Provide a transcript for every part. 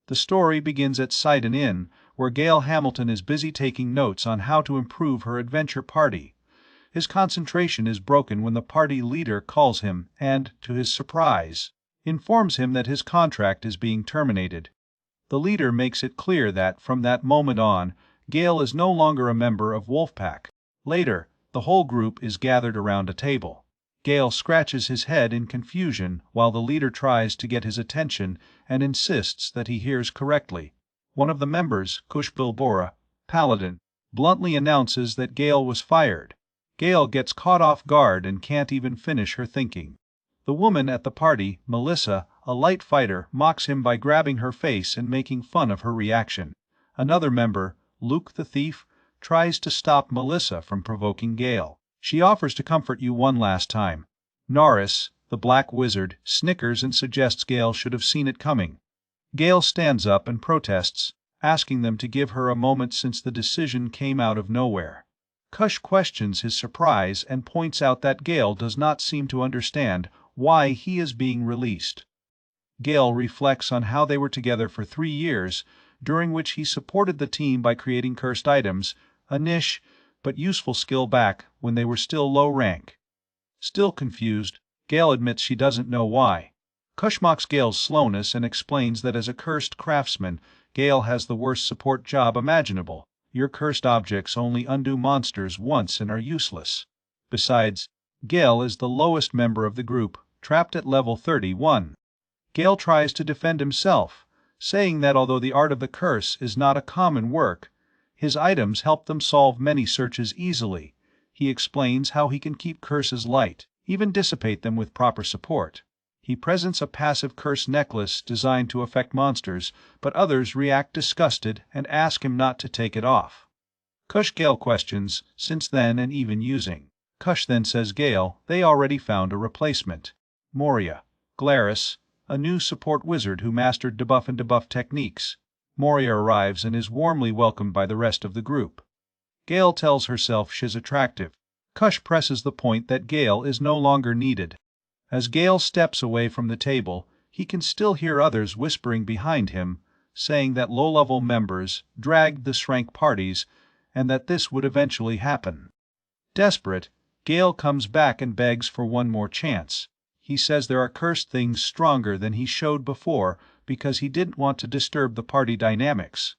The story begins at Sidon Inn, where Gail Hamilton is busy taking notes on how to improve her adventure party. His concentration is broken when the party leader calls him and, to his surprise, informs him that his contract is being terminated. The leader makes it clear that, from that moment on, Gail is no longer a member of Wolfpack. Later, the whole group is gathered around a table. Gail scratches his head in confusion while the leader tries to get his attention and insists that he hears correctly. One of the members, Kush Bilbora, Paladin, bluntly announces that Gail was fired. Gail gets caught off guard and can't even finish her thinking. The woman at the party, Melissa, a light fighter, mocks him by grabbing her face and making fun of her reaction. Another member, Luke the thief, tries to stop Melissa from provoking Gail. She offers to comfort you one last time. Norris, the black wizard, snickers and suggests Gail should have seen it coming. Gail stands up and protests, asking them to give her a moment since the decision came out of nowhere. Kush questions his surprise and points out that Gail does not seem to understand why he is being released. Gail reflects on how they were together for 3 years, during which he supported the team by creating cursed items, a niche but useful skill back when they were still low rank. Still confused, Gail admits she doesn't know why. Kush mocks Gail's slowness and explains that as a cursed craftsman, Gail has the worst support job imaginable. Your cursed objects only undo monsters once and are useless. Besides, Gail is the lowest member of the group, trapped at level 31. Gail tries to defend himself, saying that although the art of the curse is not a common work, his items help them solve many searches easily. He explains how he can keep curses light, even dissipate them with proper support. He presents a passive curse necklace designed to affect monsters, but others react disgusted and ask him not to take it off. Kush Gail questions, since then and even using. Kush then says Gail they already found a replacement. Moria, Glarus, a new support wizard who mastered debuff and debuff techniques. Moria arrives and is warmly welcomed by the rest of the group. Gail tells herself she's attractive. Kush presses the point that Gail is no longer needed. As Gail steps away from the table, he can still hear others whispering behind him, saying that low-level members dragged the Shrank parties and that this would eventually happen. Desperate, Gail comes back and begs for one more chance. He says there are cursed things stronger than he showed before because he didn't want to disturb the party dynamics.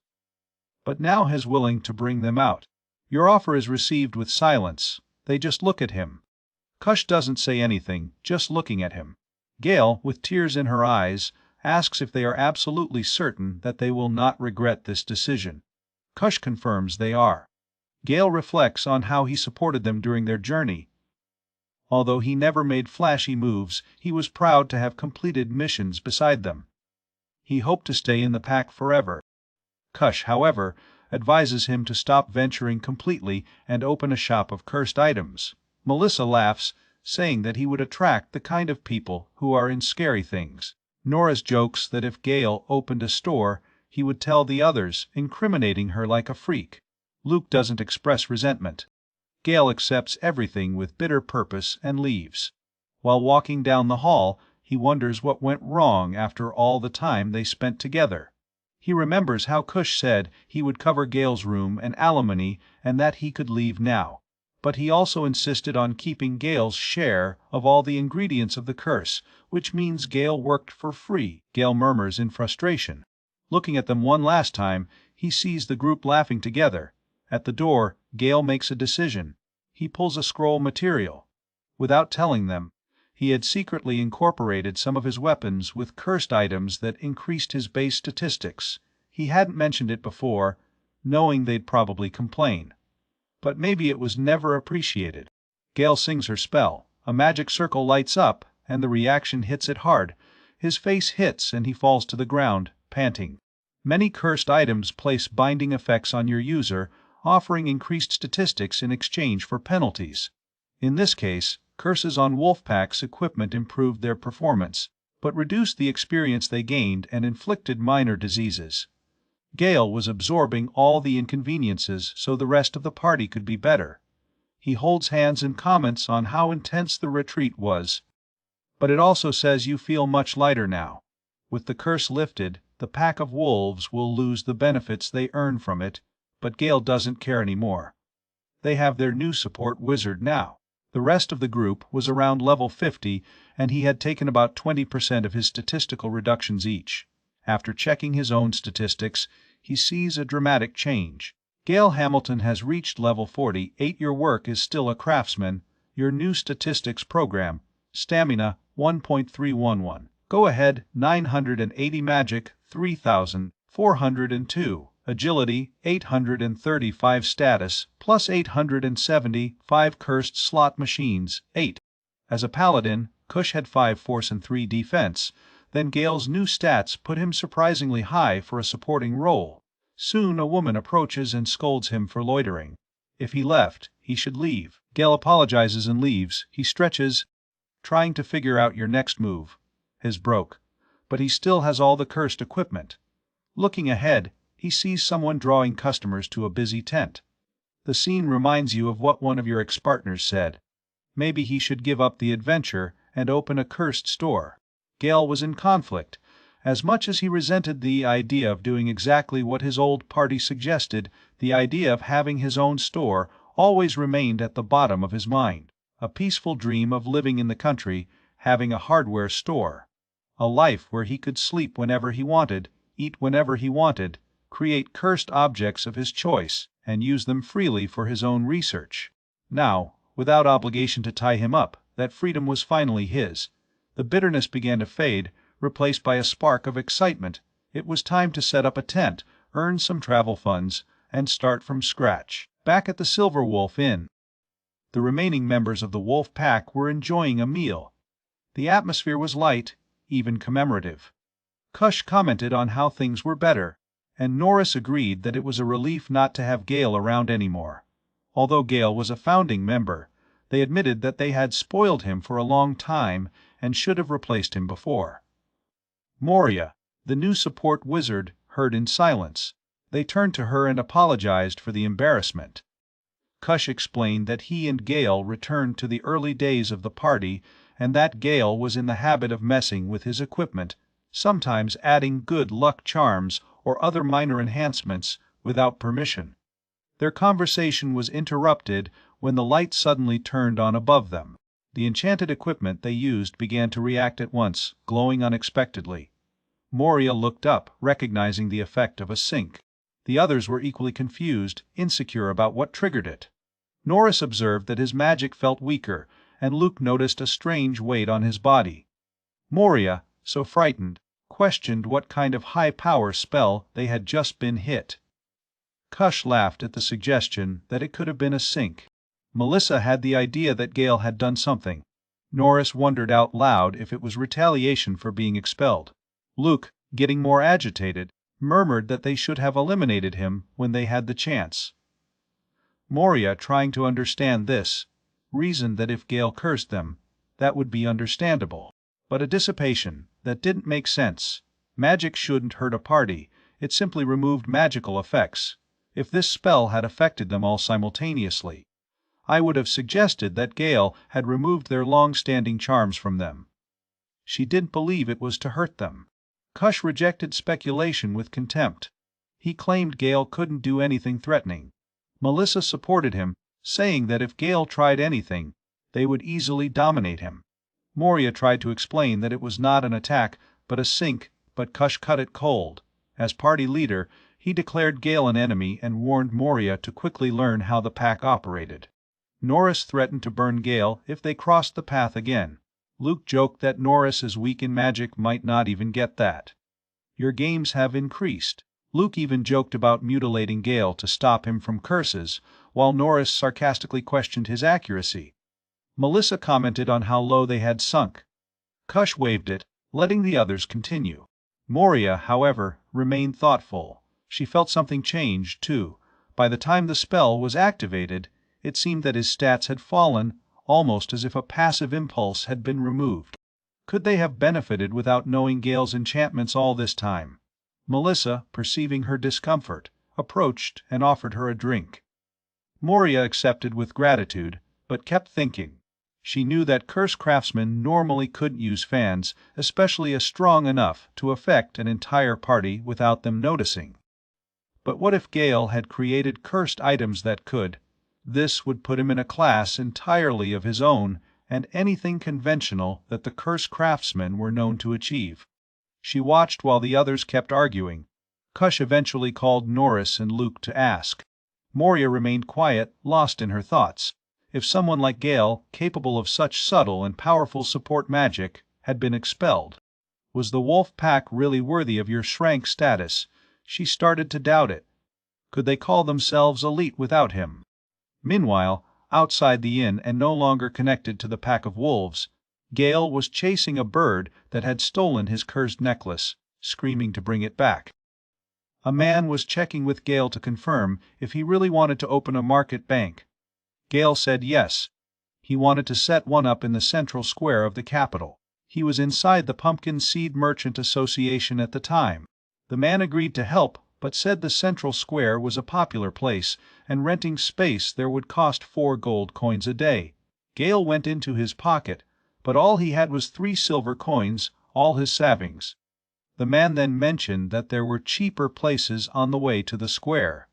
But now he's willing to bring them out. Your offer is received with silence. They just look at him. Kush doesn't say anything, just looking at him. Gail, with tears in her eyes, asks if they are absolutely certain that they will not regret this decision. Kush confirms they are. Gail reflects on how he supported them during their journey. Although he never made flashy moves, he was proud to have completed missions beside them. He hoped to stay in the pack forever. Kush, however, advises him to stop venturing completely and open a shop of cursed items. Melissa laughs, saying that he would attract the kind of people who are in scary things. Norris jokes that if Gail opened a store, he would tell the others, incriminating her like a freak. Luke doesn't express resentment. Gail accepts everything with bitter purpose and leaves. While walking down the hall, he wonders what went wrong after all the time they spent together. He remembers how Kush said he would cover Gail's room and alimony and that he could leave now. But he also insisted on keeping Gail's share of all the ingredients of the curse, which means Gail worked for free. Gail murmurs in frustration. Looking at them one last time, he sees the group laughing together. At the door, Gail makes a decision. He pulls a scroll material. Without telling them, he had secretly incorporated some of his weapons with cursed items that increased his base statistics. He hadn't mentioned it before, knowing they'd probably complain. But maybe it was never appreciated. Gail sings her spell. A magic circle lights up, and the reaction hits it hard. His face hits and he falls to the ground, panting. Many cursed items place binding effects on your user, offering increased statistics in exchange for penalties. In this case, curses on Wolfpack's equipment improved their performance, but reduced the experience they gained and inflicted minor diseases. Gail was absorbing all the inconveniences so the rest of the party could be better. He holds hands and comments on how intense the retreat was. But it also says you feel much lighter now. With the curse lifted, The pack of wolves will lose the benefits they earn from it, but Gale doesn't care anymore. They have their new support wizard now. The rest of the group was around level 50, and he had taken about 20% of his statistical reductions each. After checking his own statistics, he sees a dramatic change. Gale Hamilton has reached level 48. Your work is still a craftsman. Your new statistics program. Stamina 1.311. Go ahead 980 magic 3402. Agility 835 status plus 870 5 cursed slot machines 8. As a paladin, Kush had 5 force and 3 defense. Then Gale's new stats put him surprisingly high for a supporting role. Soon a woman approaches and scolds him for loitering. If he left, he should leave. Gale apologizes and leaves. He stretches, trying to figure out your next move. His broke. But he still has all the cursed equipment. Looking ahead, he sees someone drawing customers to a busy tent. The scene reminds you of what one of your ex-partners said. Maybe he should give up the adventure and open a cursed store. Gale was in conflict. As much as he resented the idea of doing exactly what his old party suggested, the idea of having his own store always remained at the bottom of his mind. A peaceful dream of living in the country, having a hardware store. A life where he could sleep whenever he wanted, eat whenever he wanted, create cursed objects of his choice, and use them freely for his own research. Now, without obligation to tie him up, that freedom was finally his. The bitterness began to fade, replaced by a spark of excitement. It was time to set up a tent, earn some travel funds, and start from scratch. Back at the Silver Wolf Inn, the remaining members of the wolf pack were enjoying a meal. The atmosphere was light, even commemorative. Kush commented on how things were better, and Norris agreed that it was a relief not to have Gale around anymore. Although Gale was a founding member, they admitted that they had spoiled him for a long time and should have replaced him before. Moria, the new support wizard, heard in silence. They turned to her and apologized for the embarrassment. Kush explained that he and Gale returned to the early days of the party and that Gale was in the habit of messing with his equipment, sometimes adding good luck charms or other minor enhancements without permission. Their conversation was interrupted when the light suddenly turned on above them. The enchanted equipment they used began to react at once, glowing unexpectedly. Moria looked up, recognizing the effect of a sync. The others were equally confused, insecure about what triggered it. Norris observed that his magic felt weaker, and Luke noticed a strange weight on his body. Moria, so frightened, questioned what kind of high-power spell they had just been hit. Kush laughed at the suggestion that it could have been a sync. Melissa had the idea that Gale had done something. Norris wondered out loud if it was retaliation for being expelled. Luke, getting more agitated, murmured that they should have eliminated him when they had the chance. Moria, trying to understand this, reasoned that if Gale cursed them, that would be understandable. But a dissipation that didn't make sense. Magic shouldn't hurt a party, it simply removed magical effects. If this spell had affected them all simultaneously, I would have suggested that Gale had removed their long-standing charms from them. She didn't believe it was to hurt them. Kush rejected speculation with contempt. He claimed Gale couldn't do anything threatening. Melissa supported him, saying that if Gale tried anything, they would easily dominate him. Moria tried to explain that it was not an attack, but a sync, but Kush cut it cold. As party leader, he declared Gale an enemy and warned Moria to quickly learn how the pack operated. Norris threatened to burn Gale if they crossed the path again. Luke joked that Norris, as weak in magic, might not even get that. Your games have increased. Luke even joked about mutilating Gale to stop him from curses, while Norris sarcastically questioned his accuracy. Melissa commented on how low they had sunk. Kush waved it, letting the others continue. Moria, however, remained thoughtful. She felt something change, too. By the time the spell was activated, it seemed that his stats had fallen, almost as if a passive impulse had been removed. Could they have benefited without knowing Gale's enchantments all this time? Melissa, perceiving her discomfort, approached and offered her a drink. Moria accepted with gratitude, but kept thinking. She knew that curse craftsmen normally couldn't use fans, especially a strong enough to affect an entire party without them noticing. But what if Gale had created cursed items that could? This would put him in a class entirely of his own, and anything conventional that the curse craftsmen were known to achieve. She watched while the others kept arguing. Kush eventually called Norris and Luke to ask. Moria remained quiet, lost in her thoughts. If someone like Gale, capable of such subtle and powerful support magic, had been expelled, was the wolf pack really worthy of your Shrank status? She started to doubt it. Could they call themselves elite without him? Meanwhile, outside the inn and no longer connected to the pack of wolves, Gale was chasing a bird that had stolen his cursed necklace, screaming to bring it back. A man was checking with Gale to confirm if he really wanted to open a market bank. Gale said yes. He wanted to set one up in the central square of the capital. He was inside the Pumpkin Seed Merchant Association at the time. The man agreed to help, but said the central square was a popular place, and renting space there would cost 4 gold coins a day. Gale went into his pocket, but all he had was 3 silver coins, all his savings. The man then mentioned that there were cheaper places on the way to the square.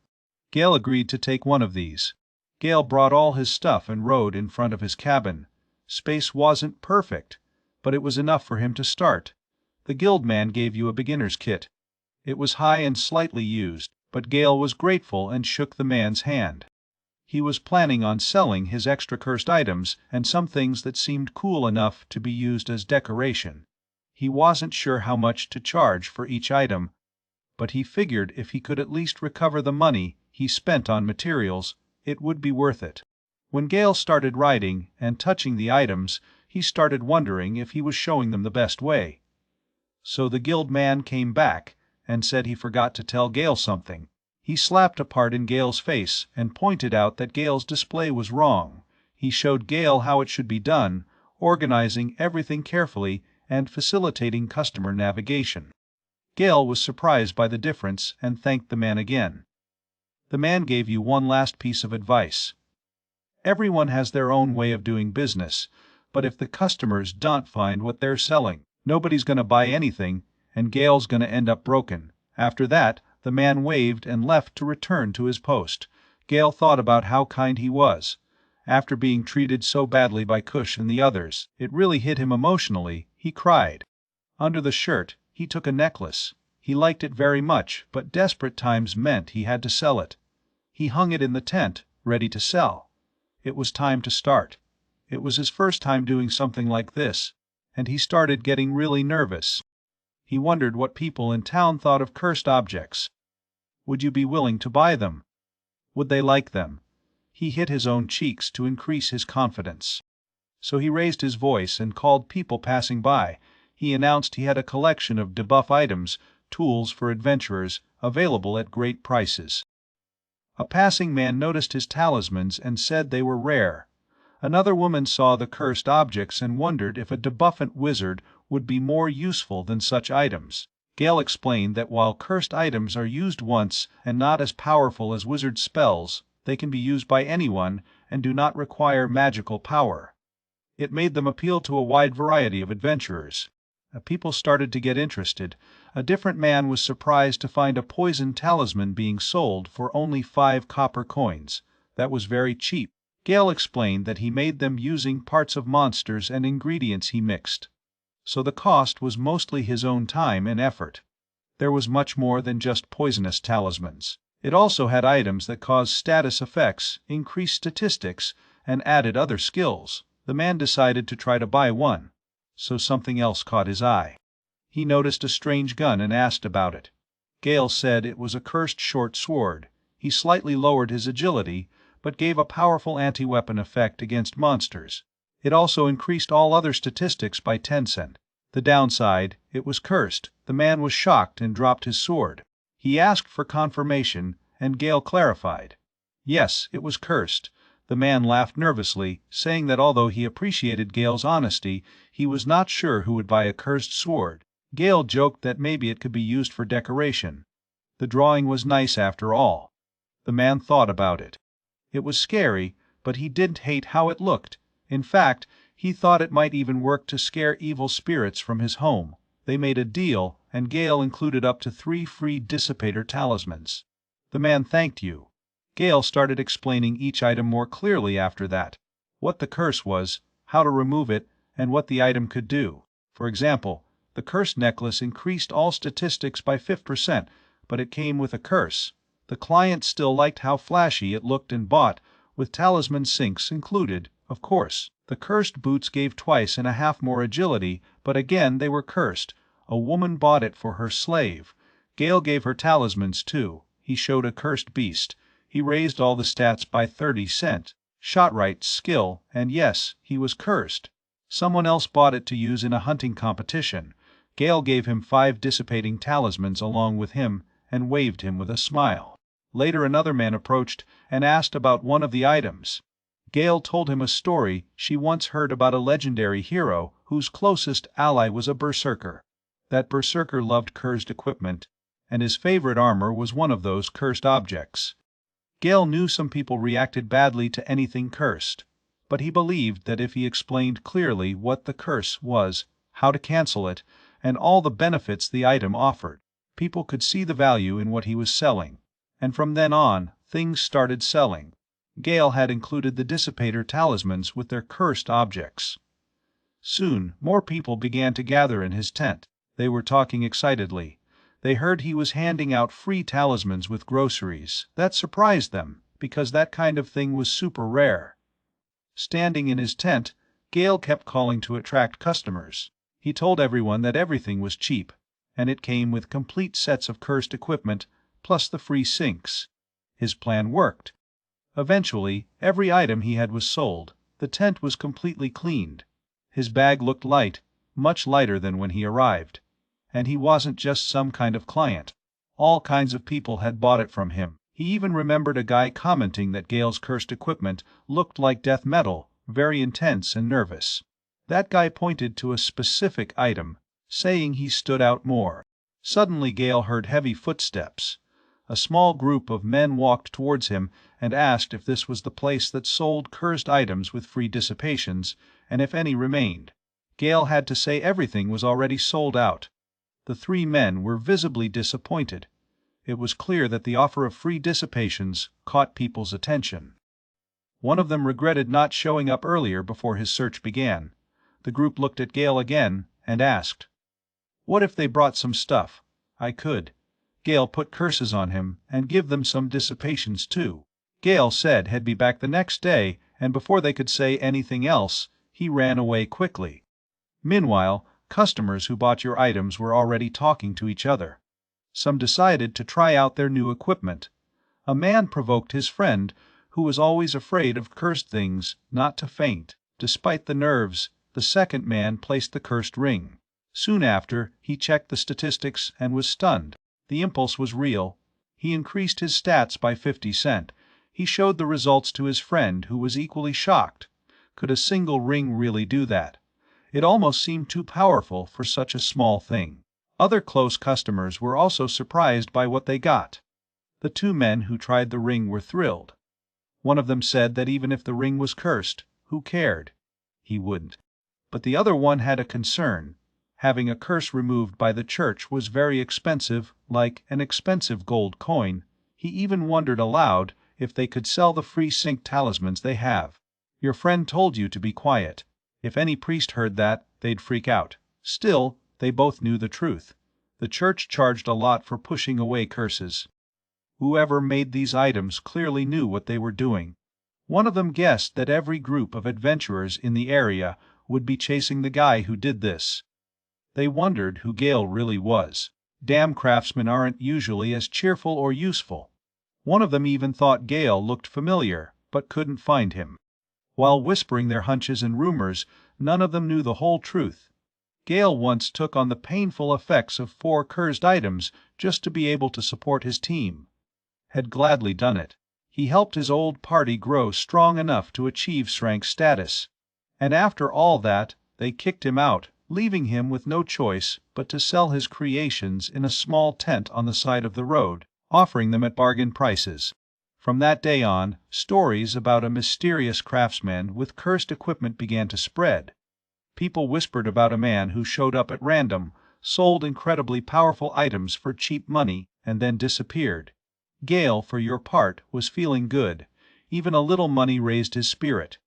Gale agreed to take one of these. Gale brought all his stuff and rode in front of his cabin. Space wasn't perfect, but it was enough for him to start. The guild man gave you a beginner's kit. It was high and slightly used, but Gale was grateful and shook the man's hand. He was planning on selling his extra cursed items and some things that seemed cool enough to be used as decoration. He wasn't sure how much to charge for each item, but he figured if he could at least recover the money he spent on materials, it would be worth it. When Gale started writing and touching the items, he started wondering if he was showing them the best way. So the guild man came back and said he forgot to tell Gale something. He slapped a part in Gale's face and pointed out that Gale's display was wrong. He showed Gale how it should be done, organizing everything carefully and facilitating customer navigation. Gale was surprised by the difference and thanked the man again. The man gave you one last piece of advice. Everyone has their own way of doing business, but if the customers don't find what they're selling, nobody's going to buy anything, and Gale's going to end up broken. After that, the man waved and left to return to his post. Gale thought about how kind he was. After being treated so badly by Kush and the others, it really hit him emotionally. He cried. Under the shirt, he took a necklace. He liked it very much, but desperate times meant he had to sell it. He hung it in the tent, ready to sell. It was time to start. It was his first time doing something like this, and he started getting really nervous. He wondered what people in town thought of cursed objects. Would you be willing to buy them? Would they like them? He hit his own cheeks to increase his confidence. So he raised his voice and called people passing by. He announced he had a collection of debuff items, tools for adventurers, available at great prices. A passing man noticed his talismans and said they were rare. Another woman saw the cursed objects and wondered if a debuffant wizard would be more useful than such items. Gale explained that while cursed items are used once and not as powerful as wizard spells, they can be used by anyone and do not require magical power. It made them appeal to a wide variety of adventurers. People started to get interested. A different man was surprised to find a poison talisman being sold for only 5 copper coins. That was very cheap. Gale explained that he made them using parts of monsters and ingredients he mixed. So the cost was mostly his own time and effort. There was much more than just poisonous talismans. It also had items that caused status effects, increased statistics, and added other skills. The man decided to try to buy one. So something else caught his eye. He noticed a strange gun and asked about it. Gale said it was a cursed short sword. He slightly lowered his agility, but gave a powerful anti-weapon effect against monsters. It also increased all other statistics by 10 cents. The downside, it was cursed. The man was shocked and dropped his sword. He asked for confirmation, and Gale clarified. Yes, it was cursed. The man laughed nervously, saying that although he appreciated Gale's honesty, he was not sure who would buy a cursed sword. Gale joked that maybe it could be used for decoration. The drawing was nice after all. The man thought about it. It was scary, but he didn't hate how it looked. In fact, He thought it might even work to scare evil spirits from his home. They made a deal, and Gale included up to 3 free dissipator talismans. The man thanked you. Gale started explaining each item more clearly after that. What the curse was, how to remove it, and what the item could do. For example, the cursed necklace increased all statistics by 5%, but it came with a curse. The client still liked how flashy it looked and bought, with talisman syncs included, of course. The cursed boots gave 2.5 more agility, but again they were cursed. A woman bought it for her slave. Gale gave her talismans too. He showed a cursed beast. He raised all the stats by 30%. Shot right, skill, and yes, he was cursed. Someone else bought it to use in a hunting competition. Gale gave him 5 dissipating talismans along with him and waved him with a smile. Later another man approached and asked about one of the items. Gale told him a story she once heard about a legendary hero whose closest ally was a berserker. That berserker loved cursed equipment, and his favorite armor was one of those cursed objects. Gale knew some people reacted badly to anything cursed, but he believed that if he explained clearly what the curse was, how to cancel it, and all the benefits the item offered, people could see the value in what he was selling. And from then on, things started selling. Gale had included the dissipator talismans with their cursed objects. Soon, more people began to gather in his tent. They were talking excitedly. They heard he was handing out free talismans with groceries. That surprised them, because that kind of thing was super rare. Standing in his tent, Gale kept calling to attract customers. He told everyone that everything was cheap, and it came with complete sets of cursed equipment, plus the free sinks. His plan worked. Eventually, every item he had was sold. The tent was completely cleaned. His bag looked light, much lighter than when he arrived. And he wasn't just some kind of client. All kinds of people had bought it from him. He even remembered a guy commenting that Gale's cursed equipment looked like death metal, very intense and nervous. That guy pointed to a specific item, saying he stood out more. Suddenly Gale heard heavy footsteps. A small group of men walked towards him and asked if this was the place that sold cursed items with free dissipations, and if any remained. Gale had to say everything was already sold out. The 3 men were visibly disappointed. It was clear that the offer of free dissipations caught people's attention. One of them regretted not showing up earlier before his search began. The group looked at Gale again and asked, "What if they brought some stuff? I could." Gale put curses on him and give them some dissipations too. Gale said he'd be back the next day, and before they could say anything else, he ran away quickly. Meanwhile, customers who bought your items were already talking to each other. Some decided to try out their new equipment. A man provoked his friend, who was always afraid of cursed things, not to faint. Despite the nerves, the second man placed the cursed ring. Soon after, he checked the statistics and was stunned. The impulse was real. He increased his stats by 50%. He showed the results to his friend, who was equally shocked. Could a single ring really do that? It almost seemed too powerful for such a small thing. Other close customers were also surprised by what they got. The 2 men who tried the ring were thrilled. One of them said that even if the ring was cursed, who cared? He wouldn't. But the other one had a concern. Having a curse removed by the church was very expensive, like an expensive gold coin. He even wondered aloud if they could sell the free sync talismans they have. Your friend told you to be quiet. If any priest heard that, they'd freak out. Still, they both knew the truth. The church charged a lot for pushing away curses. Whoever made these items clearly knew what they were doing. One of them guessed that every group of adventurers in the area would be chasing the guy who did this. They wondered who Gale really was. Damn craftsmen aren't usually as cheerful or useful. One of them even thought Gale looked familiar, but couldn't find him. While whispering their hunches and rumors, none of them knew the whole truth. Gale once took on the painful effects of 4 cursed items just to be able to support his team. Had gladly done it. He helped his old party grow strong enough to achieve rank status. And after all that, they kicked him out, leaving him with no choice but to sell his creations in a small tent on the side of the road, offering them at bargain prices. From that day on, stories about a mysterious craftsman with cursed equipment began to spread. People whispered about a man who showed up at random, sold incredibly powerful items for cheap money, and then disappeared. Gale, for your part, was feeling good. Even a little money raised his spirit.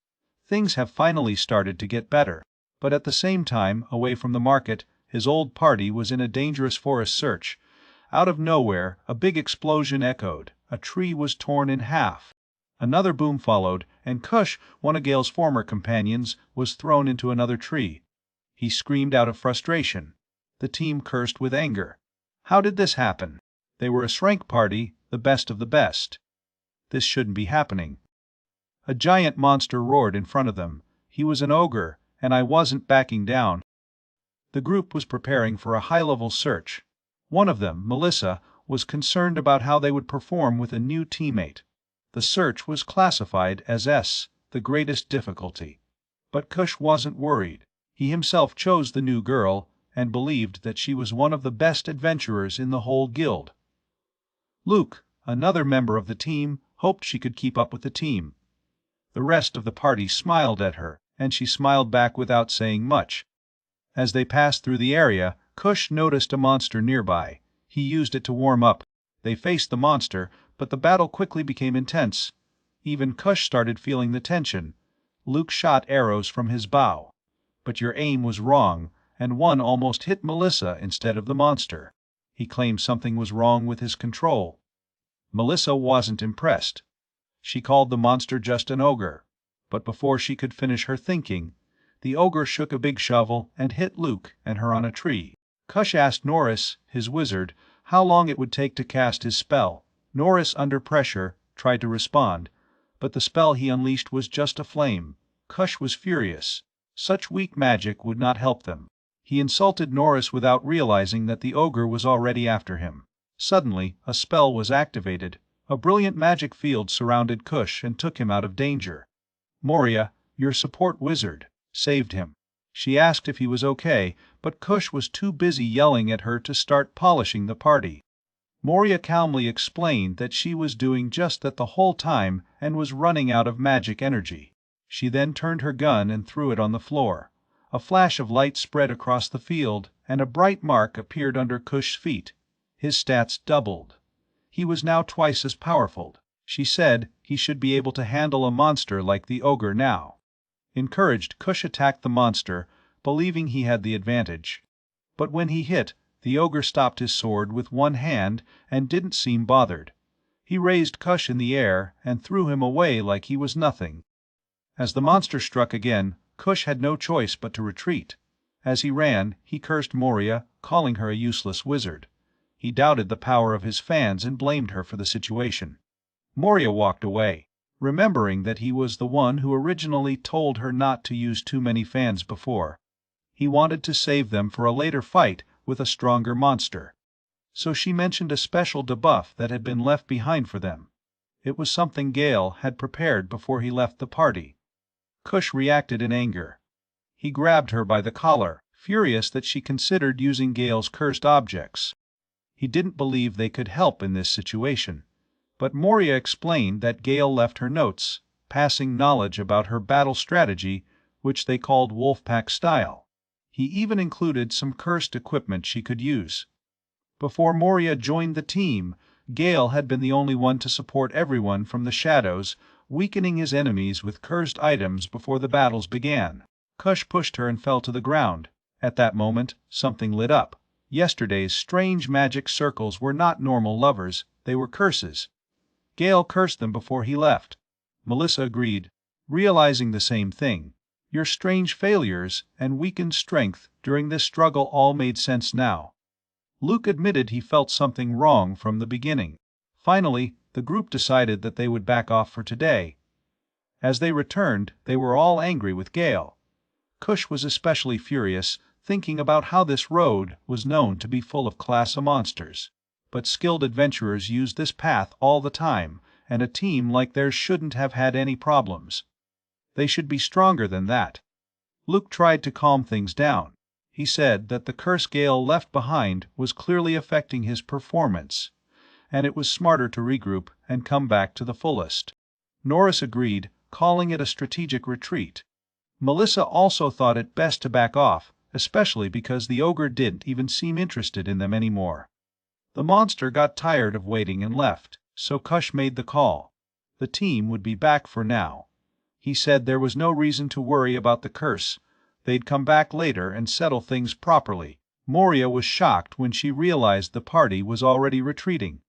Things have finally started to get better. But at the same time, away from the market, his old party was in a dangerous forest search. Out of nowhere, a big explosion echoed. A tree was torn in half. Another boom followed, and Kush, one of Gale's former companions, was thrown into another tree. He screamed out of frustration. The team cursed with anger. How did this happen? They were a shrink party, the best of the best. This shouldn't be happening. A giant monster roared in front of them. He was an ogre, and I wasn't backing down. The group was preparing for a high-level search. One of them, Melissa, was concerned about how they would perform with a new teammate. The search was classified as S, the greatest difficulty. But Kush wasn't worried. He himself chose the new girl, and believed that she was one of the best adventurers in the whole guild. Luke, another member of the team, hoped she could keep up with the team. The rest of the party smiled at her, and she smiled back without saying much. As they passed through the area, Kush noticed a monster nearby. He used it to warm up. They faced the monster, but the battle quickly became intense. Even Kush started feeling the tension. Luke shot arrows from his bow. But your aim was wrong, and one almost hit Melissa instead of the monster. He claimed something was wrong with his control. Melissa wasn't impressed. She called the monster just an ogre. But before she could finish her thinking, the ogre shook a big shovel and hit Luke and her on a tree. Kush asked Norris, his wizard, how long it would take to cast his spell. Norris, under pressure, tried to respond, but the spell he unleashed was just a flame. Kush was furious. Such weak magic would not help them. He insulted Norris without realizing that the ogre was already after him. Suddenly, a spell was activated. A brilliant magic field surrounded Kush and took him out of danger. Moria, your support wizard, saved him. She asked if he was okay, but Kush was too busy yelling at her to start polishing the party. Moria calmly explained that she was doing just that the whole time and was running out of magic energy. She then turned her gun and threw it on the floor. A flash of light spread across the field, and a bright mark appeared under Kush's feet. His stats doubled. He was now twice as powerful. She said he should be able to handle a monster like the ogre now. Encouraged, Kush attacked the monster, believing he had the advantage. But when he hit, the ogre stopped his sword with one hand and didn't seem bothered. He raised Kush in the air and threw him away like he was nothing. As the monster struck again, Kush had no choice but to retreat. As he ran, he cursed Moria, calling her a useless wizard. He doubted the power of his fans and blamed her for the situation. Moria walked away, remembering that he was the one who originally told her not to use too many fans before. He wanted to save them for a later fight with a stronger monster. So she mentioned a special debuff that had been left behind for them. It was something Gale had prepared before he left the party. Kush reacted in anger. He grabbed her by the collar, furious that she considered using Gale's cursed objects. He didn't believe they could help in this situation. But Moria explained that Gale left her notes, passing knowledge about her battle strategy, which they called Wolfpack style. He even included some cursed equipment she could use. Before Moria joined the team, Gale had been the only one to support everyone from the shadows, weakening his enemies with cursed items before the battles began. Kush pushed her and fell to the ground. At that moment, something lit up. Yesterday's strange magic circles were not normal lovers, they were curses. Gale cursed them before he left. Melissa agreed, realizing the same thing. Your strange failures and weakened strength during this struggle all made sense now. Luke admitted he felt something wrong from the beginning. Finally, the group decided that they would back off for today. As they returned, they were all angry with Gale. Kush was especially furious, thinking about how this road was known to be full of class monsters. But skilled adventurers use this path all the time, and a team like theirs shouldn't have had any problems. They should be stronger than that. Luke tried to calm things down. He said that the curse Gale left behind was clearly affecting his performance, and it was smarter to regroup and come back to the fullest. Norris agreed, calling it a strategic retreat. Melissa also thought it best to back off, especially because the ogre didn't even seem interested in them anymore. The monster got tired of waiting and left, so Kush made the call. The team would be back for now. He said there was no reason to worry about the curse. They'd come back later and settle things properly. Moria was shocked when she realized the party was already retreating.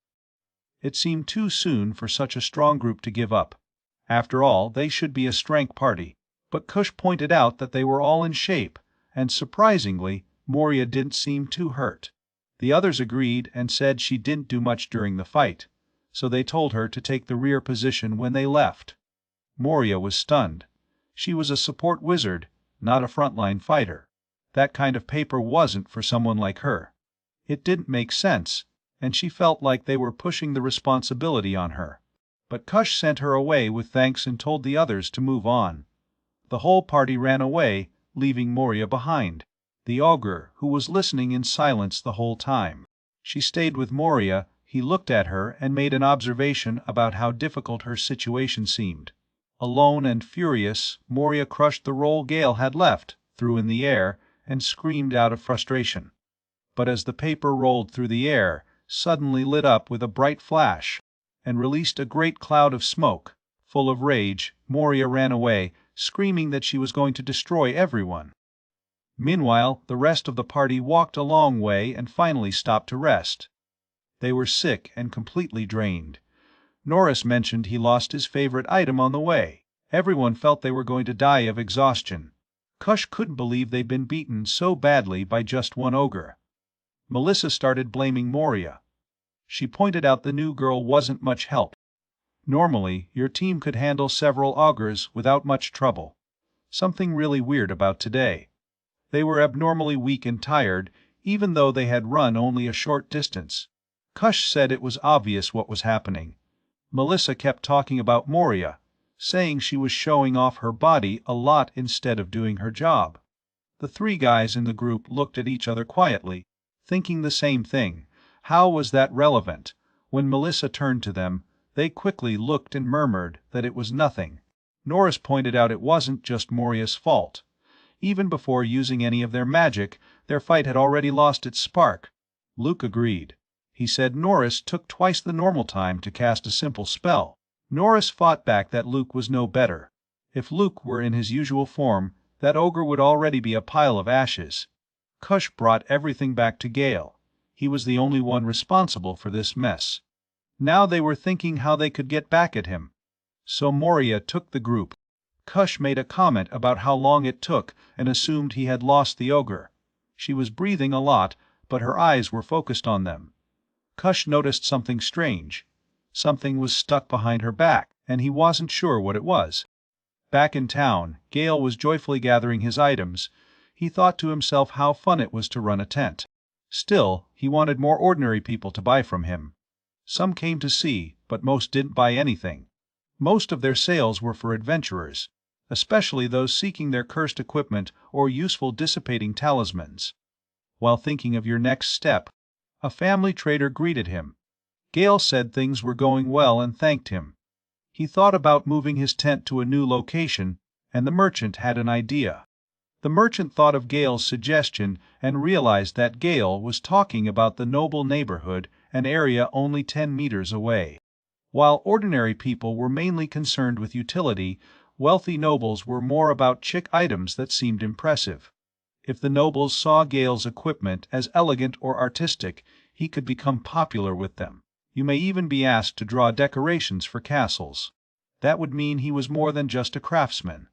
It seemed too soon for such a strong group to give up. After all, they should be a strength party. But Kush pointed out that they were all in shape, and surprisingly, Moria didn't seem too hurt. The others agreed and said she didn't do much during the fight, so they told her to take the rear position when they left. Moria was stunned. She was a support wizard, not a frontline fighter. That kind of paper wasn't for someone like her. It didn't make sense, and she felt like they were pushing the responsibility on her. But Kush sent her away with thanks and told the others to move on. The whole party ran away, leaving Moria behind. The ogre, who was listening in silence the whole time. She stayed with Moria. He looked at her and made an observation about how difficult her situation seemed. Alone and furious, Moria crushed the roll Gale had left, threw in the air, and screamed out of frustration. But as the paper rolled through the air, suddenly lit up with a bright flash, and released a great cloud of smoke. Full of rage, Moria ran away, screaming that she was going to destroy everyone. Meanwhile, the rest of the party walked a long way and finally stopped to rest. They were sick and completely drained. Norris mentioned he lost his favorite item on the way. Everyone felt they were going to die of exhaustion. Kush couldn't believe they'd been beaten so badly by just one ogre. Melissa started blaming Moria. She pointed out the new girl wasn't much help. Normally, your team could handle several ogres without much trouble. Something really weird about today. They were abnormally weak and tired, even though they had run only a short distance. Kush said it was obvious what was happening. Melissa kept talking about Moria, saying she was showing off her body a lot instead of doing her job. The three guys in the group looked at each other quietly, thinking the same thing. How was that relevant? When Melissa turned to them, they quickly looked and murmured that it was nothing. Norris pointed out it wasn't just Moria's fault. Even before using any of their magic, their fight had already lost its spark. Luke agreed. He said Norris took twice the normal time to cast a simple spell. Norris fought back that Luke was no better. If Luke were in his usual form, that ogre would already be a pile of ashes. Kush brought everything back to Gale. He was the only one responsible for this mess. Now they were thinking how they could get back at him. So Moria took the group. Kush made a comment about how long it took and assumed he had lost the ogre. She was breathing a lot, but her eyes were focused on them. Kush noticed something strange. Something was stuck behind her back, and he wasn't sure what it was. Back in town, Gale was joyfully gathering his items. He thought to himself how fun it was to run a tent. Still, he wanted more ordinary people to buy from him. Some came to see, but most didn't buy anything. Most of their sales were for adventurers, especially those seeking their cursed equipment or useful dissipating talismans. While thinking of your next step, a family trader greeted him. Gale said things were going well and thanked him. He thought about moving his tent to a new location, and the merchant had an idea. The merchant thought of Gale's suggestion and realized that Gale was talking about the noble neighborhood, an area only 10 meters away. While ordinary people were mainly concerned with utility, wealthy nobles were more about chic items that seemed impressive. If the nobles saw Gale's equipment as elegant or artistic, he could become popular with them. You may even be asked to draw decorations for castles. That would mean he was more than just a craftsman.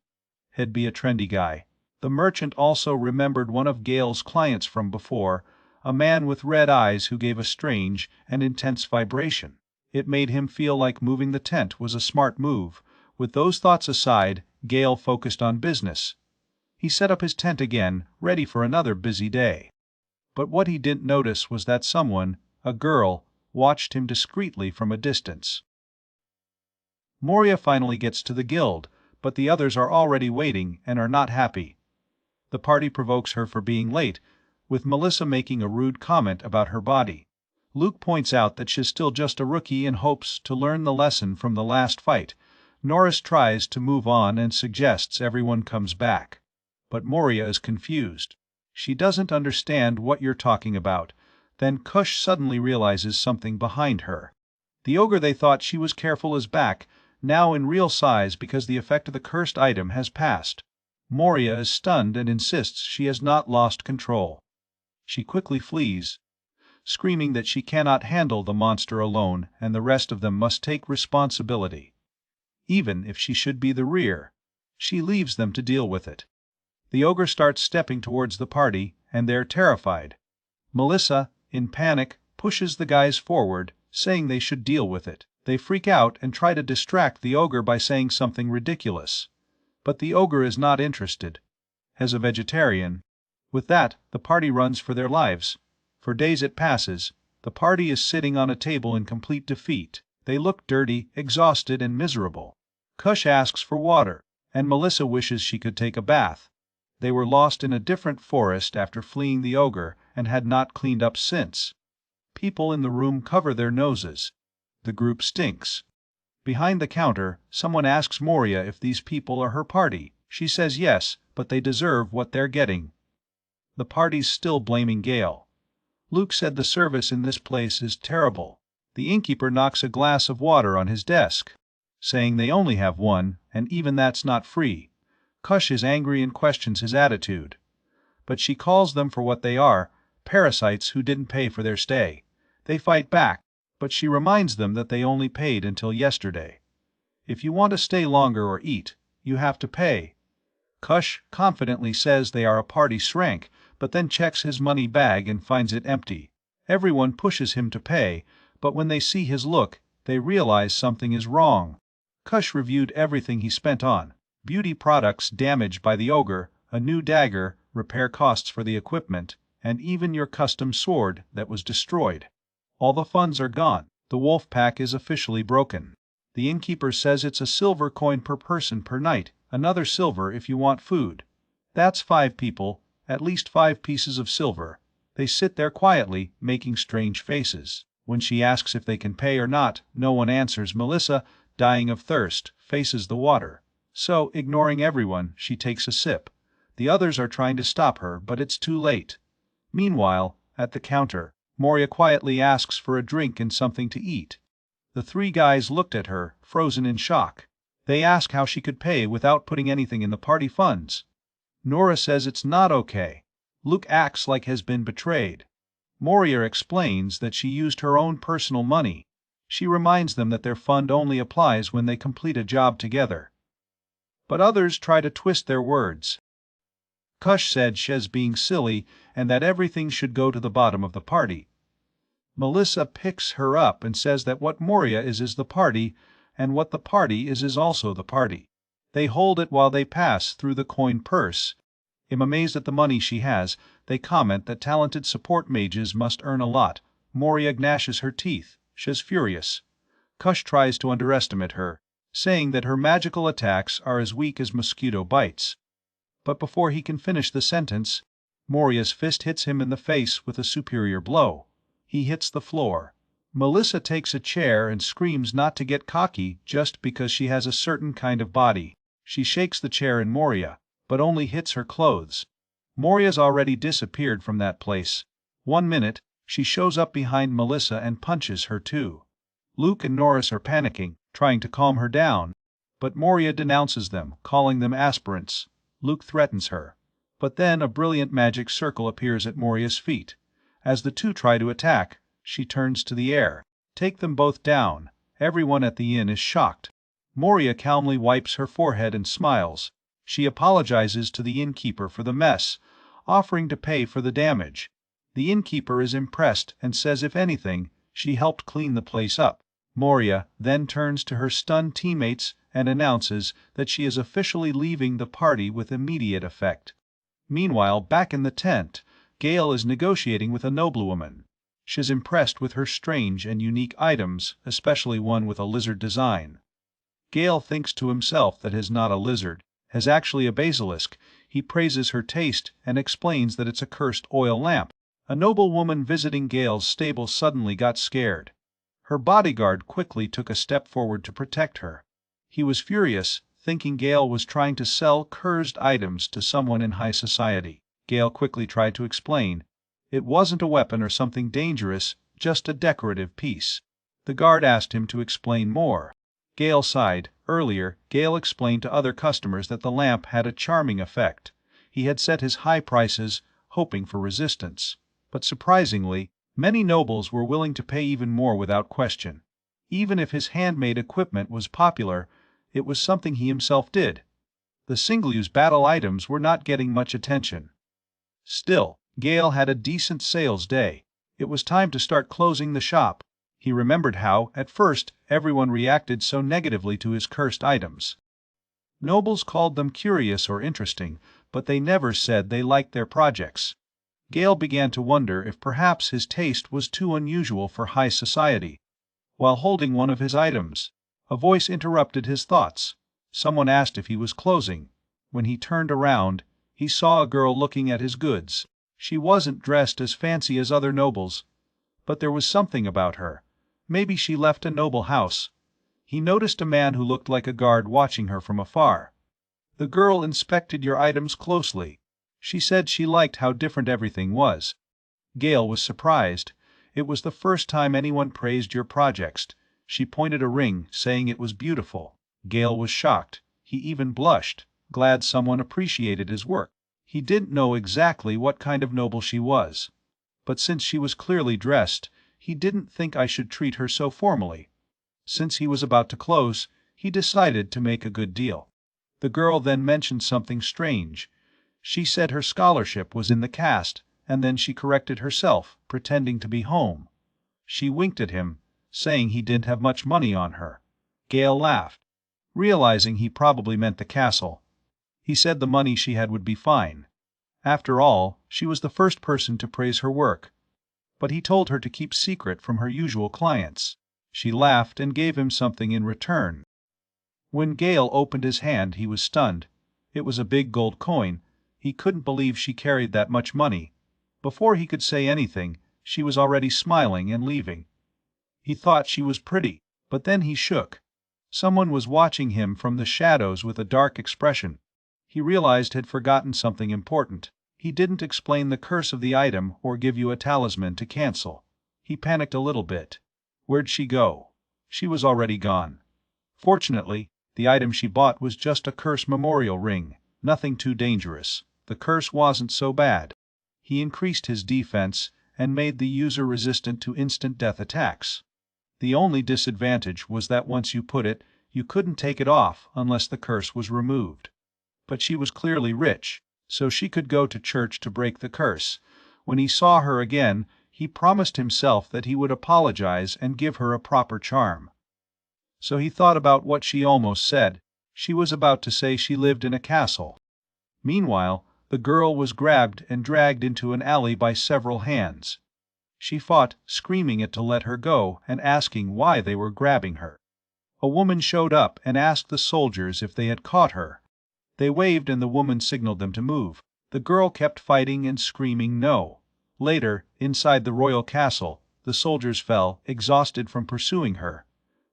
He'd be a trendy guy. The merchant also remembered one of Gale's clients from before, a man with red eyes who gave a strange and intense vibration. It made him feel like moving the tent was a smart move. With those thoughts aside, Gale focused on business. He set up his tent again, ready for another busy day. But what he didn't notice was that someone, a girl, watched him discreetly from a distance. Moria finally gets to the guild, but the others are already waiting and are not happy. The party provokes her for being late, with Melissa making a rude comment about her body. Luke points out that she's still just a rookie and hopes to learn the lesson from the last fight. Norris tries to move on and suggests everyone comes back. But Moria is confused. She doesn't understand what you're talking about. Then Kush suddenly realizes something behind her. The ogre they thought she was careful is back, now in real size because the effect of the cursed item has passed. Moria is stunned and insists she has not lost control. She quickly flees, screaming that she cannot handle the monster alone and the rest of them must take responsibility. Even if she should be the rear, she leaves them to deal with it. The ogre starts stepping towards the party, and they're terrified. Melissa, in panic, pushes the guys forward, saying they should deal with it. They freak out and try to distract the ogre by saying something ridiculous. But the ogre is not interested. As a vegetarian, with that, the party runs for their lives. For days it passes. The party is sitting on a table in complete defeat. They look dirty, exhausted, and miserable. Kush asks for water, and Melissa wishes she could take a bath. They were lost in a different forest after fleeing the ogre and had not cleaned up since. People in the room cover their noses. The group stinks. Behind the counter, someone asks Moria if these people are her party. She says yes, but they deserve what they're getting. The party's still blaming Gale. Luke said the service in this place is terrible. The innkeeper knocks a glass of water on his desk, saying they only have one, and even that's not free. Kush is angry and questions his attitude. But she calls them for what they are, parasites who didn't pay for their stay. They fight back, but she reminds them that they only paid until yesterday. If you want to stay longer or eat, you have to pay. Kush confidently says they are a party shrank, but then checks his money bag and finds it empty. Everyone pushes him to pay, but when they see his look, they realize something is wrong. Kush reviewed everything he spent on: beauty products damaged by the ogre, a new dagger, repair costs for the equipment, and even your custom sword that was destroyed. All the funds are gone. The wolf pack is officially broken. The innkeeper says it's a silver coin per person per night, another silver if you want food. That's 5 people, at least 5 pieces of silver. They sit there quietly, making strange faces. When she asks if they can pay or not, no one answers. Melissa, dying of thirst, faces the water. So, ignoring everyone, she takes a sip. The others are trying to stop her, but it's too late. Meanwhile, at the counter, Moria quietly asks for a drink and something to eat. The 3 guys looked at her, frozen in shock. They ask how she could pay without putting anything in the party funds. Nora says it's not okay. Luke acts like has been betrayed. Moria explains that she used her own personal money. She reminds them that their fund only applies when they complete a job together. But others try to twist their words. Kush said she's being silly and that everything should go to the bottom of the party. Melissa picks her up and says that what Moria is the party, and what the party is also the party. They hold it while they pass through the coin purse. Amazed at the money she has, they comment that talented support mages must earn a lot. Moria gnashes her teeth. She's furious. Kush tries to underestimate her, saying that her magical attacks are as weak as mosquito bites. But before he can finish the sentence, Moria's fist hits him in the face with a superior blow. He hits the floor. Melissa takes a chair and screams not to get cocky just because she has a certain kind of body. She shakes the chair in Moria, but only hits her clothes. Moria's already disappeared from that place. 1 minute, she shows up behind Melissa and punches her too. Luke and Norris are panicking, trying to calm her down, but Moria denounces them, calling them aspirants. Luke threatens her. But then a brilliant magic circle appears at Moria's feet. As the 2 try to attack, she turns to the air. Take them both down. Everyone at the inn is shocked. Moria calmly wipes her forehead and smiles. She apologizes to the innkeeper for the mess, offering to pay for the damage. The innkeeper is impressed and says if anything, she helped clean the place up. Moria then turns to her stunned teammates and announces that she is officially leaving the party with immediate effect. Meanwhile, back in the tent, Gale is negotiating with a noblewoman. She's impressed with her strange and unique items, especially one with a lizard design. Gale thinks to himself that is not a lizard, is actually a basilisk. He praises her taste and explains that it's a cursed oil lamp. A noblewoman visiting Gale's stable suddenly got scared. Her bodyguard quickly took a step forward to protect her. He was furious, thinking Gale was trying to sell cursed items to someone in high society. Gale quickly tried to explain. It wasn't a weapon or something dangerous, just a decorative piece. The guard asked him to explain more. Gale sighed. Earlier, Gale explained to other customers that the lamp had a charming effect. He had set his high prices, hoping for resistance. But surprisingly, many nobles were willing to pay even more without question. Even if his handmade equipment was popular, it was something he himself did. The single-use battle items were not getting much attention. Still, Gale had a decent sales day. It was time to start closing the shop. He remembered how, at first, everyone reacted so negatively to his cursed items. Nobles called them curious or interesting, but they never said they liked their projects. Gale began to wonder if perhaps his taste was too unusual for high society. While holding one of his items, a voice interrupted his thoughts. Someone asked if he was closing. When he turned around, he saw a girl looking at his goods. She wasn't dressed as fancy as other nobles, but there was something about her. Maybe she left a noble house. He noticed a man who looked like a guard watching her from afar. The girl inspected your items closely. She said she liked how different everything was. Gale was surprised. It was the first time anyone praised your projects. She pointed a ring, saying it was beautiful. Gale was shocked. He even blushed, glad someone appreciated his work. He didn't know exactly what kind of noble she was. But since she was clearly dressed, he didn't think I should treat her so formally. Since he was about to close, he decided to make a good deal. The girl then mentioned something strange. She said her scholarship was in the cast, and then she corrected herself, pretending to be home. She winked at him, saying he didn't have much money on her. Gale laughed, realizing he probably meant the castle. He said the money she had would be fine. After all, she was the first person to praise her work. But he told her to keep secret from her usual clients. She laughed and gave him something in return. When Gale opened his hand, he was stunned. It was a big gold coin. He couldn't believe she carried that much money. Before he could say anything, she was already smiling and leaving. He thought she was pretty, but then he shook. Someone was watching him from the shadows with a dark expression. He realized he'd forgotten something important. He didn't explain the curse of the item or give you a talisman to cancel. He panicked a little bit. Where'd she go? She was already gone. Fortunately, the item she bought was just a curse memorial ring, nothing too dangerous. The curse wasn't so bad. He increased his defense and made the user resistant to instant death attacks. The only disadvantage was that once you put it, you couldn't take it off unless the curse was removed. But she was clearly rich, so she could go to church to break the curse. When he saw her again, he promised himself that he would apologize and give her a proper charm. So he thought about what she almost said. She was about to say she lived in a castle. Meanwhile, the girl was grabbed and dragged into an alley by several hands. She fought, screaming it to let her go and asking why they were grabbing her. A woman showed up and asked the soldiers if they had caught her. They waved and the woman signaled them to move. The girl kept fighting and screaming no. Later, inside the royal castle, the soldiers fell, exhausted from pursuing her.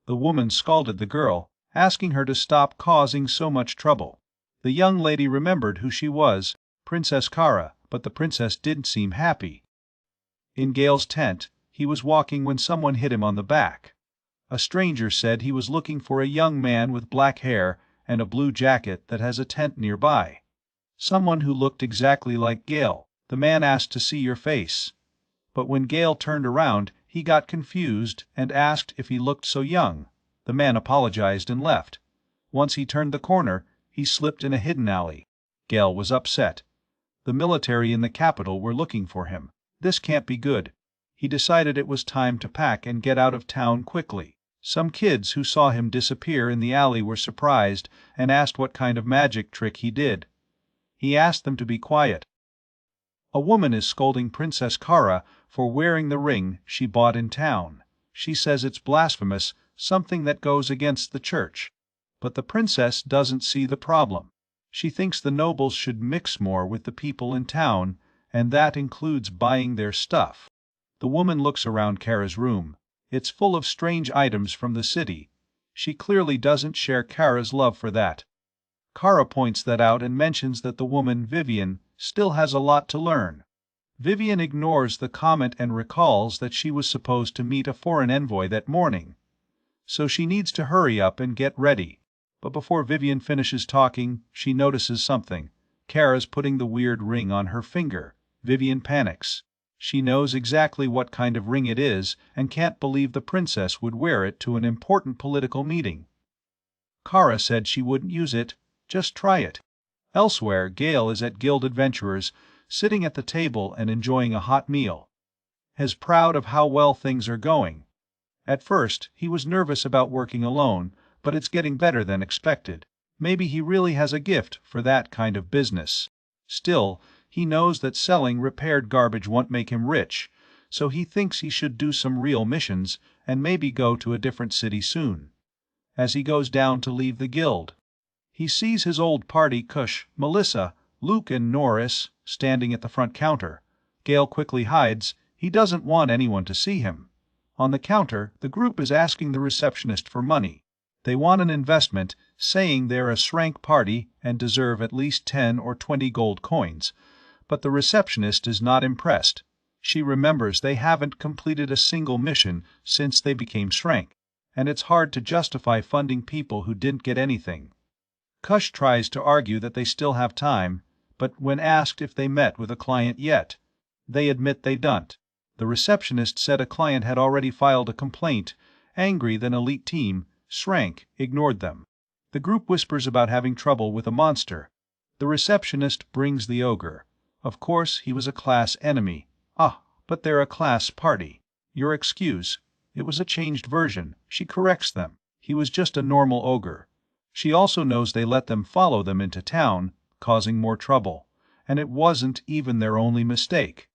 The woman scolded the girl, asking her to stop causing so much trouble. The young lady remembered who she was, Princess Kara, but the princess didn't seem happy. In Gale's tent, he was walking when someone hit him on the back. A stranger said he was looking for a young man with black hair and a blue jacket that has a tent nearby. Someone who looked exactly like Gale. The man asked to see your face. But when Gale turned around, he got confused and asked if he looked so young. The man apologized and left. Once he turned the corner, he slipped in a hidden alley. Gale was upset. The military in the capital were looking for him. This can't be good. He decided it was time to pack and get out of town quickly. Some kids who saw him disappear in the alley were surprised and asked what kind of magic trick he did. He asked them to be quiet. A woman is scolding Princess Kara for wearing the ring she bought in town. She says it's blasphemous, something that goes against the church. But the princess doesn't see the problem. She thinks the nobles should mix more with the people in town and that includes buying their stuff. The woman looks around Kara's room. It's full of strange items from the city. She clearly doesn't share Kara's love for that. Kara points that out and mentions that the woman, Vivian, still has a lot to learn. Vivian ignores the comment and recalls that she was supposed to meet a foreign envoy that morning. So she needs to hurry up and get ready. But before Vivian finishes talking, she notices something. Kara's putting the weird ring on her finger. Vivian panics. She knows exactly what kind of ring it is and can't believe the princess would wear it to an important political meeting. Kara said she wouldn't use it. Just try it. Elsewhere, Gale is at Guild Adventurers, sitting at the table and enjoying a hot meal. He's proud of how well things are going. At first, he was nervous about working alone, but it's getting better than expected. Maybe he really has a gift for that kind of business. Still, he knows that selling repaired garbage won't make him rich, so he thinks he should do some real missions and maybe go to a different city soon. As he goes down to leave the guild, he sees his old party Kush, Melissa, Luke and Norris standing at the front counter. Gale quickly hides. He doesn't want anyone to see him. On the counter, the group is asking the receptionist for money. They want an investment, saying they're a Shrank party and deserve at least 10 or 20 gold coins. But the receptionist is not impressed. She remembers they haven't completed a single mission since they became Shrank, and it's hard to justify funding people who didn't get anything. Kush tries to argue that they still have time, but when asked if they met with a client yet, they admit they don't. The receptionist said a client had already filed a complaint. Angry that Elite Team, Shrank, ignored them. The group whispers about having trouble with a monster. The receptionist brings the ogre. Of course, he was a class enemy. Ah, but they're a class party. Your excuse. It was a changed version. She corrects them. He was just a normal ogre. She also knows they let them follow them into town, causing more trouble, and it wasn't even their only mistake.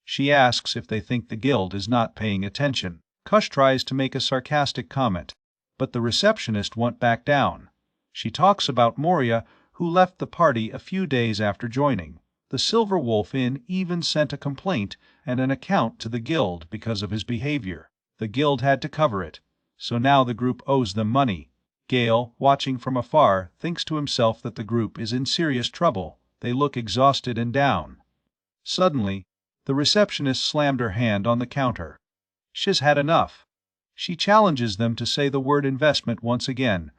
She asks if they think the guild is not paying attention. Kush tries to make a sarcastic comment, but the receptionist won't back down. She talks about Moria, who left the party a few days after joining. The Silver Wolf Inn even sent a complaint and an account to the guild because of his behavior. The guild had to cover it, so now the group owes them money. Gale, watching from afar, thinks to himself that the group is in serious trouble. They look exhausted and down. Suddenly, the receptionist slammed her hand on the counter. She's had enough. She challenges them to say the word investment once again.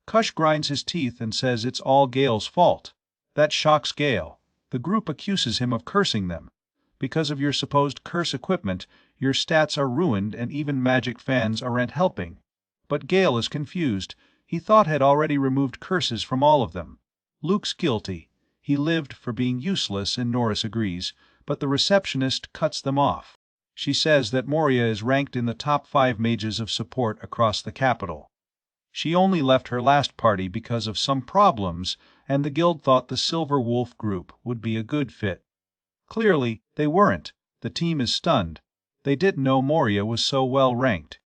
Kush grinds his teeth and says it's all Gale's fault. That shocks Gale. The group accuses him of cursing them. Because of your supposed curse equipment, your stats are ruined and even magic fans aren't helping. But Gale is confused. He thought had already removed curses from all of them. Luke's guilty. He lived for being useless and Norris agrees, but the receptionist cuts them off. She says that Moria is ranked in the top 5 mages of support across the capital. She only left her last party because of some problems, and the guild thought the Silver Wolf group would be a good fit. Clearly, they weren't. The team is stunned. They didn't know Moria was so well ranked.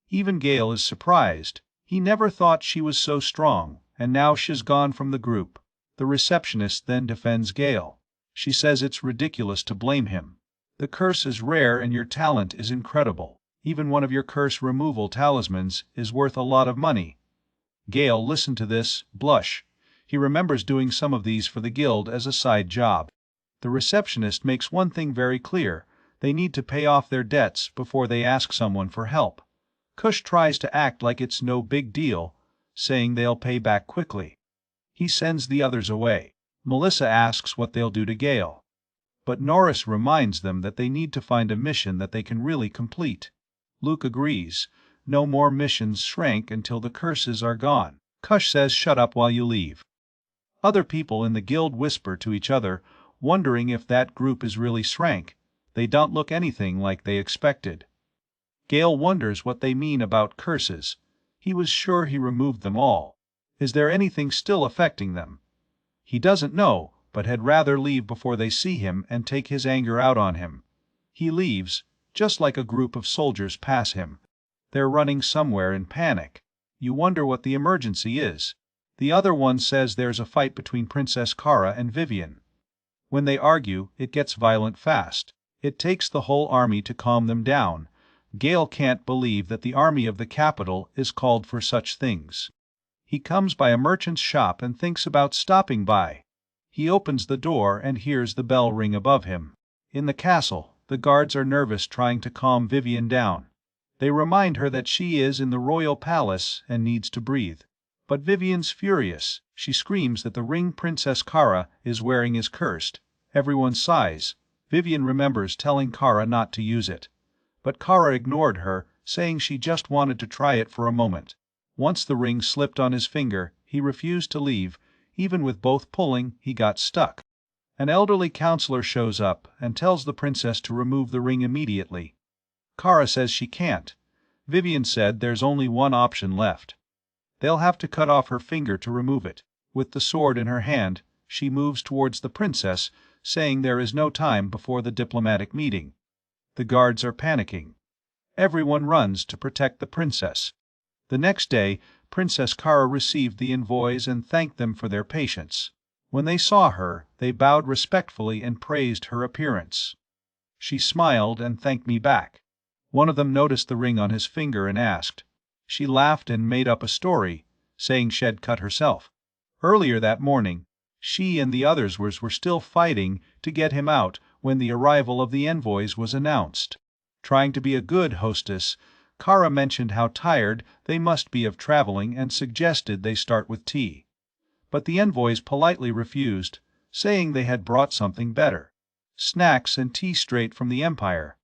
Even Gale is surprised. He never thought she was so strong, and now she's gone from the group. The receptionist then defends Gale. She says it's ridiculous to blame him. The curse is rare and your talent is incredible. Even one of your curse removal talismans is worth a lot of money. Gale listened to this, blush. He remembers doing some of these for the guild as a side job. The receptionist makes one thing very clear. They need to pay off their debts before they ask someone for help. Kush tries to act like it's no big deal, saying they'll pay back quickly. He sends the others away. Melissa asks what they'll do to Gale. But Norris reminds them that they need to find a mission that they can really complete. Luke agrees. No more missions Shrank until the curses are gone. Kush says shut up while you leave. Other people in the guild whisper to each other, wondering if that group is really Shrank. They don't look anything like they expected. Gale wonders what they mean about curses. He was sure he removed them all. Is there anything still affecting them? He doesn't know, but had rather leave before they see him and take his anger out on him. He leaves, just like a group of soldiers pass him. They're running somewhere in panic. You wonder what the emergency is. The other one says there's a fight between Princess Kara and Vivian. When they argue, it gets violent fast. It takes the whole army to calm them down. Gale can't believe that the army of the capital is called for such things. He comes by a merchant's shop and thinks about stopping by. He opens the door and hears the bell ring above him. In the castle, the guards are nervous trying to calm Vivian down. They remind her that she is in the royal palace and needs to breathe. But Vivian's furious. She screams that the ring Princess Kara is wearing is cursed. Everyone sighs. Vivian remembers telling Kara not to use it. But Kara ignored her, saying she just wanted to try it for a moment. Once the ring slipped on his finger, he refused to leave. Even with both pulling, he got stuck. An elderly counselor shows up and tells the princess to remove the ring immediately. Kara says she can't. Vivian said there's only one option left. They'll have to cut off her finger to remove it. With the sword in her hand, she moves towards the princess, saying there is no time before the diplomatic meeting. The guards are panicking. Everyone runs to protect the princess. The next day, Princess Kara received the envoys and thanked them for their patience. When they saw her, they bowed respectfully and praised her appearance. She smiled and thanked me back. One of them noticed the ring on his finger and asked. She laughed and made up a story, saying she'd cut herself. Earlier that morning, she and the others were still fighting to get him out when the arrival of the envoys was announced. Trying to be a good hostess, Kara mentioned how tired they must be of traveling and suggested they start with tea. But the envoys politely refused, saying they had brought something better. Snacks and tea straight from the Empire.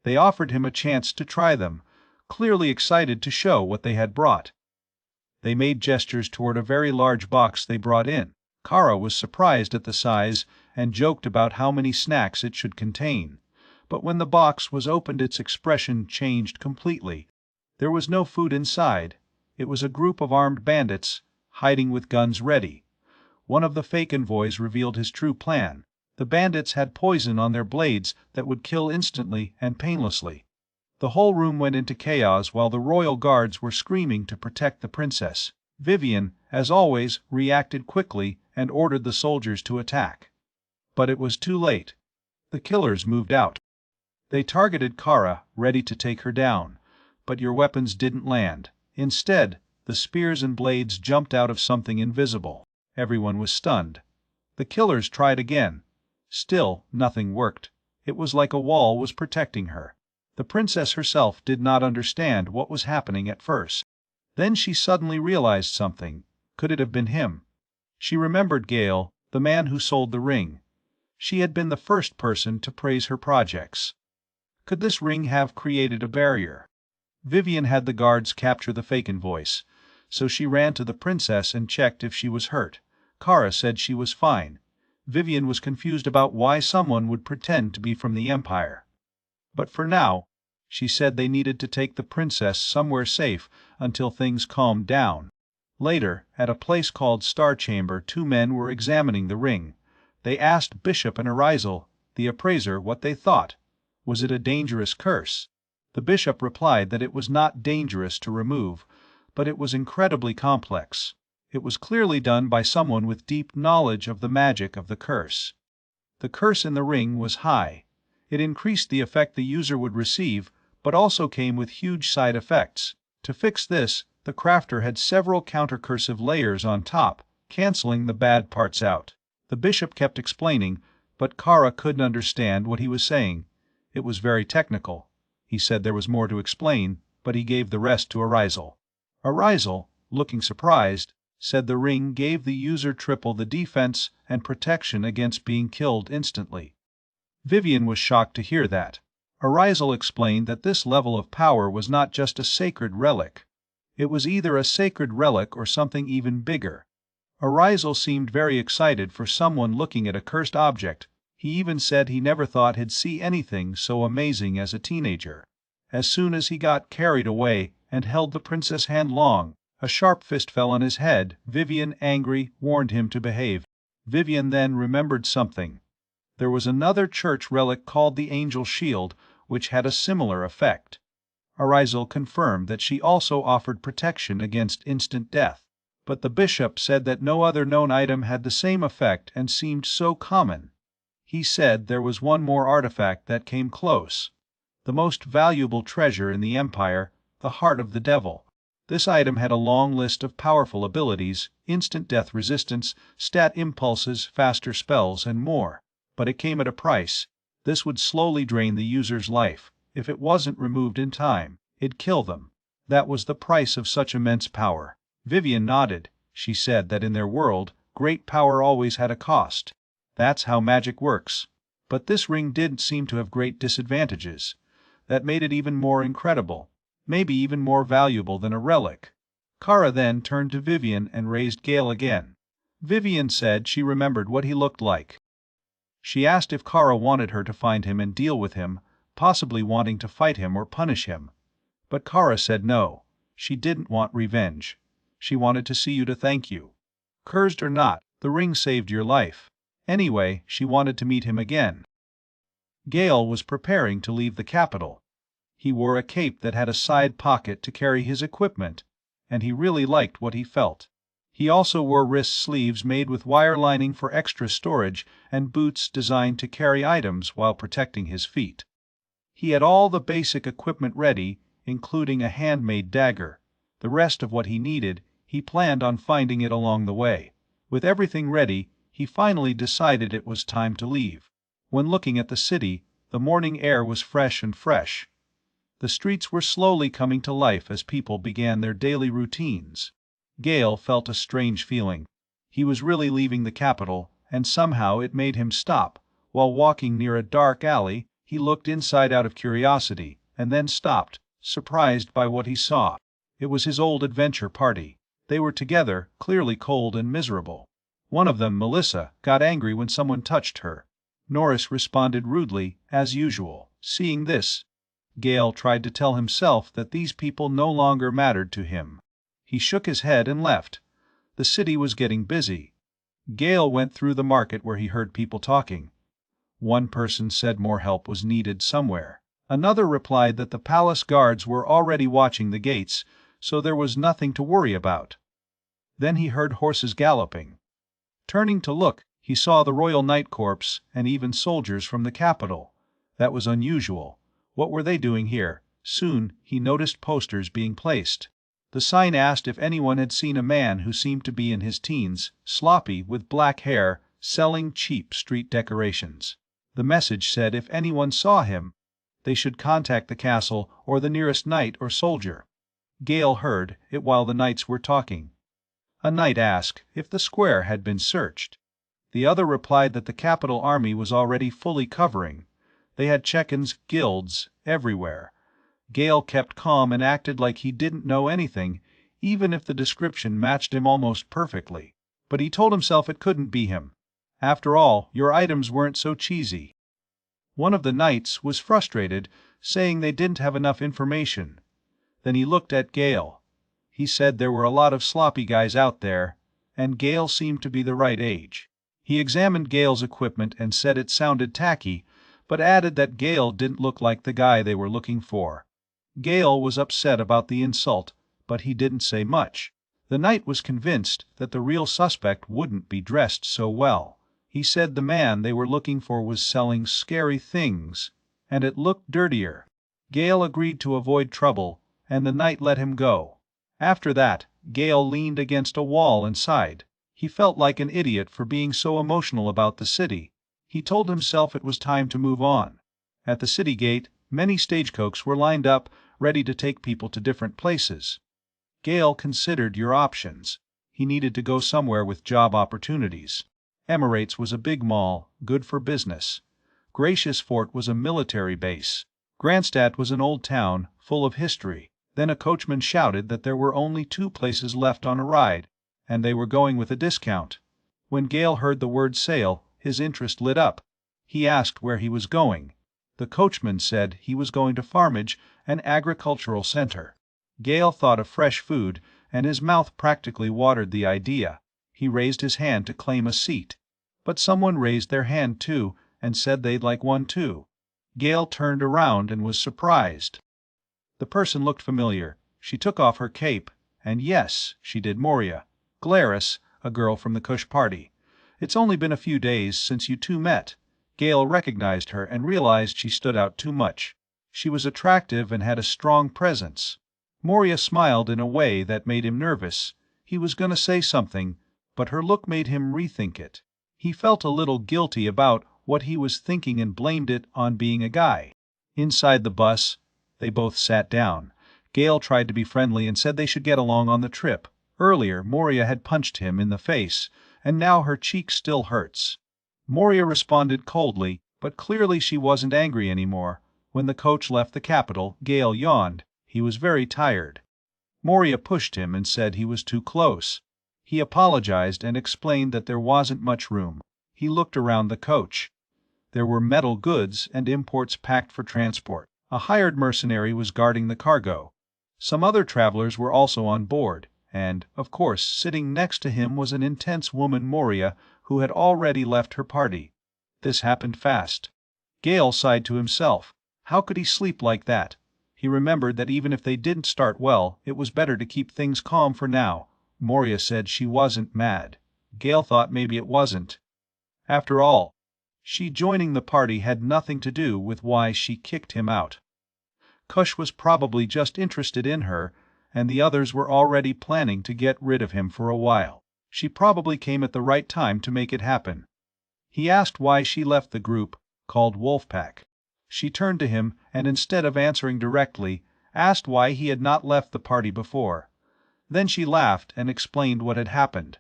They offered him a chance to try them, clearly excited to show what they had brought. They made gestures toward a very large box they brought in. Kara was surprised at the size and joked about how many snacks it should contain. But when the box was opened, its expression changed completely. There was no food inside. It was a group of armed bandits, hiding with guns ready. One of the fake envoys revealed his true plan. The bandits had poison on their blades that would kill instantly and painlessly. The whole room went into chaos while the royal guards were screaming to protect the princess. Vivian, as always, reacted quickly and ordered the soldiers to attack. But it was too late. The killers moved out. They targeted Kara, ready to take her down. But your weapons didn't land. Instead, the spears and blades jumped out of something invisible. Everyone was stunned. The killers tried again. Still, nothing worked. It was like a wall was protecting her. The princess herself did not understand what was happening at first. Then she suddenly realized something. Could it have been him? She remembered Gale, the man who sold the ring. She had been the first person to praise her projects. Could this ring have created a barrier? Vivian had the guards capture the fake voice, so she ran to the princess and checked if she was hurt. Kara said she was fine. Vivian was confused about why someone would pretend to be from the Empire. But for now, she said they needed to take the princess somewhere safe until things calmed down. Later, at a place called Star Chamber, two men were examining the ring. They asked Bishop and Arisel, the appraiser, what they thought. Was it a dangerous curse? The bishop replied that it was not dangerous to remove, but it was incredibly complex. It was clearly done by someone with deep knowledge of the magic of the curse. The curse in the ring was high. It increased the effect the user would receive, but also came with huge side effects. To fix this, the crafter had several counter-cursive layers on top, canceling the bad parts out. The bishop kept explaining, but Kara couldn't understand what he was saying. It was very technical. He said there was more to explain, but he gave the rest to Arisel. Arisel, looking surprised, said the ring gave the user triple the defense and protection against being killed instantly. Vivian was shocked to hear that. Arisel explained that this level of power was not just a sacred relic. It was either a sacred relic or something even bigger. Arisel seemed very excited for someone looking at a cursed object. He even said he never thought he'd see anything so amazing as a teenager. As soon as he got carried away and held the princess' hand long, a sharp fist fell on his head. Vivian, angry, warned him to behave. Vivian then remembered something. There was another church relic called the Angel Shield, which had a similar effect. Arisel confirmed that she also offered protection against instant death. But the bishop said that no other known item had the same effect and seemed so common. He said there was one more artifact that came close. The most valuable treasure in the Empire, the Heart of the Devil. This item had a long list of powerful abilities, instant death resistance, stat impulses, faster spells, and more. But it came at a price. This would slowly drain the user's life. If it wasn't removed in time, it'd kill them. That was the price of such immense power. Vivian nodded. She said that in their world, great power always had a cost. That's how magic works. But this ring didn't seem to have great disadvantages. That made it even more incredible. Maybe even more valuable than a relic. Kara then turned to Vivian and raised Gale again. Vivian said she remembered what he looked like. She asked if Kara wanted her to find him and deal with him, possibly wanting to fight him or punish him. But Kara said no. She didn't want revenge. She wanted to see you to thank you. Cursed or not, the ring saved your life. Anyway, she wanted to meet him again. Gale was preparing to leave the capital. He wore a cape that had a side pocket to carry his equipment, and he really liked what he felt. He also wore wrist sleeves made with wire lining for extra storage and boots designed to carry items while protecting his feet. He had all the basic equipment ready, including a handmade dagger. The rest of what he needed, he planned on finding it along the way. With everything ready, he finally decided it was time to leave. When looking at the city, the morning air was fresh and fresh. The streets were slowly coming to life as people began their daily routines. Gale felt a strange feeling. He was really leaving the capital, and somehow it made him stop. While walking near a dark alley, he looked inside out of curiosity, and then stopped, surprised by what he saw. It was his old adventure party. They were together, clearly cold and miserable. One of them, Melissa, got angry when someone touched her. Norris responded rudely, as usual. Seeing this, Gale tried to tell himself that these people no longer mattered to him. He shook his head and left. The city was getting busy. Gale went through the market where he heard people talking. One person said more help was needed somewhere. Another replied that the palace guards were already watching the gates, so there was nothing to worry about. Then he heard horses galloping. Turning to look, he saw the Royal Night Corps and even soldiers from the capital. That was unusual. What were they doing here? Soon, he noticed posters being placed. The sign asked if anyone had seen a man who seemed to be in his teens, sloppy, with black hair, selling cheap street decorations. The message said if anyone saw him, they should contact the castle or the nearest knight or soldier. Gale heard it while the knights were talking. A knight asked if the square had been searched. The other replied that the capital army was already fully covering. They had check-ins, guilds, everywhere. Gale kept calm and acted like he didn't know anything, even if the description matched him almost perfectly. But he told himself it couldn't be him. After all, your items weren't so cheesy. One of the knights was frustrated, saying they didn't have enough information. Then he looked at Gale. He said there were a lot of sloppy guys out there, and Gale seemed to be the right age. He examined Gale's equipment and said it sounded tacky, but added that Gale didn't look like the guy they were looking for. Gale was upset about the insult, but he didn't say much. The knight was convinced that the real suspect wouldn't be dressed so well. He said the man they were looking for was selling scary things, and it looked dirtier. Gale agreed to avoid trouble, and the knight let him go. After that, Gale leaned against a wall and sighed. He felt like an idiot for being so emotional about the city. He told himself it was time to move on. At the city gate, many stagecoaches were lined up, ready to take people to different places. Gale considered your options. He needed to go somewhere with job opportunities. Emirates was a big mall, good for business. Gracious Fort was a military base. Grandstadt was an old town, full of history. Then a coachman shouted that there were only 2 places left on a ride, and they were going with a discount. When Gale heard the word sale, his interest lit up. He asked where he was going. The coachman said he was going to Farmage, an agricultural center. Gale thought of fresh food, and his mouth practically watered the idea. He raised his hand to claim a seat. But someone raised their hand too, and said they'd like one too. Gale turned around and was surprised. The person looked familiar. She took off her cape, and yes, she did Moria. Glarus, a girl from the Kush party. It's only been a few days since you two met. Gale recognized her and realized she stood out too much. She was attractive and had a strong presence. Moria smiled in a way that made him nervous. He was going to say something, but her look made him rethink it. He felt a little guilty about what he was thinking and blamed it on being a guy. Inside the bus, they both sat down. Gale tried to be friendly and said they should get along on the trip. Earlier, Moria had punched him in the face, and now her cheek still hurts. Moria responded coldly, but clearly she wasn't angry anymore. When the coach left the capital, Gale yawned. He was very tired. Moria pushed him and said he was too close. He apologized and explained that there wasn't much room. He looked around the coach. There were metal goods and imports packed for transport. A hired mercenary was guarding the cargo. Some other travelers were also on board, and, of course, sitting next to him was an intense woman, Moria, who had already left her party. This happened fast. Gale sighed to himself. How could he sleep like that? He remembered that even if they didn't start well, it was better to keep things calm for now. Moria said she wasn't mad. Gale thought maybe it wasn't. After all, she joining the party had nothing to do with why she kicked him out. Kush was probably just interested in her, and the others were already planning to get rid of him for a while. She probably came at the right time to make it happen. He asked why she left the group, called Wolfpack. She turned to him and, instead of answering directly, asked why he had not left the party before. Then she laughed and explained what had happened.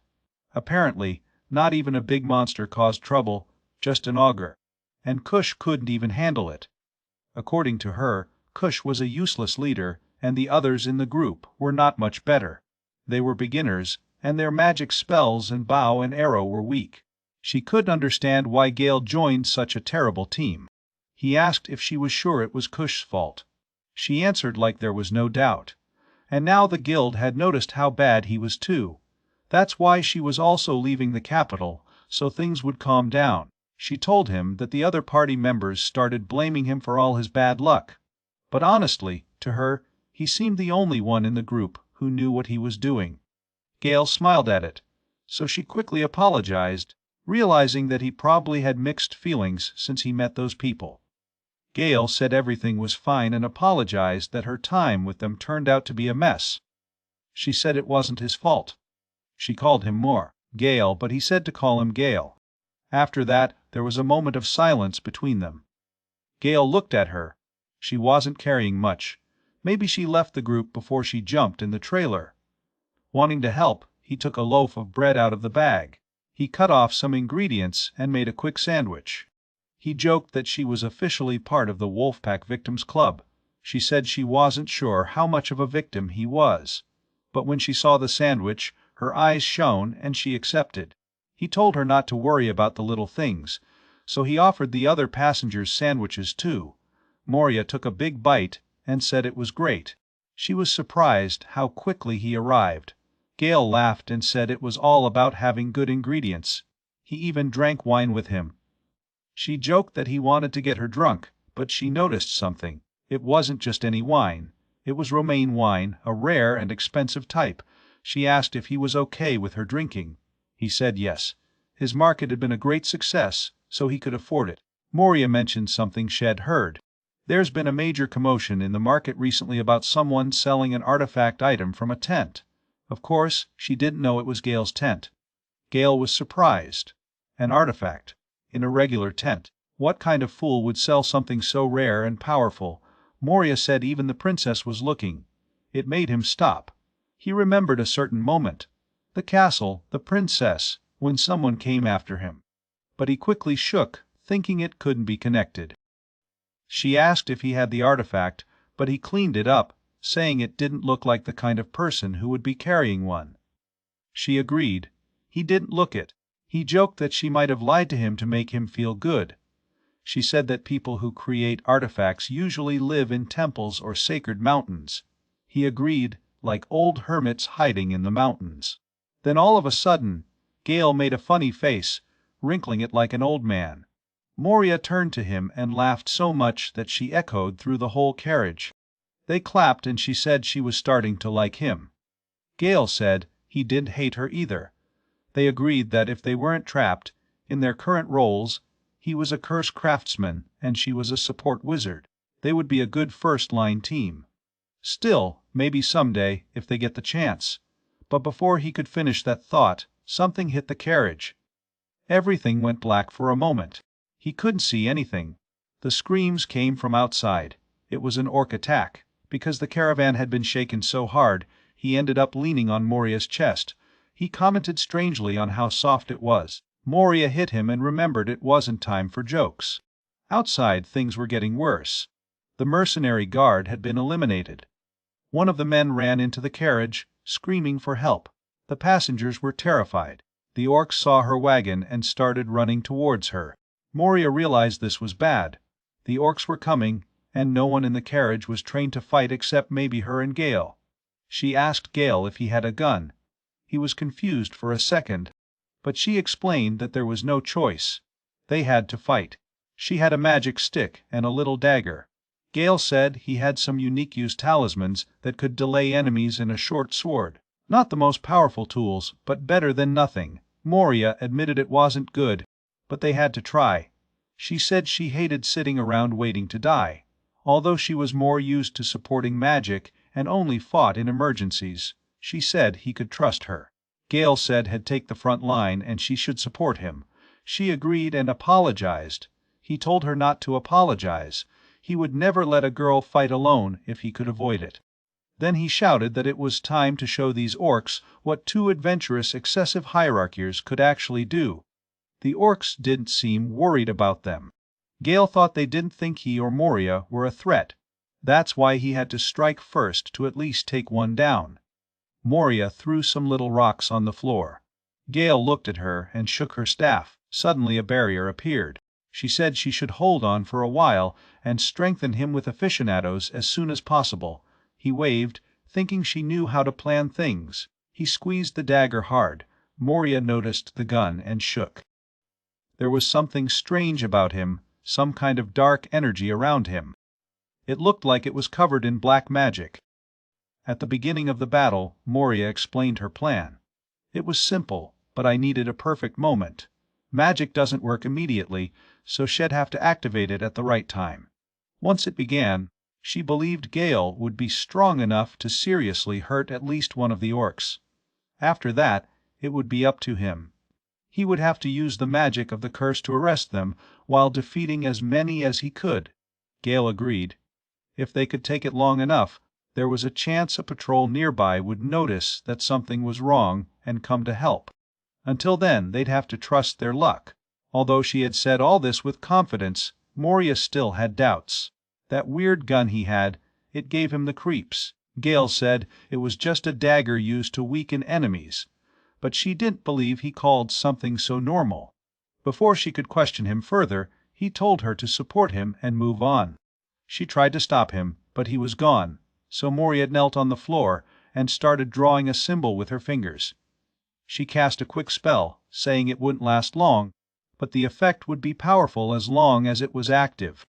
Apparently, not even a big monster caused trouble, just an ogre. And Kush couldn't even handle it. According to her, Kush was a useless leader, and the others in the group were not much better. They were beginners, and their magic spells and bow and arrow were weak. She couldn't understand why Gale joined such a terrible team. He asked if she was sure it was Kush's fault. She answered like there was no doubt. And now the guild had noticed how bad he was too. That's why she was also leaving the capital, so things would calm down. She told him that the other party members started blaming him for all his bad luck. But honestly, to her, he seemed the only one in the group who knew what he was doing. Gale smiled at it, so she quickly apologized, realizing that he probably had mixed feelings since he met those people. Gale said everything was fine and apologized that her time with them turned out to be a mess. She said it wasn't his fault. She called him more Gale, but he said to call him Gale. After that, there was a moment of silence between them. Gale looked at her. She wasn't carrying much. Maybe she left the group before she jumped in the trailer. Wanting to help, he took a loaf of bread out of the bag. He cut off some ingredients and made a quick sandwich. He joked that she was officially part of the Wolfpack Victims Club. She said she wasn't sure how much of a victim he was. But when she saw the sandwich, her eyes shone and she accepted. He told her not to worry about the little things, so he offered the other passengers sandwiches too. Moria took a big bite and said it was great. She was surprised how quickly he arrived. Gale laughed and said it was all about having good ingredients. He even drank wine with him. She joked that he wanted to get her drunk, but she noticed something. It wasn't just any wine. It was Romaine wine, a rare and expensive type. She asked if he was okay with her drinking. He said yes. His market had been a great success, so he could afford it. Moria mentioned something Shed heard. There's been a major commotion in the market recently about someone selling an artifact item from a tent. Of course, she didn't know it was Gale's tent. Gale was surprised. An artifact. In a regular tent. What kind of fool would sell something so rare and powerful? Moria said even the princess was looking. It made him stop. He remembered a certain moment. The castle, the princess, when someone came after him. But he quickly shook, thinking it couldn't be connected. She asked if he had the artifact, but he cleaned it up, saying it didn't look like the kind of person who would be carrying one. She agreed. He didn't look it. He joked that she might have lied to him to make him feel good. She said that people who create artifacts usually live in temples or sacred mountains. He agreed, like old hermits hiding in the mountains. Then all of a sudden, Gale made a funny face, wrinkling it like an old man. Moria turned to him and laughed so much that she echoed through the whole carriage. They clapped and she said she was starting to like him. Gale said he didn't hate her either. They agreed that if they weren't trapped, in their current roles, He was a curse craftsman, and she was a support wizard. They would be a good first-line team. Still, maybe someday, if they get the chance. But before he could finish that thought, something hit the carriage. Everything went black for a moment. He couldn't see anything. The screams came from outside. It was an orc attack. Because the caravan had been shaken so hard, he ended up leaning on Moria's chest. He commented strangely on how soft it was. Moria hit him and remembered it wasn't time for jokes. Outside, things were getting worse. The mercenary guard had been eliminated. One of the men ran into the carriage, screaming for help. The passengers were terrified. The orcs saw her wagon and started running towards her. Moria realized this was bad. The orcs were coming, and no one in the carriage was trained to fight except maybe her and Gale. She asked Gale if he had a gun. He was confused for a second, but she explained that there was no choice. They had to fight. She had a magic stick and a little dagger. Gale said he had some unique use talismans that could delay enemies in a short sword. Not the most powerful tools, but better than nothing. Moria admitted it wasn't good, but they had to try. She said she hated sitting around waiting to die. Although she was more used to supporting magic and only fought in emergencies, she said he could trust her. Gale said he'd take the front line and she should support him. She agreed and apologized. He told her not to apologize. He would never let a girl fight alone if he could avoid it. Then he shouted that it was time to show these orcs what two adventurous excessive hierarchies could actually do. The orcs didn't seem worried about them. Gale thought they didn't think he or Moria were a threat. That's why he had to strike first to at least take one down. Moria threw some little rocks on the floor. Gale looked at her and shook her staff. Suddenly a barrier appeared. She said she should hold on for a while and strengthen him with aficionados as soon as possible. He waved, thinking she knew how to plan things. He squeezed the dagger hard. Moria noticed the gun and shook. There was something strange about him, some kind of dark energy around him. It looked like it was covered in black magic. At the beginning of the battle, Moria explained her plan. It was simple, but I needed a perfect moment. Magic doesn't work immediately, so she'd have to activate it at the right time. Once it began, she believed Gale would be strong enough to seriously hurt at least one of the orcs. After that, it would be up to him. He would have to use the magic of the curse to arrest them, while defeating as many as he could. Gale agreed. If they could take it long enough, there was a chance a patrol nearby would notice that something was wrong and come to help. Until then, they'd have to trust their luck. Although she had said all this with confidence, Moria still had doubts. That weird gun he had, it gave him the creeps. Gale said it was just a dagger used to weaken enemies, but she didn't believe he called something so normal. Before she could question him further, he told her to support him and move on. She tried to stop him, but he was gone, so Moria knelt on the floor and started drawing a symbol with her fingers. She cast a quick spell, saying it wouldn't last long, but the effect would be powerful as long as it was active.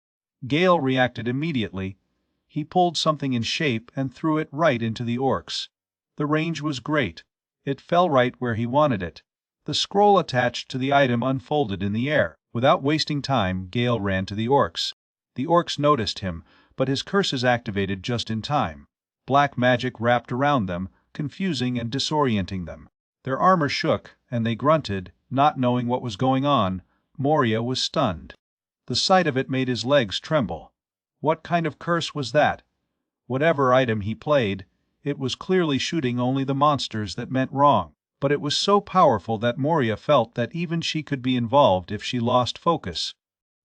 Gale reacted immediately. He pulled something in shape and threw it right into the orcs. The range was great. It fell right where he wanted it. The scroll attached to the item unfolded in the air. Without wasting time, Gale ran to the orcs. The orcs noticed him, but his curses activated just in time. Black magic wrapped around them, confusing and disorienting them. Their armor shook, and they grunted, not knowing what was going on. Moria was stunned. The sight of it made his legs tremble. What kind of curse was that? Whatever item he played, it was clearly shooting only the monsters that meant wrong. But it was so powerful that Moria felt that even she could be involved if she lost focus.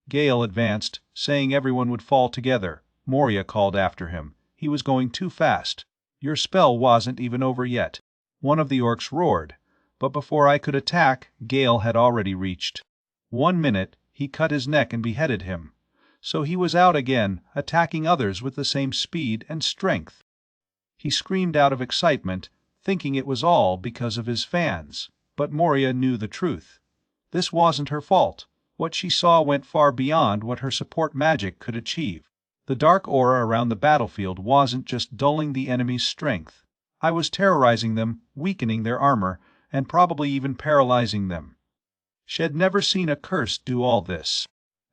Gale advanced, saying everyone would fall together. Moria called after him. He was going too fast. Your spell wasn't even over yet. One of the orcs roared, but before I could attack, Gale had already reached. 1 minute, he cut his neck and beheaded him. So he was out again, attacking others with the same speed and strength. He screamed out of excitement, thinking it was all because of his fans. But Moria knew the truth. This wasn't her fault. What she saw went far beyond what her support magic could achieve. The dark aura around the battlefield wasn't just dulling the enemy's strength. I was terrorizing them, weakening their armor, and probably even paralyzing them. She had never seen a curse do all this.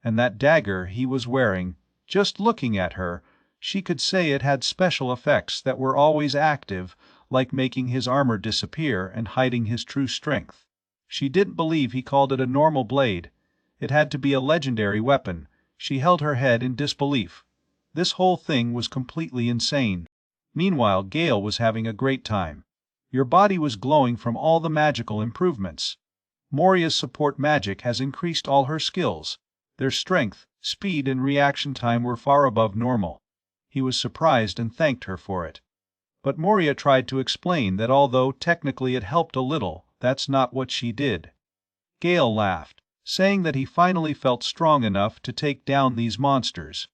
And that dagger he was wearing, just looking at her, she could say it had special effects that were always active, like making his armor disappear and hiding his true strength. She didn't believe he called it a normal blade. It had to be a legendary weapon. She held her head in disbelief. This whole thing was completely insane. Meanwhile, Gale was having a great time. Your body was glowing from all the magical improvements. Moria's support magic has increased all her skills. Their strength, speed and reaction time were far above normal. He was surprised and thanked her for it. But Moria tried to explain that although technically it helped a little, that's not what she did. Gale laughed, saying that he finally felt strong enough to take down these monsters.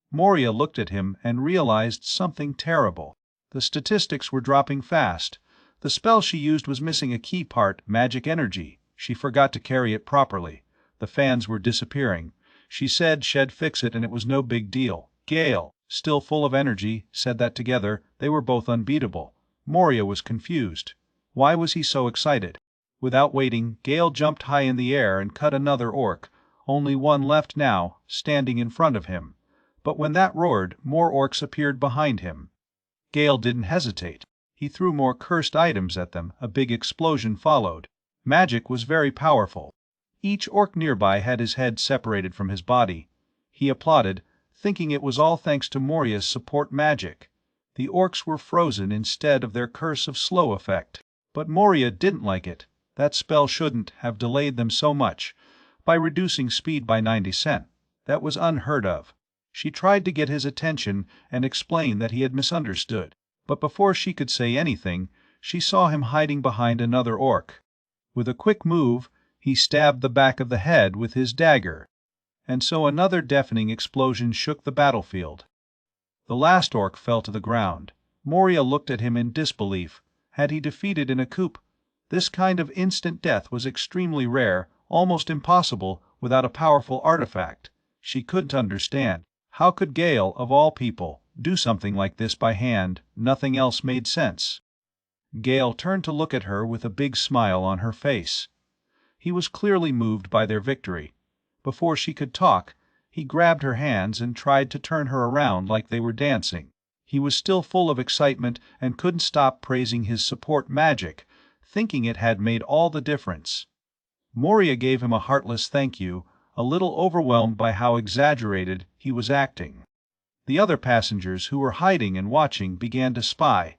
Moria looked at him and realized something terrible. The statistics were dropping fast. The spell she used was missing a key part, magic energy. She forgot to carry it properly. The fans were disappearing. She said she'd fix it and it was no big deal. Gale, still full of energy, said that together they were both unbeatable. Moria was confused. Why was he so excited? Without waiting, Gale jumped high in the air and cut another orc, only one left now, standing in front of him. But when that roared, more orcs appeared behind him. Gale didn't hesitate. He threw more cursed items at them. A big explosion followed. Magic was very powerful. Each orc nearby had his head separated from his body. He applauded, thinking it was all thanks to Moria's support magic. The orcs were frozen instead of their curse of slow effect. But Moria didn't like it. That spell shouldn't have delayed them so much. By reducing speed by 90%. That was unheard of. She tried to get his attention and explain that he had misunderstood. But before she could say anything, she saw him hiding behind another orc. With a quick move, he stabbed the back of the head with his dagger. And so another deafening explosion shook the battlefield. The last orc fell to the ground. Moria looked at him in disbelief. Had he defeated in a coup? This kind of instant death was extremely rare, almost impossible, without a powerful artifact. She couldn't understand. How could Gale, of all people, do something like this by hand? Nothing else made sense. Gale turned to look at her with a big smile on her face. He was clearly moved by their victory. Before she could talk, he grabbed her hands and tried to turn her around like they were dancing. He was still full of excitement and couldn't stop praising his support magic, thinking it had made all the difference. Moria gave him a heartless thank you, a little overwhelmed by how exaggerated he was acting. The other passengers who were hiding and watching began to spy.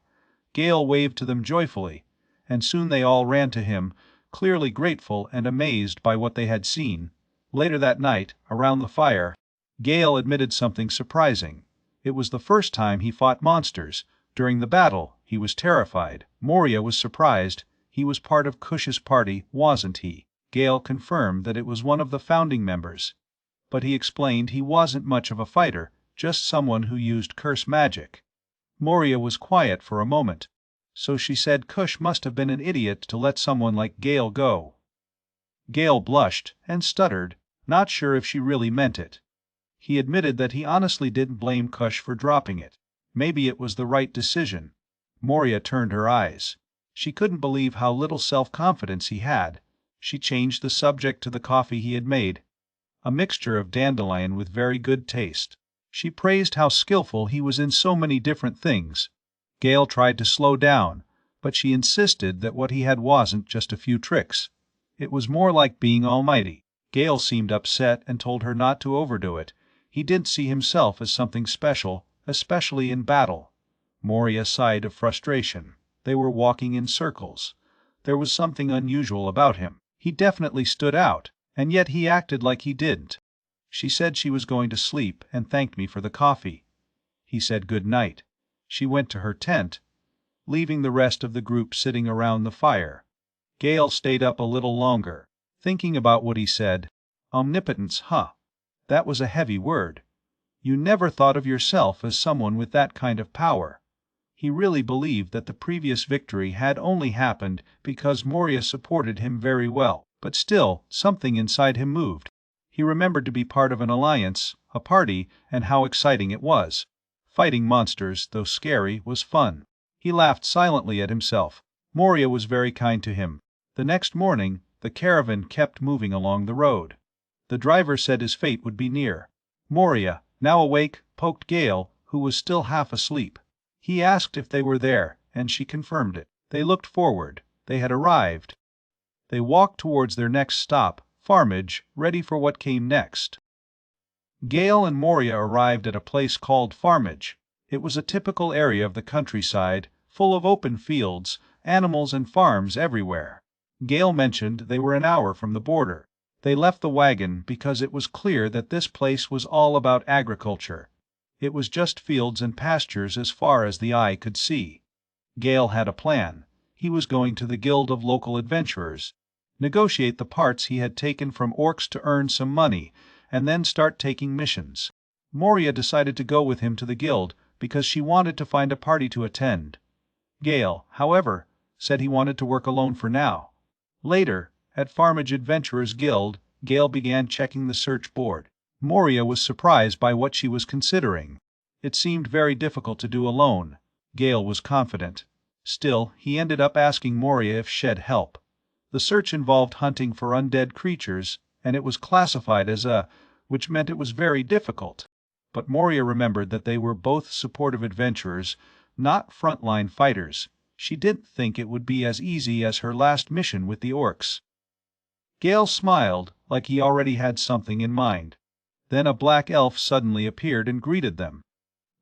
Gale waved to them joyfully, and soon they all ran to him, clearly grateful and amazed by what they had seen. Later that night, around the fire, Gale admitted something surprising. It was the first time he fought monsters. During the battle, he was terrified. Moria was surprised. He was part of Kush's party, wasn't he? Gale confirmed that it was one of the founding members. But he explained he wasn't much of a fighter, just someone who used curse magic. Moria was quiet for a moment. So she said Kush must have been an idiot to let someone like Gale go. Gale blushed and stuttered, not sure if she really meant it. He admitted that he honestly didn't blame Kush for dropping it. Maybe it was the right decision. Moria turned her eyes. She couldn't believe how little self-confidence he had. She changed the subject to the coffee he had made. A mixture of dandelion with very good taste. She praised how skillful he was in so many different things. Gale tried to slow down, but she insisted that what he had wasn't just a few tricks. It was more like being almighty. Gale seemed upset and told her not to overdo it. He didn't see himself as something special, especially in battle. Moria sighed of frustration. They were walking in circles. There was something unusual about him. He definitely stood out, and yet he acted like he didn't. She said she was going to sleep and thanked me for the coffee. He said good night. She went to her tent, leaving the rest of the group sitting around the fire. Gale stayed up a little longer, thinking about what he said. Omnipotence, huh? That was a heavy word. You never thought of yourself as someone with that kind of power. He really believed that the previous victory had only happened because Moria supported him very well, but still, something inside him moved. He remembered to be part of an alliance, a party, and how exciting it was. Fighting monsters, though scary, was fun. He laughed silently at himself. Moria was very kind to him. The next morning, the caravan kept moving along the road. The driver said his fate would be near. Moria, now awake, poked Gale, who was still half asleep. He asked if they were there, and she confirmed it. They looked forward. They had arrived. They walked towards their next stop, Farmage, ready for what came next. Gale and Moria arrived at a place called Farmage. It was a typical area of the countryside, full of open fields, animals and farms everywhere. Gale mentioned they were an hour from the border. They left the wagon because it was clear that this place was all about agriculture. It was just fields and pastures as far as the eye could see. Gale had a plan. He was going to the Guild of Local Adventurers, negotiate the parts he had taken from orcs to earn some money, and then start taking missions. Moria decided to go with him to the guild because she wanted to find a party to attend. Gale, however, said he wanted to work alone for now. Later, at Farmage Adventurers Guild, Gale began checking the search board. Moria was surprised by what she was considering. It seemed very difficult to do alone. Gale was confident. Still, he ended up asking Moria if she'd help. The search involved hunting for undead creatures, and it was classified as which meant it was very difficult. But Moria remembered that they were both supportive adventurers, not frontline fighters. She didn't think it would be as easy as her last mission with the orcs. Gale smiled, like he already had something in mind. Then a black elf suddenly appeared and greeted them.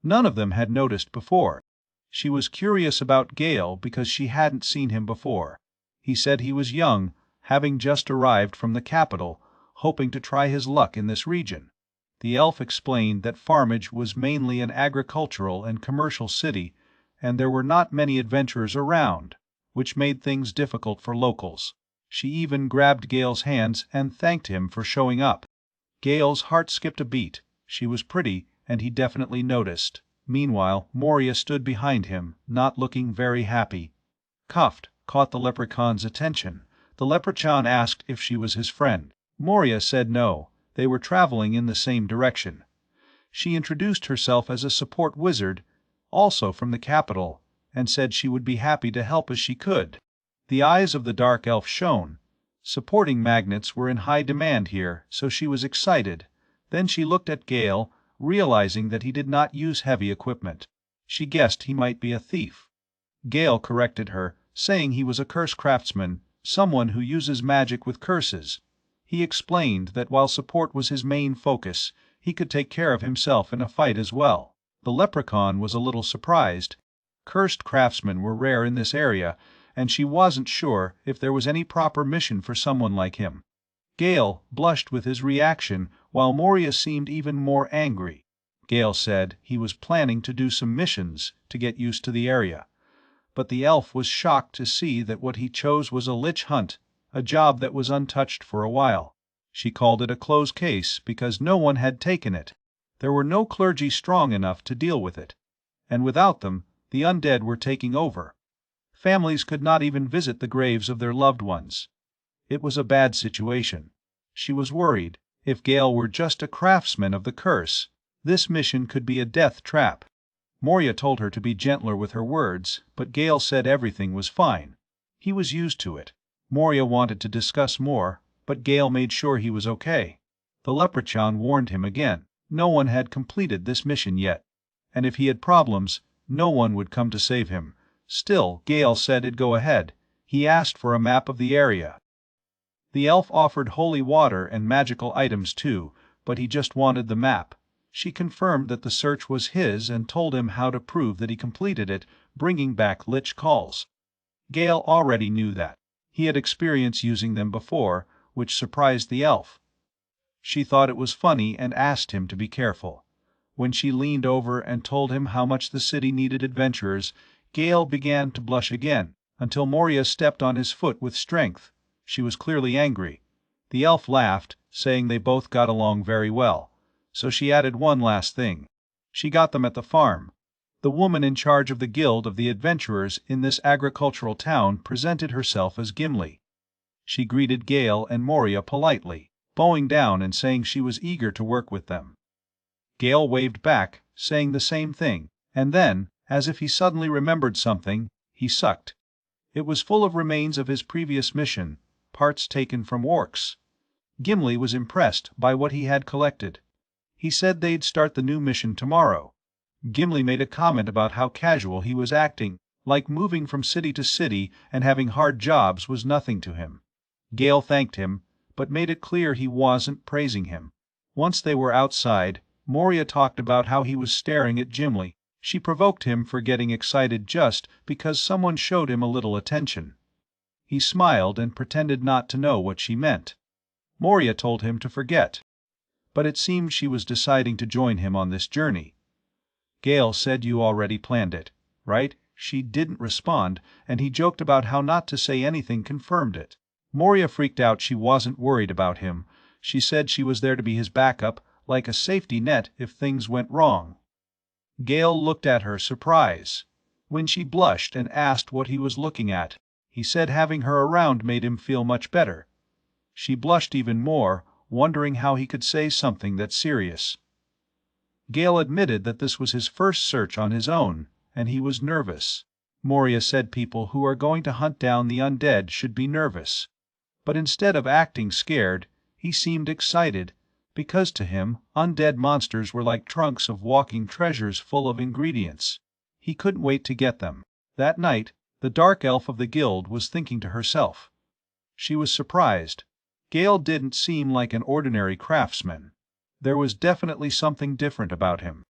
None of them had noticed before. She was curious about Gale because she hadn't seen him before. He said he was young, having just arrived from the capital, hoping to try his luck in this region. The elf explained that Farmage was mainly an agricultural and commercial city, and there were not many adventurers around, which made things difficult for locals. She even grabbed Gale's hands and thanked him for showing up. Gale's heart skipped a beat. She was pretty, and he definitely noticed. Meanwhile, Moria stood behind him, not looking very happy. Cuffed caught the leprechaun's attention. The leprechaun asked if she was his friend. Moria said no. They were traveling in the same direction. She introduced herself as a support wizard, also from the capital, and said she would be happy to help as she could. The eyes of the dark elf shone. Supporting magnets were in high demand here, so she was excited. Then she looked at Gale, realizing that he did not use heavy equipment. She guessed he might be a thief. Gale corrected her, saying he was a curse craftsman, someone who uses magic with curses. He explained that while support was his main focus, he could take care of himself in a fight as well. The leprechaun was a little surprised. Cursed craftsmen were rare in this area, and she wasn't sure if there was any proper mission for someone like him. Gale blushed with his reaction, while Moria seemed even more angry. Gale said he was planning to do some missions to get used to the area. But the elf was shocked to see that what he chose was a lich hunt, a job that was untouched for a while. She called it a closed case because no one had taken it. There were no clergy strong enough to deal with it. And without them, the undead were taking over. Families could not even visit the graves of their loved ones. It was a bad situation. She was worried. If Gale were just a craftsman of the curse, this mission could be a death trap. Moria told her to be gentler with her words, but Gale said everything was fine. He was used to it. Moria wanted to discuss more, but Gale made sure he was okay. The leprechaun warned him again. No one had completed this mission yet, and if he had problems, no one would come to save him. Still, Gale said it'd go ahead. He asked for a map of the area. The elf offered holy water and magical items too, but he just wanted the map. She confirmed that the search was his and told him how to prove that he completed it, bringing back lich calls. Gale already knew that. He had experience using them before, which surprised the elf. She thought it was funny and asked him to be careful. When she leaned over and told him how much the city needed adventurers, Gale began to blush again, until Moria stepped on his foot with strength. She was clearly angry. The elf laughed, saying they both got along very well. So she added one last thing. She got them at the farm. The woman in charge of the guild of the adventurers in this agricultural town presented herself as Gimli. She greeted Gale and Moria politely, bowing down and saying she was eager to work with them. Gale waved back, saying the same thing, and then, as if he suddenly remembered something, he sucked. It was full of remains of his previous mission, parts taken from orcs. Gimli was impressed by what he had collected. He said they'd start the new mission tomorrow. Gimli made a comment about how casual he was acting, like moving from city to city and having hard jobs was nothing to him. Gale thanked him, but made it clear he wasn't praising him. Once they were outside, Moria talked about how he was staring at Gimli. She provoked him for getting excited just because someone showed him a little attention. He smiled and pretended not to know what she meant. Moria told him to forget. But it seemed she was deciding to join him on this journey. Gale said you already planned it, right? She didn't respond, and he joked about how not to say anything confirmed it. Moria freaked out she wasn't worried about him. She said she was there to be his backup, like a safety net if things went wrong. Gale looked at her surprise. When she blushed and asked what he was looking at, he said having her around made him feel much better. She blushed even more, wondering how he could say something that serious. Gale admitted that this was his first search on his own, and he was nervous. Moria said people who are going to hunt down the undead should be nervous. But instead of acting scared, he seemed excited, because to him undead monsters were like trunks of walking treasures full of ingredients. He couldn't wait to get them. That night, the dark elf of the guild was thinking to herself. She was surprised. Gale didn't seem like an ordinary craftsman. There was definitely something different about him.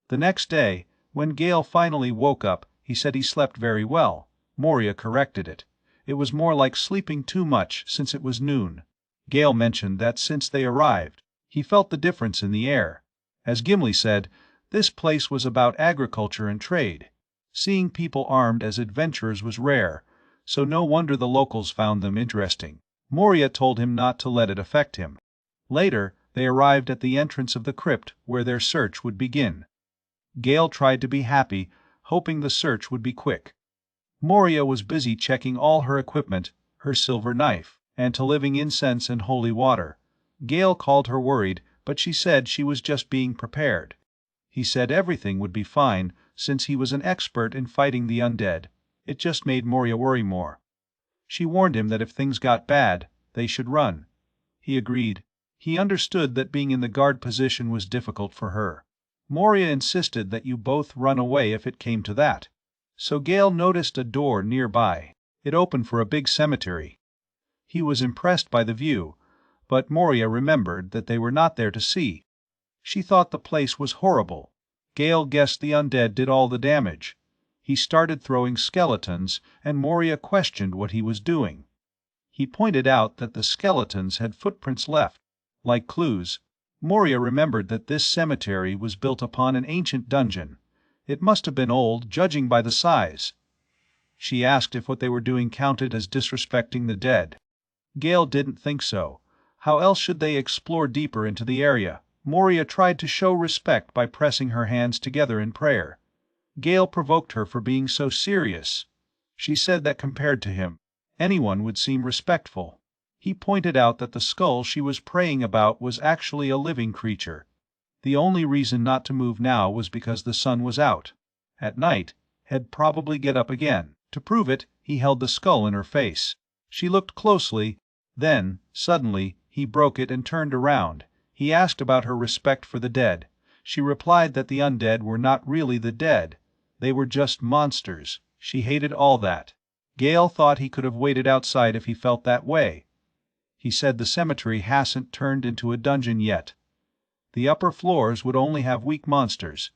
The next day, when Gale finally woke up, he said he slept very well. Moria corrected it. It was more like sleeping too much since it was noon. Gale mentioned that since they arrived, he felt the difference in the air. As Gimli said, this place was about agriculture and trade. Seeing people armed as adventurers was rare, so no wonder the locals found them interesting. Moria told him not to let it affect him. Later, they arrived at the entrance of the crypt where their search would begin. Gale tried to be happy, hoping the search would be quick. Moria was busy checking all her equipment, her silver knife, and to living incense and holy water. Gale called her worried, but she said she was just being prepared. He said everything would be fine, since he was an expert in fighting the undead. It just made Moria worry more. She warned him that if things got bad, they should run. He agreed. He understood that being in the guard position was difficult for her. Moria insisted that you both run away if it came to that. So Gale noticed a door nearby. It opened for a big cemetery. He was impressed by the view, but Moria remembered that they were not there to see. She thought the place was horrible. Gale guessed the undead did all the damage. He started throwing skeletons, and Moria questioned what he was doing. He pointed out that the skeletons had footprints left, like clues. Moria remembered that this cemetery was built upon an ancient dungeon. It must have been old, judging by the size. She asked if what they were doing counted as disrespecting the dead. Gale didn't think so. How else should they explore deeper into the area? Moria tried to show respect by pressing her hands together in prayer. Gale provoked her for being so serious. She said that compared to him, anyone would seem respectful. He pointed out that the skull she was praying about was actually a living creature. The only reason not to move now was because the sun was out. At night, he'd probably get up again. To prove it, he held the skull in her face. She looked closely, then, suddenly, he broke it and turned around. He asked about her respect for the dead. She replied that the undead were not really the dead. They were just monsters. She hated all that. Gale thought he could have waited outside if he felt that way. He said the cemetery hasn't turned into a dungeon yet. The upper floors would only have weak monsters.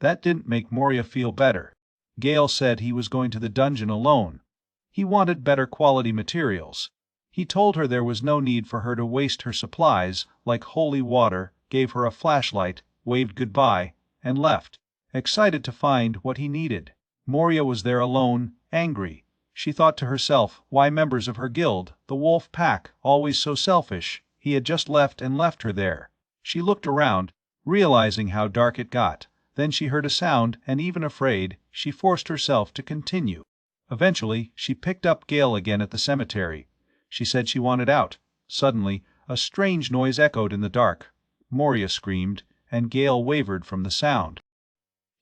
That didn't make Moria feel better. Gale said he was going to the dungeon alone. He wanted better quality materials. He told her there was no need for her to waste her supplies, like holy water, gave her a flashlight, waved goodbye, and left, excited to find what he needed. Moria was there alone, angry. She thought to herself, why members of her guild, the Wolf Pack, always so selfish? He had just left her there. She looked around, realizing how dark it got. Then she heard a sound, and even afraid, she forced herself to continue. Eventually, she picked up Gale again at the cemetery. She said she wanted out. Suddenly, a strange noise echoed in the dark. Moria screamed, and Gale wavered from the sound.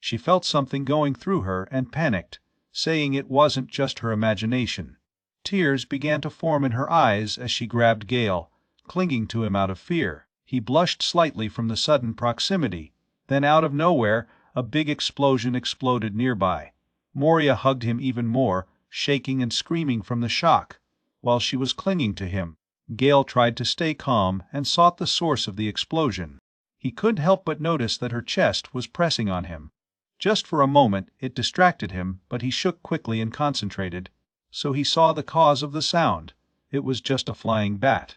She felt something going through her and panicked, saying it wasn't just her imagination. Tears began to form in her eyes as she grabbed Gale. clinging to him out of fear. He blushed slightly from the sudden proximity. Then out of nowhere, a big explosion exploded nearby. Moria hugged him even more, shaking and screaming from the shock. While she was clinging to him, Gale tried to stay calm and sought the source of the explosion. He couldn't help but notice that her chest was pressing on him. Just for a moment it distracted him, but he shook quickly and concentrated. So he saw the cause of the sound. It was just a flying bat.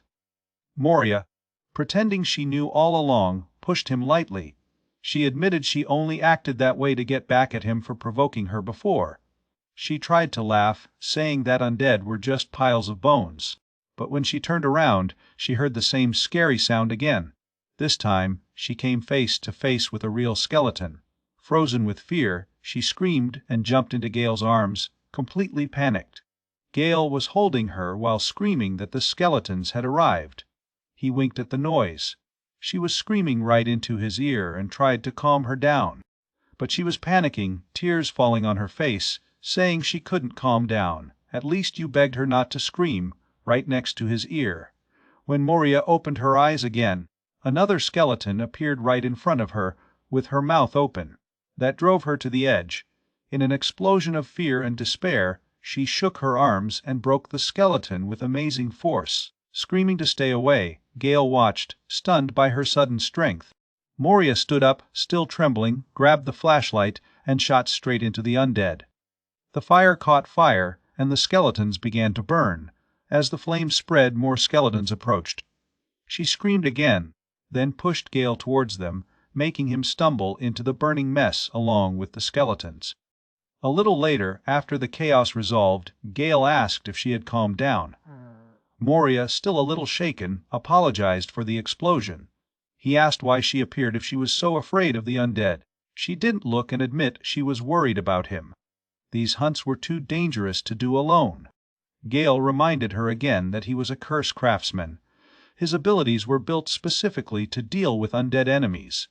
Moria, pretending she knew all along, pushed him lightly. She admitted she only acted that way to get back at him for provoking her before. She tried to laugh, saying that undead were just piles of bones. But when she turned around, she heard the same scary sound again. This time, she came face to face with a real skeleton. Frozen with fear, she screamed and jumped into Gale's arms, completely panicked. Gale was holding her while screaming that the skeletons had arrived. He winked at the noise. She was screaming right into his ear and tried to calm her down. But she was panicking, tears falling on her face, saying she couldn't calm down. At least you begged her not to scream, right next to his ear. When Moria opened her eyes again, another skeleton appeared right in front of her, with her mouth open. That drove her to the edge. In an explosion of fear and despair, she shook her arms and broke the skeleton with amazing force. Screaming to stay away, Gale watched, stunned by her sudden strength. Moria stood up, still trembling, grabbed the flashlight, and shot straight into the undead. The fire caught fire, and the skeletons began to burn. As the flames spread, more skeletons approached. She screamed again, then pushed Gale towards them, making him stumble into the burning mess along with the skeletons. A little later, after the chaos resolved, Gale asked if she had calmed down. Moria, still a little shaken, apologized for the explosion. He asked why she appeared if she was so afraid of the undead. She didn't look and admit she was worried about him. These hunts were too dangerous to do alone. Gale reminded her again that he was a curse craftsman. His abilities were built specifically to deal with undead enemies.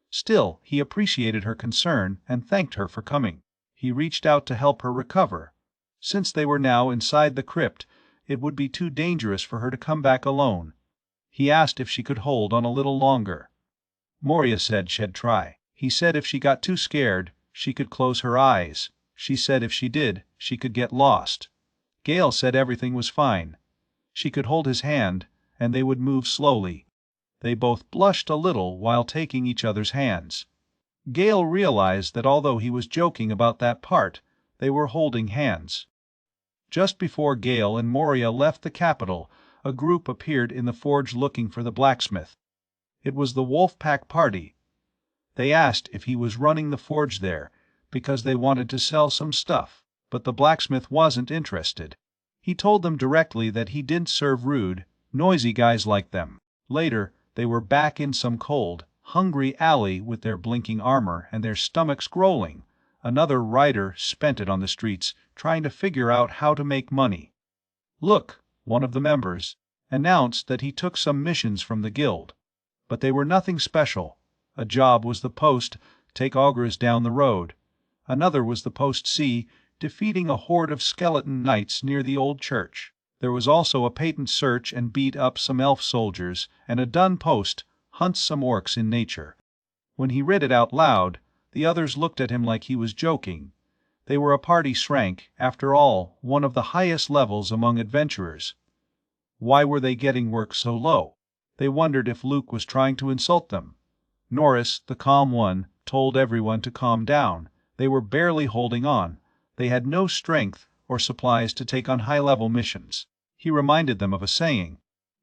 Still, he appreciated her concern and thanked her for coming. He reached out to help her recover. Since they were now inside the crypt, it would be too dangerous for her to come back alone. He asked if she could hold on a little longer. Moria said she'd try. He said if she got too scared, she could close her eyes. She said if she did, she could get lost. Gale said everything was fine. She could hold his hand, and they would move slowly. They both blushed a little while taking each other's hands. Gale realized that although he was joking about that part, they were holding hands. Just before Gale and Moria left the capital, a group appeared in the forge looking for the blacksmith. It was the Wolfpack party. They asked if he was running the forge there, because they wanted to sell some stuff, but the blacksmith wasn't interested. He told them directly that he didn't serve rude, noisy guys like them. Later, they were back in some cold, hungry alley with their blinking armor and their stomachs growling. Another rider spent it on the streets, trying to figure out how to make money. Look, one of the members, announced that he took some missions from the guild. But they were nothing special. A job was the post, take augurs down the road. Another was the post C, defeating a horde of skeleton knights near the old church. There was also a patent search and beat up some elf soldiers, and a done post, hunt some orcs in nature. When he read it out loud, the others looked at him like he was joking. They were a party rank, after all, one of the highest levels among adventurers. Why were they getting work so low? They wondered if Luke was trying to insult them. Norris, the calm one, told everyone to calm down. They were barely holding on. They had no strength or supplies to take on high-level missions. He reminded them of a saying.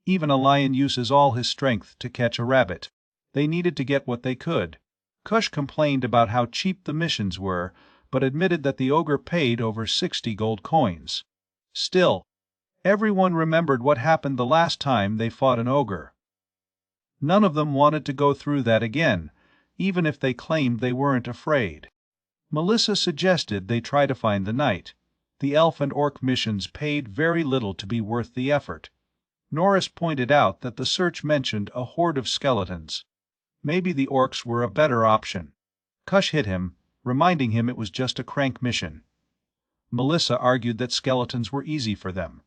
Even a lion uses all his strength to catch a rabbit. They needed to get what they could. Kush complained about how cheap the missions were, but admitted that the ogre paid over 60 gold coins. Still, everyone remembered what happened the last time they fought an ogre. None of them wanted to go through that again, even if they claimed they weren't afraid. Melissa suggested they try to find the knight. The elf and orc missions paid very little to be worth the effort. Norris pointed out that the search mentioned a horde of skeletons. Maybe the orcs were a better option. Kush hit him, reminding him it was just a crank mission. Melissa argued that skeletons were easy for them.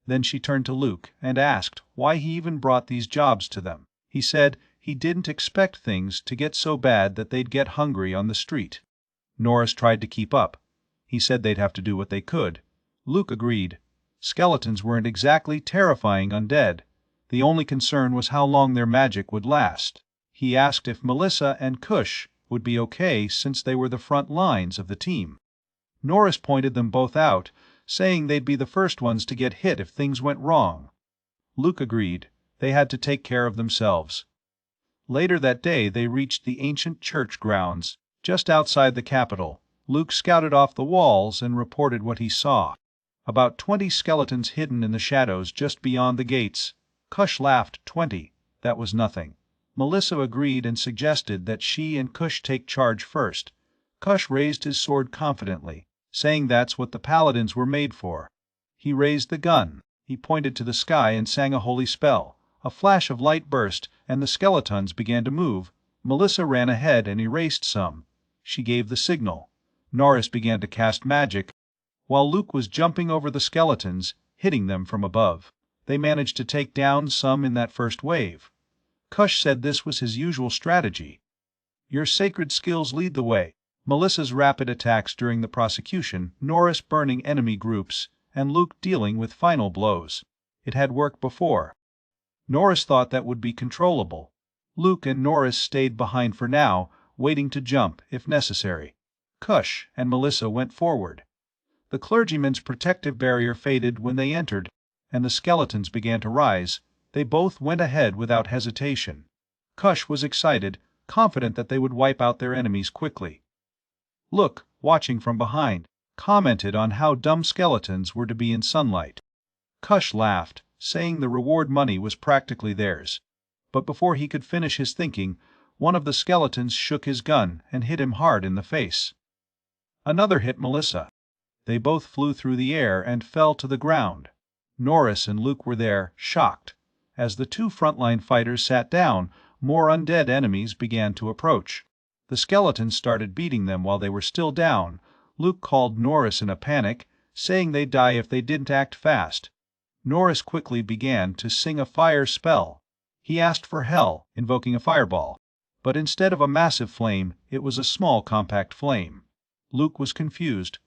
Then she turned to Luke and asked why he even brought these jobs to them. He said he didn't expect things to get so bad that they'd get hungry on the street. Norris tried to keep up. He said they'd have to do what they could. Luke agreed. Skeletons weren't exactly terrifying undead. The only concern was how long their magic would last. He asked if Melissa and Kush would be okay since they were the front lines of the team. Norris pointed them both out, saying they'd be the first ones to get hit if things went wrong. Luke agreed. They had to take care of themselves. Later that day they reached the ancient church grounds, just outside the capital. Luke scouted off the walls and reported what he saw. About 20 skeletons hidden in the shadows just beyond the gates. Kush laughed. 20. That was nothing. Melissa agreed and suggested that she and Kush take charge first. Kush raised his sword confidently, saying that's what the paladins were made for. He raised the gun. He pointed to the sky and sang a holy spell. A flash of light burst, and the skeletons began to move. Melissa ran ahead and erased some. She gave the signal. Norris began to cast magic, while Luke was jumping over the skeletons, hitting them from above. They managed to take down some in that first wave. Kush said this was his usual strategy. Your sacred skills lead the way. Melissa's rapid attacks during the prosecution, Norris burning enemy groups, and Luke dealing with final blows. It had worked before. Norris thought that would be controllable. Luke and Norris stayed behind for now, waiting to jump if necessary. Kush and Melissa went forward. The clergyman's protective barrier faded when they entered, and the skeletons began to rise. They both went ahead without hesitation. Kush was excited, confident that they would wipe out their enemies quickly. Luke, watching from behind, commented on how dumb skeletons were to be in sunlight. Kush laughed, saying the reward money was practically theirs. But before he could finish his thinking, one of the skeletons shook his gun and hit him hard in the face. Another hit Melissa. They both flew through the air and fell to the ground. Norris and Luke were there, shocked. As the two frontline fighters sat down, more undead enemies began to approach. The skeletons started beating them while they were still down. Luke called Norris in a panic, saying they'd die if they didn't act fast. Norris quickly began to sing a fire spell. He asked for hell, invoking a fireball. But instead of a massive flame, it was a small compact flame. Luke was confused.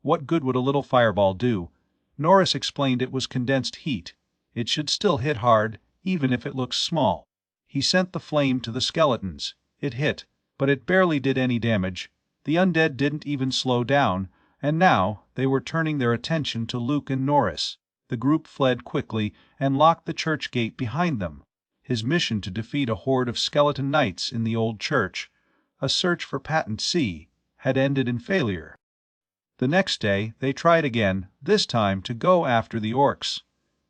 What good would a little fireball do? Norris explained it was condensed heat. It should still hit hard, even if it looks small. He sent the flame to the skeletons. It hit, but it barely did any damage. The undead didn't even slow down, and now they were turning their attention to Luke and Norris. The group fled quickly and locked the church gate behind them. His mission to defeat a horde of skeleton knights in the old church, a search for Patent C, had ended in failure. The next day they tried again, this time to go after the orcs.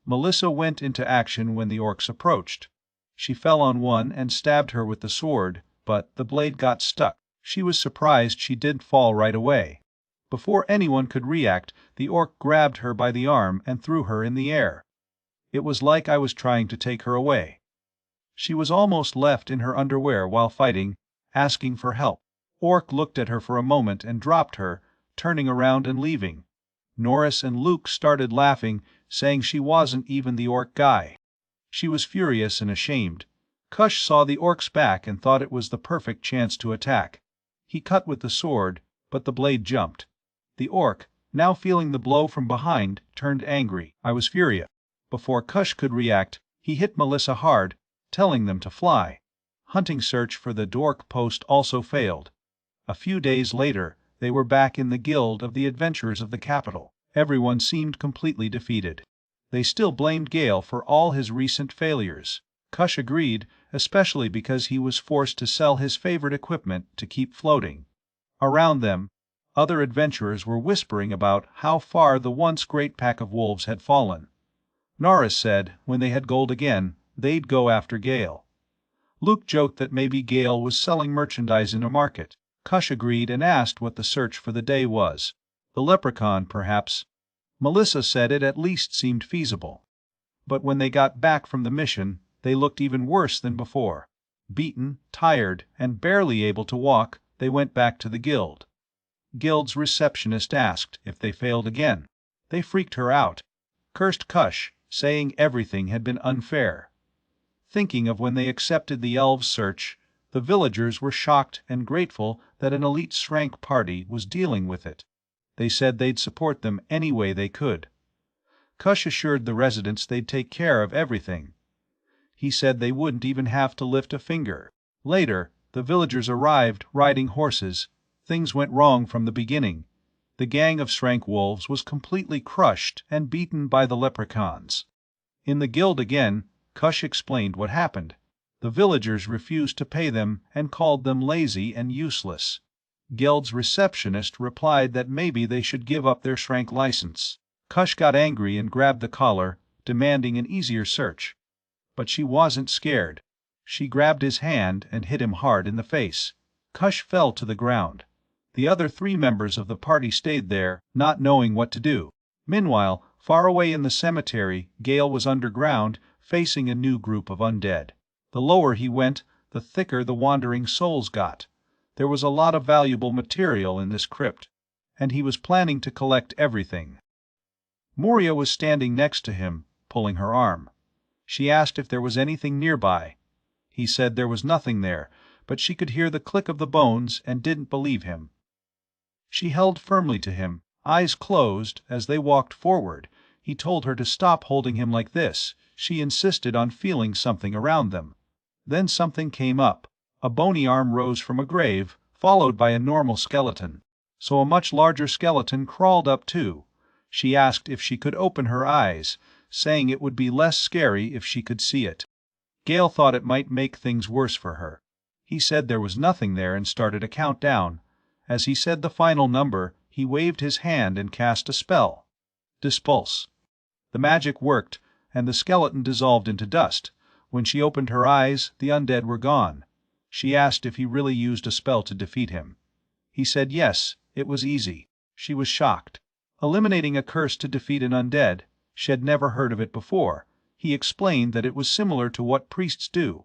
Melissa went into action when the orcs approached. She fell on one and stabbed her with the sword, but the blade got stuck. She was surprised she didn't fall right away. Before anyone could react, the orc grabbed her by the arm and threw her in the air. It was like I was trying to take her away. She was almost left in her underwear while fighting, asking for help. Orc looked at her for a moment and dropped her, turning around and leaving. Norris and Luke started laughing, saying she wasn't even the orc guy. She was furious and ashamed. Kush saw the orc's back and thought it was the perfect chance to attack. He cut with the sword, but the blade jumped. The orc, now feeling the blow from behind, turned angry. I was furious. Before Kush could react, he hit Melissa hard, telling them to fly. Hunting search for the Dork post also failed. A few days later, they were back in the guild of the adventurers of the capital. Everyone seemed completely defeated. They still blamed Gale for all his recent failures. Kush agreed, especially because he was forced to sell his favorite equipment to keep floating. Around them, other adventurers were whispering about how far the once great pack of wolves had fallen. Norris said when they had gold again, they'd go after Gale. Luke joked that maybe Gale was selling merchandise in a market. Kush agreed and asked what the search for the day was. The leprechaun, perhaps. Melissa said it at least seemed feasible. But when they got back from the mission, they looked even worse than before. Beaten, tired, and barely able to walk, they went back to the guild. Guild's receptionist asked if they failed again. They freaked her out. Cursed Kush, saying everything had been unfair. Thinking of when they accepted the elves' search, the villagers were shocked and grateful that an elite Shrank party was dealing with it. They said they'd support them any way they could. Kush assured the residents they'd take care of everything. He said they wouldn't even have to lift a finger. Later, the villagers arrived riding horses. Things went wrong from the beginning. The gang of Shrank wolves was completely crushed and beaten by the leprechauns. In the guild again, Kush explained what happened. The villagers refused to pay them and called them lazy and useless. Guild's receptionist replied that maybe they should give up their Shrank license. Kush got angry and grabbed the collar, demanding an easier search. But she wasn't scared. She grabbed his hand and hit him hard in the face. Kush fell to the ground. The other 3 members of the party stayed there, not knowing what to do. Meanwhile, far away in the cemetery, Gale was underground, facing a new group of undead. The lower he went, the thicker the wandering souls got. There was a lot of valuable material in this crypt, and he was planning to collect everything. Moria was standing next to him, pulling her arm. She asked if there was anything nearby. He said there was nothing there, but she could hear the click of the bones and didn't believe him. She held firmly to him, eyes closed, as they walked forward. He told her to stop holding him like this. She insisted on feeling something around them. Then something came up. A bony arm rose from a grave, followed by a normal skeleton. So a much larger skeleton crawled up too. She asked if she could open her eyes, saying it would be less scary if she could see it. Gale thought it might make things worse for her. He said there was nothing there and started a countdown. As he said the final number, he waved his hand and cast a spell. Dispulse. The magic worked, and the skeleton dissolved into dust. When she opened her eyes, the undead were gone. She asked if he really used a spell to defeat him. He said yes, it was easy. She was shocked. Eliminating a curse to defeat an undead, she had never heard of it before. He explained that it was similar to what priests do.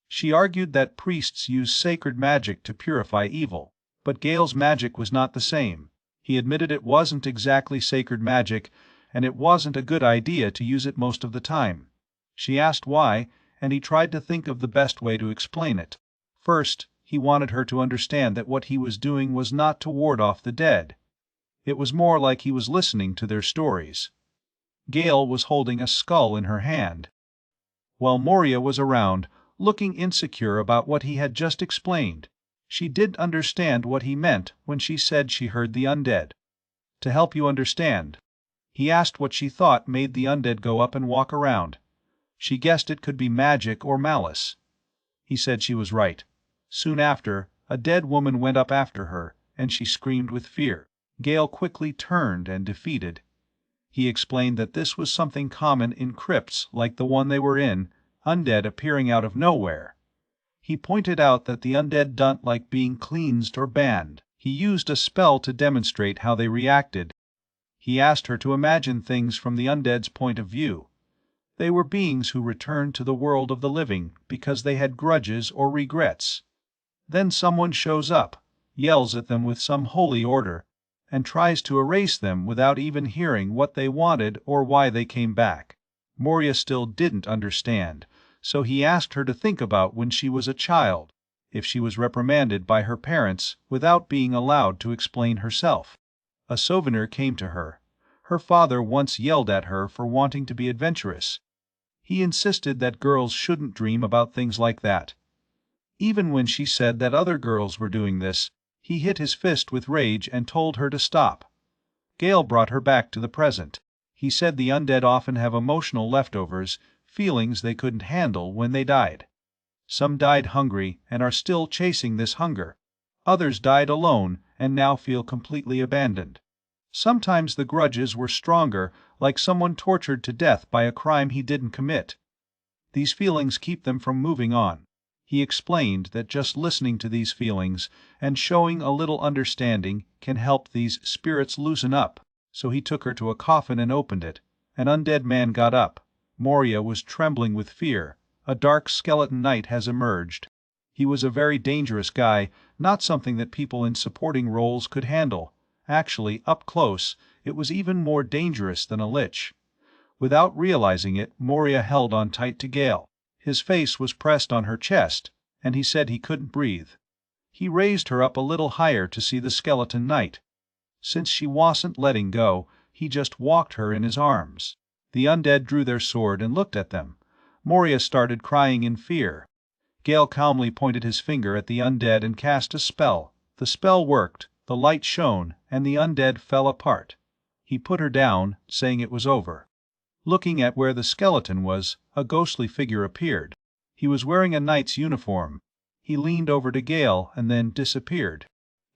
She argued that priests use sacred magic to purify evil, but Gale's magic was not the same. He admitted it wasn't exactly sacred magic, and it wasn't a good idea to use it most of the time. She asked why, and he tried to think of the best way to explain it. First, he wanted her to understand that what he was doing was not to ward off the dead. It was more like he was listening to their stories. Gale was holding a skull in her hand, while Moria was around, looking insecure about what he had just explained. She didn't understand what he meant when she said she heard the undead. To help you understand, he asked what she thought made the undead go up and walk around. She guessed it could be magic or malice. He said she was right. Soon after, a dead woman went up after her, and she screamed with fear. Gale quickly turned and defeated. He explained that this was something common in crypts like the one they were in, undead appearing out of nowhere. He pointed out that the undead don't like being cleansed or banned. He used a spell to demonstrate how they reacted. He asked her to imagine things from the undead's point of view. They were beings who returned to the world of the living because they had grudges or regrets. Then someone shows up, yells at them with some holy order, and tries to erase them without even hearing what they wanted or why they came back. Moria still didn't understand, so he asked her to think about when she was a child, if she was reprimanded by her parents without being allowed to explain herself. A souvenir came to her. Her father once yelled at her for wanting to be adventurous. He insisted that girls shouldn't dream about things like that. Even when she said that other girls were doing this, he hit his fist with rage and told her to stop. Gale brought her back to the present. He said the undead often have emotional leftovers, feelings they couldn't handle when they died. Some died hungry and are still chasing this hunger. Others died alone and now feel completely abandoned. Sometimes the grudges were stronger, like someone tortured to death by a crime he didn't commit. These feelings keep them from moving on. He explained that just listening to these feelings and showing a little understanding can help these spirits loosen up. So he took her to a coffin and opened it. An undead man got up. Moria was trembling with fear. A dark skeleton knight has emerged. He was a very dangerous guy, not something that people in supporting roles could handle. Actually, up close, it was even more dangerous than a lich. Without realizing it, Moria held on tight to Gale. His face was pressed on her chest, and he said he couldn't breathe. He raised her up a little higher to see the skeleton knight. Since she wasn't letting go, he just walked her in his arms. The undead drew their sword and looked at them. Moria started crying in fear. Gale calmly pointed his finger at the undead and cast a spell. The spell worked, the light shone, and the undead fell apart. He put her down, saying it was over. Looking at where the skeleton was, a ghostly figure appeared. He was wearing a knight's uniform. He leaned over to Gale and then disappeared.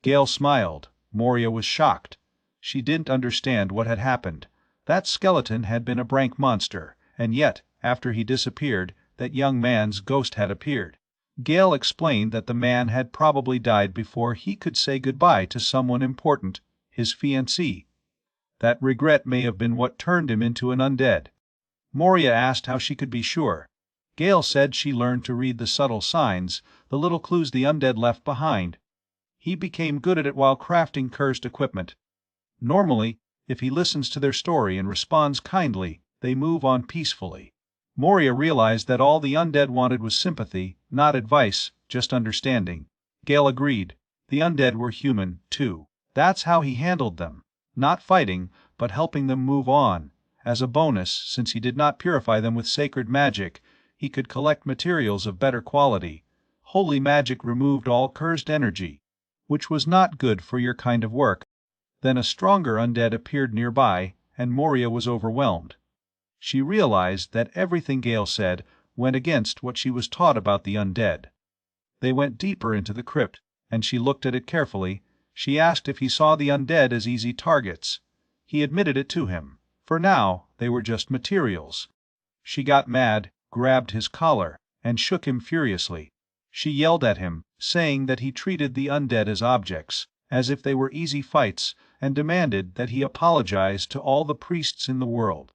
Gale smiled. Moria was shocked. She didn't understand what had happened. That skeleton had been a brank monster, and yet, after he disappeared, that young man's ghost had appeared. Gale explained that the man had probably died before he could say goodbye to someone important, his fiancée. That regret may have been what turned him into an undead. Moria asked how she could be sure. Gale said she learned to read the subtle signs, the little clues the undead left behind. He became good at it while crafting cursed equipment. Normally, if he listens to their story and responds kindly, they move on peacefully. Moria realized that all the undead wanted was sympathy, not advice, just understanding. Gale agreed. The undead were human, too. That's how he handled them. Not fighting, but helping them move on. As a bonus, since he did not purify them with sacred magic, he could collect materials of better quality. Holy magic removed all cursed energy, which was not good for your kind of work. Then a stronger undead appeared nearby, and Moria was overwhelmed. She realized that everything Gale said went against what she was taught about the undead. They went deeper into the crypt, and she looked at it carefully. She asked if he saw the undead as easy targets. He admitted it to him. For now, they were just materials. She got mad, grabbed his collar, and shook him furiously. She yelled at him, saying that he treated the undead as objects, as if they were easy fights, and demanded that he apologize to all the priests in the world.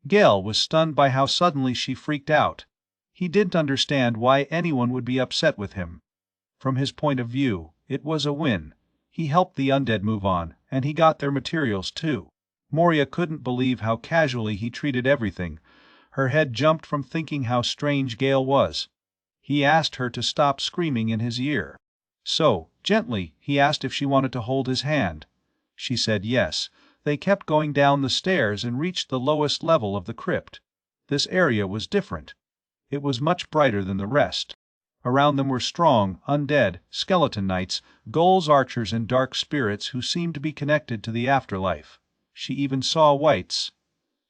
Gale was stunned by how suddenly she freaked out. He didn't understand why anyone would be upset with him. From his point of view, it was a win. He helped the undead move on, and he got their materials too. Moria couldn't believe how casually he treated everything. Her head jumped from thinking how strange Gale was. He asked her to stop screaming in his ear. So, gently, he asked if she wanted to hold his hand. She said yes. They kept going down the stairs and reached the lowest level of the crypt. This area was different. It was much brighter than the rest. Around them were strong, undead, skeleton knights, ghouls, archers, and dark spirits who seemed to be connected to the afterlife. She even saw wights.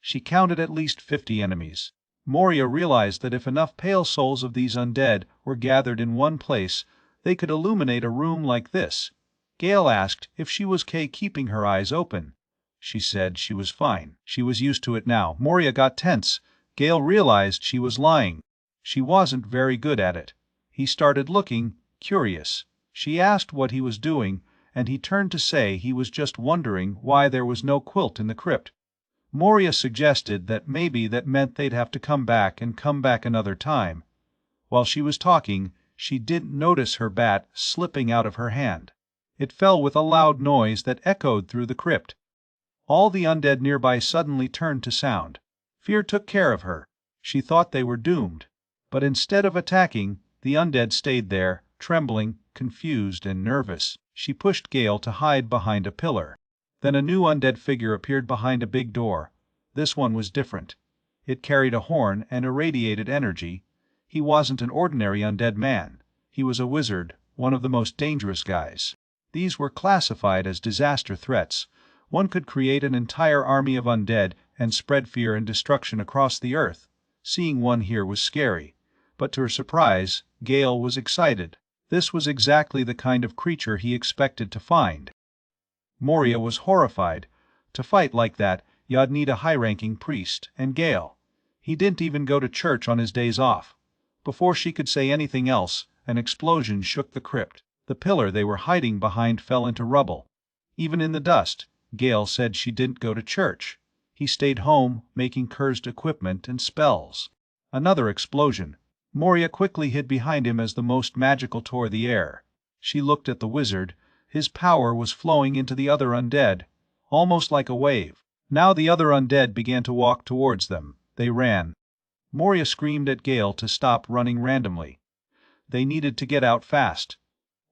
She counted at least 50 enemies. Moria realized that if enough pale souls of these undead were gathered in one place, they could illuminate a room like this. Gale asked if she was keeping her eyes open. She said she was fine. She was used to it now. Moria got tense. Gale realized she was lying. She wasn't very good at it. He started looking curious. She asked what he was doing, and he turned to say he was just wondering why there was no quilt in the crypt. Moria suggested that maybe that meant they'd have to come back another time. While she was talking, she didn't notice her bat slipping out of her hand. It fell with a loud noise that echoed through the crypt. All the undead nearby suddenly turned to sound. Fear took care of her. She thought they were doomed. But instead of attacking, the undead stayed there, trembling, confused, and nervous. She pushed Gale to hide behind a pillar. Then a new undead figure appeared behind a big door. This one was different. It carried a horn and irradiated energy. He wasn't an ordinary undead man. He was a wizard, one of the most dangerous guys. These were classified as disaster threats. One could create an entire army of undead and spread fear and destruction across the earth. Seeing one here was scary. But to her surprise, Gale was excited. This was exactly the kind of creature he expected to find. Moria was horrified. To fight like that, you'd need a high-ranking priest, and Gale. He didn't even go to church on his days off. Before she could say anything else, an explosion shook the crypt. The pillar they were hiding behind fell into rubble. Even in the dust, Gale said she didn't go to church. He stayed home, making cursed equipment and spells. Another explosion. Moria quickly hid behind him as the most magical tore the air. She looked at the wizard. His power was flowing into the other undead, almost like a wave. Now the other undead began to walk towards them. They ran. Moria screamed at Gale to stop running randomly. They needed to get out fast.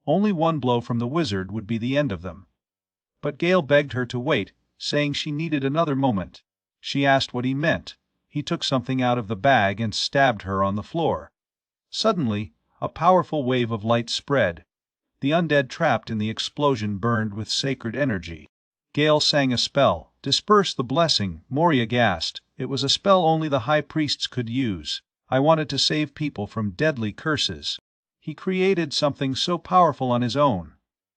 Only one blow from the wizard would be the end of them. But Gale begged her to wait, saying she needed another moment. She asked what he meant. He took something out of the bag and stabbed her on the floor. Suddenly, a powerful wave of light spread. The undead trapped in the explosion burned with sacred energy. Gale sang a spell. Disperse the blessing, Moria gasped. It was a spell only the high priests could use. I wanted to save people from deadly curses. He created something so powerful on his own.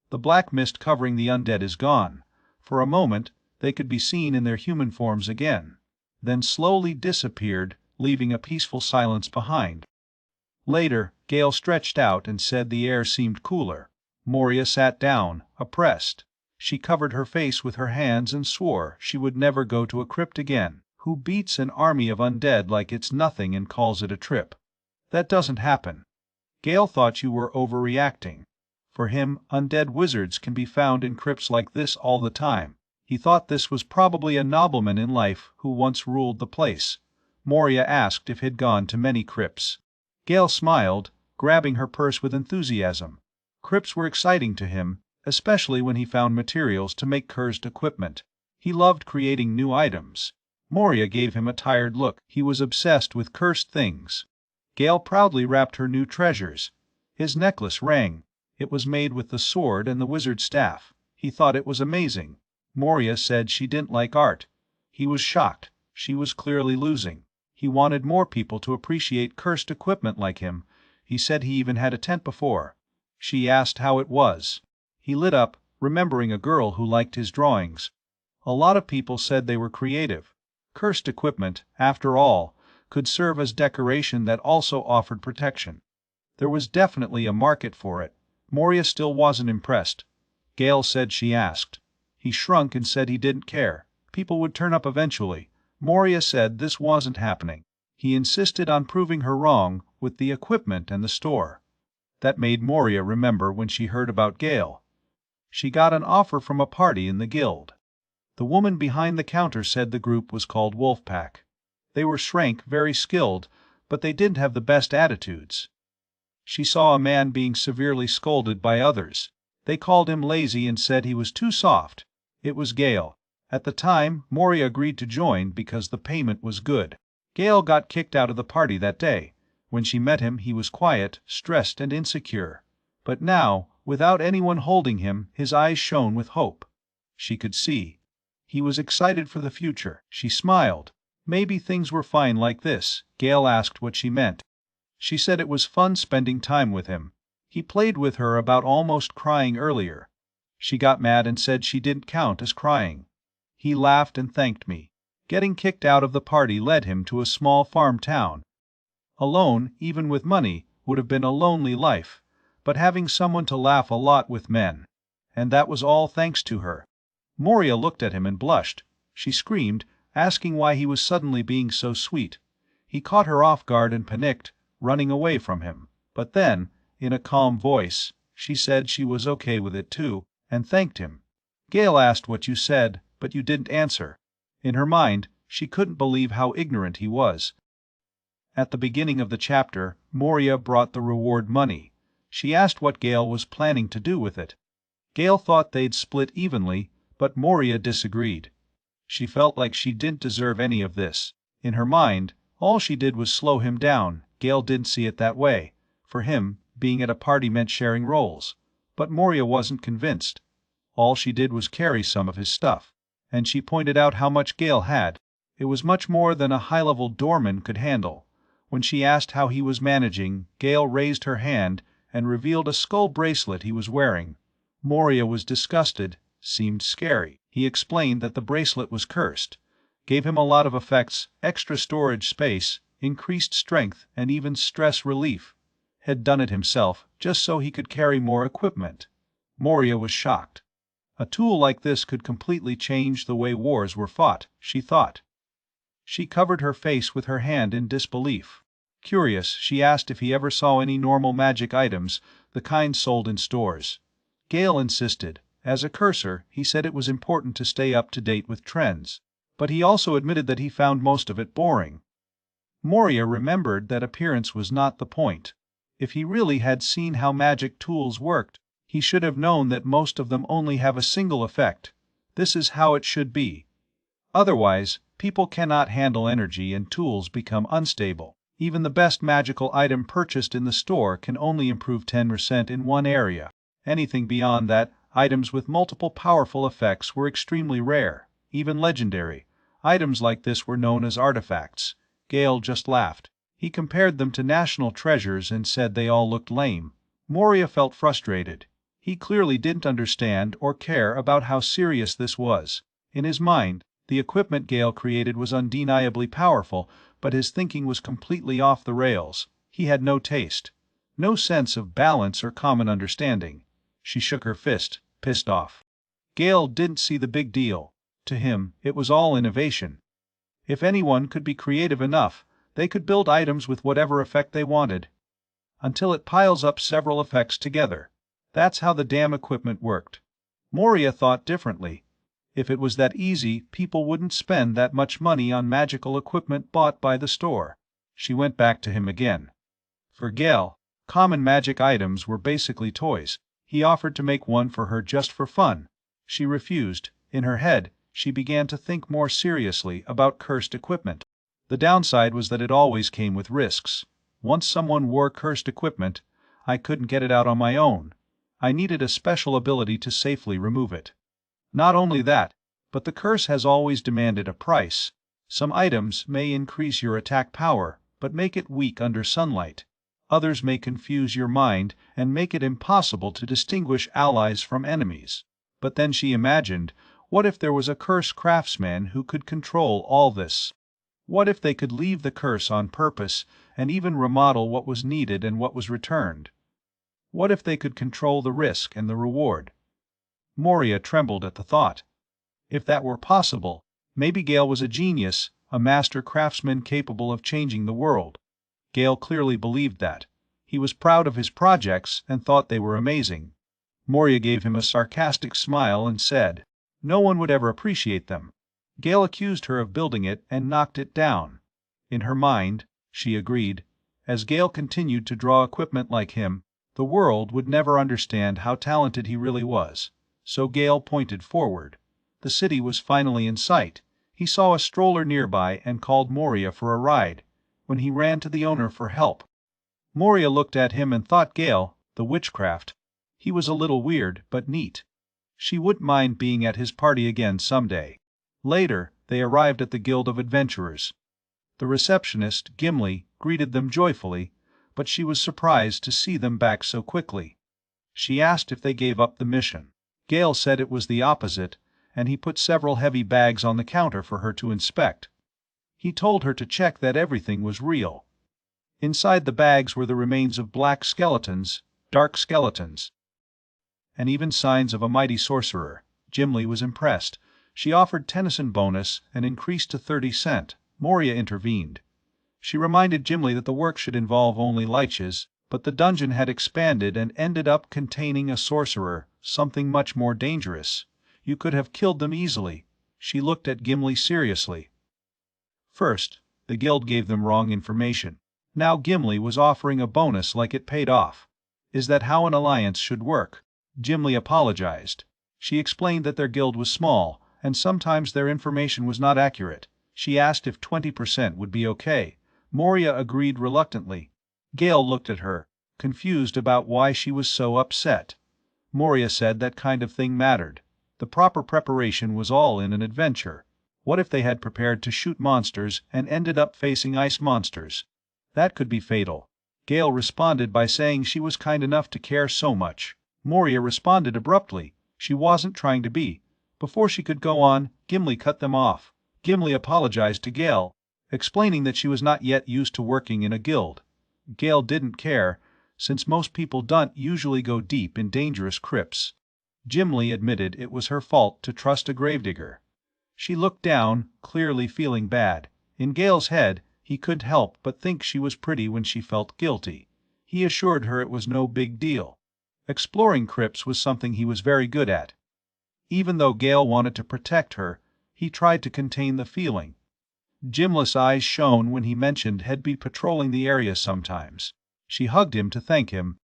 The black mist covering the undead is gone. For a moment, they could be seen in their human forms again, then slowly disappeared, leaving a peaceful silence behind. Later, Gale stretched out and said the air seemed cooler. Moria sat down, oppressed. She covered her face with her hands and swore she would never go to a crypt again. Who beats an army of undead like it's nothing and calls it a trip? That doesn't happen. Gale thought you were overreacting. For him, undead wizards can be found in crypts like this all the time. He thought this was probably a nobleman in life who once ruled the place. Moria asked if he'd gone to many crypts. Gale smiled, grabbing her purse with enthusiasm. Crypts were exciting to him, especially when he found materials to make cursed equipment. He loved creating new items. Moria gave him a tired look. He was obsessed with cursed things. Gale proudly wrapped her new treasures. His necklace rang. It was made with the sword and the wizard's staff. He thought it was amazing. Moria said she didn't like art. He was shocked. She was clearly losing. He wanted more people to appreciate cursed equipment like him. He said he even had a tent before. She asked how it was. He lit up, remembering a girl who liked his drawings. A lot of people said they were creative. Cursed equipment, after all, could serve as decoration that also offered protection. There was definitely a market for it. Moria still wasn't impressed. Gale said she asked. He shrunk and said he didn't care. People would turn up eventually. Moria said this wasn't happening. He insisted on proving her wrong with the equipment and the store. That made Moria remember when she heard about Gale. She got an offer from a party in the guild. The woman behind the counter said the group was called Wolfpack. They were shrank, very skilled, but they didn't have the best attitudes. She saw a man being severely scolded by others. They called him lazy and said he was too soft. It was Gale. At the time, Moria agreed to join because the payment was good. Gale got kicked out of the party that day. When she met him, he was quiet, stressed, and insecure. But now, without anyone holding him, his eyes shone with hope. She could see. He was excited for the future. She smiled. Maybe things were fine like this. Gale asked what she meant. She said it was fun spending time with him. He played with her about almost crying earlier. She got mad and said she didn't count as crying. He laughed and thanked me. Getting kicked out of the party led him to a small farm town. Alone, even with money, would have been a lonely life, but having someone to laugh a lot with men. And that was all thanks to her. Moria looked at him and blushed. She screamed, asking why he was suddenly being so sweet. He caught her off guard and panicked, running away from him. But then, in a calm voice, she said she was okay with it too, and thanked him. Gale asked what you said, but you didn't answer. In her mind, she couldn't believe how ignorant he was. At the beginning of the chapter, Moria brought the reward money. She asked what Gale was planning to do with it. Gale thought they'd split evenly, but Moria disagreed. She felt like she didn't deserve any of this. In her mind, all she did was slow him down. Gale didn't see it that way. For him, being at a party meant sharing roles. But Moria wasn't convinced. All she did was carry some of his stuff. And she pointed out how much Gale had. It was much more than a high-level doorman could handle. When she asked how he was managing, Gale raised her hand and revealed a skull bracelet he was wearing. Moria was disgusted, seemed scary. He explained that the bracelet was cursed. Gave him a lot of effects, extra storage space, increased strength, and even stress relief. Had done it himself, just so he could carry more equipment. Moria was shocked. A tool like this could completely change the way wars were fought, she thought. She covered her face with her hand in disbelief. Curious, she asked if he ever saw any normal magic items, the kind sold in stores. Gale insisted. As a cursor, he said it was important to stay up to date with trends. but he also admitted that he found most of it boring. Moria remembered that appearance was not the point. If he really had seen how magic tools worked, he should have known that most of them only have a single effect. This is how it should be. Otherwise, people cannot handle energy and tools become unstable. Even the best magical item purchased in the store can only improve 10% in one area. Anything beyond that, items with multiple powerful effects were extremely rare, even legendary. Items like this were known as artifacts. Gale just laughed. He compared them to national treasures and said they all looked lame. Moria felt frustrated. He clearly didn't understand or care about how serious this was. In his mind, the equipment Gale created was undeniably powerful, but his thinking was completely off the rails. He had no taste, no sense of balance or common understanding. She shook her fist, pissed off. Gale didn't see the big deal. To him, it was all innovation. If anyone could be creative enough, they could build items with whatever effect they wanted. Until it piles up several effects together. That's how the damn equipment worked. Moria thought differently. If it was that easy, people wouldn't spend that much money on magical equipment bought by the store. She went back to him again. For Gale, common magic items were basically toys. He offered to make one for her just for fun. She refused. In her head, she began to think more seriously about cursed equipment. The downside was that it always came with risks. Once someone wore cursed equipment, I couldn't get it out on my own. I needed a special ability to safely remove it. Not only that, but the curse has always demanded a price. Some items may increase your attack power, but make it weak under sunlight. Others may confuse your mind and make it impossible to distinguish allies from enemies. But then she imagined, what if there was a curse craftsman who could control all this? What if they could leave the curse on purpose and even remodel what was needed and what was returned? What if they could control the risk and the reward? Moria trembled at the thought. If that were possible, maybe Gale was a genius, a master craftsman capable of changing the world. Gale clearly believed that. He was proud of his projects and thought they were amazing. Moria gave him a sarcastic smile and said, "No one would ever appreciate them." Gale accused her of building it and knocked it down. In her mind, she agreed, as Gale continued to draw equipment like him, the world would never understand how talented he really was. So Gale pointed forward. The city was finally in sight. He saw a stroller nearby and called Moria for a ride. When he ran to the owner for help, Moria looked at him and thought Gale, the witchcraft. He was a little weird, but neat. She wouldn't mind being at his party again someday. Later, they arrived at the Guild of Adventurers. The receptionist, Gimli, greeted them joyfully, but she was surprised to see them back so quickly. She asked if they gave up the mission. Gale said it was the opposite, and he put several heavy bags on the counter for her to inspect. He told her to check that everything was real. Inside the bags were the remains of black skeletons, dark skeletons, and even signs of a mighty sorcerer. Gimli was impressed. She offered Tennyson bonus and increased to 30 cent. Moria intervened. She reminded Gimli that the work should involve only liches, but the dungeon had expanded and ended up containing a sorcerer, something much more dangerous. You could have killed them easily. She looked at Gimli seriously. First, the guild gave them wrong information. Now Gimli was offering a bonus like it paid off. Is that how an alliance should work? Gimli apologized. She explained that their guild was small, and sometimes their information was not accurate. She asked if 20% would be okay. Moria agreed reluctantly. Gale looked at her, confused about why she was so upset. Moria said that kind of thing mattered. The proper preparation was all in an adventure. What if they had prepared to shoot monsters and ended up facing ice monsters? That could be fatal. Gale responded by saying she was kind enough to care so much. Moria responded abruptly. She wasn't trying to be. Before she could go on, Gimli cut them off. Gimli apologized to Gale, explaining that she was not yet used to working in a guild. Gale didn't care, since most people don't usually go deep in dangerous crypts. Gimli admitted it was her fault to trust a gravedigger. She looked down, clearly feeling bad. In Gale's head, he couldn't help but think she was pretty when she felt guilty. He assured her it was no big deal. Exploring crypts was something he was very good at. Even though Gale wanted to protect her, He tried to contain the feeling. Jim's eyes shone when he mentioned he'd be patrolling the area sometimes. She hugged him to thank him.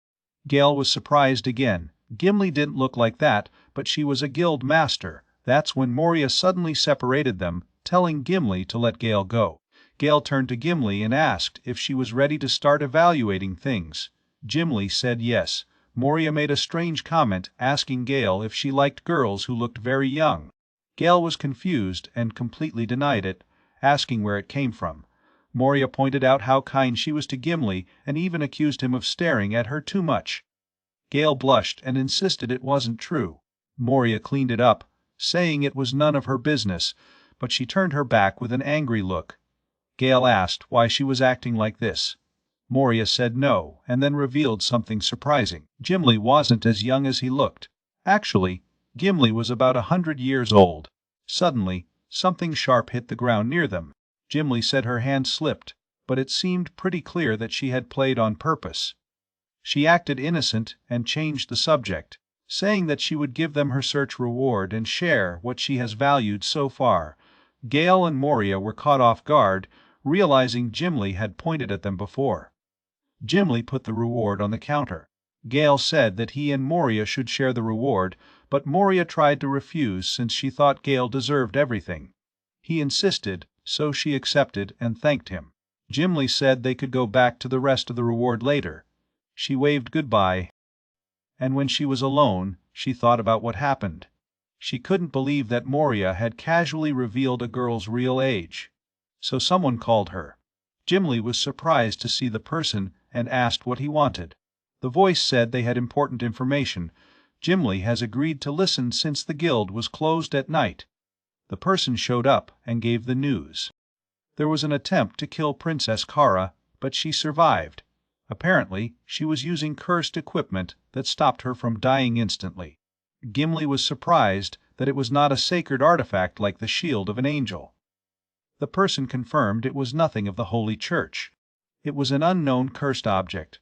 Gale was surprised again. Gimli didn't look like that, but she was a guild master. That's when Moria suddenly separated them, telling Gimli to let Gale go. Gale turned to Gimli and asked if she was ready to start evaluating things. Gimli said yes. Moria made a strange comment asking Gale if she liked girls who looked very young. Gale was confused and completely denied it, asking where it came from. Moria pointed out how kind she was to Gimli and even accused him of staring at her too much. Gale blushed and insisted it wasn't true. Moria cleaned it up, saying it was none of her business, but she turned her back with an angry look. Gale asked why she was acting like this. Moria said no, and then revealed something surprising. Gimli wasn't as young as he looked. Actually, Gimli was about 100 years old. Suddenly, something sharp hit the ground near them. Gimli said her hand slipped, but it seemed pretty clear that she had played on purpose. She acted innocent and changed the subject, saying that she would give them her search reward and share what she has valued so far. Gale and Moria were caught off guard, realizing Gimli had pointed at them before. Gimli put the reward on the counter. Gale said that he and Moria should share the reward, but Moria tried to refuse since she thought Gale deserved everything. He insisted, so she accepted and thanked him. Gimli said they could go back to the rest of the reward later. She waved goodbye, and when she was alone, she thought about what happened. She couldn't believe that Moria had casually revealed a girl's real age. So someone called her. Gimli was surprised to see the person and asked what he wanted. The voice said they had important information. Gimli has agreed to listen since the guild was closed at night. The person showed up and gave the news. There was an attempt to kill Princess Kara, but she survived. Apparently, she was using cursed equipment that stopped her from dying instantly. Gimli was surprised that it was not a sacred artifact like the shield of an angel. The person confirmed it was nothing of the Holy Church. It was an unknown cursed object.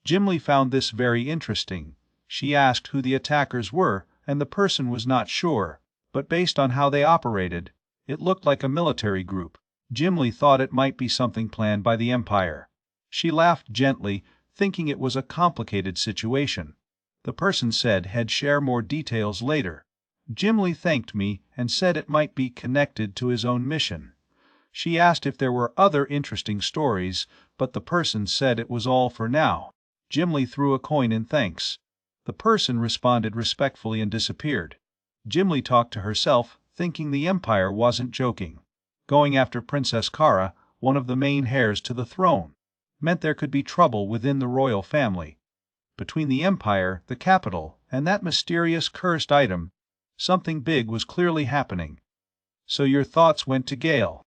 Gimli found this very interesting. She asked who the attackers were, and the person was not sure, but based on how they operated, it looked like a military group. Gimli thought it might be something planned by the Empire. She laughed gently, thinking it was a complicated situation. The person said he'd share more details later. Gimli thanked me and said it might be connected to his own mission. She asked if there were other interesting stories, but the person said it was all for now. Gimli threw a coin in thanks. The person responded respectfully and disappeared. Gimli talked to herself, thinking the Empire wasn't joking. Going after Princess Kara, one of the main heirs to the throne, meant there could be trouble within the royal family. Between the Empire, the capital, and that mysterious cursed item, something big was clearly happening. So your thoughts went to Gale.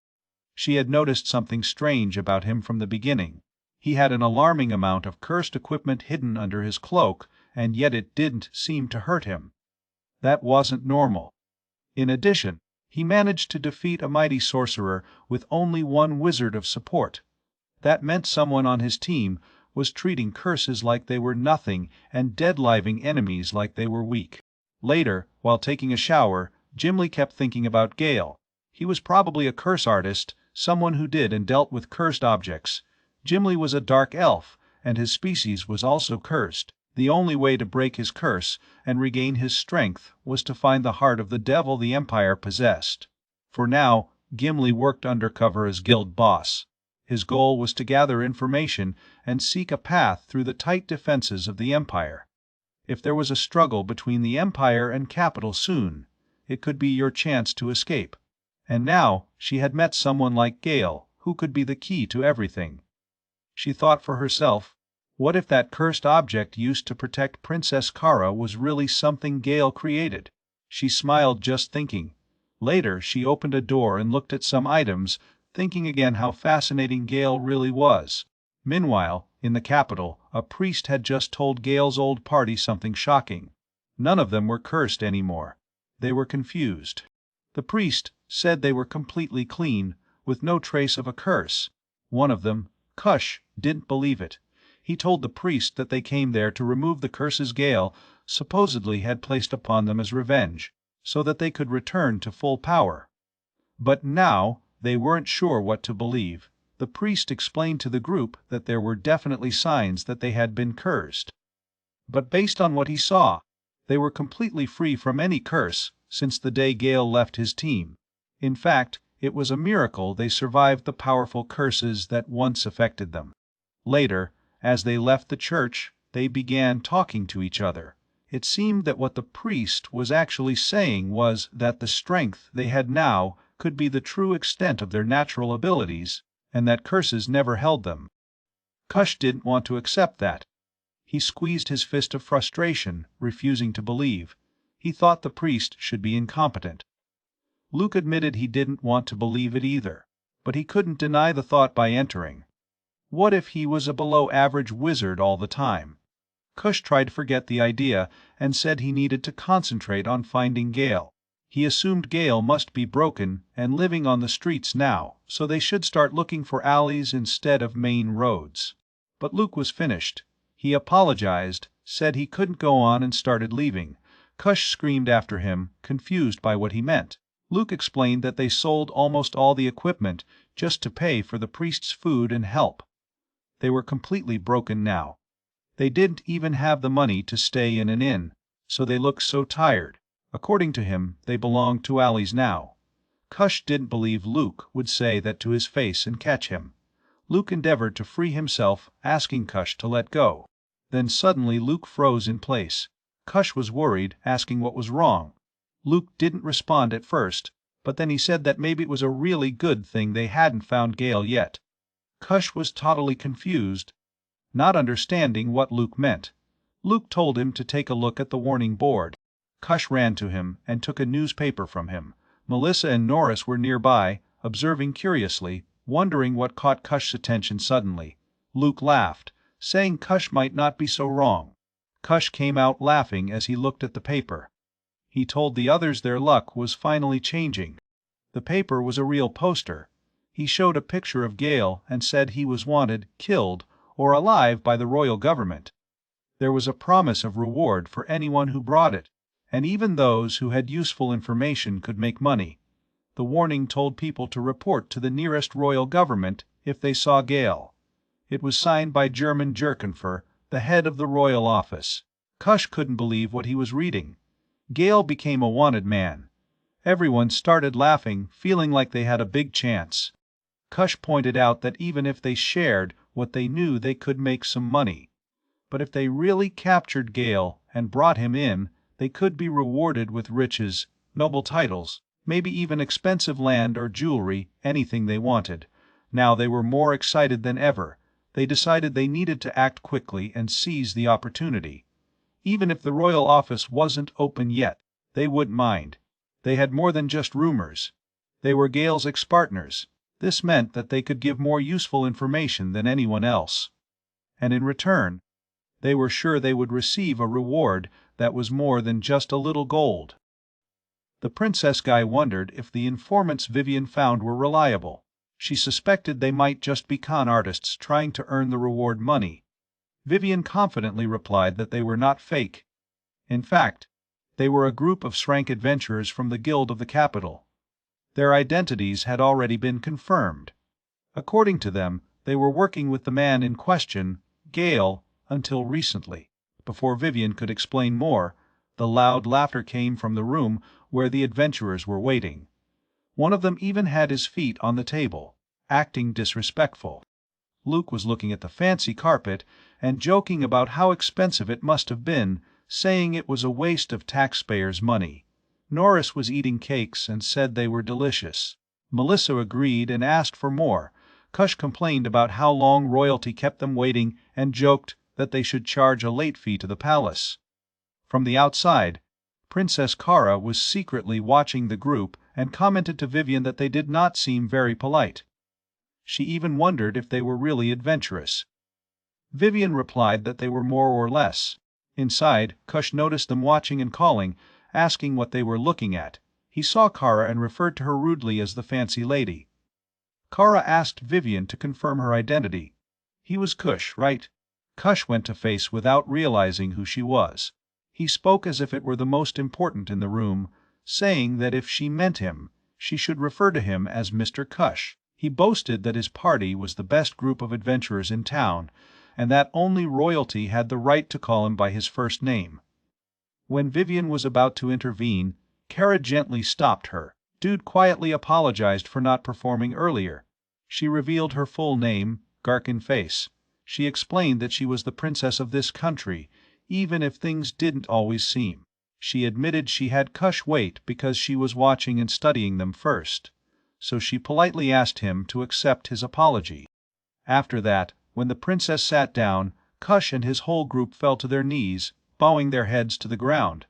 She had noticed something strange about him from the beginning. He had an alarming amount of cursed equipment hidden under his cloak, and yet it didn't seem to hurt him. That wasn't normal. In addition, he managed to defeat a mighty sorcerer with only one wizard of support. That meant someone on his team was treating curses like they were nothing and deadliving enemies like they were weak. Later, while taking a shower, Gimli kept thinking about Gale. He was probably a curse artist, someone who did and dealt with cursed objects. Gimli was a dark elf, and his species was also cursed. The only way to break his curse and regain his strength was to find the heart of the devil the Empire possessed. For now, Gimli worked undercover as guild boss. His goal was to gather information and seek a path through the tight defenses of the Empire. If there was a struggle between the Empire and capital soon, it could be your chance to escape. And now she had met someone like Gale, who could be the key to everything. She thought for herself, what if that cursed object used to protect Princess Kara was really something Gale created? She smiled just thinking. Later she opened a door and looked at some items, thinking again how fascinating Gale really was. Meanwhile, in the capital, a priest had just told Gale's old party something shocking. None of them were cursed anymore. They were confused. The priest said they were completely clean, with no trace of a curse. One of them, Kush, didn't believe it. He told the priest that they came there to remove the curses Gale supposedly had placed upon them as revenge, so that they could return to full power. But now, they weren't sure what to believe. The priest explained to the group that there were definitely signs that they had been cursed. But based on what he saw, they were completely free from any curse since the day Gale left his team. In fact, it was a miracle they survived the powerful curses that once affected them. Later, as they left the church, they began talking to each other. It seemed that what the priest was actually saying was that the strength they had now could be the true extent of their natural abilities, and that curses never held them. Kush didn't want to accept that. He squeezed his fist of frustration, refusing to believe. He thought the priest should be incompetent. Luke admitted he didn't want to believe it either, but he couldn't deny the thought by entering. What if he was a below-average wizard all the time? Kush tried to forget the idea and said he needed to concentrate on finding Gale. He assumed Gale must be broken and living on the streets now, so they should start looking for alleys instead of main roads. But Luke was finished. He apologized, said he couldn't go on, and started leaving. Kush screamed after him, confused by what he meant. Luke explained that they sold almost all the equipment just to pay for the priest's food and help. They were completely broken now. They didn't even have the money to stay in an inn, so they looked so tired. According to him, they belonged to alleys now. Kush didn't believe Luke would say that to his face and catch him. Luke endeavored to free himself, asking Kush to let go. Then suddenly Luke froze in place. Kush was worried, asking what was wrong. Luke didn't respond at first, but then he said that maybe it was a really good thing they hadn't found Gale yet. Kush was totally confused, not understanding what Luke meant. Luke told him to take a look at the warning board. Kush ran to him and took a newspaper from him. Melissa and Norris were nearby, observing curiously, wondering what caught Kush's attention suddenly. Luke laughed, saying Kush might not be so wrong. Kush came out laughing as he looked at the paper. He told the others their luck was finally changing. The paper was a real poster. He showed a picture of Gale and said he was wanted, killed, or alive by the royal government. There was a promise of reward for anyone who brought it, and even those who had useful information could make money. The warning told people to report to the nearest royal government if they saw Gale. It was signed by German Jerkenfer, the head of the royal office. Kush couldn't believe what he was reading. Gale became a wanted man. Everyone started laughing, feeling like they had a big chance. Kush pointed out that even if they shared what they knew, they could make some money. But if they really captured Gale and brought him in, they could be rewarded with riches, noble titles, maybe even expensive land or jewelry, anything they wanted. Now they were more excited than ever. They decided they needed to act quickly and seize the opportunity. Even if the royal office wasn't open yet, they wouldn't mind. They had more than just rumors. They were Gale's ex-partners. This meant that they could give more useful information than anyone else. And in return, they were sure they would receive a reward that was more than just a little gold. The princess guy wondered if the informants Vivian found were reliable. She suspected they might just be con artists trying to earn the reward money. Vivian confidently replied that they were not fake. In fact, they were a group of Srank adventurers from the Guild of the Capital. Their identities had already been confirmed. According to them, they were working with the man in question, Gale, until recently. Before Vivian could explain more, the loud laughter came from the room where the adventurers were waiting. One of them even had his feet on the table, acting disrespectful. Luke was looking at the fancy carpet and joking about how expensive it must have been, saying it was a waste of taxpayers' money. Norris was eating cakes and said they were delicious. Melissa agreed and asked for more. Kush complained about how long royalty kept them waiting and joked that they should charge a late fee to the palace. From the outside, Princess Kara was secretly watching the group and commented to Vivian that they did not seem very polite. She even wondered if they were really adventurous. Vivian replied that they were more or less. Inside, Kush noticed them watching and calling, asking what they were looking at. He saw Kara and referred to her rudely as the fancy lady. Kara asked Vivian to confirm her identity. He was Kush, right? Kush went to face without realizing who she was. He spoke as if it were the most important in the room, saying that if she meant him, she should refer to him as Mr. Cush. He boasted that his party was the best group of adventurers in town, and that only royalty had the right to call him by his first name. When Vivian was about to intervene, Kara gently stopped her. Dude quietly apologized for not performing earlier. She revealed her full name, Garkin Face. She explained that she was the princess of this country, even if things didn't always seem. She admitted she had Cush wait because she was watching and studying them first, so she politely asked him to accept his apology. After that, when the princess sat down, Cush and his whole group fell to their knees, bowing their heads to the ground.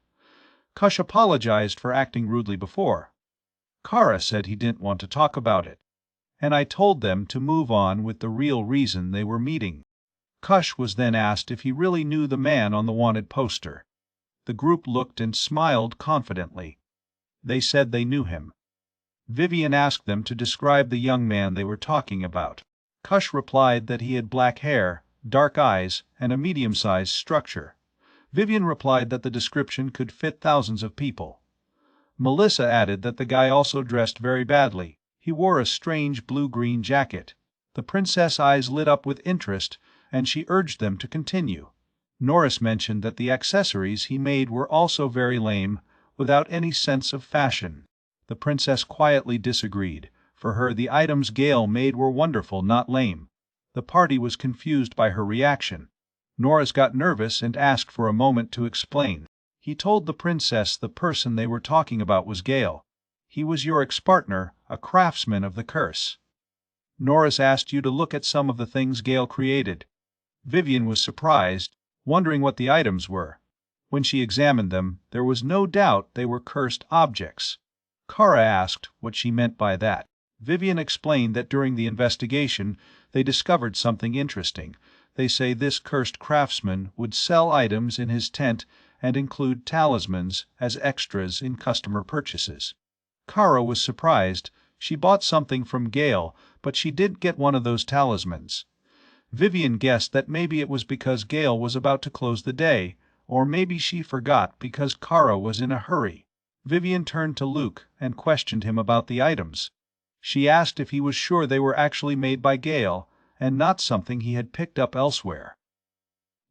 Cush apologized for acting rudely before. Kara said he didn't want to talk about it, and I told them to move on with the real reason they were meeting. Cush was then asked if he really knew the man on the wanted poster. The group looked and smiled confidently. They said they knew him. Vivian asked them to describe the young man they were talking about. Cush replied that he had black hair, dark eyes, and a medium-sized structure. Vivian replied that the description could fit thousands of people. Melissa added that the guy also dressed very badly. He wore a strange blue-green jacket. The princess' eyes lit up with interest, and she urged them to continue. Norris mentioned that the accessories he made were also very lame, without any sense of fashion. The princess quietly disagreed. For her, the items Gale made were wonderful, not lame. The party was confused by her reaction. Norris got nervous and asked for a moment to explain. He told the princess the person they were talking about was Gale. He was your ex-partner, a craftsman of the curse. Norris asked you to look at some of the things Gale created. Vivian was surprised, wondering what the items were. When she examined them, there was no doubt they were cursed objects. Kara asked what she meant by that. Vivian explained that during the investigation, they discovered something interesting. They say this cursed craftsman would sell items in his tent and include talismans as extras in customer purchases. Kara was surprised. She bought something from Gale, but she didn't get one of those talismans. Vivian guessed that maybe it was because Gale was about to close the day, or maybe she forgot because Kara was in a hurry. Vivian turned to Luke and questioned him about the items. She asked if he was sure they were actually made by Gale, and not something he had picked up elsewhere.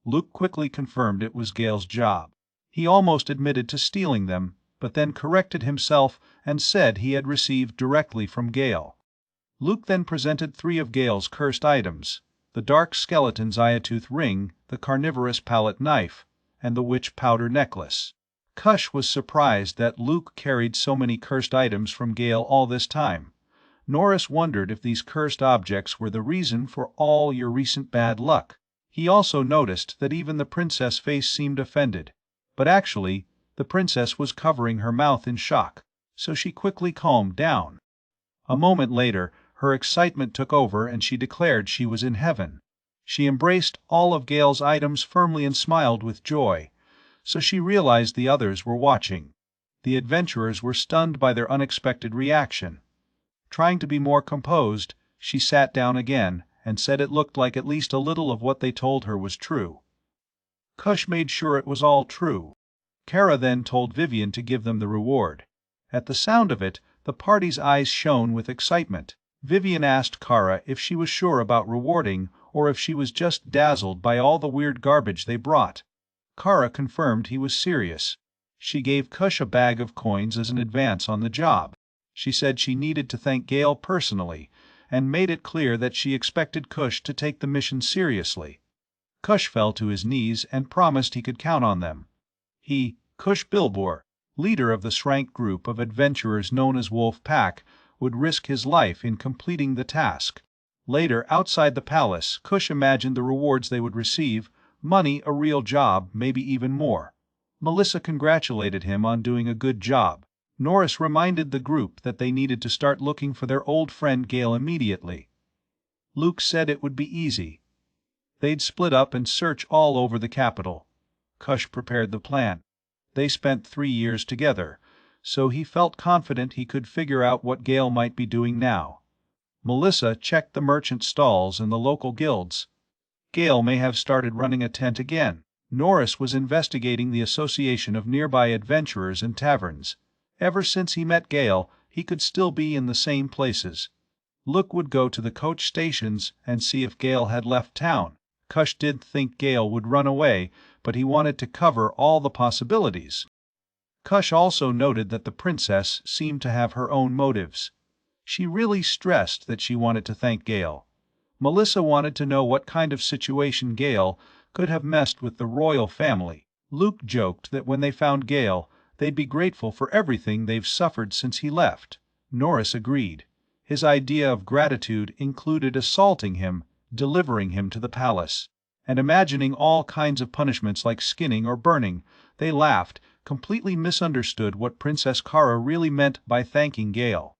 Luke quickly confirmed it was Gale's job. He almost admitted to stealing them, but then corrected himself and said he had received directly from Gale. Luke then presented 3 of Gale's cursed items: the dark skeleton's eyetooth ring, the carnivorous palette knife, and the witch powder necklace. Cush was surprised that Luke carried so many cursed items from Gale all this time. Norris wondered if these cursed objects were the reason for all your recent bad luck. He also noticed that even the princess' face seemed offended, but actually, the princess was covering her mouth in shock, so she quickly calmed down. A moment later, her excitement took over and she declared she was in heaven. She embraced all of Gale's items firmly and smiled with joy, so she realized the others were watching. The adventurers were stunned by their unexpected reaction. Trying to be more composed, she sat down again and said it looked like at least a little of what they told her was true. Cush made sure it was all true. Kara then told Vivian to give them the reward. At the sound of it, the party's eyes shone with excitement. Vivian asked Kara if she was sure about rewarding or if she was just dazzled by all the weird garbage they brought. Kara confirmed he was serious. She gave Cush a bag of coins as an advance on the job. She said she needed to thank Gale personally, and made it clear that she expected Cush to take the mission seriously. Cush fell to his knees and promised he could count on them. He, Cush Bilbour, leader of the Shrank group of adventurers known as Wolf Pack, would risk his life in completing the task. Later, outside the palace, Cush imagined the rewards they would receive: money, a real job, maybe even more. Melissa congratulated him on doing a good job. Norris reminded the group that they needed to start looking for their old friend Gale immediately. Luke said it would be easy. They'd split up and search all over the capital. Cush prepared the plan. They spent 3 years together, so he felt confident he could figure out what Gale might be doing now. Melissa checked the merchant stalls and the local guilds. Gale may have started running a tent again. Norris was investigating the association of nearby adventurers and taverns. Ever since he met Gale, he could still be in the same places. Luke would go to the coach stations and see if Gale had left town. Kush did think Gale would run away, but he wanted to cover all the possibilities. Kush also noted that the princess seemed to have her own motives. She really stressed that she wanted to thank Gale. Melissa wanted to know what kind of situation Gale could have messed with the royal family. Luke joked that when they found Gale, they'd be grateful for everything they've suffered since he left. Norris agreed. His idea of gratitude included assaulting him, delivering him to the palace, and imagining all kinds of punishments like skinning or burning. They laughed, completely misunderstood what Princess Kara really meant by thanking Gale.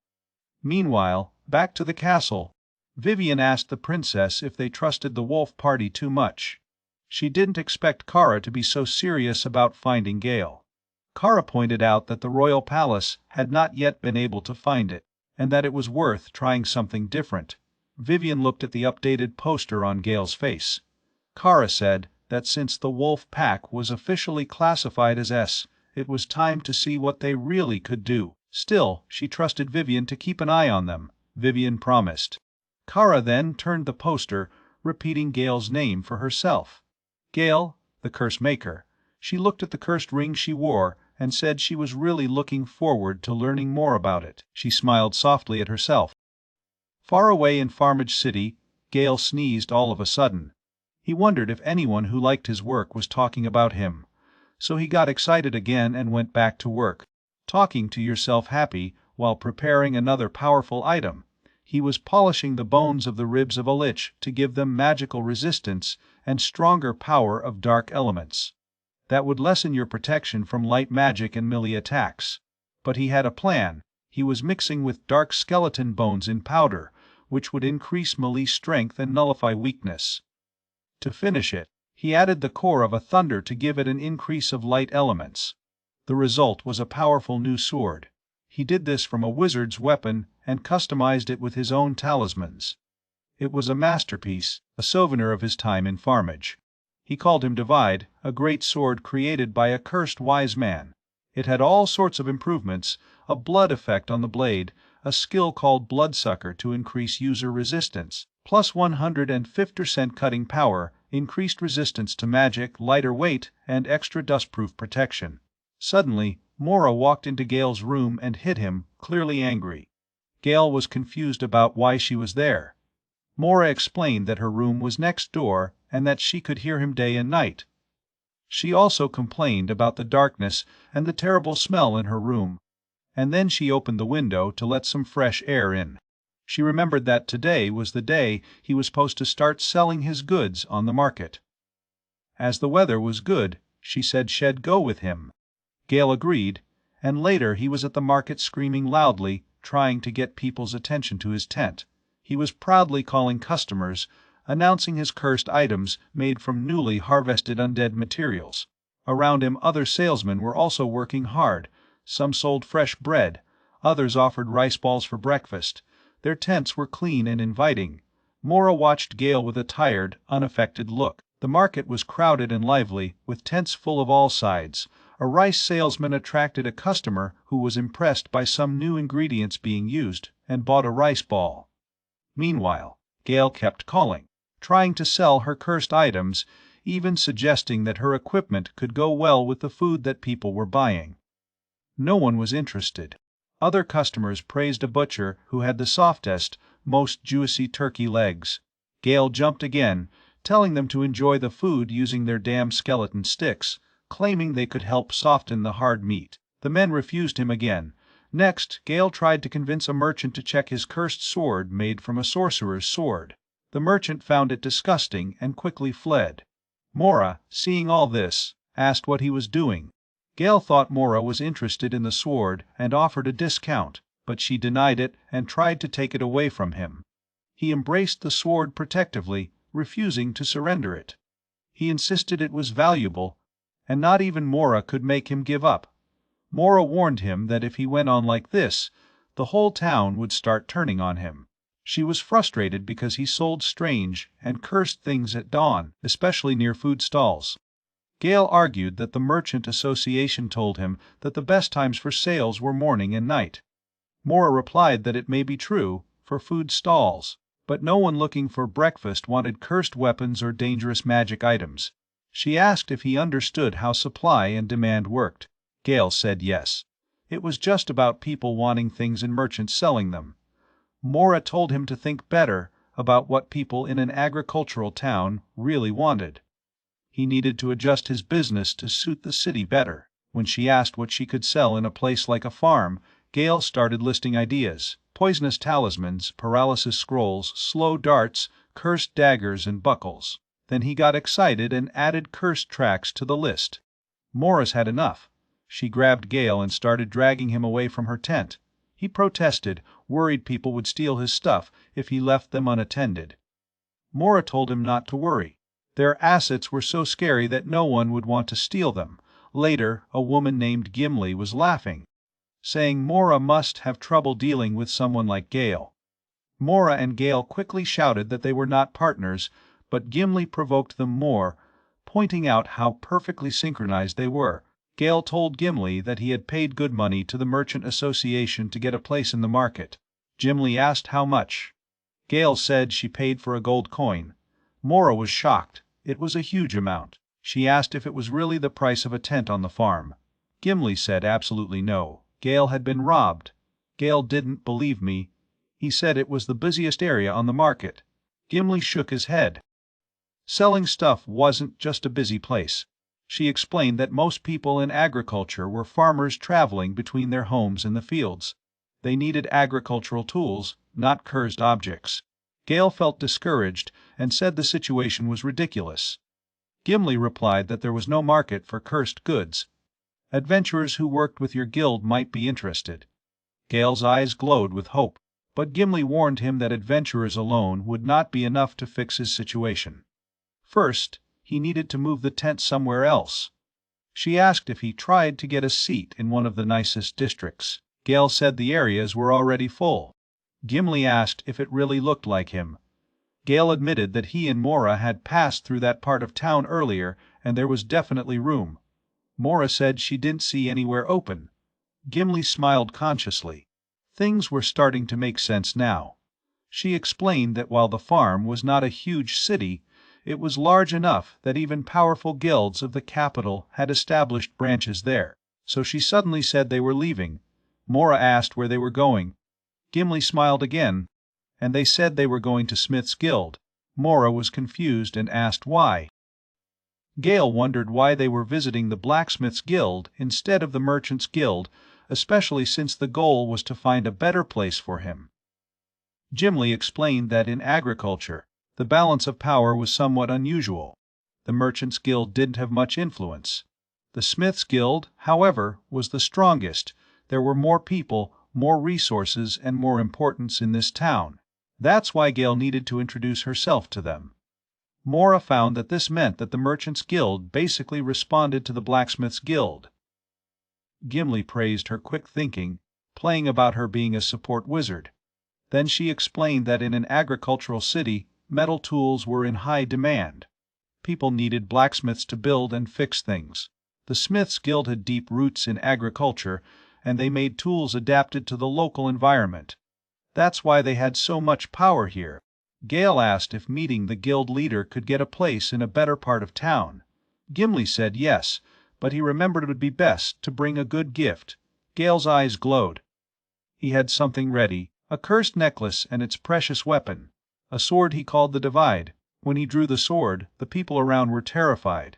Meanwhile, back to the castle, Vivian asked the princess if they trusted the wolf party too much. She didn't expect Kara to be so serious about finding Gale. Kara pointed out that the royal palace had not yet been able to find it, and that it was worth trying something different. Vivian looked at the updated poster on Gale's face. Kara said that since the wolf pack was officially classified as S, it was time to see what they really could do. Still, she trusted Vivian to keep an eye on them. Vivian promised. Kara then turned the poster, repeating Gale's name for herself. Gale, the curse maker. She looked at the cursed ring she wore and said she was really looking forward to learning more about it. She smiled softly at herself. Far away in Farmage City, Gale sneezed all of a sudden. He wondered if anyone who liked his work was talking about him. So he got excited again and went back to work. Talking to yourself happy while preparing another powerful item. He was polishing the bones of the ribs of a lich to give them magical resistance and stronger power of dark elements. That would lessen your protection from light magic and melee attacks. But he had a plan. He was mixing with dark skeleton bones in powder, which would increase melee strength and nullify weakness. To finish it, he added the core of a thunder to give it an increase of light elements. The result was a powerful new sword. He did this from a wizard's weapon and customized it with his own talismans. It was a masterpiece, a souvenir of his time in Farmage. He called him Divide, a great sword created by a cursed wise man. It had all sorts of improvements, a blood effect on the blade, a skill called Bloodsucker to increase user resistance, plus 150% cutting power, increased resistance to magic, lighter weight, and extra dustproof protection. Suddenly, Mora walked into Gale's room and hit him, clearly angry. Gale was confused about why she was there. Mora explained that her room was next door and that she could hear him day and night. She also complained about the darkness and the terrible smell in her room, and then she opened the window to let some fresh air in. She remembered that today was the day he was supposed to start selling his goods on the market. As the weather was good, she said she'd go with him. Gale agreed, and later he was at the market screaming loudly, trying to get people's attention to his tent. He was proudly calling customers, announcing his cursed items made from newly harvested undead materials. Around him other salesmen were also working hard. Some sold fresh bread, others offered rice balls for breakfast. Their tents were clean and inviting. Mora watched Gale with a tired, unaffected look. The market was crowded and lively, with tents full of all sides. A rice salesman attracted a customer who was impressed by some new ingredients being used and bought a rice ball. Meanwhile, Gale kept calling, trying to sell her cursed items, even suggesting that her equipment could go well with the food that people were buying. No one was interested. Other customers praised a butcher who had the softest, most juicy turkey legs. Gale jumped again, telling them to enjoy the food using their damn skeleton sticks, claiming they could help soften the hard meat. The men refused him again. Next, Gale tried to convince a merchant to check his cursed sword made from a sorcerer's sword. The merchant found it disgusting and quickly fled. Mora, seeing all this, asked what he was doing. Gale thought Mora was interested in the sword and offered a discount, but she denied it and tried to take it away from him. He embraced the sword protectively, refusing to surrender it. He insisted it was valuable, and not even Mora could make him give up. Mora warned him that if he went on like this, the whole town would start turning on him. She was frustrated because he sold strange and cursed things at dawn, especially near food stalls. Gale argued that the Merchant Association told him that the best times for sales were morning and night. Mora replied that it may be true, for food stalls, but no one looking for breakfast wanted cursed weapons or dangerous magic items. She asked if he understood how supply and demand worked. Gale said yes. It was just about people wanting things and merchants selling them. Mora told him to think better about what people in an agricultural town really wanted. He needed to adjust his business to suit the city better. When she asked what she could sell in a place like a farm, Gale started listing ideas: poisonous talismans, paralysis scrolls, slow darts, cursed daggers and buckles. Then he got excited and added cursed tracks to the list. Morris had enough. She grabbed Gale and started dragging him away from her tent. He protested, worried people would steal his stuff if he left them unattended. Mora told him not to worry. Their assets were so scary that no one would want to steal them. Later, a woman named Gimli was laughing, saying Mora must have trouble dealing with someone like Gale. Mora and Gale quickly shouted that they were not partners, but Gimli provoked them more, pointing out how perfectly synchronized they were. Gale told Gimli that he had paid good money to the Merchant Association to get a place in the market. Gimli asked how much. Gale said she paid for a gold coin. Mora was shocked. It was a huge amount. She asked if it was really the price of a tent on the farm. Gimli said absolutely no. Gale had been robbed. Gale didn't believe me. He said it was the busiest area on the market. Gimli shook his head. Selling stuff wasn't just a busy place. She explained that most people in agriculture were farmers traveling between their homes and the fields. They needed agricultural tools, not cursed objects. Gale felt discouraged and said the situation was ridiculous. Gimli replied that there was no market for cursed goods. Adventurers who worked with your guild might be interested. Gale's eyes glowed with hope, but Gimli warned him that adventurers alone would not be enough to fix his situation. First, he needed to move the tent somewhere else. She asked if he tried to get a seat in one of the nicest districts. Gale said the areas were already full. Gimli asked if it really looked like him. Gale admitted that he and Mora had passed through that part of town earlier, and there was definitely room. Mora said she didn't see anywhere open. Gimli smiled consciously. Things were starting to make sense now. She explained that while the farm was not a huge city, it was large enough that even powerful guilds of the capital had established branches there. So she suddenly said they were leaving. Mora asked where they were going. Gimli smiled again, and they said they were going to Smith's Guild. Mora was confused and asked why. Gale wondered why they were visiting the Blacksmith's Guild instead of the Merchant's Guild, especially since the goal was to find a better place for him. Gimli explained that in agriculture, the balance of power was somewhat unusual. The Merchant's Guild didn't have much influence. The Smith's Guild, however, was the strongest. There were more people, more resources, and more importance in this town. That's why Gale needed to introduce herself to them. Mora found that this meant that the Merchant's Guild basically responded to the Blacksmith's Guild. Gimli praised her quick thinking, playing about her being a support wizard. Then she explained that in an agricultural city, metal tools were in high demand. People needed blacksmiths to build and fix things. The Smith's Guild had deep roots in agriculture, and they made tools adapted to the local environment. That's why they had so much power here. Gale asked if meeting the guild leader could get a place in a better part of town. Gimli said yes, but he remembered it would be best to bring a good gift. Gale's eyes glowed. He had something ready, a cursed necklace and its precious weapon, a sword he called the Divide. When he drew the sword, the people around were terrified.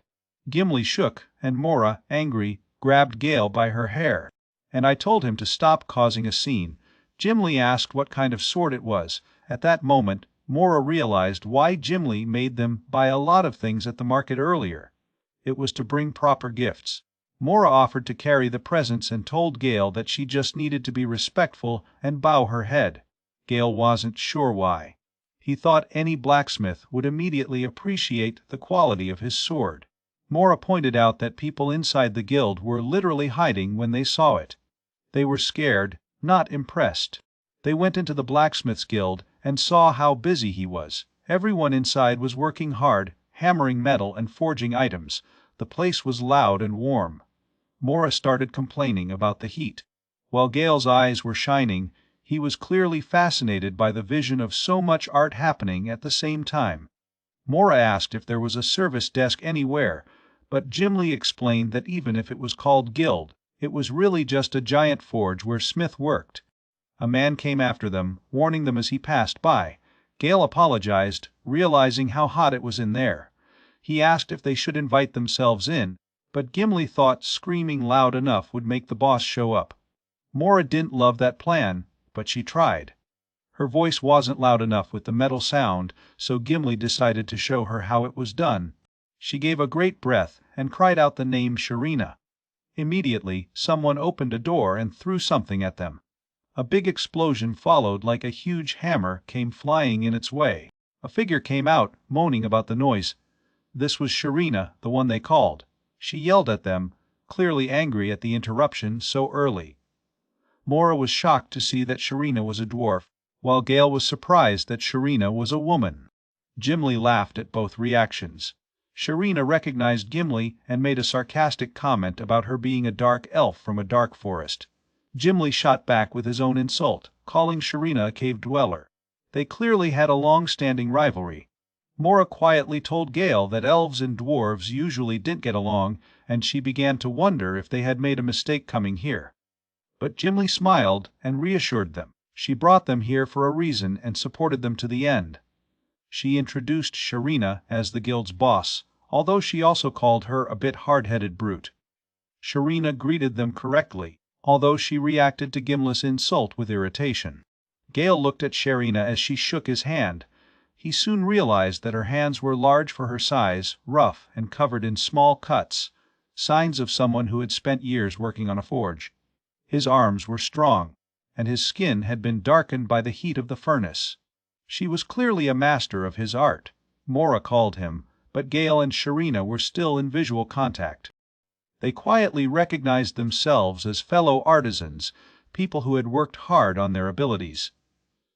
Gimli shook, and Mora, angry, grabbed Gale by her hair. And I told him to stop causing a scene. Gimli asked what kind of sword it was. At that moment, Mora realized why Gimli made them buy a lot of things at the market earlier. It was to bring proper gifts. Mora offered to carry the presents and told Gale that she just needed to be respectful and bow her head. Gale wasn't sure why. He thought any blacksmith would immediately appreciate the quality of his sword. Mora pointed out that people inside the guild were literally hiding when they saw it. They were scared, not impressed. They went into the blacksmith's guild and saw how busy he was. Everyone inside was working hard, hammering metal and forging items. The place was loud and warm. Mora started complaining about the heat. While Gale's eyes were shining, he was clearly fascinated by the vision of so much art happening at the same time. Mora asked if there was a service desk anywhere, but Gimli explained that even if it was called guild, it was really just a giant forge where Smith worked. A man came after them, warning them as he passed by. Gale apologized, realizing how hot it was in there. He asked if they should invite themselves in, but Gimli thought screaming loud enough would make the boss show up. Mora didn't love that plan, but she tried. Her voice wasn't loud enough with the metal sound, so Gimli decided to show her how it was done. She gave a great breath and cried out the name Sharina. Immediately, someone opened a door and threw something at them. A big explosion followed, like a huge hammer came flying in its way. A figure came out, moaning about the noise. This was Sharina, the one they called. She yelled at them, clearly angry at the interruption so early. Mora was shocked to see that Sharina was a dwarf, while Gale was surprised that Sharina was a woman. Gimli laughed at both reactions. Sharina recognized Gimli and made a sarcastic comment about her being a dark elf from a dark forest. Gimli shot back with his own insult, calling Sharina a cave dweller. They clearly had a long-standing rivalry. Mora quietly told Gale that elves and dwarves usually didn't get along, and she began to wonder if they had made a mistake coming here. But Gimli smiled and reassured them. She brought them here for a reason and supported them to the end. She introduced Sharina as the guild's boss, although she also called her a bit hard-headed brute. Sharina greeted them correctly, although she reacted to Gimli's insult with irritation. Gale looked at Sharina as she shook his hand. He soon realized that her hands were large for her size, rough and covered in small cuts, signs of someone who had spent years working on a forge. His arms were strong, and his skin had been darkened by the heat of the furnace. She was clearly a master of his art, Mora called him, but Gale and Sharina were still in visual contact. They quietly recognized themselves as fellow artisans, people who had worked hard on their abilities.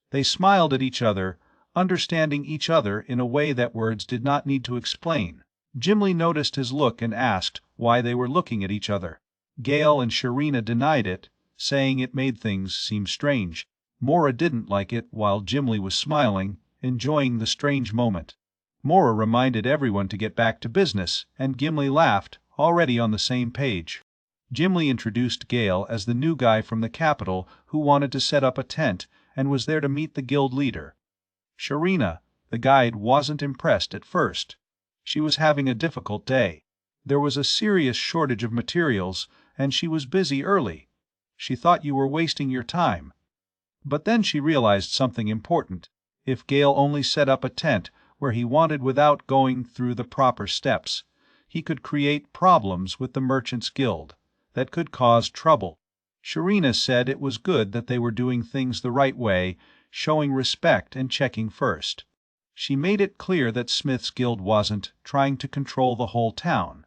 They smiled at each other, understanding each other in a way that words did not need to explain. Gimli noticed his look and asked why they were looking at each other. Gale and Sharina denied it, saying it made things seem strange. Mora didn't like it while Gimli was smiling, enjoying the strange moment. Mora reminded everyone to get back to business, and Gimli laughed, already on the same page. Gimli introduced Gale as the new guy from the capital who wanted to set up a tent and was there to meet the guild leader. Sharina, the guide, wasn't impressed at first. She was having a difficult day. There was a serious shortage of materials, and she was busy early. She thought you were wasting your time. But then she realized something important. If Gale only set up a tent where he wanted without going through the proper steps, he could create problems with the Merchants' Guild that could cause trouble. Sharina said it was good that they were doing things the right way, showing respect and checking first. She made it clear that Smith's Guild wasn't trying to control the whole town.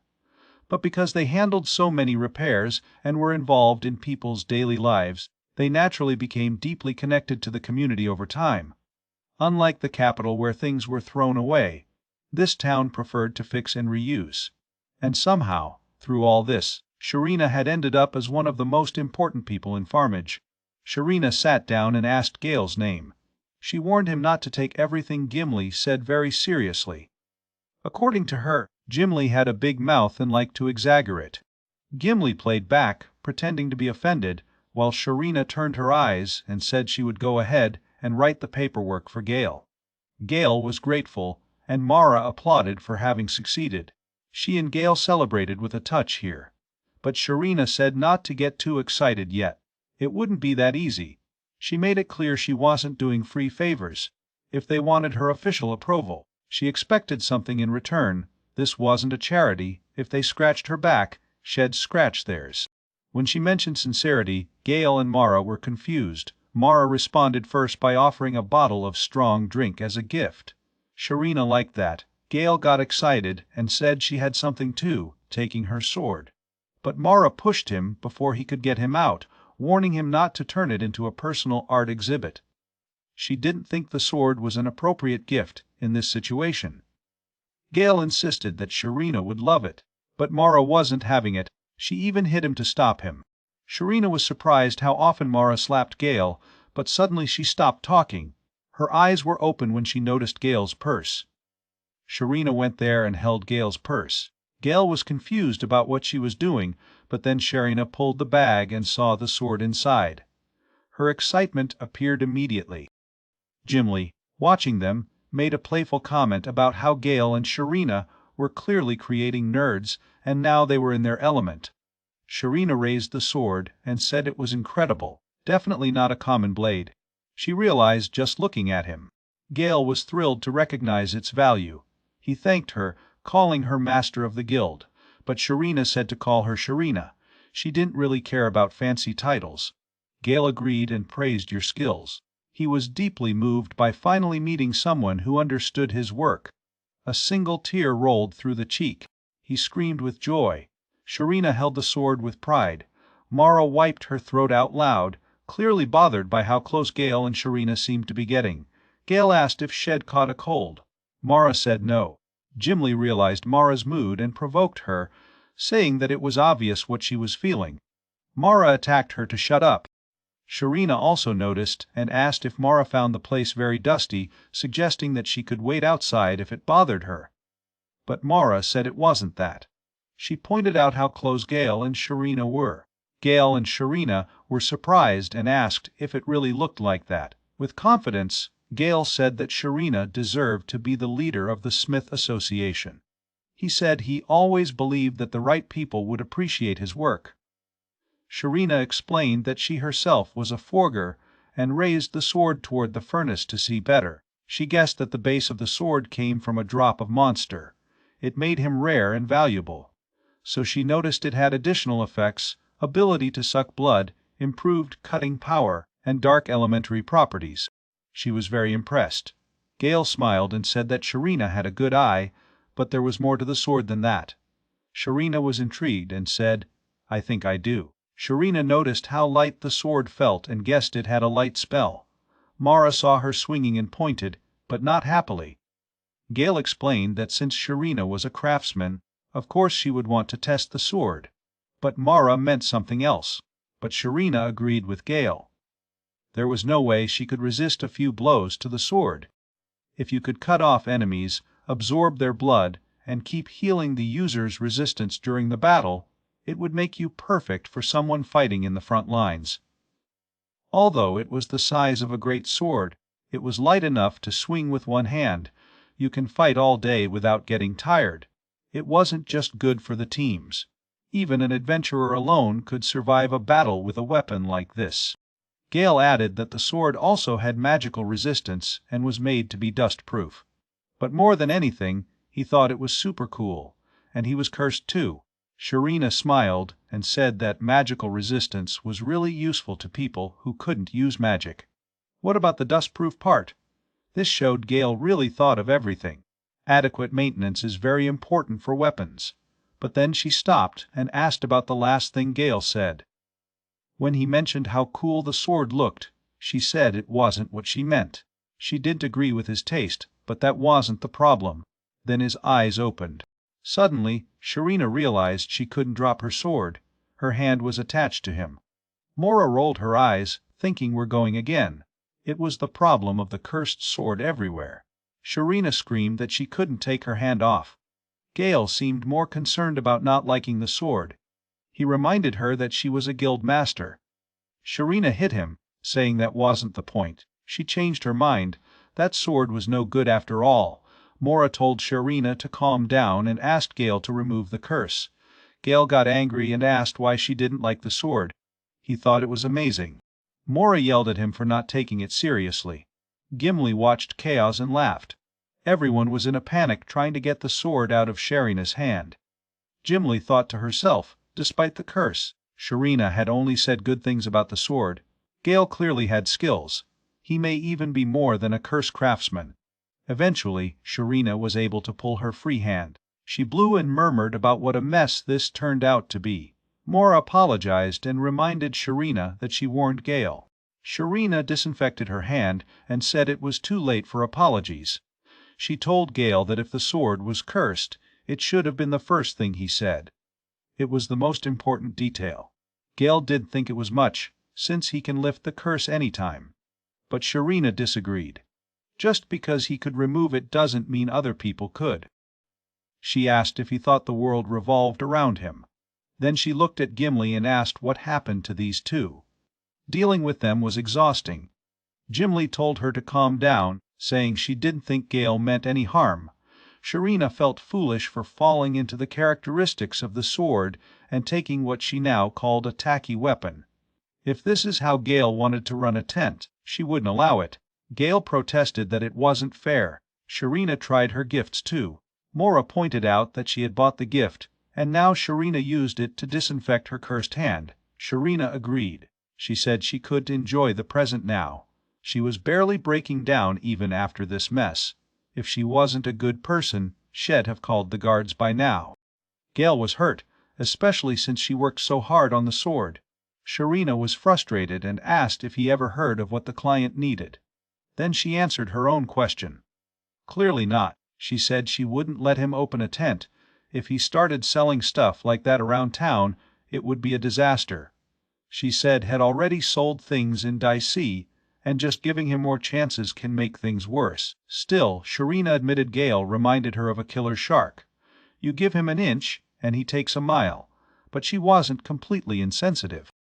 But because they handled so many repairs and were involved in people's daily lives, they naturally became deeply connected to the community over time. Unlike the capital where things were thrown away, this town preferred to fix and reuse. And somehow, through all this, Sharina had ended up as one of the most important people in Farmage. Sharina sat down and asked Gale's name. She warned him not to take everything Gimli said very seriously. According to her, Gimli had a big mouth and liked to exaggerate. Gimli played back, pretending to be offended, while Sharina turned her eyes and said she would go ahead and write the paperwork for Gale. Gale was grateful, and Mara applauded for having succeeded. She and Gale celebrated with a touch here. But Sharina said not to get too excited yet. It wouldn't be that easy. She made it clear she wasn't doing free favors. If they wanted her official approval, she expected something in return. This wasn't a charity. If they scratched her back, she'd scratch theirs. When she mentioned sincerity, Gale and Mara were confused. Mara responded first by offering a bottle of strong drink as a gift. Sharina liked that. Gale got excited and said she had something too, taking her sword. But Mara pushed him before he could get him out, warning him not to turn it into a personal art exhibit. She didn't think the sword was an appropriate gift in this situation. Gale insisted that Sharina would love it, but Mara wasn't having it. She even hit him to stop him. Sharina was surprised how often Mara slapped Gale, but suddenly she stopped talking. Her eyes were open when she noticed Gale's purse. Sharina went there and held Gale's purse. Gale was confused about what she was doing, but then Sharina pulled the bag and saw the sword inside. Her excitement appeared immediately. Gimli, watching them, made a playful comment about how Gale and Sharina were clearly creating nerds, and now they were in their element. Sharina raised the sword and said it was incredible, definitely not a common blade. She realized just looking at him. Gale was thrilled to recognize its value. He thanked her, calling her master of the guild, but Sharina said to call her Sharina. She didn't really care about fancy titles. Gale agreed and praised your skills. He was deeply moved by finally meeting someone who understood his work. A single tear rolled through the cheek. He screamed with joy. Sharina held the sword with pride. Mara wiped her throat out loud, clearly bothered by how close Gale and Sharina seemed to be getting. Gale asked if Shed caught a cold. Mara said no. Gimli realized Mara's mood and provoked her, saying that it was obvious what she was feeling. Mara attacked her to shut up. Sharina also noticed and asked if Mara found the place very dusty, suggesting that she could wait outside if it bothered her. But Mara said it wasn't that. She pointed out how close Gale and Sharina were. Gale and Sharina were surprised and asked if it really looked like that. With confidence, Gale said that Sharina deserved to be the leader of the Smith Association. He said he always believed that the right people would appreciate his work. Sharina explained that she herself was a forger and raised the sword toward the furnace to see better. She guessed that the base of the sword came from a drop of monster. It made him rare and valuable. So she noticed it had additional effects, ability to suck blood, improved cutting power, and dark elementary properties. She was very impressed. Gale smiled and said that Sharina had a good eye, but there was more to the sword than that. Sharina was intrigued and said, "I think I do." Sharina noticed how light the sword felt and guessed it had a light spell. Mara saw her swinging and pointed, but not happily. Gale explained that since Sharina was a craftsman, of course she would want to test the sword. But Mara meant something else. But Sharina agreed with Gale. There was no way she could resist a few blows to the sword. If you could cut off enemies, absorb their blood, and keep healing the user's resistance during the battle, it would make you perfect for someone fighting in the front lines. Although it was the size of a great sword, it was light enough to swing with one hand. You can fight all day without getting tired. It wasn't just good for the teams. Even an adventurer alone could survive a battle with a weapon like this. Gale added that the sword also had magical resistance and was made to be dust-proof. But more than anything, he thought it was super cool, and he was cursed too. Sharina smiled and said that magical resistance was really useful to people who couldn't use magic. What about the dust-proof part? This showed Gale really thought of everything. Adequate maintenance is very important for weapons. But then she stopped and asked about the last thing Gale said. When he mentioned how cool the sword looked, she said it wasn't what she meant. She didn't agree with his taste, but that wasn't the problem. Then his eyes opened. Suddenly, Sharina realized she couldn't drop her sword. Her hand was attached to him. Mora rolled her eyes, thinking we're going again. It was the problem of the cursed sword everywhere. Sharina screamed that she couldn't take her hand off. Gale seemed more concerned about not liking the sword. He reminded her that she was a guild master. Sharina hit him, saying that wasn't the point. She changed her mind. That sword was no good after all. Mora told Sharina to calm down and asked Gale to remove the curse. Gale got angry and asked why she didn't like the sword. He thought it was amazing. Mora yelled at him for not taking it seriously. Gimli watched chaos and laughed. Everyone was in a panic trying to get the sword out of Sharina's hand. Gimli thought to herself, despite the curse, Sharina had only said good things about the sword. Gale clearly had skills. He may even be more than a curse craftsman. Eventually, Sharina was able to pull her free hand. She blew and murmured about what a mess this turned out to be. Mora apologized and reminded Sharina that she warned Gale. Sharina disinfected her hand and said it was too late for apologies. She told Gale that if the sword was cursed, it should have been the first thing he said. It was the most important detail. Gale did think it was much, since he can lift the curse anytime. But Sharina disagreed. Just because he could remove it doesn't mean other people could. She asked if he thought the world revolved around him. Then she looked at Gimli and asked what happened to these two. Dealing with them was exhausting. Gimli told her to calm down, saying she didn't think Gale meant any harm. Sharina felt foolish for falling into the characteristics of the sword and taking what she now called a tacky weapon. If this is how Gale wanted to run a tent, she wouldn't allow it. Gale protested that it wasn't fair. Sharina tried her gifts too. Mora pointed out that she had bought the gift, and now Sharina used it to disinfect her cursed hand. Sharina agreed. She said she could enjoy the present now. She was barely breaking down even after this mess. If she wasn't a good person, she'd have called the guards by now. Gale was hurt, especially since she worked so hard on the sword. Sharina was frustrated and asked if he ever heard of what the client needed. Then she answered her own question. Clearly not. She said she wouldn't let him open a tent. If he started selling stuff like that around town, it would be a disaster. She said had already sold things in Dicey, and just giving him more chances can make things worse. Still, Sharina admitted Gale reminded her of a killer shark. You give him an inch, and he takes a mile. But she wasn't completely insensitive.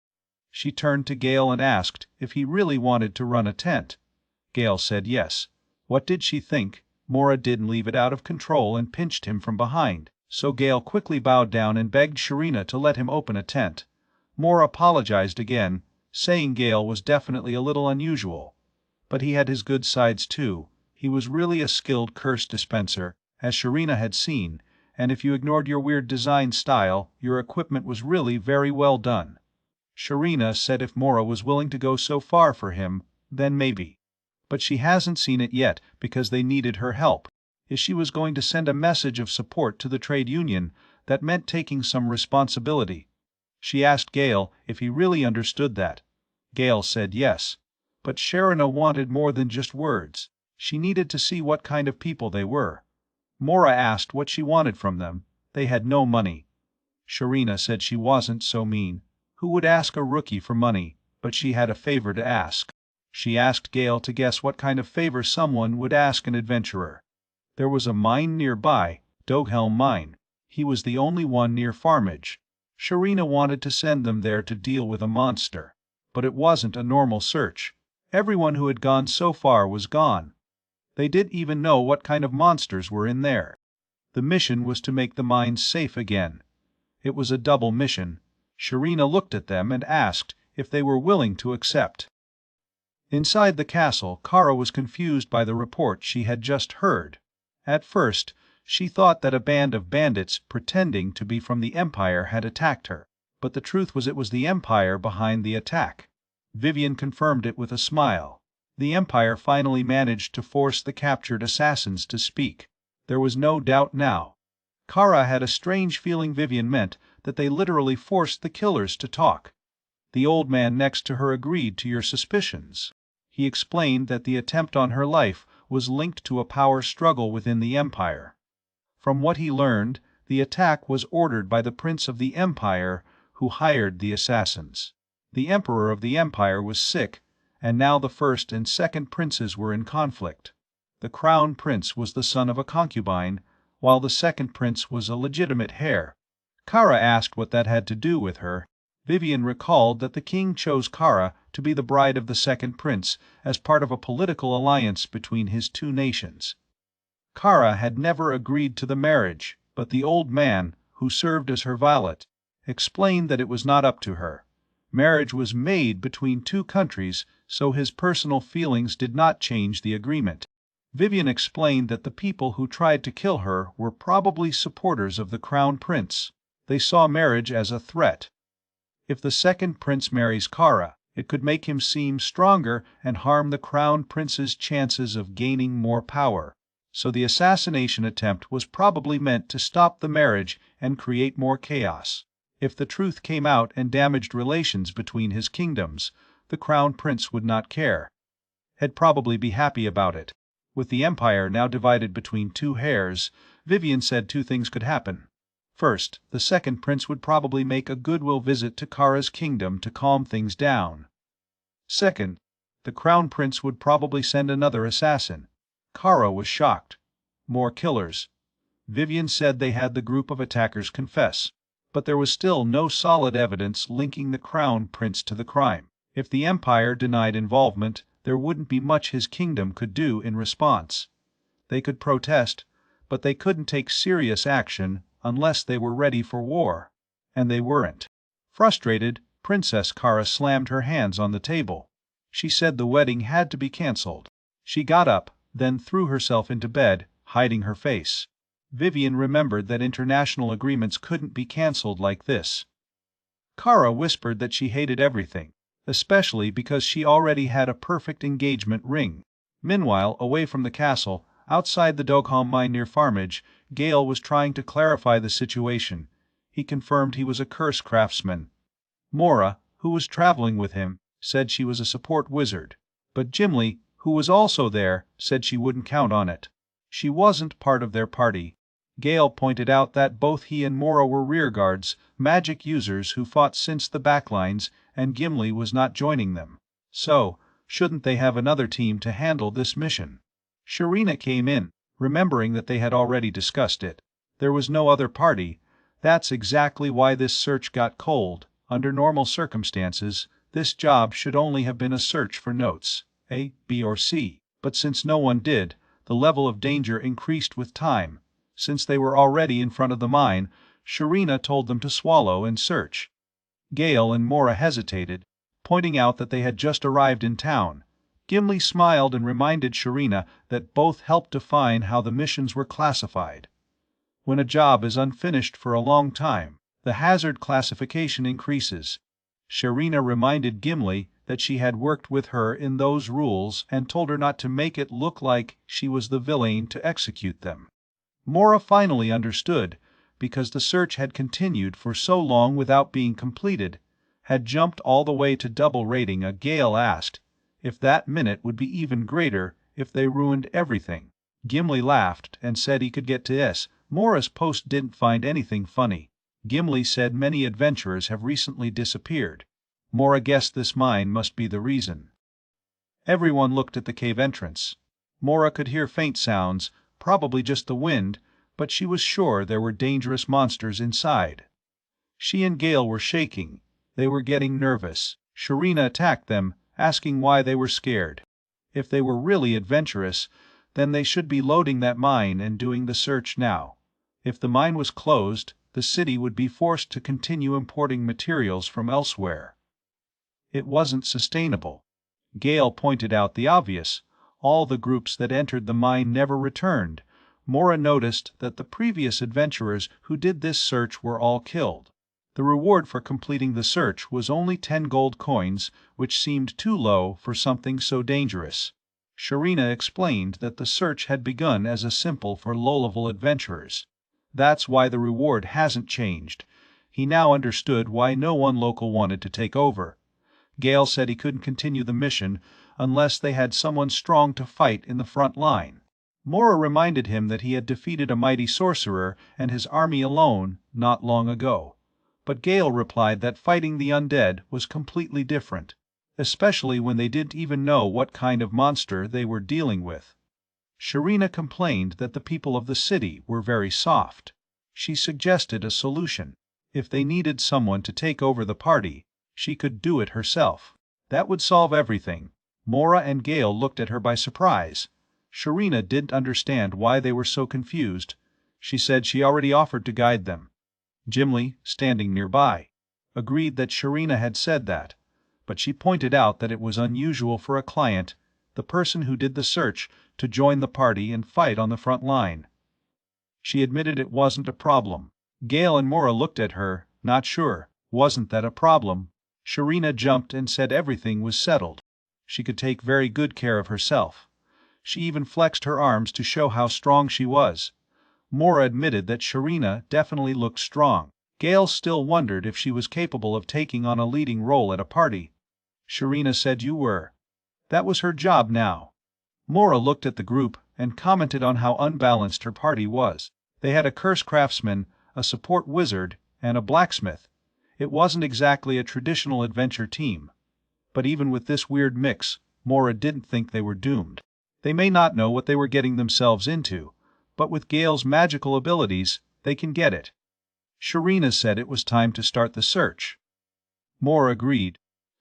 She turned to Gale and asked if he really wanted to run a tent. Gale said yes. What did she think? Mora didn't leave it out of control and pinched him from behind, so Gale quickly bowed down and begged Sharina to let him open a tent. Mora apologized again, saying Gale was definitely a little unusual. But he had his good sides too. He was really a skilled curse dispenser, as Sharina had seen, and if you ignored your weird design style, your equipment was really very well done. Sharina said if Mora was willing to go so far for him, then maybe. But she hasn't seen it yet because they needed her help. If she was going to send a message of support to the trade union, that meant taking some responsibility. She asked Gale if he really understood that. Gale said yes. But Sharina wanted more than just words. She needed to see what kind of people they were. Mora asked what she wanted from them. They had no money. Sharina said she wasn't so mean. Who would ask a rookie for money? But she had a favor to ask. She asked Gale to guess what kind of favor someone would ask an adventurer. There was a mine nearby, Doghelm Mine. He was the only one near Farmage. Sharina wanted to send them there to deal with a monster. But it wasn't a normal search. Everyone who had gone so far was gone. They didn't even know what kind of monsters were in there. The mission was to make the mine safe again. It was a double mission. Sharina looked at them and asked if they were willing to accept. Inside the castle, Kara was confused by the report she had just heard. At first, she thought that a band of bandits pretending to be from the Empire had attacked her, but the truth was it was the Empire behind the attack. Vivian confirmed it with a smile. The Empire finally managed to force the captured assassins to speak. There was no doubt now. Kara had a strange feeling Vivian meant that they literally forced the killers to talk. The old man next to her agreed to your suspicions. He explained that the attempt on her life was linked to a power struggle within the Empire. From what he learned, the attack was ordered by the Prince of the Empire, who hired the assassins. The Emperor of the Empire was sick, and now the first and second princes were in conflict. The Crown Prince was the son of a concubine, while the second prince was a legitimate heir. Kara asked what that had to do with her. Vivian recalled that the king chose Kara to be the bride of the second prince as part of a political alliance between his two nations. Kara had never agreed to the marriage, but the old man, who served as her valet, explained that it was not up to her. Marriage was made between two countries, so his personal feelings did not change the agreement. Vivian explained that the people who tried to kill her were probably supporters of the Crown Prince. They saw marriage as a threat. If the second prince marries Kara, it could make him seem stronger and harm the Crown Prince's chances of gaining more power. So the assassination attempt was probably meant to stop the marriage and create more chaos. If the truth came out and damaged relations between his kingdoms, the Crown Prince would not care. He'd probably be happy about it. With the Empire now divided between two heirs, Vivian said two things could happen. First, the second prince would probably make a goodwill visit to Kara's kingdom to calm things down. Second, the crown prince would probably send another assassin. Kara was shocked. More killers. Vivian said they had the group of attackers confess, but there was still no solid evidence linking the crown prince to the crime. If the empire denied involvement, there wouldn't be much his kingdom could do in response. They could protest, but they couldn't take serious action unless they were ready for war. And they weren't. Frustrated, Princess Kara slammed her hands on the table. She said the wedding had to be cancelled. She got up, then threw herself into bed, hiding her face. Vivian remembered that international agreements couldn't be cancelled like this. Kara whispered that she hated everything, especially because she already had a perfect engagement ring. Meanwhile, away from the castle, outside the Dogham mine near Farmage, Gale was trying to clarify the situation. He confirmed he was a curse craftsman. Mora, who was traveling with him, said she was a support wizard, but Gimli, who was also there, said she wouldn't count on it. She wasn't part of their party. Gale pointed out that both he and Mora were rearguards, magic users who fought since the backlines, and Gimli was not joining them. So, shouldn't they have another team to handle this mission? Sharina came in, remembering that they had already discussed it. There was no other party. That's exactly why this search got cold. Under normal circumstances, this job should only have been a search for notes, A, B or C. But since no one did, the level of danger increased with time. Since they were already in front of the mine, Sharina told them to swallow and search. Gale and Mora hesitated, pointing out that they had just arrived in town. Gimli smiled and reminded Sharina that both helped define how the missions were classified. When a job is unfinished for a long time, the hazard classification increases. Sharina reminded Gimli that she had worked with her in those rules and told her not to make it look like she was the villain to execute them. Mora finally understood, because the search had continued for so long without being completed, had jumped all the way to double rating. Gale asked if that minute would be even greater if they ruined everything. Gimli laughed and said he could get to S. Mora's post didn't find anything funny. Gimli said many adventurers have recently disappeared. Mora guessed this mine must be the reason. Everyone looked at the cave entrance. Mora could hear faint sounds, probably just the wind, but she was sure there were dangerous monsters inside. She and Gale were shaking. They were getting nervous. Sharina attacked them, asking why they were scared. If they were really adventurous, then they should be loading that mine and doing the search now. If the mine was closed, the city would be forced to continue importing materials from elsewhere. It wasn't sustainable. Gale pointed out the obvious. All the groups that entered the mine never returned. Mora noticed that the previous adventurers who did this search were all killed. The reward for completing the search was only 10 gold coins, which seemed too low for something so dangerous. Sharina explained that the search had begun as a simple for low-level adventurers. That's why the reward hasn't changed. He now understood why no one local wanted to take over. Gale said he couldn't continue the mission unless they had someone strong to fight in the front line. Mora reminded him that he had defeated a mighty sorcerer and his army alone not long ago. But Gale replied that fighting the undead was completely different, especially when they didn't even know what kind of monster they were dealing with. Sharina complained that the people of the city were very soft. She suggested a solution. If they needed someone to take over the party, she could do it herself. That would solve everything. Mora and Gale looked at her by surprise. Sharina didn't understand why they were so confused. She said she already offered to guide them. Gimli, standing nearby, agreed that Sharina had said that, but she pointed out that it was unusual for a client, the person who did the search, to join the party and fight on the front line. She admitted it wasn't a problem. Gale and Mora looked at her, not sure. Wasn't that a problem? Sharina jumped and said everything was settled. She could take very good care of herself. She even flexed her arms to show how strong she was. Mora admitted that Sharina definitely looked strong. Gale still wondered if she was capable of taking on a leading role at a party. Sharina said you were. That was her job now. Mora looked at the group and commented on how unbalanced her party was. They had a curse craftsman, a support wizard, and a blacksmith. It wasn't exactly a traditional adventure team. But even with this weird mix, Mora didn't think they were doomed. They may not know what they were getting themselves into, but with Gale's magical abilities, they can get it. Sharina said it was time to start the search. Mora agreed,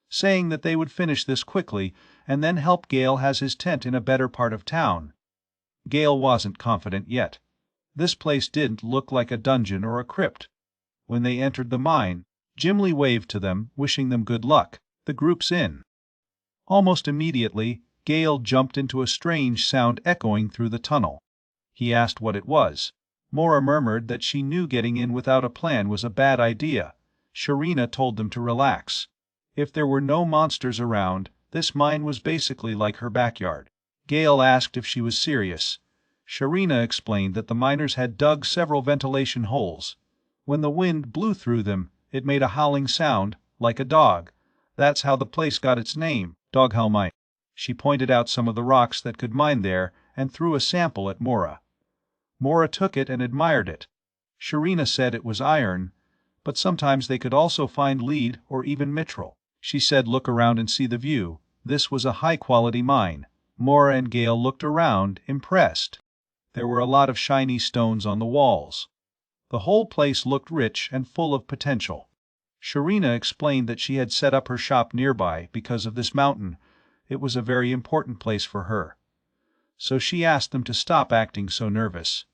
saying that they would finish this quickly and then help Gale has his tent in a better part of town. Gale wasn't confident yet. This place didn't look like a dungeon or a crypt. When they entered the mine, Gimli waved to them, wishing them good luck. The group's in. Almost immediately, Gale jumped into a strange sound echoing through the tunnel. He asked what it was. Mora murmured that she knew getting in without a plan was a bad idea. Sharina told them to relax. If there were no monsters around, this mine was basically like her backyard. Gale asked if she was serious. Sharina explained that the miners had dug several ventilation holes. When the wind blew through them, it made a howling sound, like a dog. That's how the place got its name, Doghowl Mine. She pointed out some of the rocks that could mine there and threw a sample at Mora. Mora took it and admired it. Sharina said it was iron, but sometimes they could also find lead or even mithril. She said look around and see the view. This was a high-quality mine. Mora and Gale looked around, impressed. There were a lot of shiny stones on the walls. The whole place looked rich and full of potential. Sharina explained that she had set up her shop nearby because of this mountain. It was a very important place for her. So she asked them to stop acting so nervous.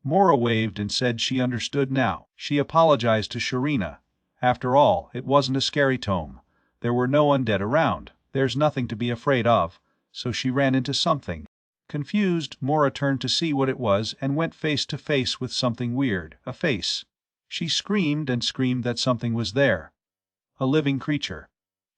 Mora waved and said she understood now. She apologized to Sharina. After all, it wasn't a scary tome. There were no undead around. There's nothing to be afraid of. So she ran into something. Confused, Mora turned to see what it was and went face to face with something weird, a face. She screamed and screamed that something was there. A living creature.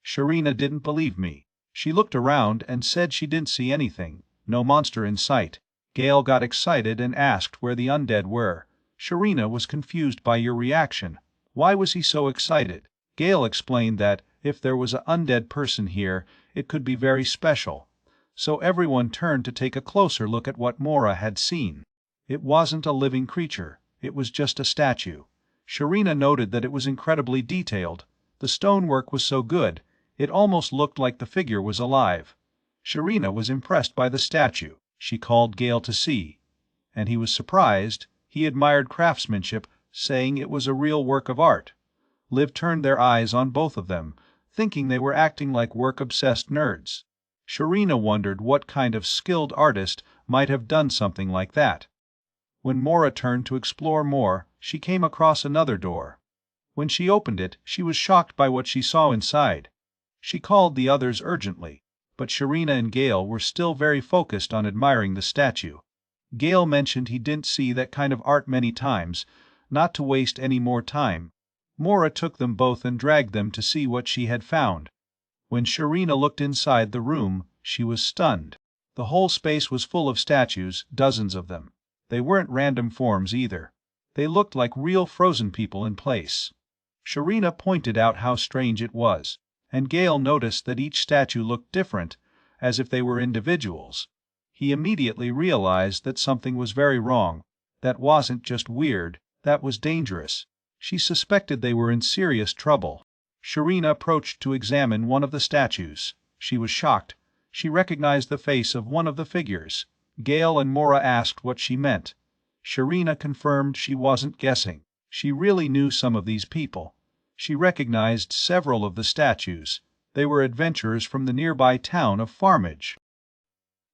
Sharina didn't believe me. She looked around and said she didn't see anything, no monster in sight. Gale got excited and asked where the undead were. Sharina was confused by your reaction. Why was he so excited? Gale explained that if there was an undead person here, it could be very special. So everyone turned to take a closer look at what Mora had seen. It wasn't a living creature. It was just a statue. Sharina noted that it was incredibly detailed. The stonework was so good, it almost looked like the figure was alive. Sharina was impressed by the statue. She called Gale to see. And he was surprised. He admired craftsmanship, saying it was a real work of art. Liv turned their eyes on both of them, thinking they were acting like work-obsessed nerds. Sharina wondered what kind of skilled artist might have done something like that. When Mora turned to explore more, she came across another door. When she opened it, she was shocked by what she saw inside. She called the others urgently, but Sharina and Gale were still very focused on admiring the statue. Gale mentioned he didn't see that kind of art many times, not to waste any more time. Mora took them both and dragged them to see what she had found. When Sharina looked inside the room, she was stunned. The whole space was full of statues, dozens of them. They weren't random forms either. They looked like real frozen people in place. Sharina pointed out how strange it was, and Gale noticed that each statue looked different, as if they were individuals. He immediately realized that something was very wrong. That wasn't just weird, that was dangerous. She suspected they were in serious trouble. Sharina approached to examine one of the statues. She was shocked. She recognized the face of one of the figures. Gale and Mora asked what she meant. Sharina confirmed she wasn't guessing. She really knew some of these people. She recognized several of the statues. They were adventurers from the nearby town of Farmage.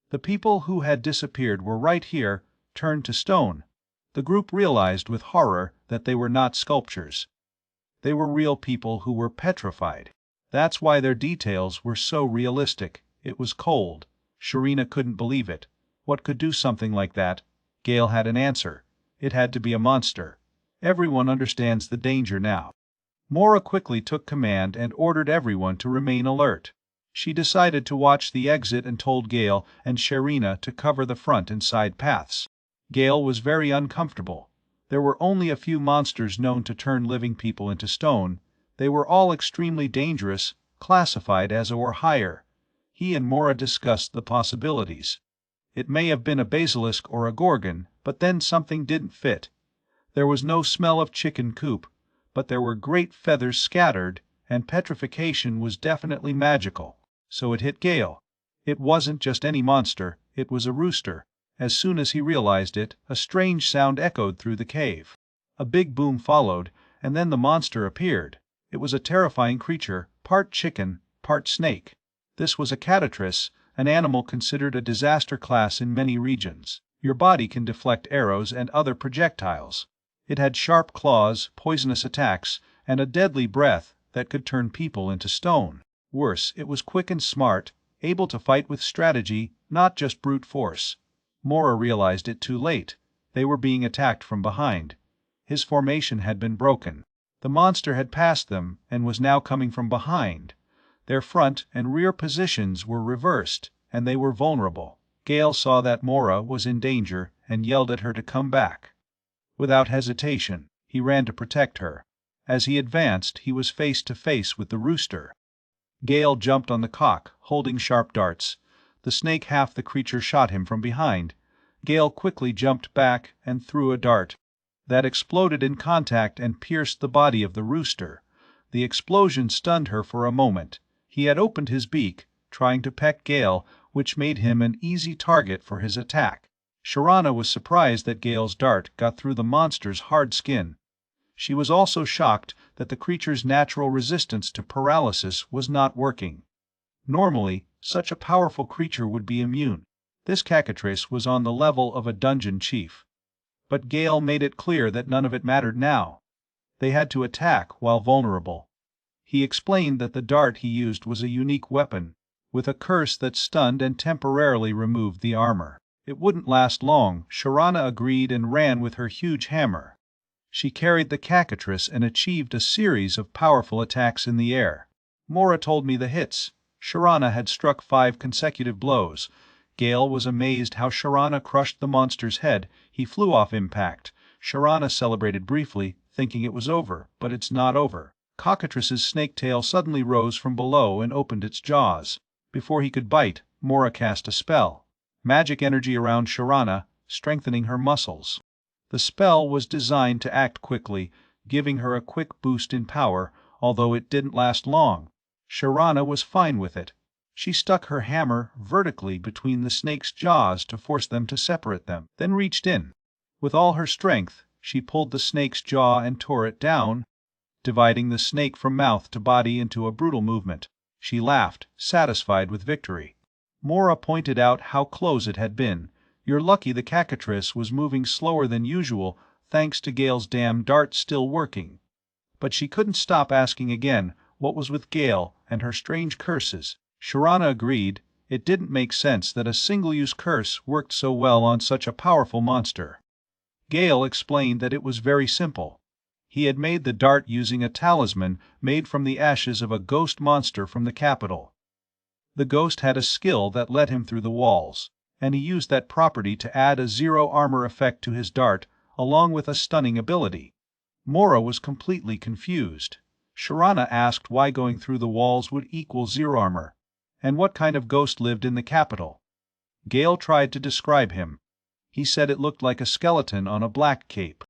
The people who had disappeared were right here, turned to stone. The group realized with horror that they were not sculptures. They were real people who were petrified. That's why their details were so realistic. It was cold. Sharina couldn't believe it. What could do something like that? Gale had an answer. It had to be a monster. Everyone understands the danger now. Mora quickly took command and ordered everyone to remain alert. She decided to watch the exit and told Gale and Sharina to cover the front and side paths. Gale was very uncomfortable. There were only a few monsters known to turn living people into stone. They were all extremely dangerous, classified as or higher. He and Mora discussed the possibilities. It may have been a basilisk or a gorgon, but then something didn't fit. There was no smell of chicken coop, but there were great feathers scattered, and petrification was definitely magical. So it hit Gale. It wasn't just any monster, it was a rooster. As soon as he realized it, a strange sound echoed through the cave. A big boom followed, and then the monster appeared. It was a terrifying creature, part chicken, part snake. This was a catatrix, an animal considered a disaster class in many regions. Your body can deflect arrows and other projectiles. It had sharp claws, poisonous attacks, and a deadly breath that could turn people into stone. Worse, it was quick and smart, able to fight with strategy, not just brute force. Mora realized it too late. They were being attacked from behind. His formation had been broken. The monster had passed them and was now coming from behind. Their front and rear positions were reversed, and they were vulnerable. Gale saw that Mora was in danger and yelled at her to come back. Without hesitation, he ran to protect her. As he advanced, he was face to face with the rooster. Gale jumped on the cock, holding sharp darts. The snake half the creature shot him from behind. Gale quickly jumped back and threw a dart. That exploded in contact and pierced the body of the rooster. The explosion stunned her for a moment. He had opened his beak, trying to peck Gale, which made him an easy target for his attack. Sharana was surprised that Gale's dart got through the monster's hard skin. She was also shocked that the creature's natural resistance to paralysis was not working. Normally, such a powerful creature would be immune. This cacatris was on the level of a dungeon chief. But Gale made it clear that none of it mattered now. They had to attack while vulnerable. He explained that the dart he used was a unique weapon, with a curse that stunned and temporarily removed the armor. It wouldn't last long. Sharana agreed and ran with her huge hammer. She carried the cacatris and achieved a series of powerful attacks in the air. Mora told me the hits. Sharana had struck 5 consecutive blows. Gale was amazed how Sharana crushed the monster's head. He flew off impact. Sharana celebrated briefly, thinking it was over, but it's not over. Cockatrice's snake tail suddenly rose from below and opened its jaws. Before he could bite, Mora cast a spell. Magic energy around Sharana, strengthening her muscles. The spell was designed to act quickly, giving her a quick boost in power, although it didn't last long. Sharana was fine with it. She stuck her hammer vertically between the snake's jaws to force them to separate them, then reached in. With all her strength, she pulled the snake's jaw and tore it down, dividing the snake from mouth to body into a brutal movement. She laughed, satisfied with victory. Mora pointed out how close it had been. You're lucky the cacatris was moving slower than usual, thanks to Gale's damn dart still working. But she couldn't stop asking again what was with Gale and her strange curses. Sharana agreed. It didn't make sense that a single-use curse worked so well on such a powerful monster. Gale explained that it was very simple. He had made the dart using a talisman made from the ashes of a ghost monster from the capital. The ghost had a skill that led him through the walls, and he used that property to add a zero armor effect to his dart, along with a stunning ability. Mora was completely confused. Sharana asked why going through the walls would equal zero armor, and what kind of ghost lived in the capital. Gale tried to describe him. He said it looked like a skeleton on a black cape.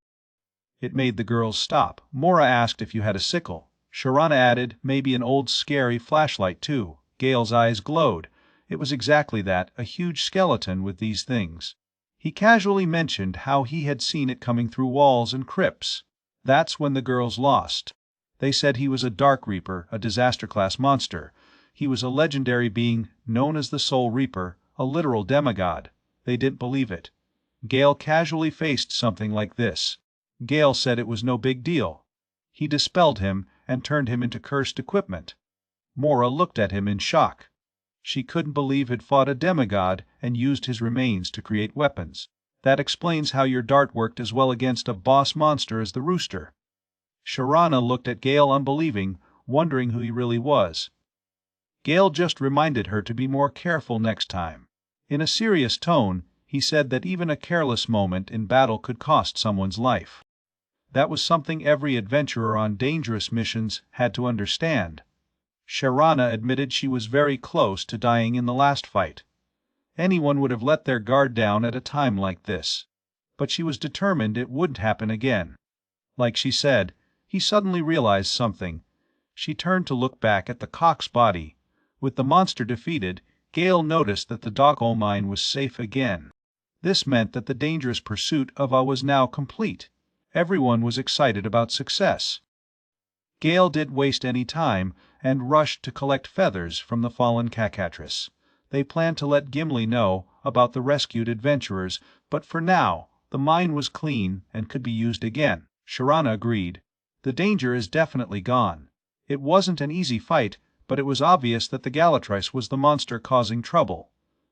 It made the girls stop. Mora asked if you had a sickle. Sharana added maybe an old scary flashlight too. Gale's eyes glowed. It was exactly that, a huge skeleton with these things. He casually mentioned how he had seen it coming through walls and crypts. That's when the girls lost. They said he was a Dark Reaper, a disaster-class monster. He was a legendary being known as the Soul Reaper, a literal demigod. They didn't believe it. Gale casually faced something like this. Gale said it was no big deal. He dispelled him and turned him into cursed equipment. Mora looked at him in shock. She couldn't believe he'd fought a demigod and used his remains to create weapons. That explains how your dart worked as well against a boss monster as the rooster. Sharana looked at Gale unbelieving, wondering who he really was. Gale just reminded her to be more careful next time. In a serious tone, he said that even a careless moment in battle could cost someone's life. That was something every adventurer on dangerous missions had to understand. Sharana admitted she was very close to dying in the last fight. Anyone would have let their guard down at a time like this. But she was determined it wouldn't happen again. Like she said, he suddenly realized something. She turned to look back at the cock's body. With the monster defeated, Gale noticed that the coal mine was safe again. This meant that the dangerous pursuit of A was now complete. Everyone was excited about success. Gale didn't waste any time and rushed to collect feathers from the fallen caccatrice. They planned to let Gimli know about the rescued adventurers, but for now, the mine was clean and could be used again. Sharana agreed. The danger is definitely gone. It wasn't an easy fight, but it was obvious that the Galatrice was the monster causing trouble.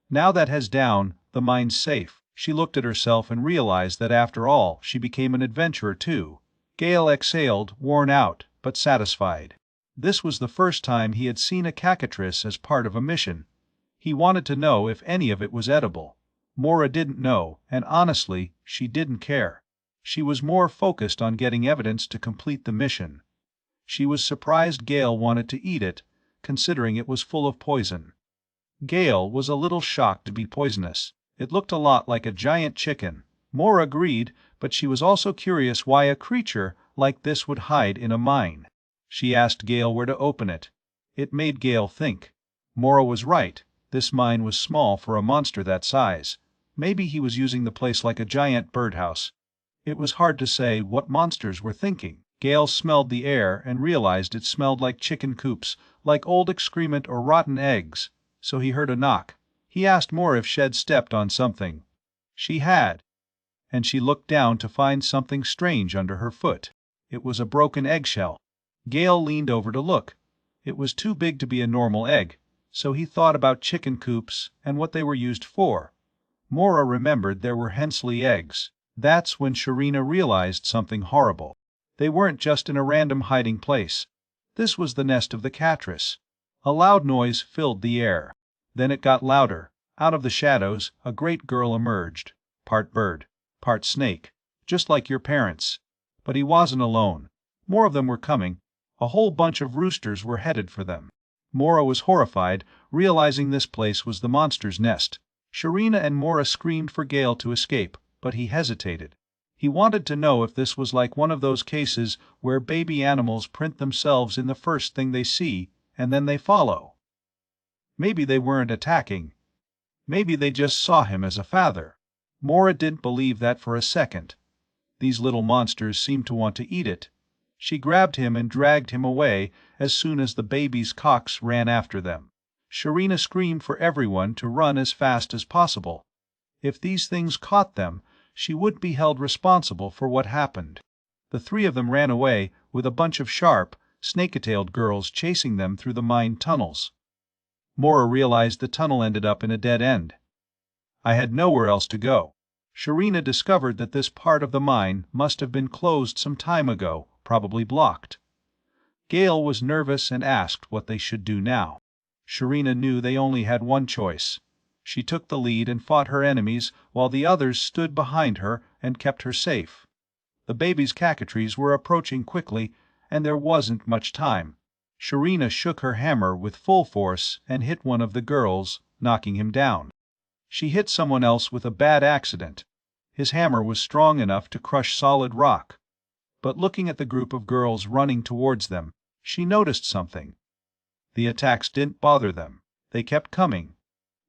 Now that has down, the mine's safe. She looked at herself and realized that after all, she became an adventurer too. Gale exhaled, worn out, but satisfied. This was the first time he had seen a caccatrice as part of a mission. He wanted to know if any of it was edible. Mora didn't know, and honestly, she didn't care. She was more focused on getting evidence to complete the mission. She was surprised Gale wanted to eat it, considering it was full of poison. Gale was a little shocked to be poisonous. It looked a lot like a giant chicken. Mora agreed, but she was also curious why a creature like this would hide in a mine. She asked Gale where to open it. It made Gale think. Mora was right. This mine was small for a monster that size. Maybe he was using the place like a giant birdhouse. It was hard to say what monsters were thinking. Gale smelled the air and realized it smelled like chicken coops, like old excrement or rotten eggs. So he heard a knock. He asked Mora if she'd stepped on something. She had, and she looked down to find something strange under her foot. It was a broken eggshell. Gale leaned over to look. It was too big to be a normal egg, so he thought about chicken coops and what they were used for. Mora remembered there were Hensley eggs. That's when Sharina realized something horrible. They weren't just in a random hiding place. This was the nest of the catrice. A loud noise filled the air. Then it got louder. Out of the shadows, a great girl emerged. Part bird, part snake, just like your parents. But he wasn't alone. More of them were coming. A whole bunch of roosters were headed for them. Mora was horrified, realizing this place was the monster's nest. Sharina and Mora screamed for Gale to escape, but he hesitated. He wanted to know if this was like one of those cases where baby animals print themselves in the first thing they see, and then they follow. Maybe they weren't attacking. Maybe they just saw him as a father. Mora didn't believe that for a second. These little monsters seemed to want to eat it. She grabbed him and dragged him away as soon as the baby's cocks ran after them. Sharina screamed for everyone to run as fast as possible. If these things caught them, she would be held responsible for what happened. The three of them ran away with a bunch of sharp, snake-tailed girls chasing them through the mine tunnels. Mora realized the tunnel ended up in a dead end. I had nowhere else to go. Sharina discovered that this part of the mine must have been closed some time ago, probably blocked. Gale was nervous and asked what they should do now. Sharina knew they only had one choice. She took the lead and fought her enemies while the others stood behind her and kept her safe. The baby's caccatrices were approaching quickly, and there wasn't much time. Sharina shook her hammer with full force and hit one of the girls, knocking him down. She hit someone else with a bad accident. His hammer was strong enough to crush solid rock. But looking at the group of girls running towards them, she noticed something. The attacks didn't bother them. They kept coming.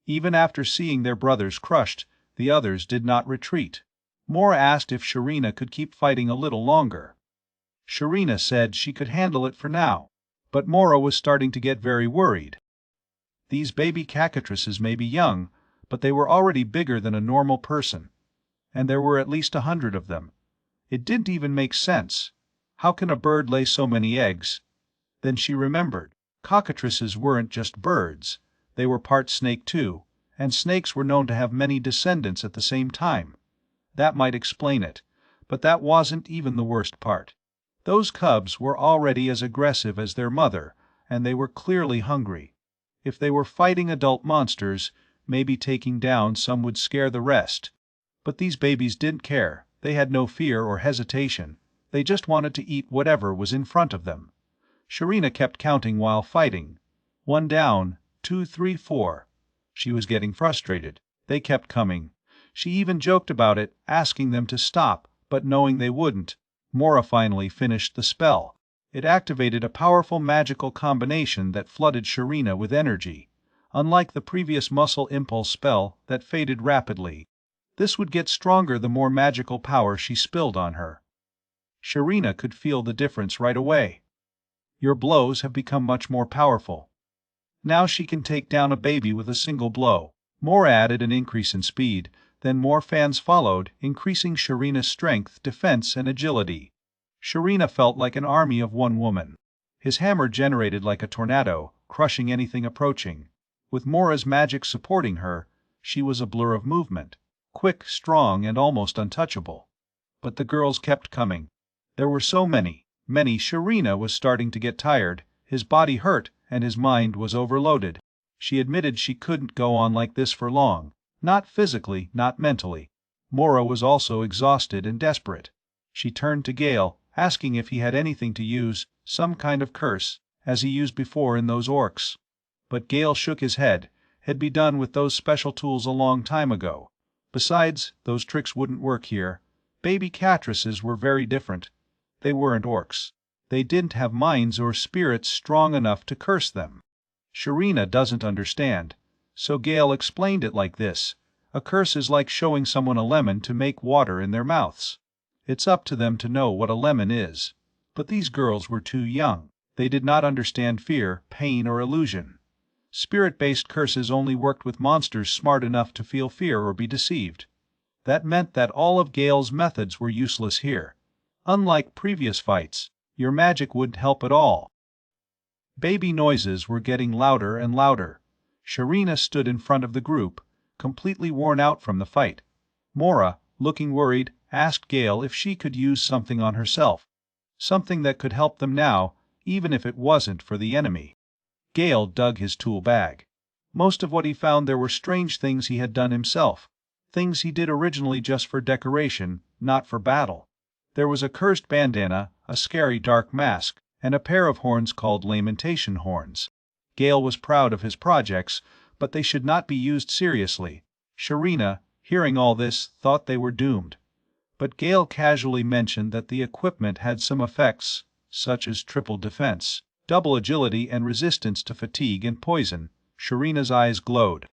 Even after seeing their brothers crushed, the others did not retreat. Mora asked if Sharina could keep fighting a little longer. Sharina said she could handle it for now, but Mora was starting to get very worried. These baby caccatrices may be young, but they were already bigger than a normal person, and there were at least 100 of them. It didn't even make sense. How can a bird lay so many eggs? Then she remembered. Cockatrices weren't just birds. They were part snake too, and snakes were known to have many descendants at the same time. That might explain it, but that wasn't even the worst part. Those cubs were already as aggressive as their mother, and they were clearly hungry. If they were fighting adult monsters, maybe taking down some would scare the rest. But these babies didn't care. They had no fear or hesitation. They just wanted to eat whatever was in front of them. Sharina kept counting while fighting. 1 down, 2, 3, 4. She was getting frustrated. They kept coming. She even joked about it, asking them to stop, but knowing they wouldn't. Mora finally finished the spell. It activated a powerful magical combination that flooded Sharina with energy, unlike the previous muscle impulse spell that faded rapidly. This would get stronger the more magical power she spilled on her. Sharina could feel the difference right away. Your blows have become much more powerful. Now she can take down a baby with a single blow. Mora added an increase in speed, then more fans followed, increasing Sharina's strength, defense, and agility. Sharina felt like an army of one woman. His hammer generated like a tornado, crushing anything approaching. With Mora's magic supporting her, she was a blur of movement, quick, strong, and almost untouchable. But the girls kept coming. There were so many. Sharina was starting to get tired, his body hurt, and his mind was overloaded. She admitted she couldn't go on like this for long. Not physically, not mentally. Mora was also exhausted and desperate. She turned to Gale, asking if he had anything to use, some kind of curse, as he used before in those orcs. But Gale shook his head. Had be done with those special tools a long time ago. Besides, those tricks wouldn't work here. Baby Catresses were very different. They weren't orcs. They didn't have minds or spirits strong enough to curse them. Sharina doesn't understand. So Gale explained it like this. A curse is like showing someone a lemon to make water in their mouths. It's up to them to know what a lemon is. But these girls were too young. They did not understand fear, pain, or illusion. Spirit-based curses only worked with monsters smart enough to feel fear or be deceived. That meant that all of Gale's methods were useless here. Unlike previous fights, your magic wouldn't help at all. Baby noises were getting louder and louder. Sharina stood in front of the group, completely worn out from the fight. Mora, looking worried, asked Gale if she could use something on herself. Something that could help them now, even if it wasn't for the enemy. Gale dug his tool bag. Most of what he found there were strange things he had done himself. Things he did originally just for decoration, not for battle. There was a cursed bandana, a scary dark mask, and a pair of horns called lamentation horns. Gale was proud of his projects, but they should not be used seriously. Sharina, hearing all this, thought they were doomed. But Gale casually mentioned that the equipment had some effects, such as triple defense, double agility, and resistance to fatigue and poison. Sharina's eyes glowed.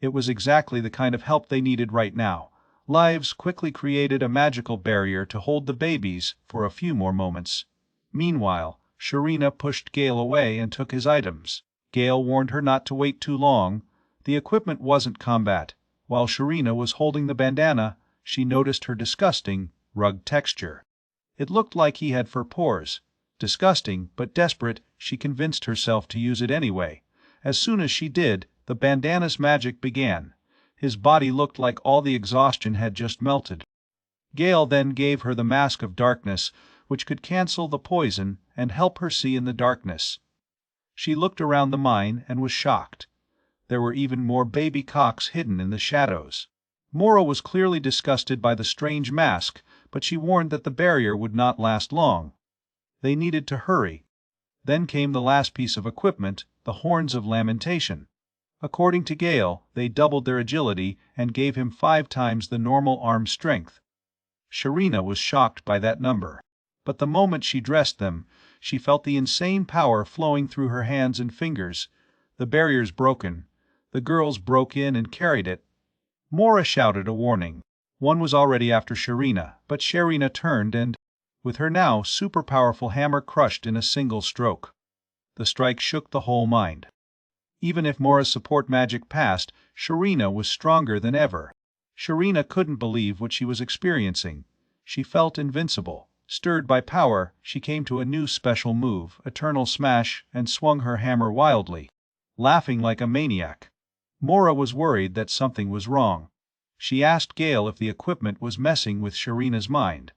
It was exactly the kind of help they needed right now. Lives quickly created a magical barrier to hold the babies for a few more moments. Meanwhile, Sharina pushed Gale away and took his items. Gale warned her not to wait too long. The equipment wasn't combat. While Sharina was holding the bandana, she noticed her disgusting, rugged texture. It looked like he had fur pores. Disgusting, but desperate, she convinced herself to use it anyway. As soon as she did, the bandana's magic began. His body looked like all the exhaustion had just melted. Gale then gave her the Mask of Darkness, which could cancel the poison and help her see in the darkness. She looked around the mine and was shocked. There were even more baby cocks hidden in the shadows. Mora was clearly disgusted by the strange mask, but she warned that the barrier would not last long. They needed to hurry. Then came the last piece of equipment, the Horns of Lamentation. According to Gale, they doubled their agility and gave him 5 times the normal arm strength. Sharina was shocked by that number. But the moment she dressed them, she felt the insane power flowing through her hands and fingers. The barrier's broken. The girls broke in and carried it. Mora shouted a warning. One was already after Sharina, but Sharina turned and, with her now super-powerful hammer crushed in a single stroke. The strike shook the whole mind. Even if Mora's support magic passed, Sharina was stronger than ever. Sharina couldn't believe what she was experiencing. She felt invincible. Stirred by power, she came to a new special move, Eternal Smash, and swung her hammer wildly, laughing like a maniac. Mora was worried that something was wrong. She asked Gale if the equipment was messing with Sharina's mind.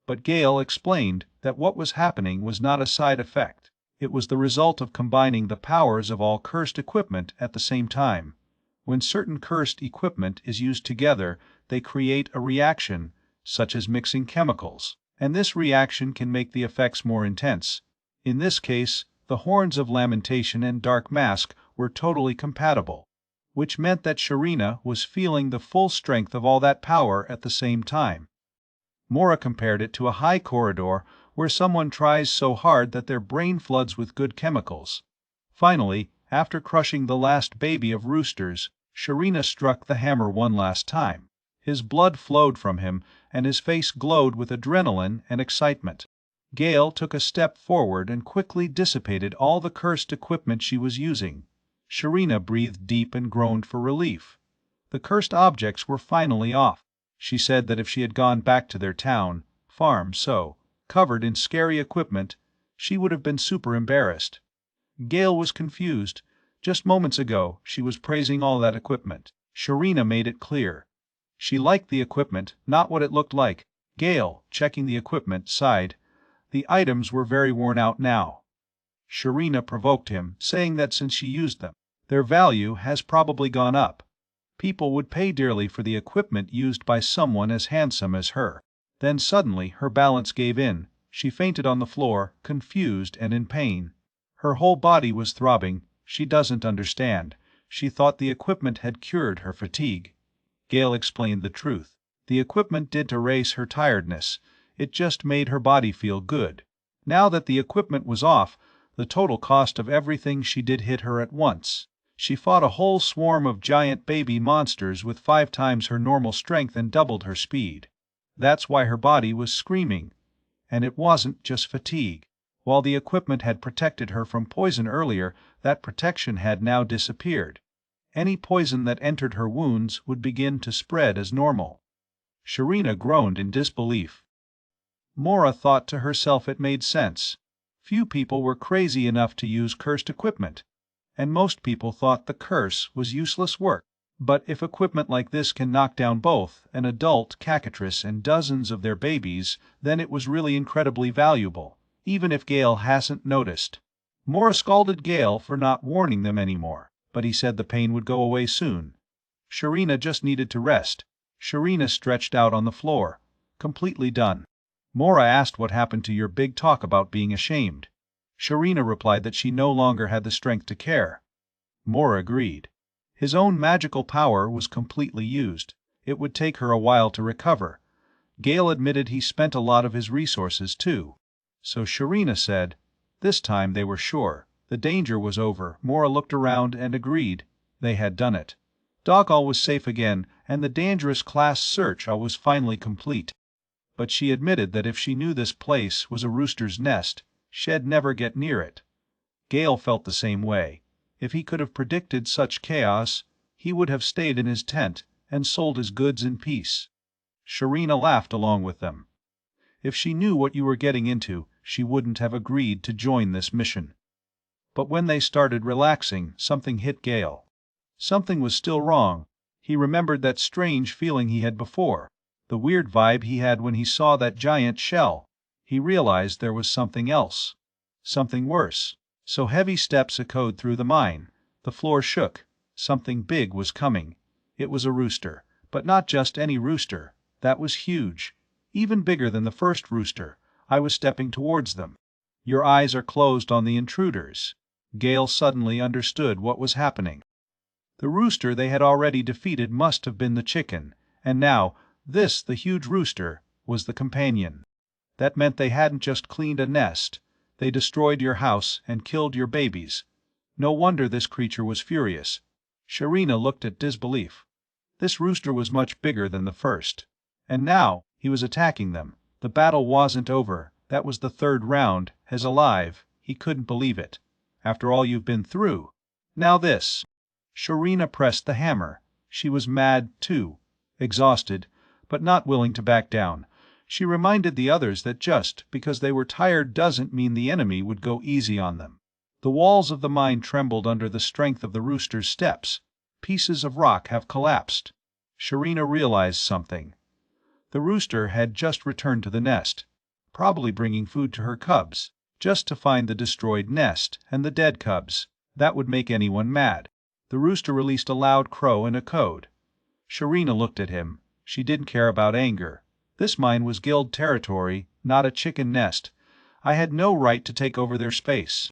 But Gale explained that what was happening was not a side effect. It was the result of combining the powers of all cursed equipment at the same time. When certain cursed equipment is used together, they create a reaction, such as mixing chemicals, and this reaction can make the effects more intense. In this case, the Horns of Lamentation and Dark Mask were totally compatible, which meant that Sharina was feeling the full strength of all that power at the same time. Mora compared it to a high corridor where someone tries so hard that their brain floods with good chemicals. Finally, after crushing the last baby of roosters, Sharina struck the hammer one last time. His blood flowed from him, and his face glowed with adrenaline and excitement. Gale took a step forward and quickly dissipated all the cursed equipment she was using. Sharina breathed deep and groaned for relief. The cursed objects were finally off. She said that if she had gone back to their farm, covered in scary equipment, she would have been super embarrassed. Gale was confused. Just moments ago, she was praising all that equipment. Sharina made it clear. She liked the equipment, not what it looked like. Gale, checking the equipment, sighed. The items were very worn out now. Sharina provoked him, saying that since she used them, their value has probably gone up. People would pay dearly for the equipment used by someone as handsome as her. Then suddenly her balance gave in. She fainted on the floor, confused and in pain. Her whole body was throbbing. She doesn't understand. She thought the equipment had cured her fatigue. Gale explained the truth. The equipment did erase her tiredness. It just made her body feel good. Now that the equipment was off, the total cost of everything she did hit her at once. She fought a whole swarm of giant baby monsters with 5 times her normal strength and doubled her speed. That's why her body was screaming. And it wasn't just fatigue. While the equipment had protected her from poison earlier, that protection had now disappeared. Any poison that entered her wounds would begin to spread as normal. Sharina groaned in disbelief. Mora thought to herself it made sense. Few people were crazy enough to use cursed equipment, and most people thought the curse was useless work. But if equipment like this can knock down both an adult cactus and dozens of their babies, then it was really incredibly valuable, even if Gale hasn't noticed. Mora scolded Gale for not warning them anymore, but he said the pain would go away soon. Sharina just needed to rest. Sharina stretched out on the floor, completely done. Mora asked what happened to your big talk about being ashamed. Sharina replied that she no longer had the strength to care. Mora agreed. His own magical power was completely used. It would take her a while to recover. Gale admitted he spent a lot of his resources too. So Sharina said, this time they were sure. The danger was over. Mora looked around and agreed. They had done it. Dogal was safe again, and the dangerous class search was finally complete. But she admitted that if she knew this place was a rooster's nest, she'd never get near it. Gale felt the same way. If he could have predicted such chaos, he would have stayed in his tent and sold his goods in peace. Sharina laughed along with them. If she knew what you were getting into, she wouldn't have agreed to join this mission. But when they started relaxing, something hit Gale. Something was still wrong. He remembered that strange feeling he had before, the weird vibe he had when he saw that giant shell. He realized there was something else. Something worse. So heavy steps echoed through the mine. The floor shook. Something big was coming. It was a rooster, but not just any rooster. That was huge. Even bigger than the first rooster. I was stepping towards them. Your eyes are closed on the intruders. Gale suddenly understood what was happening. The rooster they had already defeated must have been the chicken, and now, this, the huge rooster, was the companion. That meant they hadn't just cleaned a nest. They destroyed your house and killed your babies. No wonder this creature was furious. Sharina looked at disbelief. This rooster was much bigger than the first. And now, he was attacking them. The battle wasn't over. That was the 3rd round, as alive. He couldn't believe it. After all you've been through. Now this. Sharina pressed the hammer. She was mad, too. Exhausted, but not willing to back down. She reminded the others that just because they were tired doesn't mean the enemy would go easy on them. The walls of the mine trembled under the strength of the rooster's steps. Pieces of rock have collapsed. Sharina realized something. The rooster had just returned to the nest, probably bringing food to her cubs, just to find the destroyed nest and the dead cubs. That would make anyone mad. The rooster released a loud crow and a code. Sharina looked at him. She didn't care about anger. This mine was guild territory, not a chicken nest. I had no right to take over their space.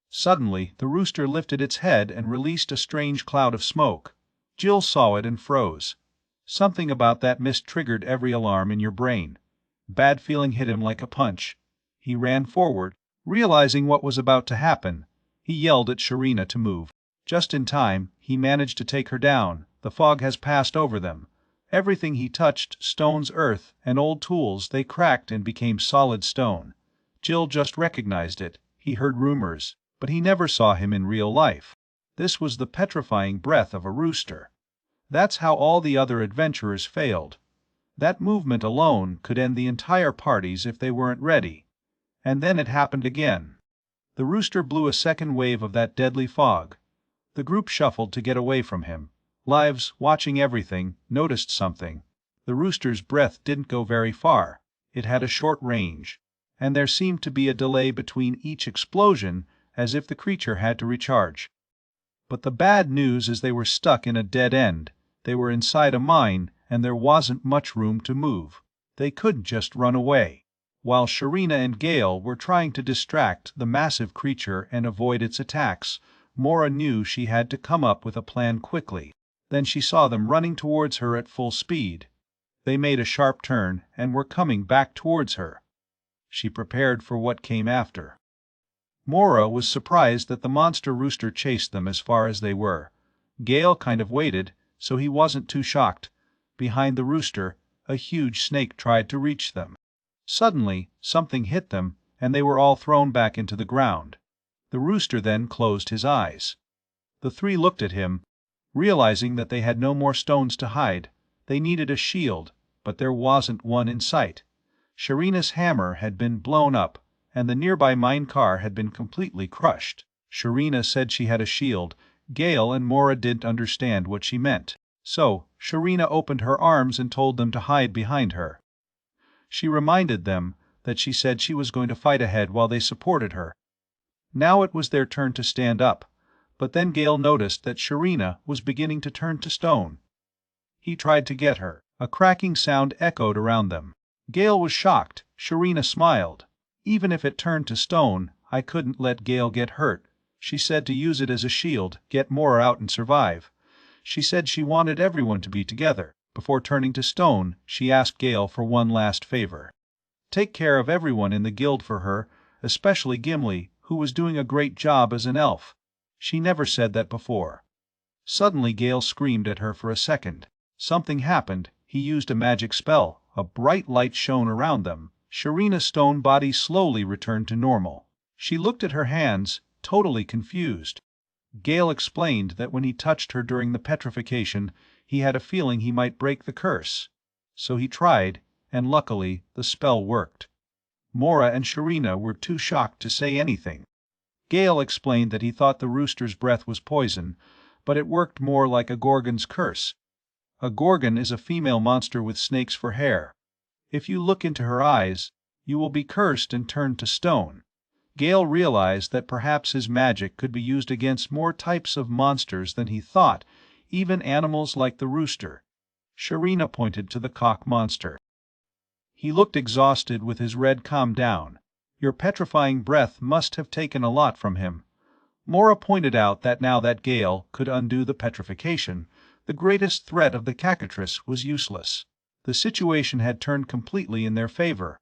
Suddenly, the rooster lifted its head and released a strange cloud of smoke. Jill saw it and froze. Something about that mist triggered every alarm in your brain. Bad feeling hit him like a punch. He ran forward, realizing what was about to happen. He yelled at Sharina to move. Just in time, he managed to take her down. The fog has passed over them. Everything he touched, stones, earth, and old tools, they cracked and became solid stone. Jill just recognized it. He heard rumors, but he never saw him in real life. This was the petrifying breath of a rooster. That's how all the other adventurers failed. That movement alone could end the entire parties if they weren't ready. And then it happened again. The rooster blew a second wave of that deadly fog. The group shuffled to get away from him. Lives, watching everything, noticed something. The rooster's breath didn't go very far. It had a short range. And there seemed to be a delay between each explosion, as if the creature had to recharge. But the bad news is they were stuck in a dead end. They were inside a mine, and there wasn't much room to move. They couldn't just run away. While Sharina and Gale were trying to distract the massive creature and avoid its attacks, Mora knew she had to come up with a plan quickly. Then she saw them running towards her at full speed. They made a sharp turn and were coming back towards her. She prepared for what came after. Mora was surprised that the monster rooster chased them as far as they were. Gale kind of waited, so he wasn't too shocked. Behind the rooster, a huge snake tried to reach them. Suddenly, something hit them, and they were all thrown back into the ground. The rooster then closed his eyes. The three looked at him, realizing that they had no more stones to hide. They needed a shield, but there wasn't one in sight. Sharina's hammer had been blown up, and the nearby mine car had been completely crushed. Sharina said she had a shield. Gale and Mora didn't understand what she meant. So, Sharina opened her arms and told them to hide behind her. She reminded them that she said she was going to fight ahead while they supported her. Now it was their turn to stand up, but then Gale noticed that Sharina was beginning to turn to stone. He tried to get her. A cracking sound echoed around them. Gale was shocked. Sharina smiled. Even if it turned to stone, I couldn't let Gale get hurt. She said to use it as a shield, get Mora out and survive. She said she wanted everyone to be together. Before turning to stone, she asked Gale for one last favor. Take care of everyone in the guild for her, especially Gimli, who was doing a great job as an elf. She never said that before. Suddenly Gale screamed at her for a second. Something happened. He used a magic spell. A bright light shone around them. Sharina's stone body slowly returned to normal. She looked at her hands, totally confused. Gale explained that when he touched her during the petrification, he had a feeling he might break the curse. So he tried, and luckily the spell worked. Mora and Sharina were too shocked to say anything. Gale explained that he thought the rooster's breath was poison, but it worked more like a Gorgon's curse. A Gorgon is a female monster with snakes for hair. If you look into her eyes, you will be cursed and turned to stone. Gale realized that perhaps his magic could be used against more types of monsters than he thought, even animals like the rooster. Sharina pointed to the cock monster. He looked exhausted with his red calmed down. Your petrifying breath must have taken a lot from him. Mora pointed out that now that Gale could undo the petrification, the greatest threat of the caccatrice was useless. The situation had turned completely in their favor.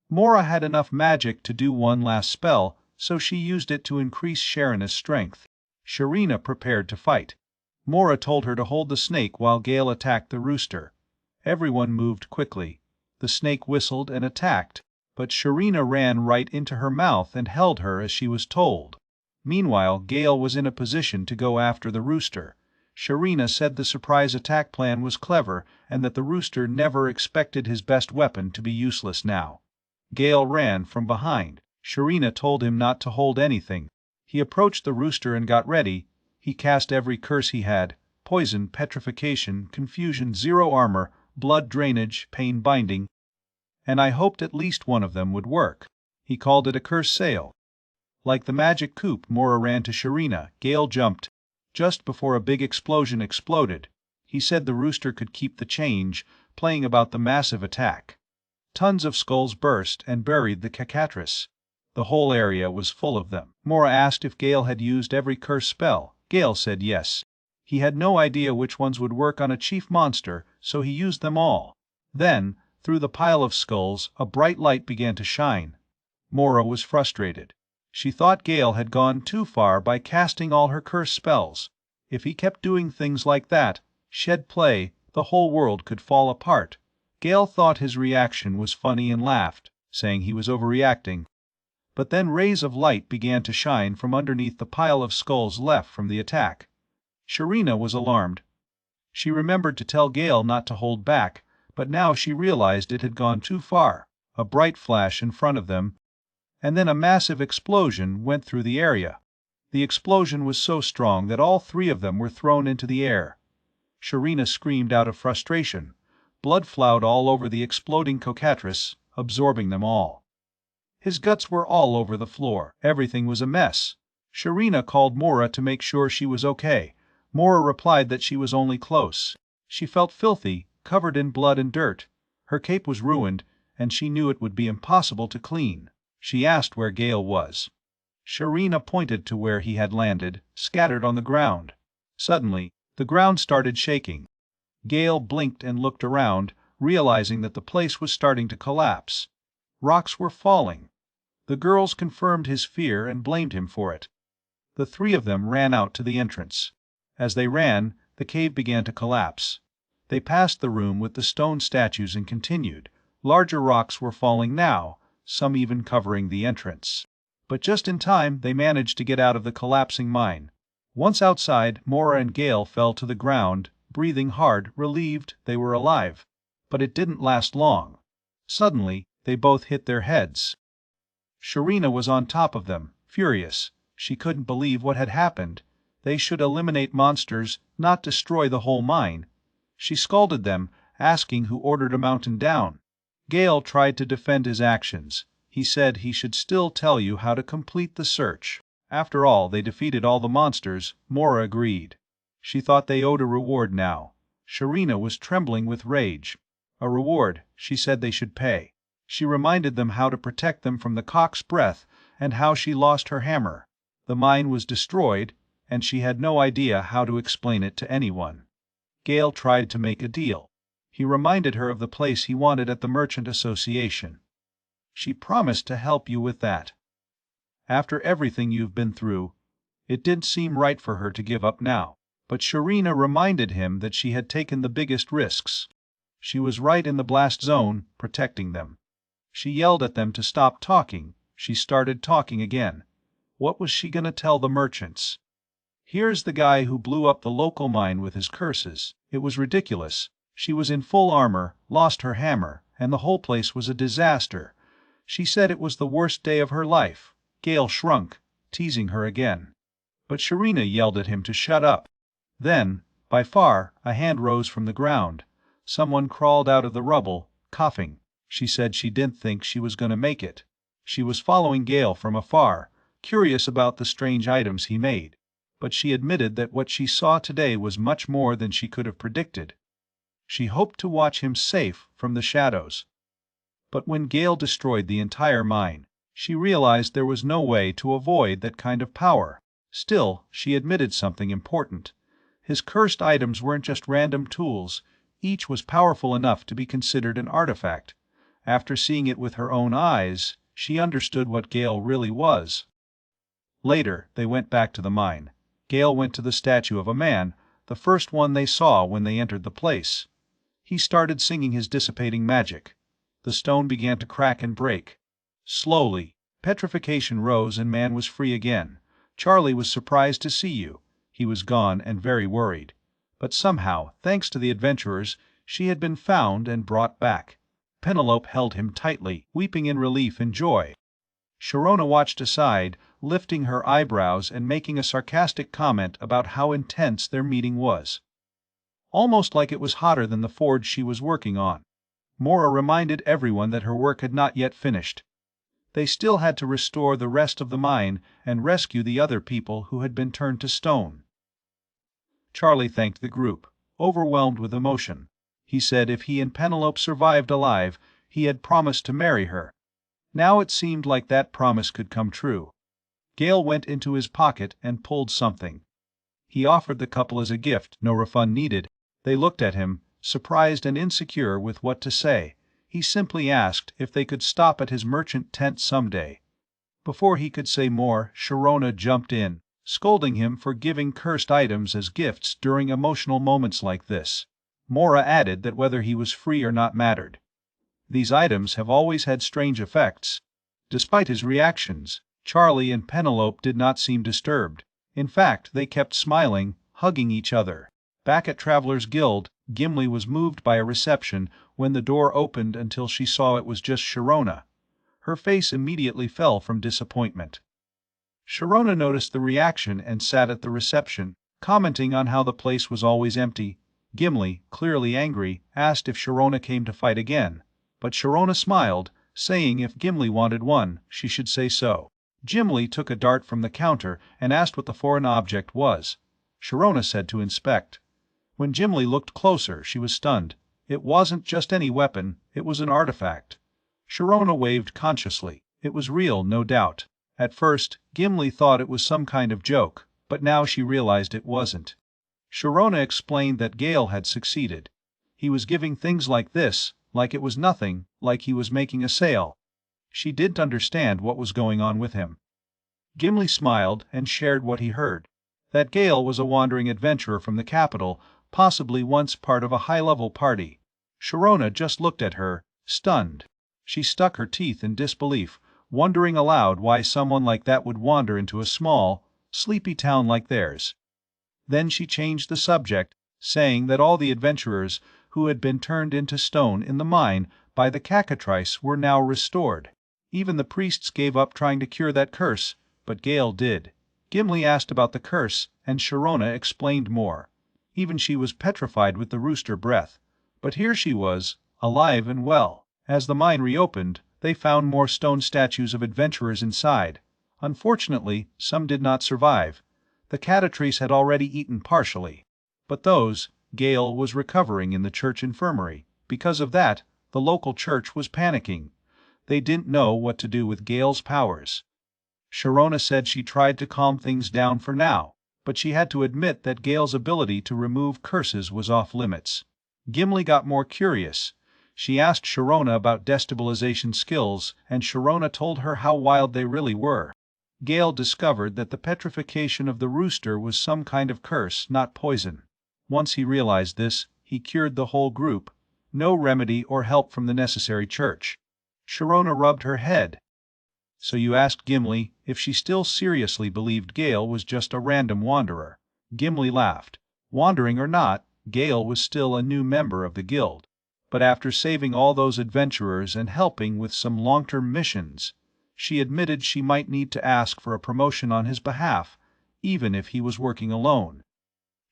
Mora had enough magic to do one last spell, so she used it to increase Sharina's strength. Sharina prepared to fight. Mora told her to hold the snake while Gale attacked the rooster. Everyone moved quickly. The snake whistled and attacked, but Sharina ran right into her mouth and held her as she was told. Meanwhile, Gale was in a position to go after the rooster. Sharina said the surprise attack plan was clever and that the rooster never expected his best weapon to be useless now. Gale ran from behind. Sharina told him not to hold anything. He approached the rooster and got ready. He cast every curse he had: poison, petrification, confusion, zero armor, blood drainage, pain binding, and I hoped at least one of them would work. He called it a curse sail. Like the magic coop, Mora ran to Sharina. Gale jumped. Just before a big explosion exploded, he said the rooster could keep the change, playing about the massive attack. Tons of skulls burst and buried the caccatrice. The whole area was full of them. Mora asked if Gale had used every curse spell. Gale said yes. He had no idea which ones would work on a chief monster, so he used them all. Then, Through the pile of skulls, a bright light began to shine. Mora was frustrated. She thought Gale had gone too far by casting all her curse spells. If he kept doing things like that, shed play, the whole world could fall apart. Gale thought his reaction was funny and laughed, saying he was overreacting. But then rays of light began to shine from underneath the pile of skulls left from the attack. Sharina was alarmed. She remembered to tell Gale not to hold back, but now she realized it had gone too far. A bright flash in front of them, and then a massive explosion went through the area. The explosion was so strong that all three of them were thrown into the air. Sharina screamed out of frustration. Blood flowed all over the exploding cockatrice, absorbing them all. His guts were all over the floor. Everything was a mess. Sharina called Mora to make sure she was okay. Mora replied that she was only close. She felt filthy, covered in blood and dirt. Her cape was ruined, and she knew it would be impossible to clean. She asked where Gale was. Sharina pointed to where he had landed, scattered on the ground. Suddenly, the ground started shaking. Gale blinked and looked around, realizing that the place was starting to collapse. Rocks were falling. The girls confirmed his fear and blamed him for it. The three of them ran out to the entrance. As they ran, the cave began to collapse. They passed the room with the stone statues and continued. Larger rocks were falling now, some even covering the entrance. But just in time they managed to get out of the collapsing mine. Once outside, Mora and Gale fell to the ground, breathing hard, relieved they were alive. But it didn't last long. Suddenly, they both hit their heads. Sharina was on top of them, furious. She couldn't believe what had happened. They should eliminate monsters, not destroy the whole mine. She scolded them, asking who ordered a mountain down. Gale tried to defend his actions. He said he should still tell you how to complete the search. After all, they defeated all the monsters. Mora agreed. She thought they owed a reward now. Sharina was trembling with rage. A reward, she said they should pay. She reminded them how to protect them from the cock's breath and how she lost her hammer. The mine was destroyed, and she had no idea how to explain it to anyone. Gale tried to make a deal. He reminded her of the place he wanted at the Merchant Association. She promised to help you with that. After everything you've been through, it didn't seem right for her to give up now. But Sharina reminded him that she had taken the biggest risks. She was right in the blast zone, protecting them. She yelled at them to stop talking. She started talking again. What was she going to tell the merchants? Here's the guy who blew up the local mine with his curses. It was ridiculous. She was in full armor, lost her hammer, and the whole place was a disaster. She said it was the worst day of her life. Gale shrunk, teasing her again. But Sharina yelled at him to shut up. Then, by far, a hand rose from the ground. Someone crawled out of the rubble, coughing. She said she didn't think she was going to make it. She was following Gale from afar, curious about the strange items he made. But she admitted that what she saw today was much more than she could have predicted. She hoped to watch him safe from the shadows. But when Gale destroyed the entire mine, she realized there was no way to avoid that kind of power. Still, she admitted something important. His cursed items weren't just random tools. Each was powerful enough to be considered an artifact. After seeing it with her own eyes, she understood what Gale really was. Later, they went back to the mine. Gale went to the statue of a man, the first one they saw when they entered the place. He started singing his dissipating magic. The stone began to crack and break. Slowly, petrification rose and man was free again. Charlie was surprised to see you. He was gone and very worried. But somehow, thanks to the adventurers, she had been found and brought back. Penelope held him tightly, weeping in relief and joy. Sharona watched aside, lifting her eyebrows and making a sarcastic comment about how intense their meeting was. Almost like it was hotter than the forge she was working on. Mora reminded everyone that her work had not yet finished. They still had to restore the rest of the mine and rescue the other people who had been turned to stone. Charlie thanked the group, overwhelmed with emotion. He said if he and Penelope survived alive, he had promised to marry her. Now it seemed like that promise could come true. Gale went into his pocket and pulled something. He offered the couple as a gift, no refund needed. They looked at him, surprised and insecure with what to say. He simply asked if they could stop at his merchant tent someday. Before he could say more, Sharona jumped in, scolding him for giving cursed items as gifts during emotional moments like this. Mora added that whether he was free or not mattered. These items have always had strange effects. Despite his reactions, Charlie and Penelope did not seem disturbed. In fact, they kept smiling, hugging each other. Back at Traveler's Guild, Gimli was moved by a reception when the door opened until she saw it was just Sharona. Her face immediately fell from disappointment. Sharona noticed the reaction and sat at the reception, commenting on how the place was always empty. Gimli, clearly angry, asked if Sharona came to fight again, but Sharona smiled, saying if Gimli wanted one, she should say so. Gimli took a dart from the counter and asked what the foreign object was. Sharona said to inspect. When Gimli looked closer, she was stunned. It wasn't just any weapon, it was an artifact. Sharona waved consciously. It was real, no doubt. At first, Gimli thought it was some kind of joke, but now she realized it wasn't. Sharona explained that Gale had succeeded. He was giving things like this, like it was nothing, like he was making a sale. She didn't understand what was going on with him. Gimli smiled and shared what he heard. That Gale was a wandering adventurer from the capital, possibly once part of a high-level party. Sharona just looked at her, stunned. She stuck her teeth in disbelief, wondering aloud why someone like that would wander into a small, sleepy town like theirs. Then she changed the subject, saying that all the adventurers who had been turned into stone in the mine by the cockatrice were now restored. Even the priests gave up trying to cure that curse, but Gale did. Gimli asked about the curse, and Sharona explained more. Even she was petrified with the rooster breath. But here she was, alive and well. As the mine reopened, they found more stone statues of adventurers inside. Unfortunately, some did not survive. The cockatrice had already eaten partially. But those, Gale was recovering in the church infirmary. Because of that, the local church was panicking. They didn't know what to do with Gale's powers. Sharona said she tried to calm things down for now, but she had to admit that Gale's ability to remove curses was off limits. Gimli got more curious. She asked Sharona about destabilization skills, and Sharona told her how wild they really were. Gale discovered that the petrification of the rooster was some kind of curse, not poison. Once he realized this, he cured the whole group. No remedy or help from the necessary church. Sharona rubbed her head. So you asked Gimli if she still seriously believed Gale was just a random wanderer. Gimli laughed. Wandering or not, Gale was still a new member of the guild. But after saving all those adventurers and helping with some long-term missions, she admitted she might need to ask for a promotion on his behalf, even if he was working alone.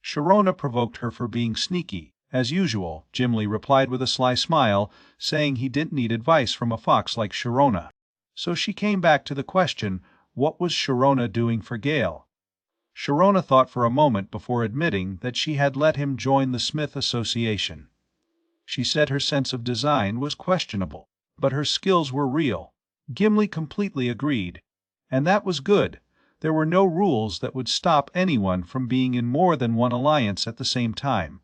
Sharona provoked her for being sneaky. As usual, Gimli replied with a sly smile, saying he didn't need advice from a fox like Sharona. So she came back to the question, what was Sharona doing for Gale? Sharona thought for a moment before admitting that she had let him join the Smith Association. She said her sense of design was questionable, but her skills were real. Gimli completely agreed. And that was good. There were no rules that would stop anyone from being in more than one alliance at the same time.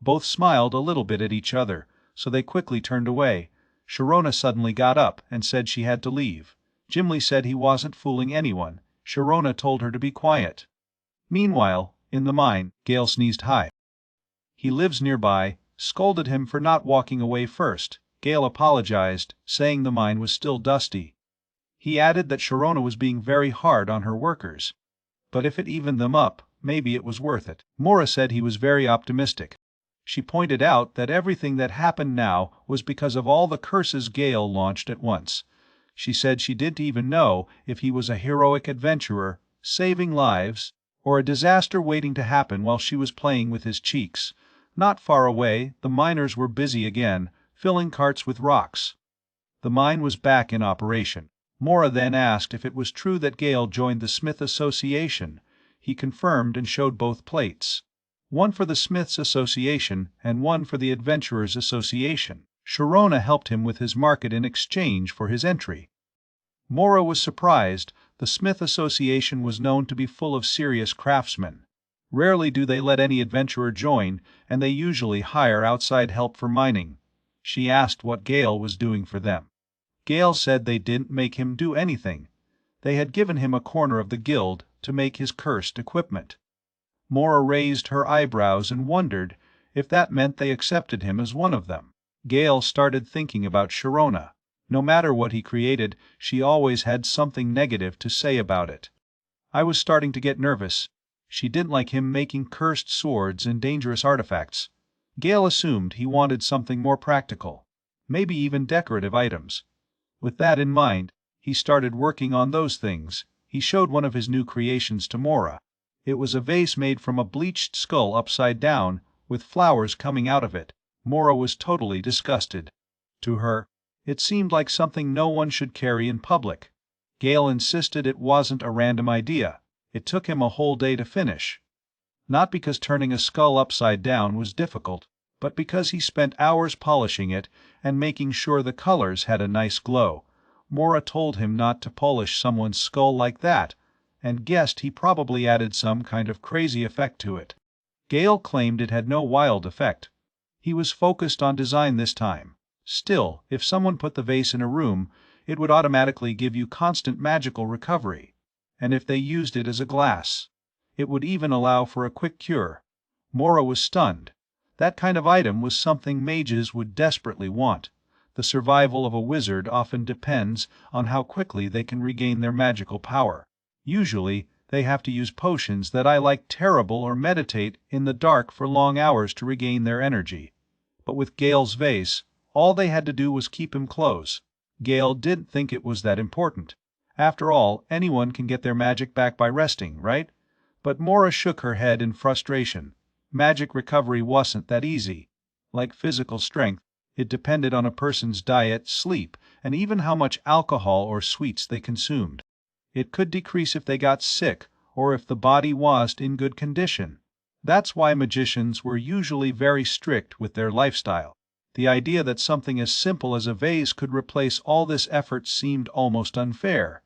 Both smiled a little bit at each other, so they quickly turned away. Sharona suddenly got up and said she had to leave. Gimli said he wasn't fooling anyone. Sharona told her to be quiet. Meanwhile, in the mine, Gale sneezed high. He lives nearby, scolded him for not walking away first. Gale apologized, saying the mine was still dusty. He added that Sharona was being very hard on her workers. But if it evened them up, maybe it was worth it. Mora said he was very optimistic. She pointed out that everything that happened now was because of all the curses Gale launched at once. She said she didn't even know if he was a heroic adventurer, saving lives, or a disaster waiting to happen while she was playing with his cheeks. Not far away, the miners were busy again, filling carts with rocks. The mine was back in operation. Mora then asked if it was true that Gale joined the Smith Association. He confirmed and showed both plates. One for the Smiths Association and one for the Adventurers Association. Sharona helped him with his market in exchange for his entry. Mora was surprised. The Smith Association was known to be full of serious craftsmen. Rarely do they let any adventurer join, and they usually hire outside help for mining. She asked what Gale was doing for them. Gale said they didn't make him do anything. They had given him a corner of the guild to make his cursed equipment. Mora raised her eyebrows and wondered if that meant they accepted him as one of them. Gale started thinking about Sharona. No matter what he created, she always had something negative to say about it. I was starting to get nervous. She didn't like him making cursed swords and dangerous artifacts. Gale assumed he wanted something more practical, maybe even decorative items. With that in mind, he started working on those things. He showed one of his new creations to Mora. It was a vase made from a bleached skull upside down, with flowers coming out of it. Mora was totally disgusted. To her, it seemed like something no one should carry in public. Gale insisted it wasn't a random idea. It took him a whole day to finish. Not because turning a skull upside down was difficult, but because he spent hours polishing it and making sure the colors had a nice glow. Mora told him not to polish someone's skull like that, and guessed he probably added some kind of crazy effect to it. Gale claimed it had no wild effect. He was focused on design this time. Still, if someone put the vase in a room, it would automatically give you constant magical recovery. And if they used it as a glass, it would even allow for a quick cure. Mora was stunned. That kind of item was something mages would desperately want. The survival of a wizard often depends on how quickly they can regain their magical power. Usually, they have to use potions that I like terrible or meditate in the dark for long hours to regain their energy. But with Gale's vase, all they had to do was keep him close. Gale didn't think it was that important. After all, anyone can get their magic back by resting, right? But Mora shook her head in frustration. Magic recovery wasn't that easy. Like physical strength, it depended on a person's diet, sleep, and even how much alcohol or sweets they consumed. It could decrease if they got sick, or if the body wasn't in good condition. That's why magicians were usually very strict with their lifestyle. The idea that something as simple as a vase could replace all this effort seemed almost unfair.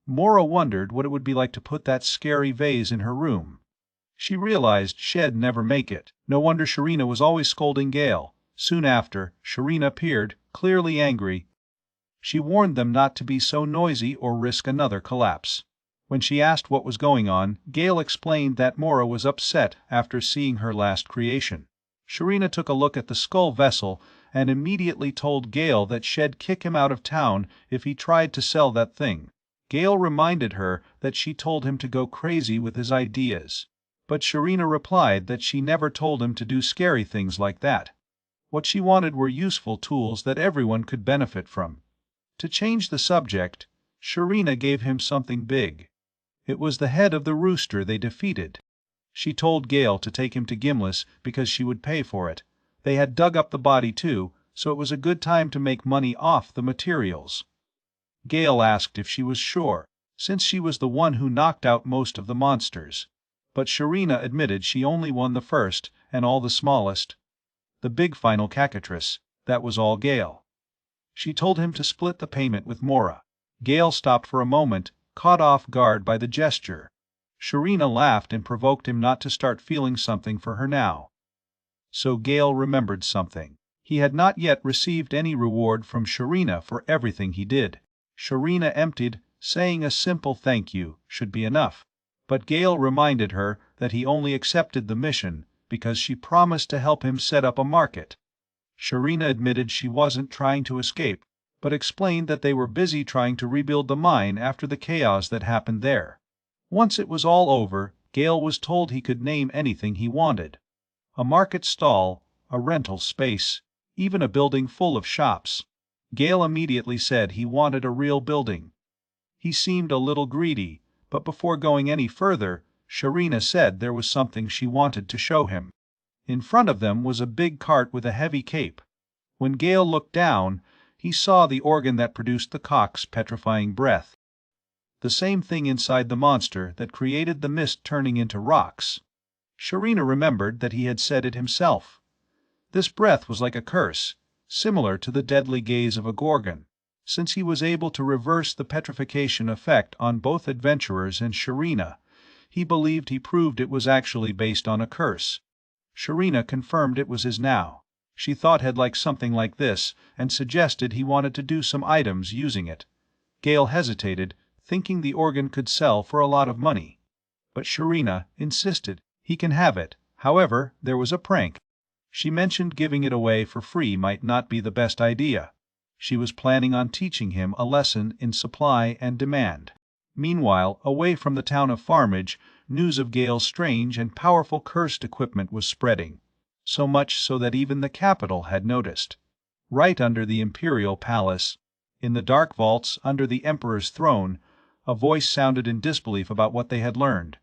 Mora wondered what it would be like to put that scary vase in her room. She realized she'd never make it. No wonder Sharina was always scolding Gale. Soon after, Sharina appeared, clearly angry. She warned them not to be so noisy or risk another collapse. When she asked what was going on, Gale explained that Mora was upset after seeing her last creation. Sharina took a look at the skull vessel and immediately told Gale that she'd kick him out of town if he tried to sell that thing. Gale reminded her that she told him to go crazy with his ideas. But Sharina replied that she never told him to do scary things like that. What she wanted were useful tools that everyone could benefit from. To change the subject, Sharina gave him something big. It was the head of the rooster they defeated. She told Gale to take him to Gimlis because she would pay for it. They had dug up the body too, so it was a good time to make money off the materials. Gale asked if she was sure, since she was the one who knocked out most of the monsters. But Sharina admitted she only won the first and all the smallest. The big final cackatrice, that was all Gale. She told him to split the payment with Mora. Gale stopped for a moment, caught off guard by the gesture. Sharina laughed and provoked him not to start feeling something for her now. So Gale remembered something. He had not yet received any reward from Sharina for everything he did. Sharina emptied, saying a simple thank you should be enough. But Gale reminded her that he only accepted the mission because she promised to help him set up a market. Sharina admitted she wasn't trying to escape, but explained that they were busy trying to rebuild the mine after the chaos that happened there. Once it was all over, Gale was told he could name anything he wanted. A market stall, a rental space, even a building full of shops. Gale immediately said he wanted a real building. He seemed a little greedy, but before going any further, Sharina said there was something she wanted to show him. In front of them was a big cart with a heavy cape. When Gale looked down, he saw the organ that produced the cock's petrifying breath. The same thing inside the monster that created the mist turning into rocks. Sharina remembered that he had said it himself. This breath was like a curse, similar to the deadly gaze of a gorgon. Since he was able to reverse the petrification effect on both adventurers and Sharina, he believed he proved it was actually based on a curse. Sharina confirmed it was his now. she thought had liked something like this, and suggested he wanted to do some items using it. Gale hesitated, thinking the organ could sell for a lot of money. But Sharina insisted he can have it. However, there was a prank. She mentioned giving it away for free might not be the best idea. She was planning on teaching him a lesson in supply and demand. Meanwhile, away from the town of Farmage, news of Gale's strange and powerful cursed equipment was spreading, so much so that even the capital had noticed. Right under the imperial palace, in the dark vaults under the emperor's throne, a voice sounded in disbelief about what they had learned.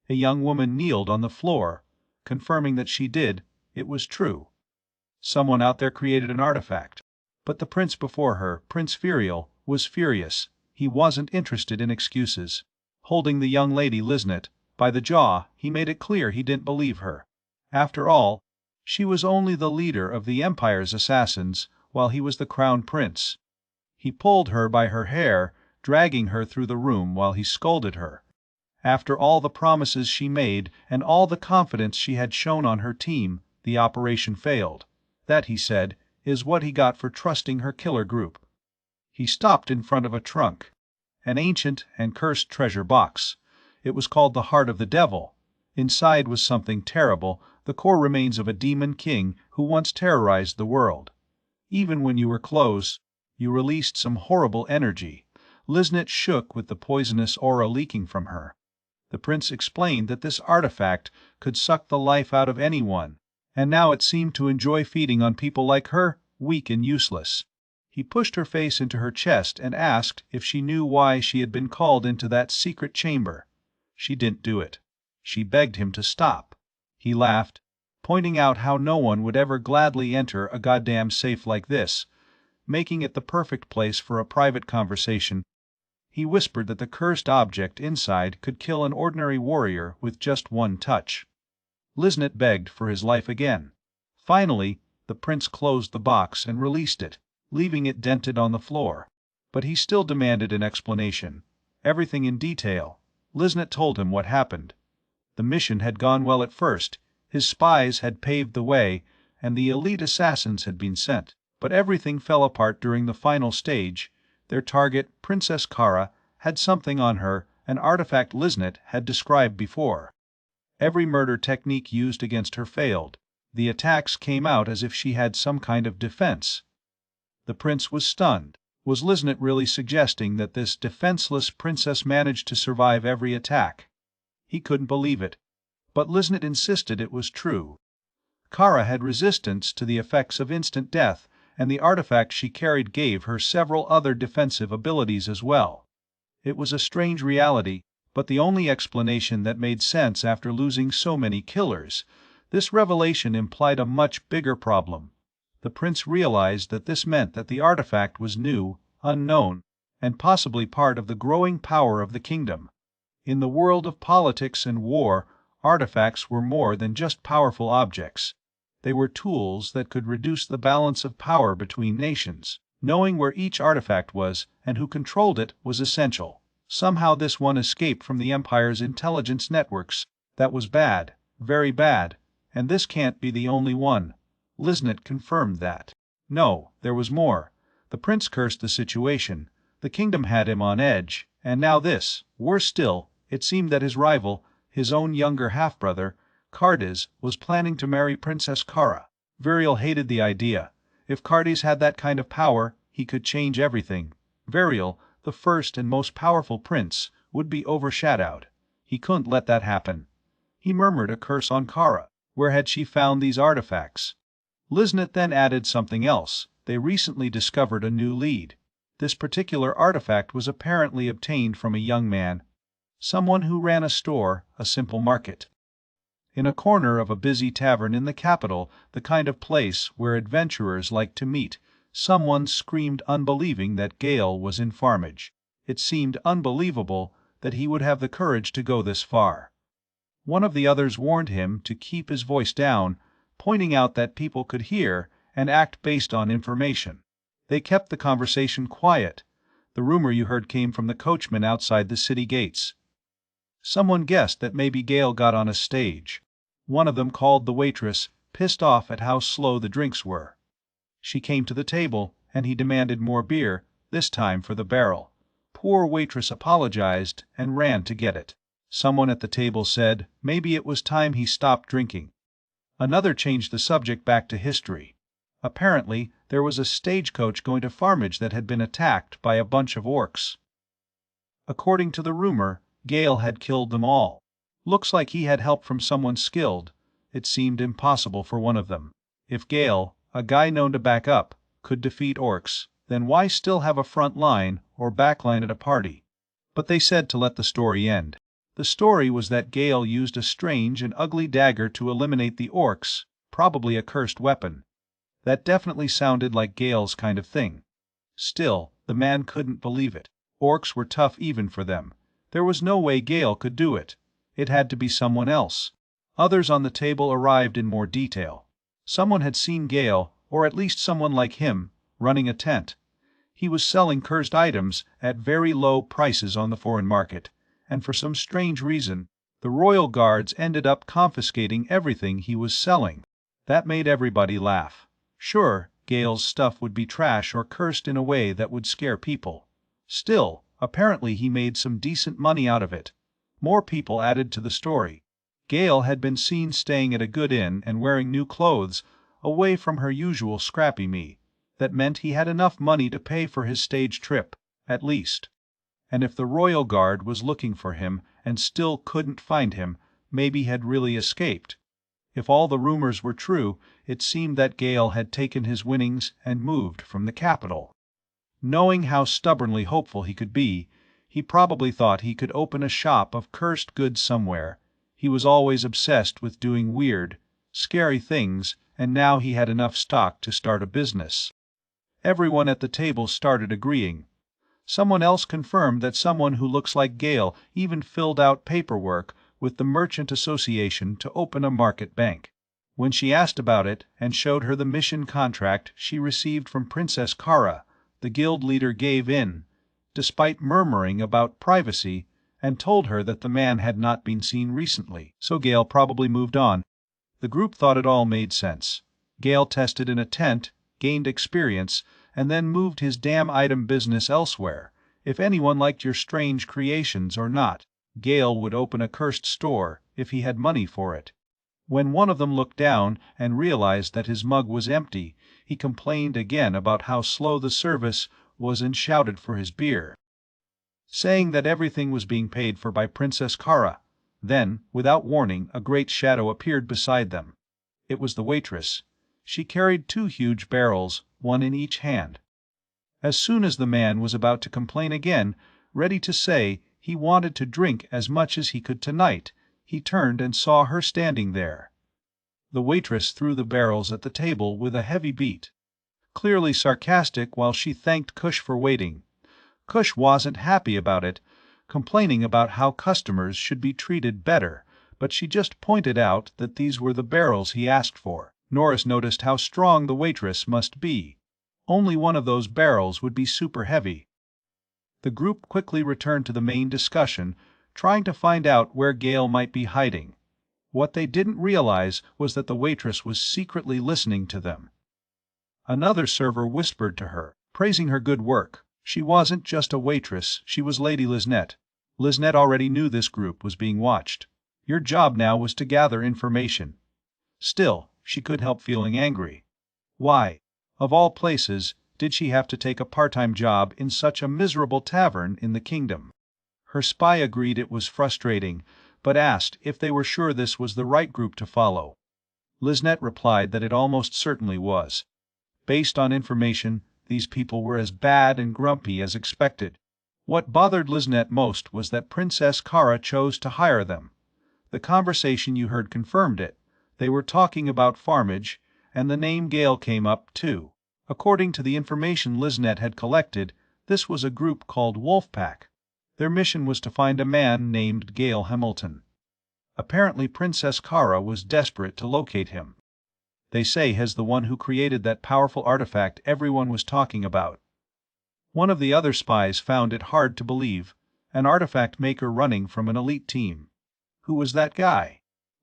A young woman kneeled on the floor, confirming that it was true. Someone out there created an artifact. But the prince before her, Prince Furiel, was furious. He wasn't interested in excuses. Holding the young lady Lisnet by the jaw, he made it clear he didn't believe her. After all, she was only the leader of the Empire's assassins, while he was the crown prince. He pulled her by her hair, dragging her through the room while he scolded her. After all the promises she made and all the confidence she had shown on her team, the operation failed. That, he said, is what he got for trusting her killer group. He stopped in front of a trunk. An ancient and cursed treasure box. It was called the Heart of the Devil. Inside was something terrible, the core remains of a demon king who once terrorized the world. Even when you were close, you released some horrible energy. Lisnet shook with the poisonous aura leaking from her. The prince explained that this artifact could suck the life out of anyone, and now it seemed to enjoy feeding on people like her, weak and useless. He pushed her face into her chest and asked if she knew why she had been called into that secret chamber. She didn't do it. She begged him to stop. He laughed, pointing out how no one would ever gladly enter a goddamn safe like this, making it the perfect place for a private conversation. He whispered that the cursed object inside could kill an ordinary warrior with just one touch. Lisnet begged for his life again. Finally, the prince closed the box and released it, leaving it dented on the floor. But he still demanded an explanation. Everything in detail. Lisnet told him what happened. The mission had gone well at first, his spies had paved the way, and the elite assassins had been sent. But everything fell apart during the final stage. Their target, Princess Kara, had something on her, an artifact Lisnet had described before. Every murder technique used against her failed. The attacks came out as if she had some kind of defense. The prince was stunned. Was Lisnet really suggesting that this defenseless princess managed to survive every attack? He couldn't believe it. But Lisnet insisted it was true. Kara had resistance to the effects of instant death, and the artifact she carried gave her several other defensive abilities as well. It was a strange reality, but the only explanation that made sense after losing so many killers. This revelation implied a much bigger problem. The prince realized that this meant that the artifact was new, unknown, and possibly part of the growing power of the kingdom. In the world of politics and war, artifacts were more than just powerful objects. They were tools that could reduce the balance of power between nations. Knowing where each artifact was and who controlled it was essential. Somehow this one escaped from the Empire's intelligence networks. That was bad, very bad, and this can't be the only one. Lisnet confirmed that. No, there was more. The prince cursed the situation. The kingdom had him on edge, and now this. Worse still, it seemed that his rival, his own younger half-brother, Cardiz, was planning to marry Princess Kara. Variel hated the idea. If Cardiz had that kind of power, he could change everything. Variel, the first and most powerful prince, would be overshadowed. He couldn't let that happen. He murmured a curse on Kara. Where had she found these artifacts? Lisnet then added something else. They recently discovered a new lead. This particular artifact was apparently obtained from a young man. Someone who ran a store, a simple market. In a corner of a busy tavern in the capital, the kind of place where adventurers like to meet, someone screamed unbelieving that Gale was in Farmage. It seemed unbelievable that he would have the courage to go this far. One of the others warned him to keep his voice down, pointing out that people could hear and act based on information. They kept the conversation quiet. The rumor you heard came from the coachman outside the city gates. Someone guessed that maybe Gale got on a stage. One of them called the waitress pissed off at how slow the drinks were. She came to the table, and he demanded more beer, this time for the barrel. Poor waitress apologized and ran to get it. Someone at the table said maybe it was time he stopped drinking. Another changed the subject back to history. Apparently, there was a stagecoach going to Farmage that had been attacked by a bunch of orcs. According to the rumor, Gale had killed them all. Looks like he had help from someone skilled. It seemed impossible for one of them. If Gale, a guy known to back up, could defeat orcs, then why still have a front line or back line at a party? But they said to let the story end. The story was that Gale used a strange and ugly dagger to eliminate the orcs, probably a cursed weapon. That definitely sounded like Gale's kind of thing. Still, the man couldn't believe it. Orcs were tough even for them. There was no way Gale could do it. It had to be someone else. Others on the table arrived in more detail. Someone had seen Gale, or at least someone like him, running a tent. He was selling cursed items at very low prices on the foreign market, and for some strange reason, the royal guards ended up confiscating everything he was selling. That made everybody laugh. Sure, Gale's stuff would be trash or cursed in a way that would scare people. Still, apparently he made some decent money out of it. More people added to the story. Gale had been seen staying at a good inn and wearing new clothes, away from her usual scrappy me. That meant he had enough money to pay for his stage trip, at least. And if the royal guard was looking for him and still couldn't find him, maybe had really escaped. If all the rumors were true, it seemed that Gale had taken his winnings and moved from the capital. Knowing how stubbornly hopeful he could be, he probably thought he could open a shop of cursed goods somewhere. He was always obsessed with doing weird, scary things, and now he had enough stock to start a business. Everyone at the table started agreeing. Someone else confirmed that someone who looks like Gale even filled out paperwork with the Merchant Association to open a market bank. When she asked about it and showed her the mission contract she received from Princess Kara, the guild leader gave in, despite murmuring about privacy, and told her that the man had not been seen recently, so Gale probably moved on. The group thought it all made sense. Gale tested in a tent, gained experience, and then moved his damn item business elsewhere. If anyone liked your strange creations or not, Gale would open a cursed store if he had money for it. When one of them looked down and realized that his mug was empty, he complained again about how slow the service was and shouted for his beer, saying that everything was being paid for by Princess Kara. Then, without warning, a great shadow appeared beside them. It was the waitress. She carried 2 huge barrels, one in each hand. As soon as the man was about to complain again, ready to say he wanted to drink as much as he could tonight, he turned and saw her standing there. The waitress threw the barrels at the table with a heavy beat, clearly sarcastic while she thanked Kush for waiting. Kush wasn't happy about it, complaining about how customers should be treated better, but she just pointed out that these were the barrels he asked for. Norris noticed how strong the waitress must be. Only one of those barrels would be super heavy. The group quickly returned to the main discussion, trying to find out where Gale might be hiding. What they didn't realize was that the waitress was secretly listening to them. Another server whispered to her, praising her good work. She wasn't just a waitress, she was Lady Liznette. Liznette already knew this group was being watched. Your job now was to gather information. Still, she couldn't help feeling angry. Why, of all places, did she have to take a part-time job in such a miserable tavern in the kingdom? Her spy agreed it was frustrating, but asked if they were sure this was the right group to follow. Liznette replied that it almost certainly was. Based on information, these people were as bad and grumpy as expected. What bothered Liznette most was that Princess Kara chose to hire them. The conversation you heard confirmed it. They were talking about Farmage, and the name Gale came up, too. According to the information Liznette had collected, this was a group called Wolfpack. Their mission was to find a man named Gale Hamilton. Apparently Princess Kara was desperate to locate him. They say he's the one who created that powerful artifact everyone was talking about. One of the other spies found it hard to believe, an artifact maker running from an elite team. Who was that guy?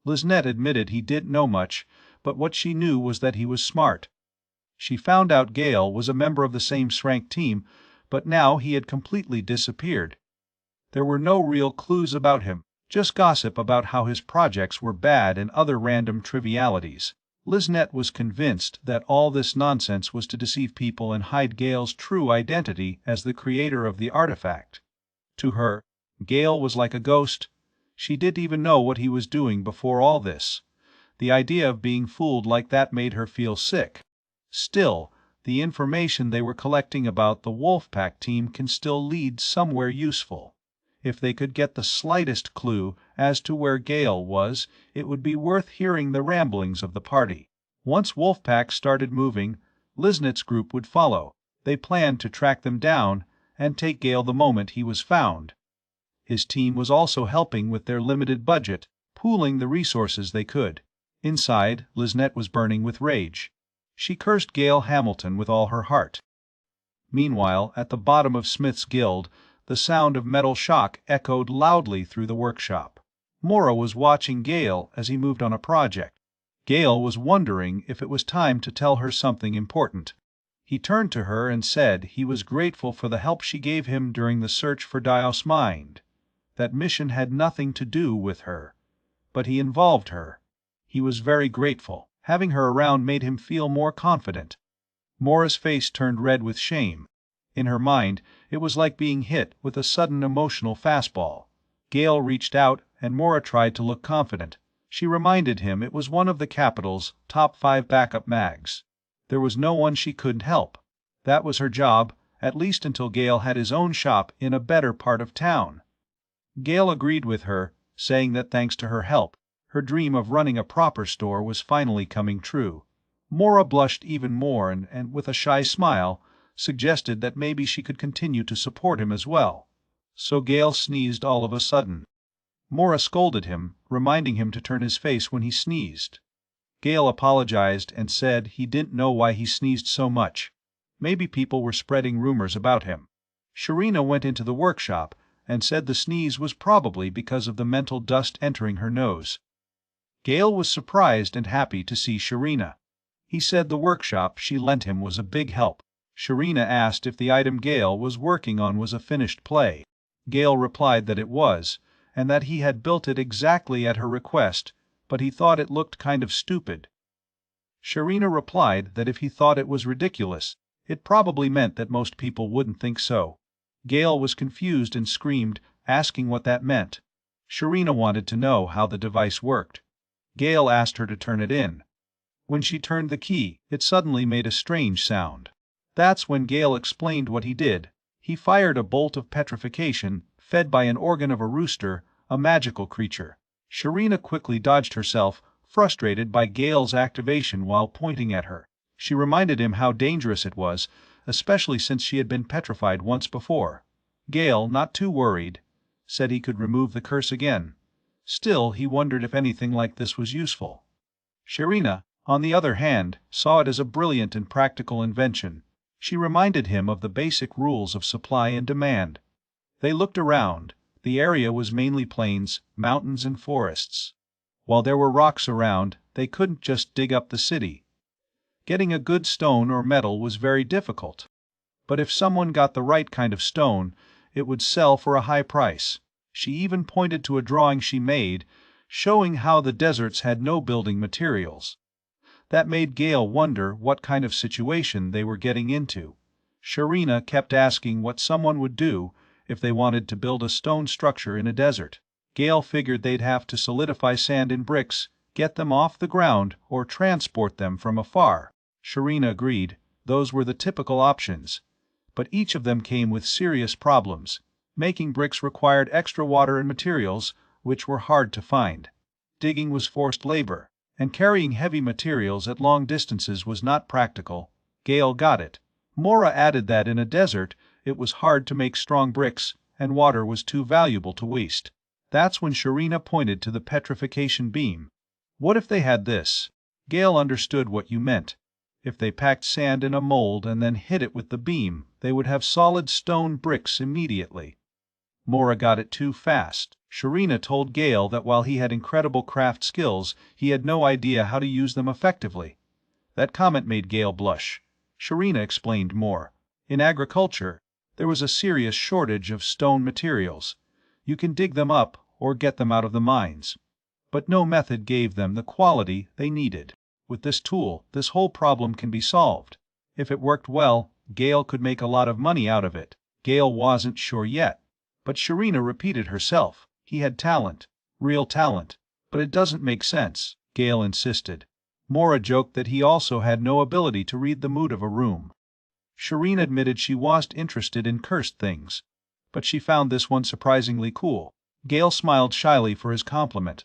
Liznette admitted he didn't know much, but what she knew was that he was smart. She found out Gale was a member of the same Shrank team, but now he had completely disappeared. There were no real clues about him, just gossip about how his projects were bad and other random trivialities. Liznette was convinced that all this nonsense was to deceive people and hide Gale's true identity as the creator of the artifact. To her, Gale was like a ghost. She didn't even know what he was doing before all this. The idea of being fooled like that made her feel sick. Still, the information they were collecting about the Wolfpack team can still lead somewhere useful. If they could get the slightest clue as to where Gale was, it would be worth hearing the ramblings of the party. Once Wolfpack started moving, Liznette's group would follow. They planned to track them down and take Gale the moment he was found. His team was also helping with their limited budget, pooling the resources they could. Inside, Liznette was burning with rage. She cursed Gale Hamilton with all her heart. Meanwhile, at the bottom of Smith's Guild, the sound of metal shock echoed loudly through the workshop. Mora was watching Gale as he moved on a project. Gale was wondering if it was time to tell her something important. He turned to her and said he was grateful for the help she gave him during the search for Dios Mind. That mission had nothing to do with her, but he involved her. He was very grateful. Having her around made him feel more confident. Mora's face turned red with shame. In her mind, it was like being hit with a sudden emotional fastball. Gale reached out, and Mora tried to look confident. She reminded him it was one of the capital's top 5 backup mags. There was no one she couldn't help. That was her job, at least until Gale had his own shop in a better part of town. Gale agreed with her, saying that thanks to her help, her dream of running a proper store was finally coming true. Mora blushed even more and with a shy smile, suggested that maybe she could continue to support him as well. So Gale sneezed all of a sudden. Mora scolded him, reminding him to turn his face when he sneezed. Gale apologized and said he didn't know why he sneezed so much. Maybe people were spreading rumors about him. Sharina went into the workshop and said the sneeze was probably because of the mental dust entering her nose. Gale was surprised and happy to see Sharina. He said the workshop she lent him was a big help. Sharina asked if the item Gale was working on was a finished play. Gale replied that it was, and that he had built it exactly at her request, but he thought it looked kind of stupid. Sharina replied that if he thought it was ridiculous, it probably meant that most people wouldn't think so. Gale was confused and screamed, asking what that meant. Sharina wanted to know how the device worked. Gale asked her to turn it in. When she turned the key, it suddenly made a strange sound. That's when Gale explained what he did. He fired a bolt of petrification, fed by an organ of a rooster, a magical creature. Sharina quickly dodged herself, frustrated by Gale's activation while pointing at her. She reminded him how dangerous it was, especially since she had been petrified once before. Gale, not too worried, said he could remove the curse again. Still, he wondered if anything like this was useful. Sharina, on the other hand, saw it as a brilliant and practical invention. She reminded him of the basic rules of supply and demand. They looked around. The area was mainly plains, mountains, and forests. While there were rocks around, they couldn't just dig up the city. Getting a good stone or metal was very difficult. But if someone got the right kind of stone, it would sell for a high price. She even pointed to a drawing she made, showing how the deserts had no building materials. That made Gale wonder what kind of situation they were getting into. Sharina kept asking what someone would do if they wanted to build a stone structure in a desert. Gale figured they'd have to solidify sand in bricks, get them off the ground, or transport them from afar. Sharina agreed. Those were the typical options. But each of them came with serious problems. Making bricks required extra water and materials, which were hard to find. Digging was forced labor, and carrying heavy materials at long distances was not practical. Gale got it. Mora added that in a desert, it was hard to make strong bricks, and water was too valuable to waste. That's when Sharina pointed to the petrification beam. What if they had this? Gale understood what you meant. If they packed sand in a mold and then hit it with the beam, they would have solid stone bricks immediately. Mora got it too fast. Sharina told Gale that while he had incredible craft skills, he had no idea how to use them effectively. That comment made Gale blush. Sharina explained more. In agriculture, there was a serious shortage of stone materials. You can dig them up or get them out of the mines, but no method gave them the quality they needed. With this tool, this whole problem can be solved. If it worked well, Gale could make a lot of money out of it. Gale wasn't sure yet, but Sharina repeated herself. He had talent, real talent. But it doesn't make sense, Gale insisted. Mora joked that he also had no ability to read the mood of a room. Sharina admitted she wasn't interested in cursed things, but she found this one surprisingly cool. Gale smiled shyly for his compliment.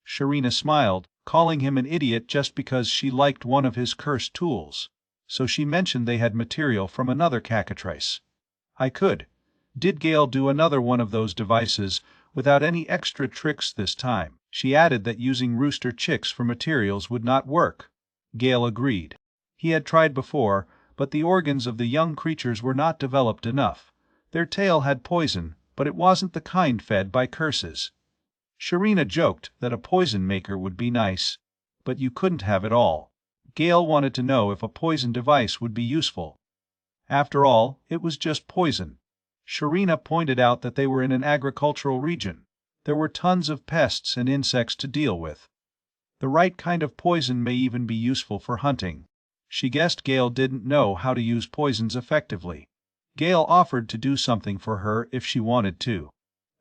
Sharina smiled, calling him an idiot just because she liked one of his cursed tools. So she mentioned they had material from another caccatrice. I could. Did Gale do another one of those devices without any extra tricks this time? She added that using rooster chicks for materials would not work. Gale agreed. He had tried before, but the organs of the young creatures were not developed enough. Their tail had poison, but it wasn't the kind fed by curses. Sharina joked that a poison maker would be nice, but you couldn't have it all. Gale wanted to know if a poison device would be useful. After all, it was just poison. Sharina pointed out that they were in an agricultural region. There were tons of pests and insects to deal with. The right kind of poison may even be useful for hunting. She guessed Gale didn't know how to use poisons effectively. Gale offered to do something for her if she wanted to.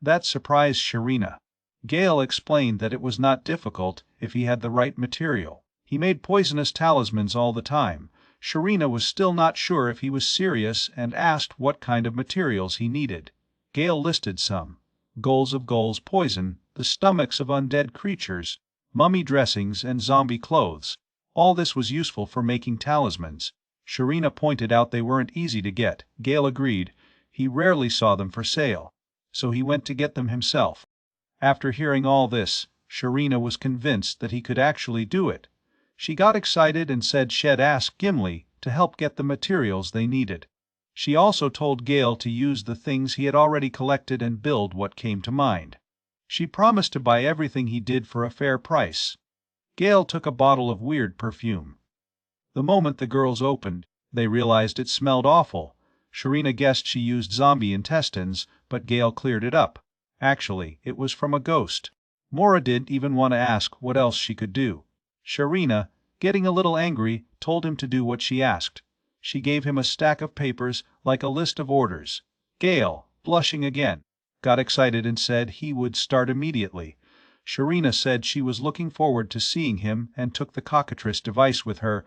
That surprised Sharina. Gale explained that it was not difficult if he had the right material. He made poisonous talismans all the time. Sharina was still not sure if he was serious and asked what kind of materials he needed. Gale listed some. Gulls of gulls poison, the stomachs of undead creatures, mummy dressings and zombie clothes. All this was useful for making talismans. Sharina pointed out they weren't easy to get. Gale agreed. He rarely saw them for sale, so he went to get them himself. After hearing all this, Sharina was convinced that he could actually do it. She got excited and said she'd ask Gimli to help get the materials they needed. She also told Gale to use the things he had already collected and build what came to mind. She promised to buy everything he did for a fair price. Gale took a bottle of weird perfume. The moment the girls opened, they realized it smelled awful. Sharina guessed she used zombie intestines, but Gale cleared it up. Actually, it was from a ghost. Mora didn't even want to ask what else she could do. Sharina, getting a little angry, told him to do what she asked. She gave him a stack of papers, like a list of orders. Gale, blushing again, got excited and said he would start immediately. Sharina said she was looking forward to seeing him and took the cockatrice device with her,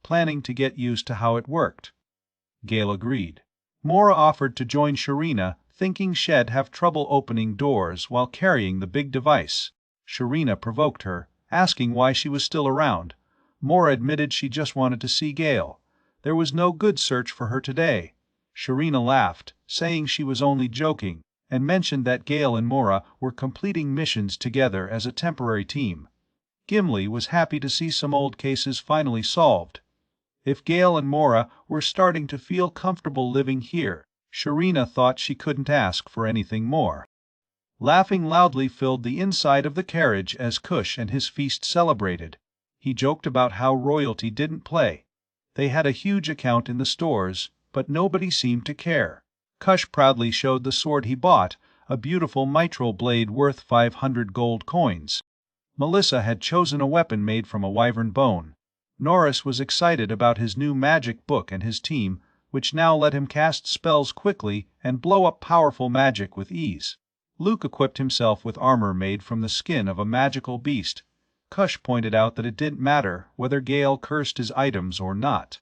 planning to get used to how it worked. Gale agreed. Mora offered to join Sharina, thinking she'd have trouble opening doors while carrying the big device. Sharina provoked her, asking why she was still around. Mora admitted she just wanted to see Gale. There was no good search for her today. Sharina laughed, saying she was only joking, and mentioned that Gale and Mora were completing missions together as a temporary team. Gimli was happy to see some old cases finally solved. If Gale and Mora were starting to feel comfortable living here, Sharina thought she couldn't ask for anything more. Laughing loudly filled the inside of the carriage as Kush and his feast celebrated. He joked about how royalty didn't play. They had a huge account in the stores, but nobody seemed to care. Kush proudly showed the sword he bought, a beautiful mitral blade worth 500 gold coins. Melissa had chosen a weapon made from a wyvern bone. Norris was excited about his new magic book and his team, which now let him cast spells quickly and blow up powerful magic with ease. Luke equipped himself with armor made from the skin of a magical beast. Kush pointed out that it didn't matter whether Gale cursed his items or not.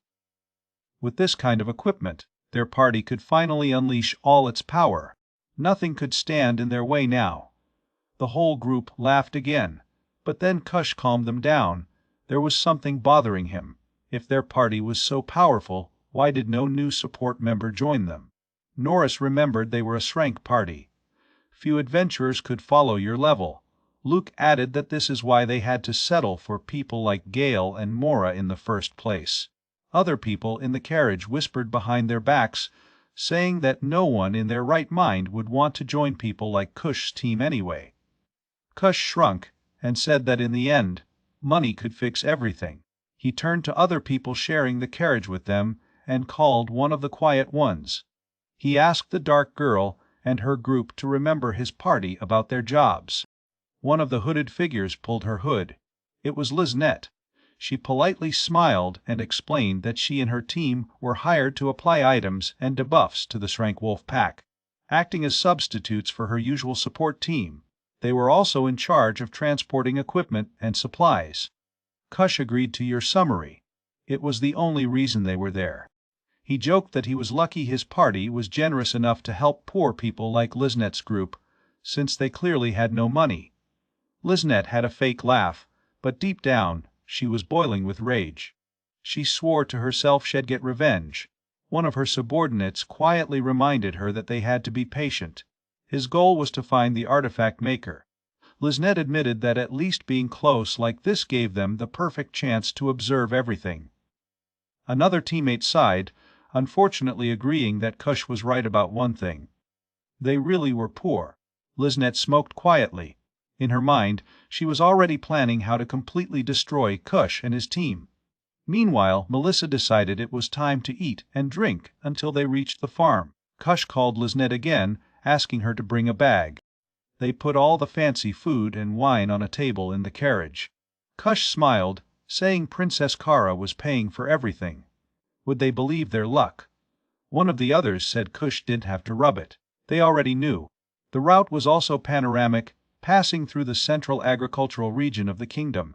With this kind of equipment, their party could finally unleash all its power. Nothing could stand in their way now. The whole group laughed again, but then Kush calmed them down. There was something bothering him. If their party was so powerful, why did no new support member join them? Norris remembered they were a Shrank party. Few adventurers could follow your level. Luke added that this is why they had to settle for people like Gale and Mora in the first place. Other people in the carriage whispered behind their backs saying that no one in their right mind would want to join people like Kush's team anyway. Kush shrunk and said that in the end, money could fix everything. He turned to other people sharing the carriage with them and called one of the quiet ones. He asked the dark girl and her group to remember his party about their jobs. One of the hooded figures pulled her hood. It was Liznette. She politely smiled and explained that she and her team were hired to apply items and debuffs to the Shrank Wolf pack, acting as substitutes for her usual support team. They were also in charge of transporting equipment and supplies. Kush agreed to your summary. It was the only reason they were there. He joked that he was lucky his party was generous enough to help poor people like Liznette's group, since they clearly had no money. Liznette had a fake laugh, but deep down, she was boiling with rage. She swore to herself she'd get revenge. One of her subordinates quietly reminded her that they had to be patient. His goal was to find the artifact maker. Liznette admitted that at least being close like this gave them the perfect chance to observe everything. Another teammate sighed, unfortunately agreeing that Kush was right about one thing. They really were poor. Liznette smoked quietly. In her mind, she was already planning how to completely destroy Kush and his team. Meanwhile, Melissa decided it was time to eat and drink until they reached the farm. Kush called Liznette again, asking her to bring a bag. They put all the fancy food and wine on a table in the carriage. Kush smiled, saying Princess Kara was paying for everything. Would they believe their luck? One of the others said Kush didn't have to rub it. They already knew. The route was also panoramic, passing through the central agricultural region of the kingdom.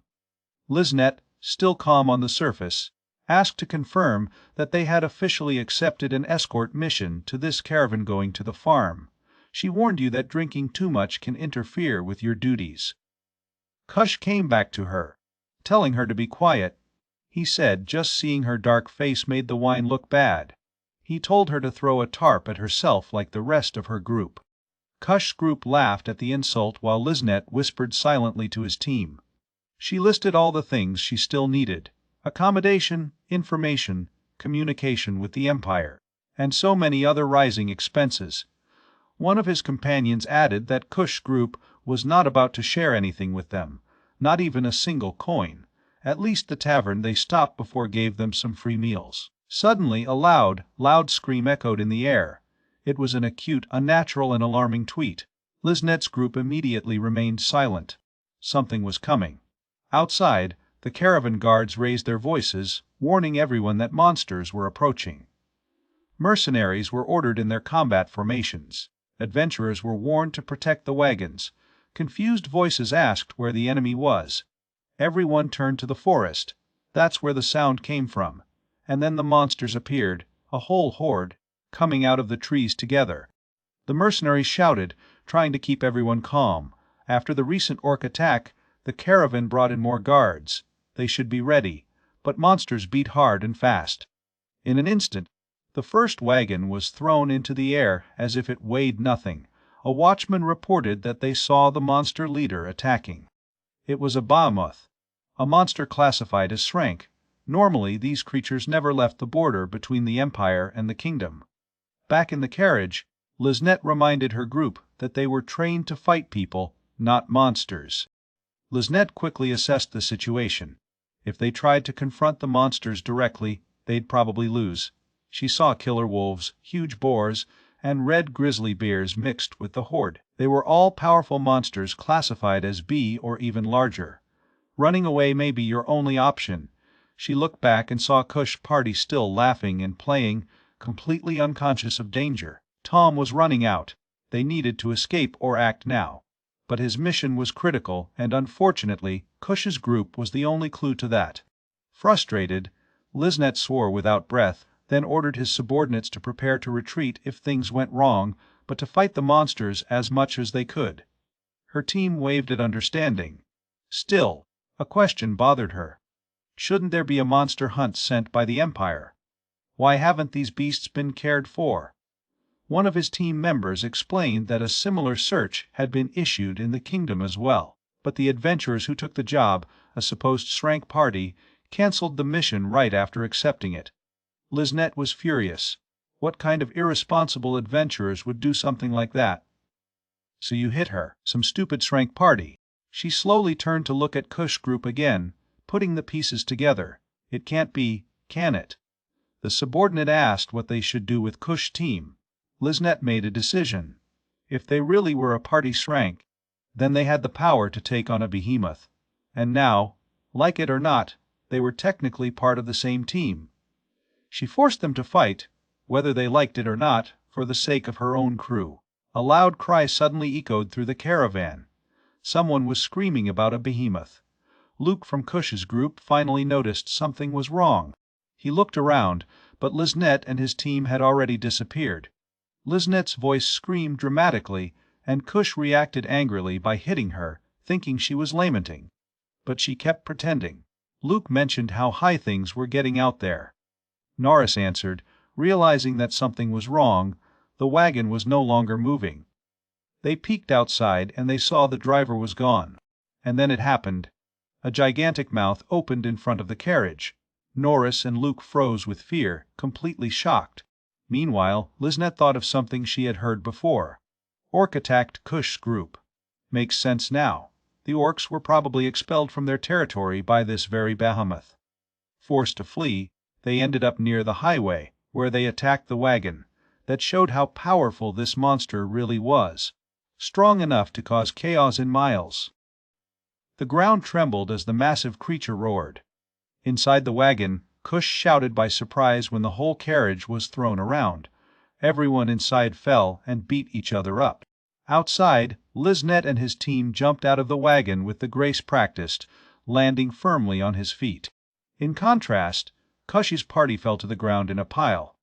Liznette, still calm on the surface, asked to confirm that they had officially accepted an escort mission to this caravan going to the farm. She warned you that drinking too much can interfere with your duties. Kush came back to her, telling her to be quiet. He said just seeing her dark face made the wine look bad. He told her to throw a tarp at herself like the rest of her group. Kush's group laughed at the insult while Liznette whispered silently to his team. She listed all the things she still needed: accommodation, information, communication with the Empire, and so many other rising expenses. One of his companions added that Kush's group was not about to share anything with them, not even a single coin. At least the tavern they stopped before gave them some free meals. Suddenly a loud scream echoed in the air. It was an acute, unnatural and alarming tweet. Liznette's group immediately remained silent. Something was coming. Outside, the caravan guards raised their voices, warning everyone that monsters were approaching. Mercenaries were ordered in their combat formations. Adventurers were warned to protect the wagons. Confused voices asked where the enemy was. Everyone turned to the forest. That's where the sound came from. And then the monsters appeared, a whole horde, coming out of the trees together. The mercenaries shouted, trying to keep everyone calm. After the recent orc attack, the caravan brought in more guards. They should be ready, but monsters beat hard and fast. In an instant, the first wagon was thrown into the air as if it weighed nothing. A watchman reported that they saw the monster leader attacking. It was a behemoth, a monster classified as Shrank. Normally, these creatures never left the border between the Empire and the kingdom. Back in the carriage, Liznette reminded her group that they were trained to fight people, not monsters. Liznette quickly assessed the situation. If they tried to confront the monsters directly, they'd probably lose. She saw killer wolves, huge boars, and red grizzly bears mixed with the horde. They were all powerful monsters classified as B or even larger. Running away may be your only option. She looked back and saw Kush's party still laughing and playing, completely unconscious of danger. Tom was running out. They needed to escape or act now. But his mission was critical, and unfortunately, Kush's group was the only clue to that. Frustrated, Liznette swore without breath, then ordered his subordinates to prepare to retreat if things went wrong, but to fight the monsters as much as they could. Her team waved at understanding. Still, a question bothered her. Shouldn't there be a monster hunt sent by the Empire? Why haven't these beasts been cared for? One of his team members explained that a similar search had been issued in the kingdom as well, but the adventurers who took the job, a supposed Shrank party, cancelled the mission right after accepting it. Liznette was furious. What kind of irresponsible adventurers would do something like that? So you hit her, some stupid shrank party. She slowly turned to look at Kush Group again, putting the pieces together. It can't be, can it? The subordinate asked what they should do with Kush team. Liznet made a decision. If they really were a party shrank, then they had the power to take on a behemoth. And now, like it or not, they were technically part of the same team. She forced them to fight, whether they liked it or not, for the sake of her own crew. A loud cry suddenly echoed through the caravan. Someone was screaming about a behemoth. Luke from Kush's group finally noticed something was wrong. He looked around, but Liznet and his team had already disappeared. Liznet's voice screamed dramatically, and Kush reacted angrily by hitting her, thinking she was lamenting. But she kept pretending. Luke mentioned how high things were getting out there. Norris answered, realizing that something was wrong. The wagon was no longer moving. They peeked outside and they saw the driver was gone. And then it happened. A gigantic mouth opened in front of the carriage. Norris and Luke froze with fear, completely shocked. Meanwhile, Liznet thought of something she had heard before. Orc attacked Kush's group. Makes sense now. The orcs were probably expelled from their territory by this very behemoth. Forced to flee, they ended up near the highway, where they attacked the wagon. That showed how powerful this monster really was. Strong enough to cause chaos in miles. The ground trembled as the massive creature roared. Inside the wagon, Kush shouted by surprise when the whole carriage was thrown around. Everyone inside fell and beat each other up. Outside, Liznet and his team jumped out of the wagon with the grace practiced, landing firmly on his feet. In contrast, Kush's party fell to the ground in a pile.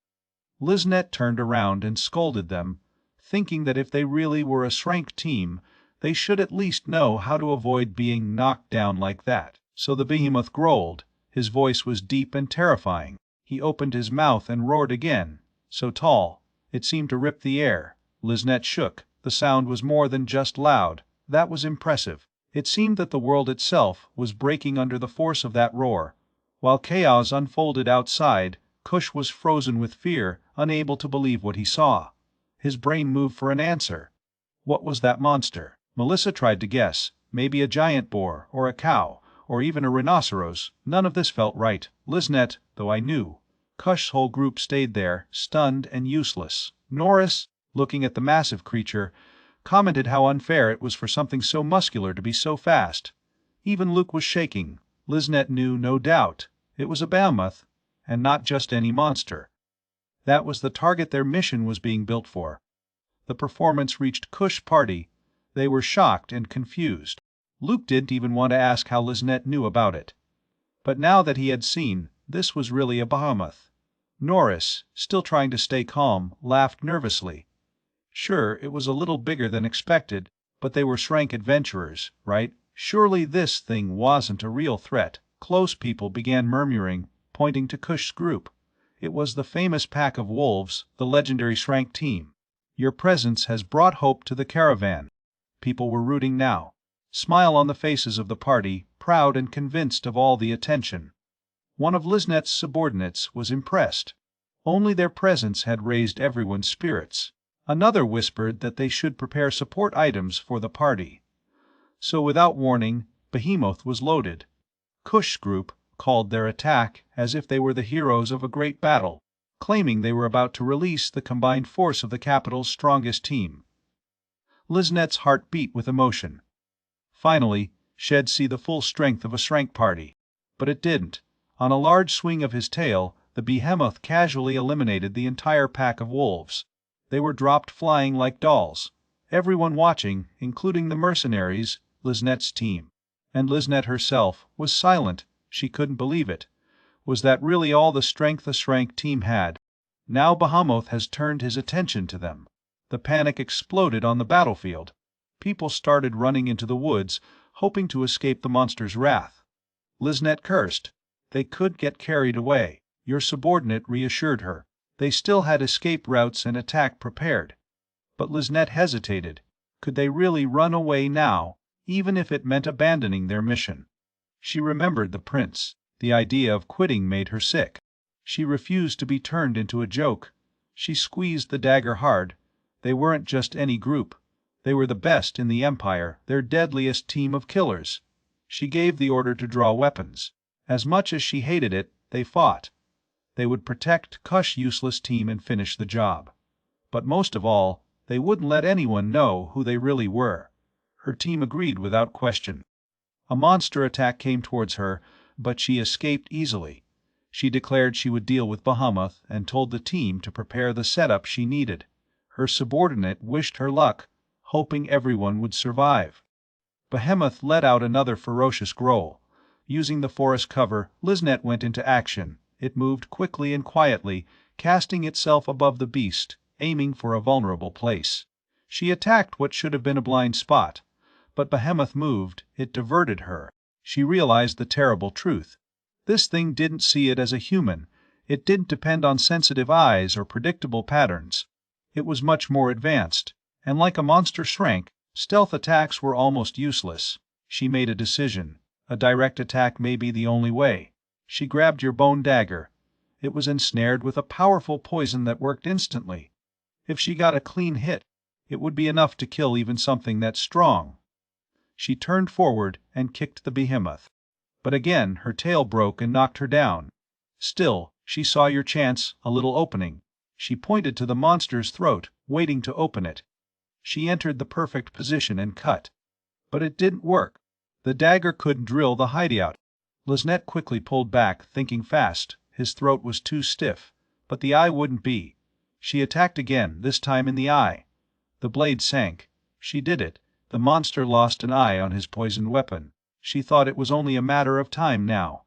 Liznet turned around and scolded them, thinking that if they really were a shrank team, they should at least know how to avoid being knocked down like that. So the behemoth growled. His voice was deep and terrifying. He opened his mouth and roared again, so tall, it seemed to rip the air. Liznet shook. The sound was more than just loud. That was impressive. It seemed that the world itself was breaking under the force of that roar. While chaos unfolded outside, Kush was frozen with fear, unable to believe what he saw. His brain moved for an answer. What was that monster? Melissa tried to guess. Maybe a giant boar, or a cow, or even a rhinoceros. None of this felt right. Liznet, though I knew. Kush's whole group stayed there, stunned and useless. Norris, looking at the massive creature, commented how unfair it was for something so muscular to be so fast. Even Luke was shaking. Liznet knew, no doubt. It was a behemoth, and not just any monster. That was the target their mission was being built for. The performance reached Kush's party. They were shocked and confused. Luke didn't even want to ask how Liznet knew about it. But now that he had seen, this was really a behemoth. Norris, still trying to stay calm, laughed nervously. Sure, it was a little bigger than expected, but they were shrank adventurers, right? Surely this thing wasn't a real threat. Close people began murmuring, pointing to Kush's group. It was the famous pack of wolves, the legendary shrank team. Your presence has brought hope to the caravan. People were rooting now. Smile on the faces of the party, proud and convinced of all the attention. One of Liznet's subordinates was impressed. Only their presence had raised everyone's spirits. Another whispered that they should prepare support items for the party. So without warning, Behemoth was loaded. Kush's group called their attack as if they were the heroes of a great battle, claiming they were about to release the combined force of the capital's strongest team. Liznet's heart beat with emotion. Finally, she'd see the full strength of a shrank party. But it didn't. On a large swing of his tail, the behemoth casually eliminated the entire pack of wolves. They were dropped flying like dolls. Everyone watching, including the mercenaries, Liznet's team. And Liznet herself was silent. She couldn't believe it. Was that really all the strength the shrank team had? Now Behemoth has turned his attention to them. The panic exploded on the battlefield. People started running into the woods, hoping to escape the monster's wrath. Liznet cursed. They could get carried away. Your subordinate reassured her. They still had escape routes and attack prepared. But Liznet hesitated. Could they really run away now, even if it meant abandoning their mission? She remembered the prince. The idea of quitting made her sick. She refused to be turned into a joke. She squeezed the dagger hard. They weren't just any group. They were the best in the Empire, their deadliest team of killers. She gave the order to draw weapons. As much as she hated it, they fought. They would protect Kush's useless team and finish the job. But most of all, they wouldn't let anyone know who they really were. Her team agreed without question. A monster attack came towards her, but she escaped easily. She declared she would deal with Bahamut and told the team to prepare the setup she needed. Her subordinate wished her luck, hoping everyone would survive. Behemoth let out another ferocious growl. Using the forest cover, Liznet went into action. It moved quickly and quietly, casting itself above the beast, aiming for a vulnerable place. She attacked what should have been a blind spot. But Behemoth moved, it diverted her. She realized the terrible truth. This thing didn't see it as a human. It didn't depend on sensitive eyes or predictable patterns. It was much more advanced, and like a monster shrank, stealth attacks were almost useless. She made a decision. A direct attack may be the only way. She grabbed your bone dagger. It was ensnared with a powerful poison that worked instantly. If she got a clean hit, it would be enough to kill even something that strong. She turned forward and kicked the behemoth. But again her tail broke and knocked her down. Still, she saw your chance, a little opening. She pointed to the monster's throat, waiting to open it. She entered the perfect position and cut. But it didn't work. The dagger couldn't drill the hideout. Liznet quickly pulled back, thinking fast. His throat was too stiff, but the eye wouldn't be. She attacked again, this time in the eye. The blade sank. She did it. The monster lost an eye on his poisoned weapon. She thought it was only a matter of time now.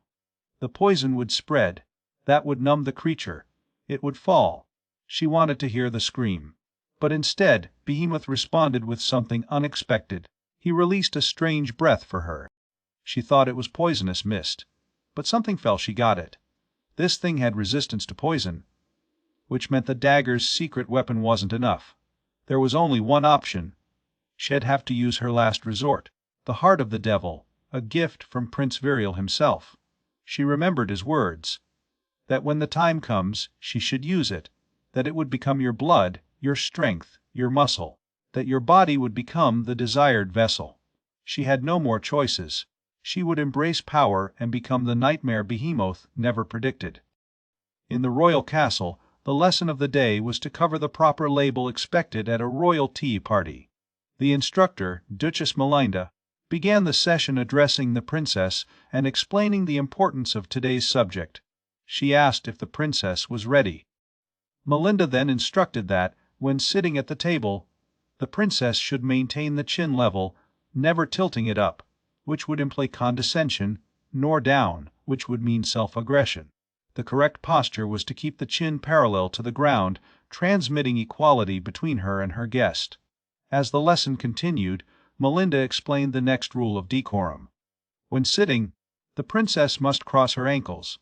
The poison would spread. That would numb the creature. It would fall. She wanted to hear the scream. But instead, Behemoth responded with something unexpected. He released a strange breath for her. She thought it was poisonous mist. But something fell she got it. This thing had resistance to poison, which meant the dagger's secret weapon wasn't enough. There was only one option. She'd have to use her last resort, the heart of the devil, a gift from Prince Virial himself. She remembered his words, that when the time comes, she should use it, that it would become your blood, your strength, your muscle, that your body would become the desired vessel. She had no more choices. She would embrace power and become the nightmare Behemoth never predicted. In the royal castle, the lesson of the day was to cover the proper label expected at a royal tea party. The instructor, Duchess Melinda, began the session addressing the princess and explaining the importance of today's subject. She asked if the princess was ready. Melinda then instructed that, when sitting at the table, the princess should maintain the chin level, never tilting it up, which would imply condescension, nor down, which would mean self-aggression. The correct posture was to keep the chin parallel to the ground, transmitting equality between her and her guest. As the lesson continued, Melinda explained the next rule of decorum. When sitting, the princess must cross her ankles.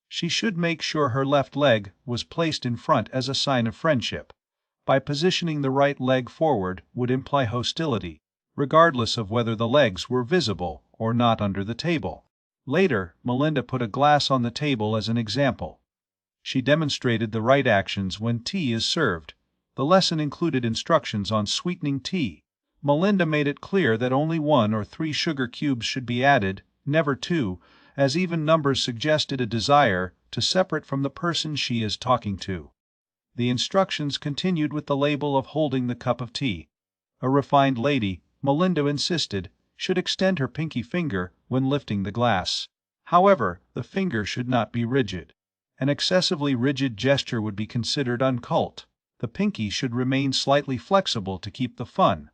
She should make sure her left leg was placed in front as a sign of friendship. By positioning the right leg forward would imply hostility, regardless of whether the legs were visible or not under the table. Later, Melinda put a glass on the table as an example. She demonstrated the right actions when tea is served. The lesson included instructions on sweetening tea. Melinda made it clear that only 1 or 3 sugar cubes should be added, never 2, as even numbers suggested a desire to separate from the person she is talking to. The instructions continued with the label of holding the cup of tea. A refined lady, Melinda insisted, should extend her pinky finger when lifting the glass. However, the finger should not be rigid. An excessively rigid gesture would be considered uncouth. The pinky should remain slightly flexible to keep the fun.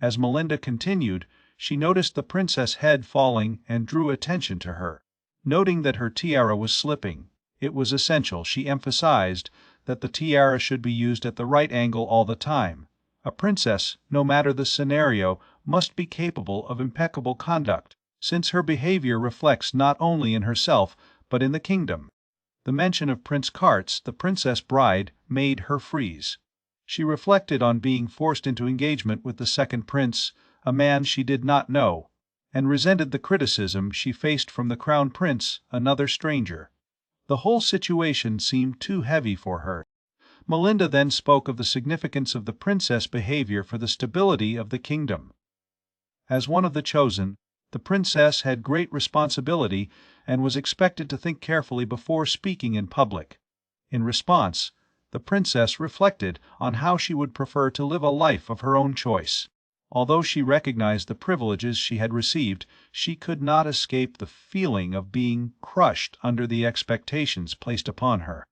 As Melinda continued, she noticed the princess' head falling and drew attention to her. Noting that her tiara was slipping, it was essential, she emphasized, that the tiara should be used at the right angle all the time. A princess, no matter the scenario, must be capable of impeccable conduct, since her behavior reflects not only in herself but in the kingdom. The mention of Prince Kartz, the princess bride, made her freeze. She reflected on being forced into engagement with the second prince, a man she did not know, and resented the criticism she faced from the crown prince, another stranger. The whole situation seemed too heavy for her. Melinda then spoke of the significance of the princess' behavior for the stability of the kingdom. As one of the chosen, the princess had great responsibility and was expected to think carefully before speaking in public. In response, the princess reflected on how she would prefer to live a life of her own choice. Although she recognized the privileges she had received, she could not escape the feeling of being crushed under the expectations placed upon her.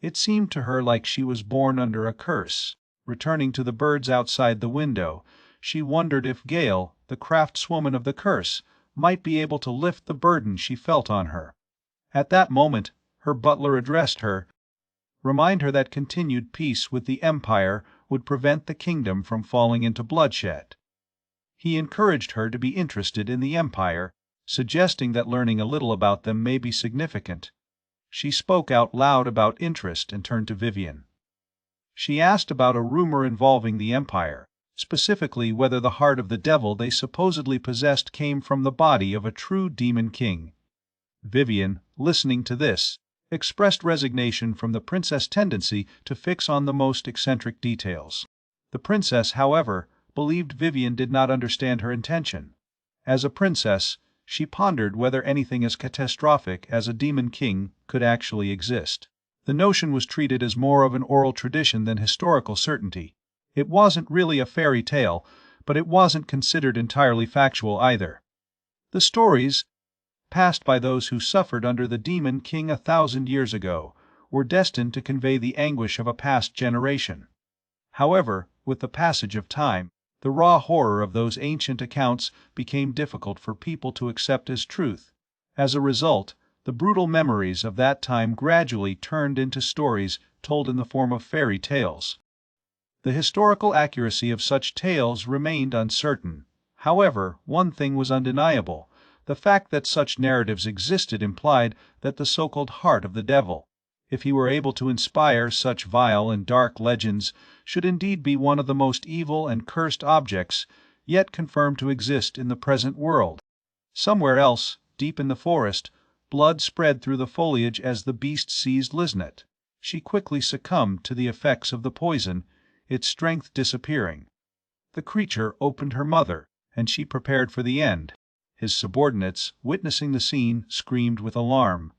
It seemed to her like she was born under a curse. Returning to the birds outside the window, she wondered if Gale, the craftswoman of the curse, might be able to lift the burden she felt on her. At that moment, her butler addressed her, remind her that continued peace with the Empire would prevent the kingdom from falling into bloodshed. He encouraged her to be interested in the Empire, suggesting that learning a little about them may be significant. She spoke out loud about interest and turned to Vivian. She asked about a rumor involving the Empire, specifically whether the heart of the devil they supposedly possessed came from the body of a true demon king. Vivian, listening to this, expressed resignation from the princess' tendency to fix on the most eccentric details. The princess, however, believed Vivian did not understand her intention. As a princess, she pondered whether anything as catastrophic as a demon king could actually exist. The notion was treated as more of an oral tradition than historical certainty. It wasn't really a fairy tale, but it wasn't considered entirely factual either. The stories, passed by those who suffered under the demon king 1,000 years ago, were destined to convey the anguish of a past generation. However, with the passage of time, the raw horror of those ancient accounts became difficult for people to accept as truth. As a result, the brutal memories of that time gradually turned into stories told in the form of fairy tales. The historical accuracy of such tales remained uncertain. However, one thing was undeniable. The fact that such narratives existed implied that the so-called heart of the devil, if he were able to inspire such vile and dark legends, should indeed be one of the most evil and cursed objects yet confirmed to exist in the present world. Somewhere else, deep in the forest, blood spread through the foliage as the beast seized Liznit. She quickly succumbed to the effects of the poison, its strength disappearing. The creature opened her mother, and she prepared for the end. His subordinates, witnessing the scene, screamed with alarm.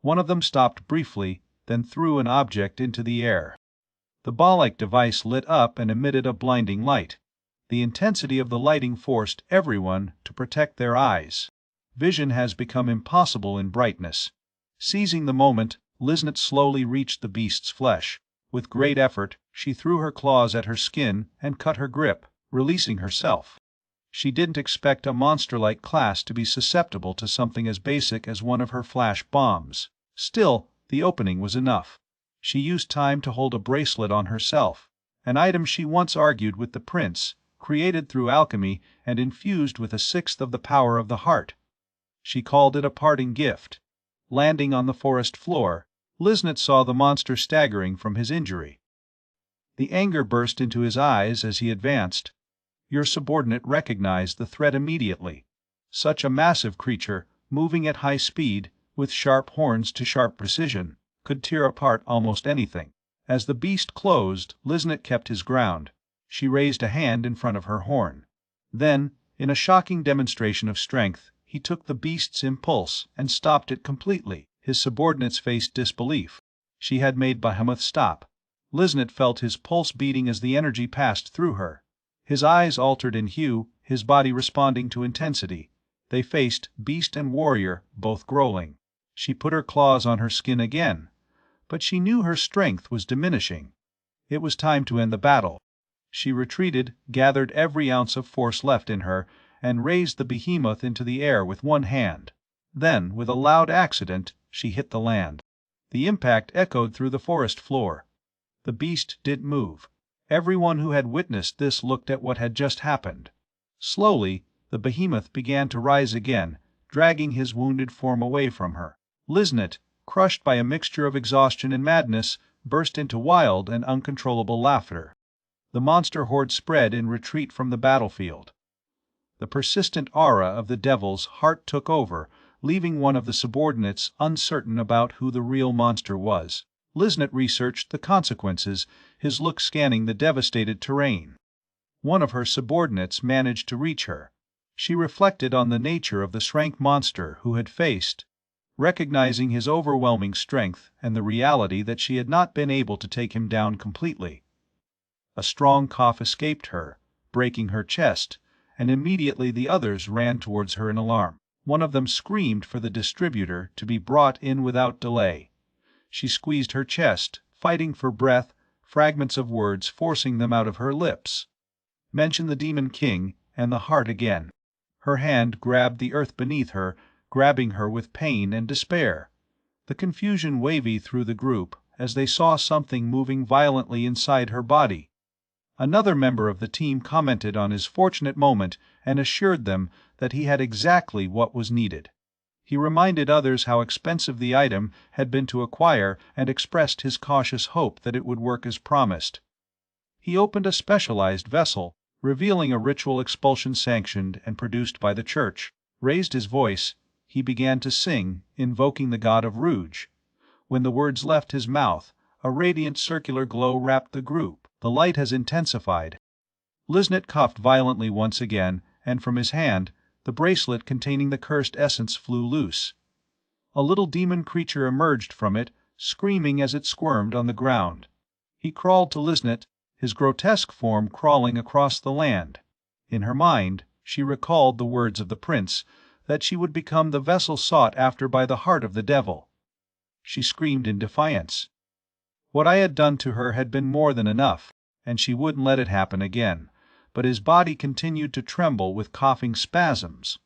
One of them stopped briefly, then threw an object into the air. The ball-like device lit up and emitted a blinding light. The intensity of the lighting forced everyone to protect their eyes. Vision has become impossible in brightness. Seizing the moment, Liznit slowly reached the beast's flesh. With great effort, she threw her claws at her skin and cut her grip, releasing herself. She didn't expect a monster like Class to be susceptible to something as basic as one of her flash bombs. Still, the opening was enough. She used time to hold a bracelet on herself, an item she once argued with the prince, created through alchemy and infused with 1/6 of the power of the heart. She called it a parting gift. Landing on the forest floor, Liznit saw the monster staggering from his injury. The anger burst into his eyes as he advanced. Your subordinate recognized the threat immediately. Such a massive creature, moving at high speed, with sharp horns to sharp precision, could tear apart almost anything. As the beast closed, Liznit kept his ground. She raised a hand in front of her horn. Then, in a shocking demonstration of strength, he took the beast's impulse and stopped it completely. His subordinates faced disbelief. She had made Behemoth stop. Liznit felt his pulse beating as the energy passed through her. His eyes altered in hue, his body responding to intensity. They faced beast and warrior, both growling. She put her claws on her skin again. But she knew her strength was diminishing. It was time to end the battle. She retreated, gathered every ounce of force left in her, and raised the behemoth into the air with one hand. Then, with a loud accident, she hit the land. The impact echoed through the forest floor. The beast didn't move. Everyone who had witnessed this looked at what had just happened. Slowly, the behemoth began to rise again, dragging his wounded form away from her. Liznit, crushed by a mixture of exhaustion and madness, burst into wild and uncontrollable laughter. The monster horde spread in retreat from the battlefield. The persistent aura of the devil's heart took over, leaving one of the subordinates uncertain about who the real monster was. Liznit researched the consequences, his look scanning the devastated terrain. One of her subordinates managed to reach her. She reflected on the nature of the shrank monster who had faced, recognizing his overwhelming strength and the reality that she had not been able to take him down completely. A strong cough escaped her, breaking her chest, and immediately the others ran towards her in alarm. One of them screamed for the distributor to be brought in without delay. She squeezed her chest, fighting for breath, fragments of words forcing them out of her lips. Mention the Demon King, and the heart again. Her hand grabbed the earth beneath her, grabbing her with pain and despair. The confusion wavy through the group as they saw something moving violently inside her body. Another member of the team commented on his fortunate moment and assured them that he had exactly what was needed. He reminded others how expensive the item had been to acquire and expressed his cautious hope that it would work as promised. He opened a specialized vessel, revealing a ritual expulsion sanctioned and produced by the church. Raised his voice, he began to sing, invoking the god of Rouge. When the words left his mouth, a radiant circular glow wrapped the group. The light has intensified. Liznit coughed violently once again, and from his hand, the bracelet containing the cursed essence flew loose. A little demon creature emerged from it, screaming as it squirmed on the ground. He crawled to Liznit, his grotesque form crawling across the land. In her mind, she recalled the words of the prince, that she would become the vessel sought after by the heart of the devil. She screamed in defiance. What I had done to her had been more than enough, and she wouldn't let it happen again, but his body continued to tremble with coughing spasms.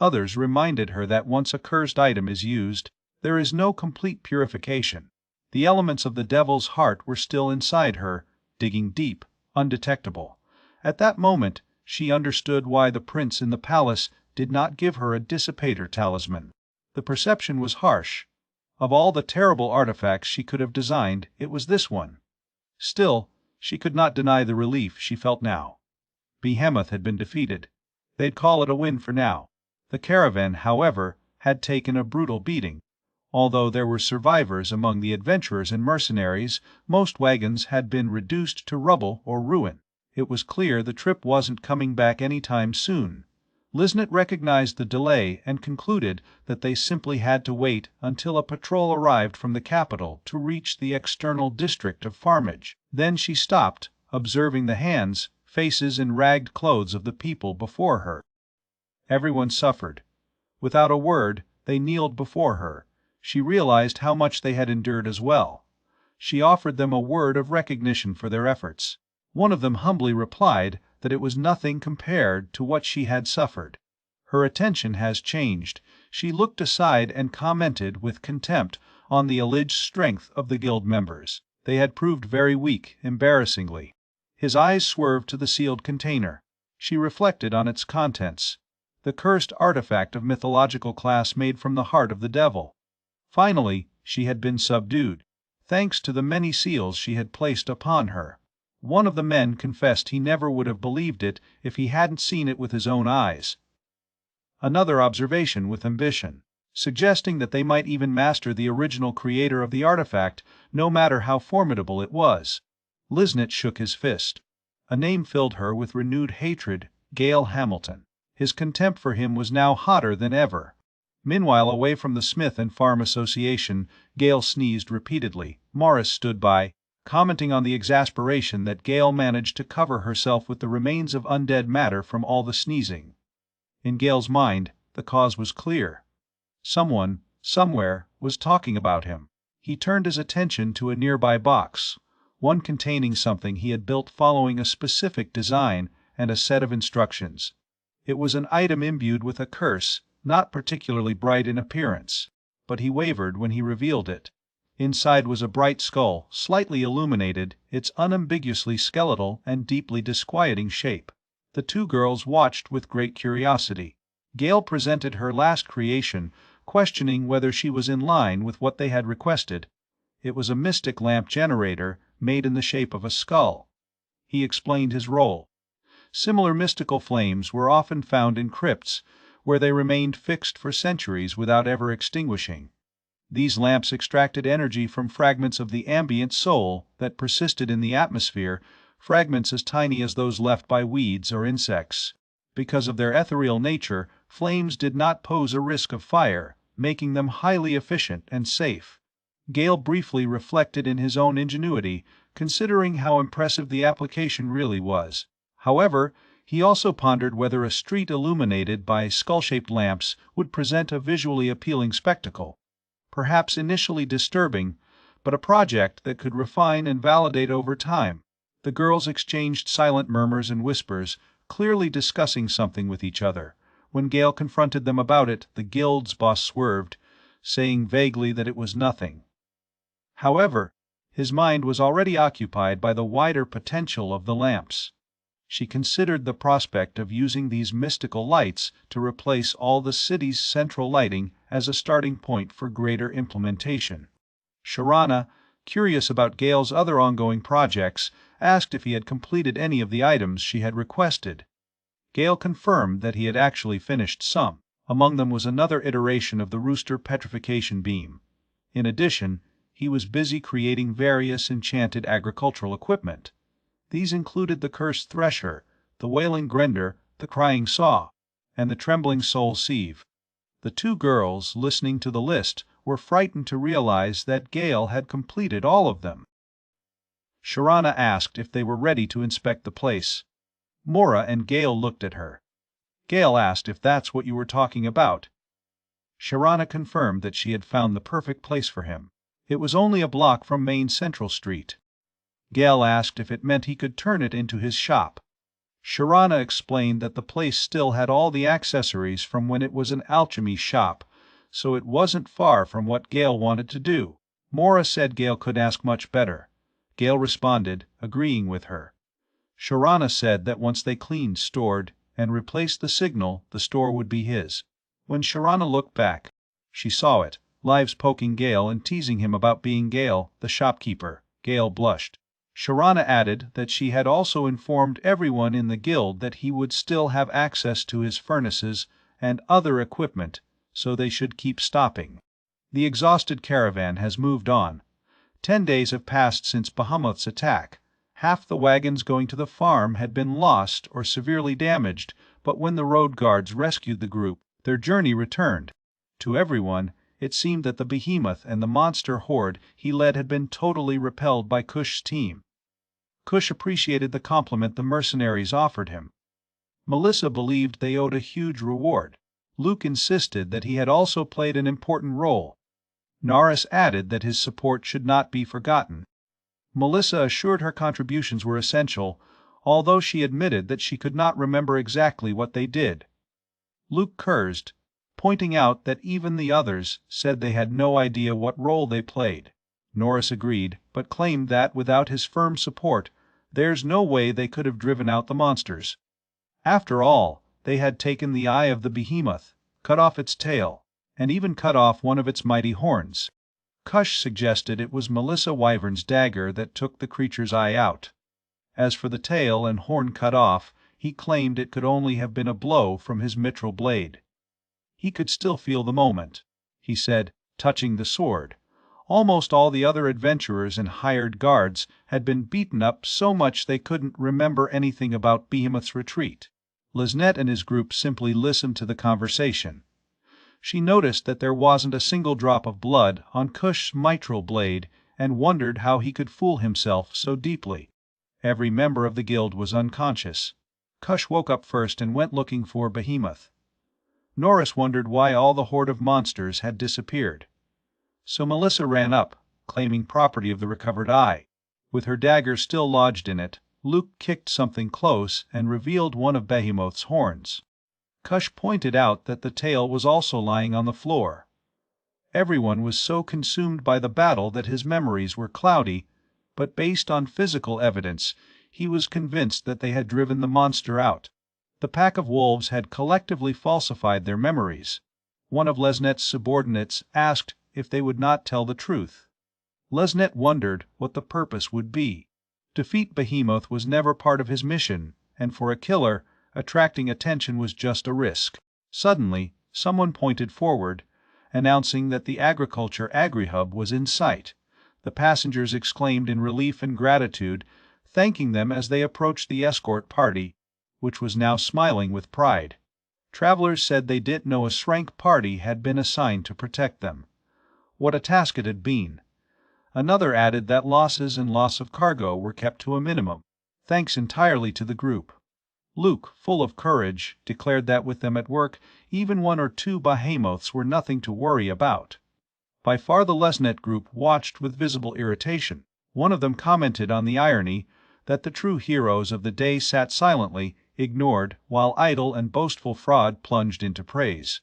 Others reminded her that once a cursed item is used, there is no complete purification. The elements of the devil's heart were still inside her, digging deep, undetectable. At that moment, she understood why the prince in the palace did not give her a dissipator talisman. The perception was harsh. Of all the terrible artifacts she could have designed, it was this one. Still, she could not deny the relief she felt now. Behemoth had been defeated. They'd call it a win for now. The caravan, however, had taken a brutal beating. Although there were survivors among the adventurers and mercenaries, most wagons had been reduced to rubble or ruin. It was clear the trip wasn't coming back any time soon. Liznit recognized the delay and concluded that they simply had to wait until a patrol arrived from the capital to reach the external district of farmage. Then she stopped, observing the hands, faces and ragged clothes of the people before her. Everyone suffered. Without a word, they kneeled before her. She realized how much they had endured as well. She offered them a word of recognition for their efforts. One of them humbly replied that it was nothing compared to what she had suffered. Her attention has changed. She looked aside and commented with contempt on the alleged strength of the guild members. They had proved very weak, embarrassingly. His eyes swerved to the sealed container. She reflected on its contents. The cursed artifact of mythological class made from the heart of the devil. Finally, she had been subdued, thanks to the many seals she had placed upon her. One of the men confessed he never would have believed it if he hadn't seen it with his own eyes. Another observation with ambition, suggesting that they might even master the original creator of the artifact, no matter how formidable it was. Liznit shook his fist. A name filled her with renewed hatred: Gale Hamilton. His contempt for him was now hotter than ever. Meanwhile, away from the Smith and Farm Association, Gale sneezed repeatedly. Morris stood by, commenting on the exasperation that Gale managed to cover herself with the remains of undead matter from all the sneezing. In Gale's mind, the cause was clear. Someone, somewhere, was talking about him. He turned his attention to a nearby box, one containing something he had built following a specific design and a set of instructions. It was an item imbued with a curse, not particularly bright in appearance, but he wavered when he revealed it. Inside was a bright skull, slightly illuminated, its unambiguously skeletal and deeply disquieting shape. The two girls watched with great curiosity. Gale presented her last creation, questioning whether she was in line with what they had requested. It was a mystic lamp generator made in the shape of a skull. He explained his role. Similar mystical flames were often found in crypts, where they remained fixed for centuries without ever extinguishing. These lamps extracted energy from fragments of the ambient soul that persisted in the atmosphere, fragments as tiny as those left by weeds or insects. Because of their ethereal nature, flames did not pose a risk of fire, making them highly efficient and safe. Gale briefly reflected in his own ingenuity, considering how impressive the application really was. However, he also pondered whether a street illuminated by skull-shaped lamps would present a visually appealing spectacle. Perhaps initially disturbing, but a project that could refine and validate over time. The girls exchanged silent murmurs and whispers, clearly discussing something with each other. When Gale confronted them about it, the guild's boss swerved, saying vaguely that it was nothing. However, his mind was already occupied by the wider potential of the lamps. She considered the prospect of using these mystical lights to replace all the city's central lighting as a starting point for greater implementation. Sharana, curious about Gale's other ongoing projects, asked if he had completed any of the items she had requested. Gale confirmed that he had actually finished some. Among them was another iteration of the rooster petrification beam. In addition, he was busy creating various enchanted agricultural equipment. These included the cursed thresher, the wailing grender, the crying saw, and the trembling soul sieve. The two girls, listening to the list, were frightened to realize that Gale had completed all of them. Sharana asked if they were ready to inspect the place. Mora and Gale looked at her. Gale asked if that's what you were talking about. Sharana confirmed that she had found the perfect place for him. It was only a block from Main Central Street. Gale asked if it meant he could turn it into his shop. Sharana explained that the place still had all the accessories from when it was an alchemy shop, so it wasn't far from what Gale wanted to do. Mora said Gale could ask much better. Gale responded, agreeing with her. Sharana said that once they cleaned, stored, and replaced the signal, the store would be his. When Sharana looked back, she saw it, Lives poking Gale and teasing him about being Gale, the shopkeeper. Gale blushed. Sharana added that she had also informed everyone in the guild that he would still have access to his furnaces and other equipment, so they should keep stopping. The exhausted caravan has moved on. 10 days have passed since Bahamut's attack. Half the wagons going to the farm had been lost or severely damaged, but when the road guards rescued the group, their journey returned. To everyone, it seemed that the behemoth and the monster horde he led had been totally repelled by Kush's team. Kush appreciated the compliment the mercenaries offered him. Melissa believed they owed a huge reward. Luke insisted that he had also played an important role. Norris added that his support should not be forgotten. Melissa assured her contributions were essential, although she admitted that she could not remember exactly what they did. Luke cursed, pointing out that even the others said they had no idea what role they played. Norris agreed, but claimed that without his firm support, there's no way they could have driven out the monsters. After all, they had taken the eye of the behemoth, cut off its tail, and even cut off one of its mighty horns. Kush suggested it was Melissa Wyvern's dagger that took the creature's eye out. As for the tail and horn cut off, he claimed it could only have been a blow from his mithril blade. He could still feel the moment, he said, touching the sword. Almost all the other adventurers and hired guards had been beaten up so much they couldn't remember anything about Behemoth's retreat. Lesnet and his group simply listened to the conversation. She noticed that there wasn't a single drop of blood on Kush's mithril blade and wondered how he could fool himself so deeply. Every member of the guild was unconscious. Kush woke up first and went looking for Behemoth. Norris wondered why all the horde of monsters had disappeared. So Melissa ran up, claiming property of the recovered eye. With her dagger still lodged in it, Luke kicked something close and revealed one of Behemoth's horns. Kush pointed out that the tail was also lying on the floor. Everyone was so consumed by the battle that his memories were cloudy, but based on physical evidence, he was convinced that they had driven the monster out. The pack of wolves had collectively falsified their memories. One of Lesnet's subordinates asked if they would not tell the truth. Lesnet wondered what the purpose would be. Defeat Behemoth was never part of his mission, and for a killer, attracting attention was just a risk. Suddenly, someone pointed forward, announcing that the agriculture agri-hub was in sight. The passengers exclaimed in relief and gratitude, thanking them as they approached the escort party, which was now smiling with pride. Travelers said they didn't know a Shrank party had been assigned to protect them. What a task it had been. Another added that losses and loss of cargo were kept to a minimum, thanks entirely to the group. Luke, full of courage, declared that with them at work, even one or two behemoths were nothing to worry about. By far the Lesnet group watched with visible irritation. One of them commented on the irony that the true heroes of the day sat silently, ignored, while idle and boastful fraud plunged into praise.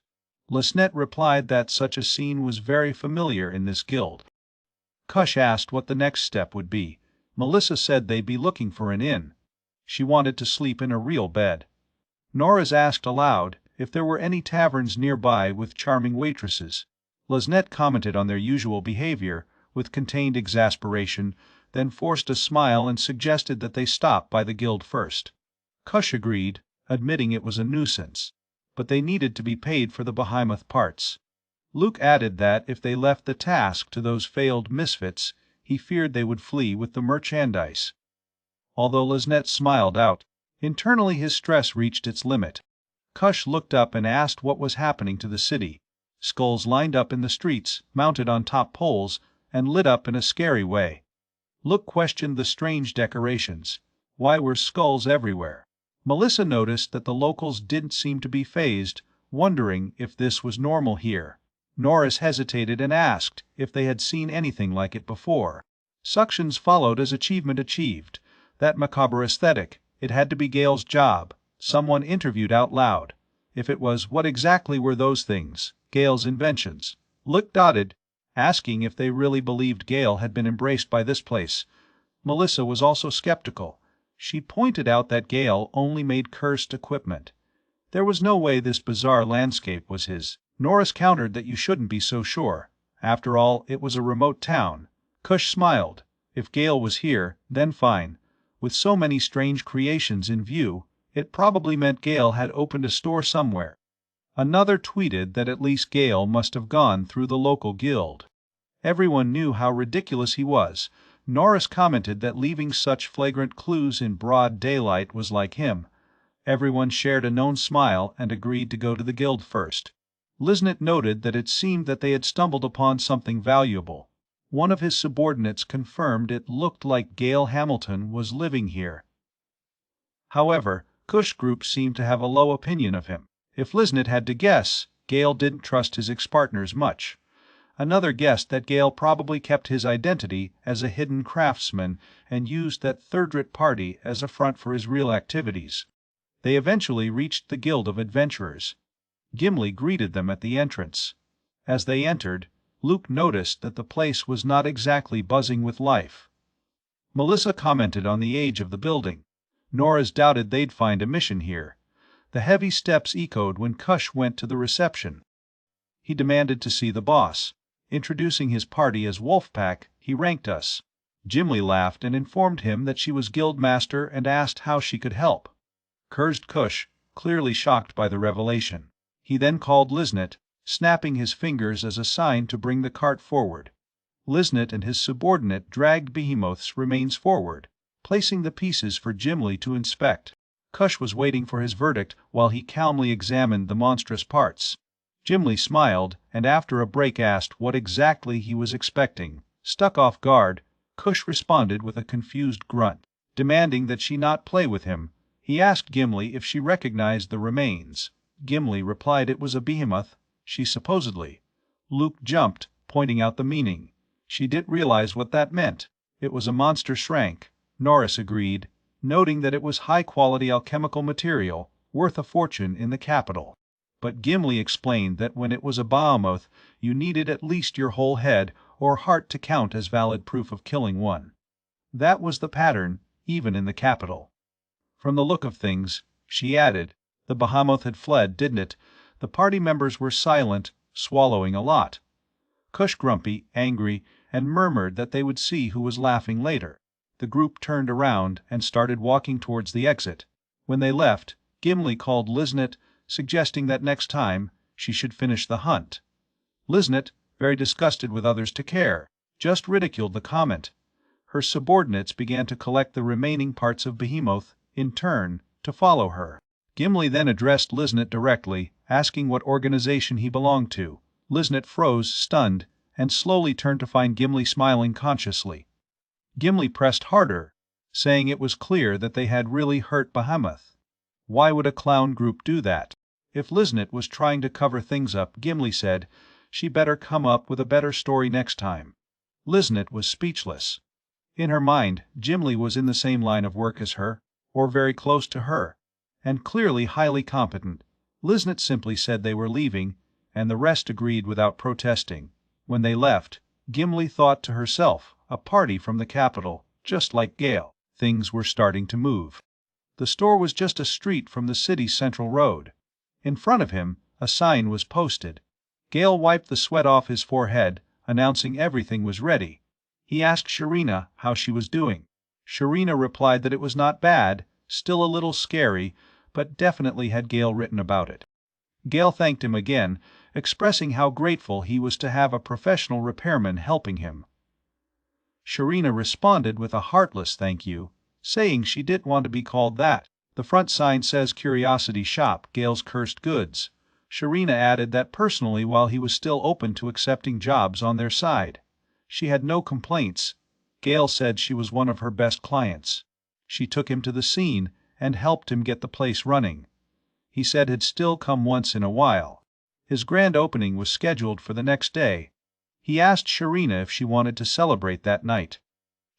Lesnet replied that such a scene was very familiar in this guild. Kush asked what the next step would be. Melissa said they'd be looking for an inn. She wanted to sleep in a real bed. Norris asked aloud if there were any taverns nearby with charming waitresses. Lesnet commented on their usual behavior, with contained exasperation, then forced a smile and suggested that they stop by the guild first. Kush agreed, admitting it was a nuisance, but they needed to be paid for the behemoth parts. Luke added that if they left the task to those failed misfits, he feared they would flee with the merchandise. Although Lesnet smiled out, internally his stress reached its limit. Kush looked up and asked what was happening to the city. Skulls lined up in the streets, mounted on top poles, and lit up in a scary way. Luke questioned the strange decorations. Why were skulls everywhere? Melissa noticed that the locals didn't seem to be fazed, wondering if this was normal here. Norris hesitated and asked if they had seen anything like it before. Suctions followed as achievement achieved. That macabre aesthetic, it had to be Gale's job. Someone interviewed out loud. If it was, what exactly were those things? Gale's inventions. Luke dotted, asking if they really believed Gale had been embraced by this place. Melissa was also skeptical. She pointed out that Gale only made cursed equipment. There was no way this bizarre landscape was his. Norris countered that you shouldn't be so sure. After all, it was a remote town. Kush smiled. If Gale was here, then fine. With so many strange creations in view, it probably meant Gale had opened a store somewhere. Another tweeted that at least Gale must have gone through the local guild. Everyone knew how ridiculous he was. Norris commented that leaving such flagrant clues in broad daylight was like him. Everyone shared a known smile and agreed to go to the guild first. Lesnet noted that it seemed that they had stumbled upon something valuable. One of his subordinates confirmed it looked like Gale Hamilton was living here. However, Kush Group seemed to have a low opinion of him. If Lesnet had to guess, Gale didn't trust his ex-partners much. Another guessed that Gale probably kept his identity as a hidden craftsman and used that third-rate party as a front for his real activities. They eventually reached the Guild of Adventurers. Gimli greeted them at the entrance. As they entered, Luke noticed that the place was not exactly buzzing with life. Melissa commented on the age of the building. Norris doubted they'd find a mission here. The heavy steps echoed when Kush went to the reception. He demanded to see the boss. Introducing his party as Wolfpack, he ranked us. Gimli laughed and informed him that she was guildmaster and asked how she could help. Cursed Kush, clearly shocked by the revelation. He then called Lesnet, snapping his fingers as a sign to bring the cart forward. Lesnet and his subordinate dragged Behemoth's remains forward, placing the pieces for Gimli to inspect. Kush was waiting for his verdict while he calmly examined the monstrous parts. Gimli smiled, and after a break asked what exactly he was expecting. Stuck off guard, Kush responded with a confused grunt. Demanding that she not play with him, he asked Gimli if she recognized the remains. Gimli replied it was a behemoth, she supposedly. Luke jumped, pointing out the meaning. She didn't realize what that meant. It was a monster shrank. Norris agreed, noting that it was high-quality alchemical material, worth a fortune in the capital. But Gimli explained that when it was a behemoth, you needed at least your whole head or heart to count as valid proof of killing one. That was the pattern, even in the capital. From the look of things, she added, the behemoth had fled, didn't it? The party members were silent, swallowing a lot. Kush grumpy, angry, and murmured that they would see who was laughing later. The group turned around and started walking towards the exit. When they left, Gimli called Lesnet, suggesting that next time she should finish the hunt. Liznit, very disgusted with others to care, just ridiculed the comment. Her subordinates began to collect the remaining parts of Behemoth, in turn, to follow her. Gimli then addressed Liznit directly, asking what organization he belonged to. Liznit froze, stunned, and slowly turned to find Gimli smiling consciously. Gimli pressed harder, saying it was clear that they had really hurt Behemoth. Why would a clown group do that? If Liznit was trying to cover things up, Gimli said, she better come up with a better story next time. Liznit was speechless. In her mind, Gimli was in the same line of work as her, or very close to her, and clearly highly competent. Liznit simply said they were leaving, and the rest agreed without protesting. When they left, Gimli thought to herself, a party from the capital, just like Gale. Things were starting to move. The store was just a street from the city's central road. In front of him, a sign was posted. Gale wiped the sweat off his forehead, announcing everything was ready. He asked Sharina how she was doing. Sharina replied that it was not bad, still a little scary, but definitely had Gale written about it. Gale thanked him again, expressing how grateful he was to have a professional repairman helping him. Sharina responded with a heartless thank you, saying she didn't want to be called that. The front sign says Curiosity Shop, Gale's Cursed Goods. Sharina added that personally, while he was still open to accepting jobs on their side, she had no complaints. Gale said she was one of her best clients. She took him to the scene and helped him get the place running. He said he'd still come once in a while. His grand opening was scheduled for the next day. He asked Sharina if she wanted to celebrate that night.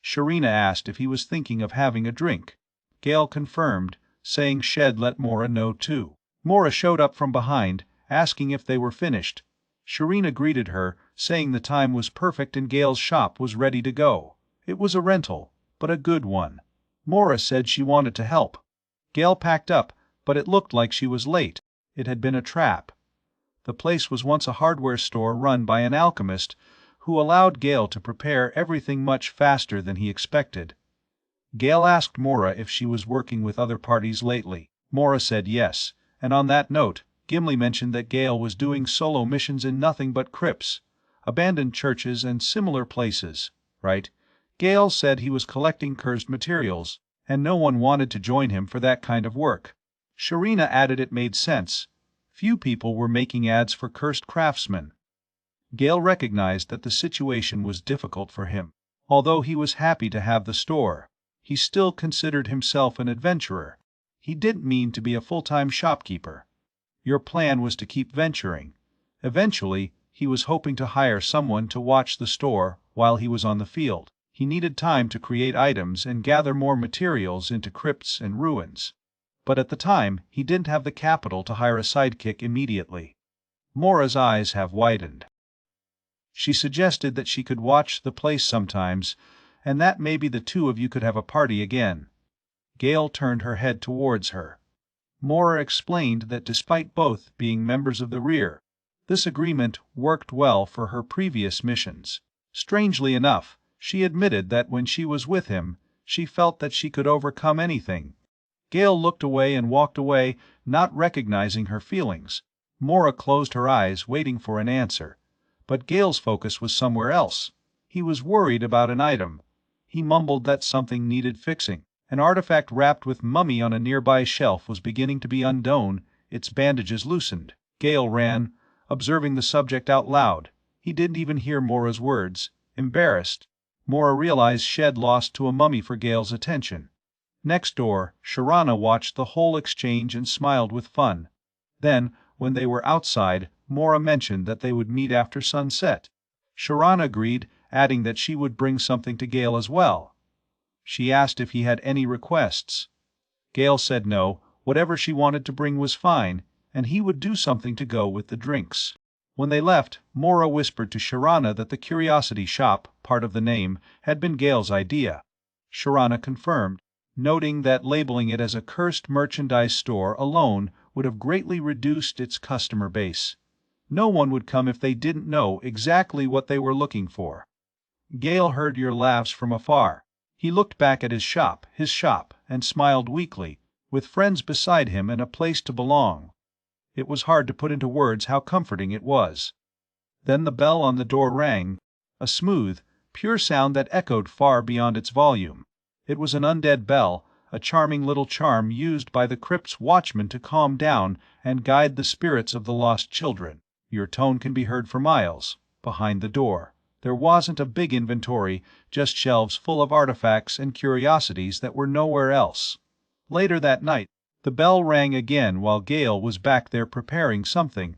Sharina asked if he was thinking of having a drink. Gale confirmed, saying she'd let Mora know too. Mora showed up from behind, asking if they were finished. Sharina greeted her, saying the time was perfect and Gale's shop was ready to go. It was a rental, but a good one. Mora said she wanted to help. Gale packed up, but it looked like she was late. It had been a trap. The place was once a hardware store run by an alchemist who allowed Gale to prepare everything much faster than he expected. Gale asked Mora if she was working with other parties lately. Mora said yes, and on that note, Gimli mentioned that Gale was doing solo missions in nothing but crypts, abandoned churches and similar places, right? Gale said he was collecting cursed materials, and no one wanted to join him for that kind of work. Sharina added it made sense. Few people were making ads for cursed craftsmen. Gale recognized that the situation was difficult for him. Although he was happy to have the store, he still considered himself an adventurer. He didn't mean to be a full-time shopkeeper. Your plan was to keep venturing. Eventually, he was hoping to hire someone to watch the store while he was on the field. He needed time to create items and gather more materials into crypts and ruins. But at the time, he didn't have the capital to hire a sidekick immediately. Mora's eyes have widened. She suggested that she could watch the place sometimes, and that maybe the two of you could have a party again. Gale turned her head towards her. Mora explained that despite both being members of the rear, this agreement worked well for her previous missions. Strangely enough, she admitted that when she was with him, she felt that she could overcome anything. Gale looked away and walked away, not recognizing her feelings. Mora closed her eyes, waiting for an answer. But Gale's focus was somewhere else. He was worried about an item. He mumbled that something needed fixing. An artifact wrapped with mummy on a nearby shelf was beginning to be undone, its bandages loosened. Gale ran, observing the subject out loud. He didn't even hear Mora's words. Embarrassed, Mora realized she'd lost to a mummy for Gale's attention. Next door, Sharana watched the whole exchange and smiled with fun. Then, when they were outside, Mora mentioned that they would meet after sunset. Sharana agreed, adding that she would bring something to Gale as well. She asked if he had any requests. Gale said no, whatever she wanted to bring was fine, and he would do something to go with the drinks. When they left, Mora whispered to Sharana that the Curiosity Shop, part of the name, had been Gale's idea. Sharana confirmed, noting that labeling it as a cursed merchandise store alone would have greatly reduced its customer base. No one would come if they didn't know exactly what they were looking for. Gale heard your laughs from afar. He looked back at his shop, and smiled weakly, with friends beside him and a place to belong. It was hard to put into words how comforting it was. Then the bell on the door rang, a smooth, pure sound that echoed far beyond its volume. It was an undead bell, a charming little charm used by the crypt's watchman to calm down and guide the spirits of the lost children. Your tone can be heard for miles. Behind the door, there wasn't a big inventory, just shelves full of artifacts and curiosities that were nowhere else. Later that night, the bell rang again while Gale was back there preparing something.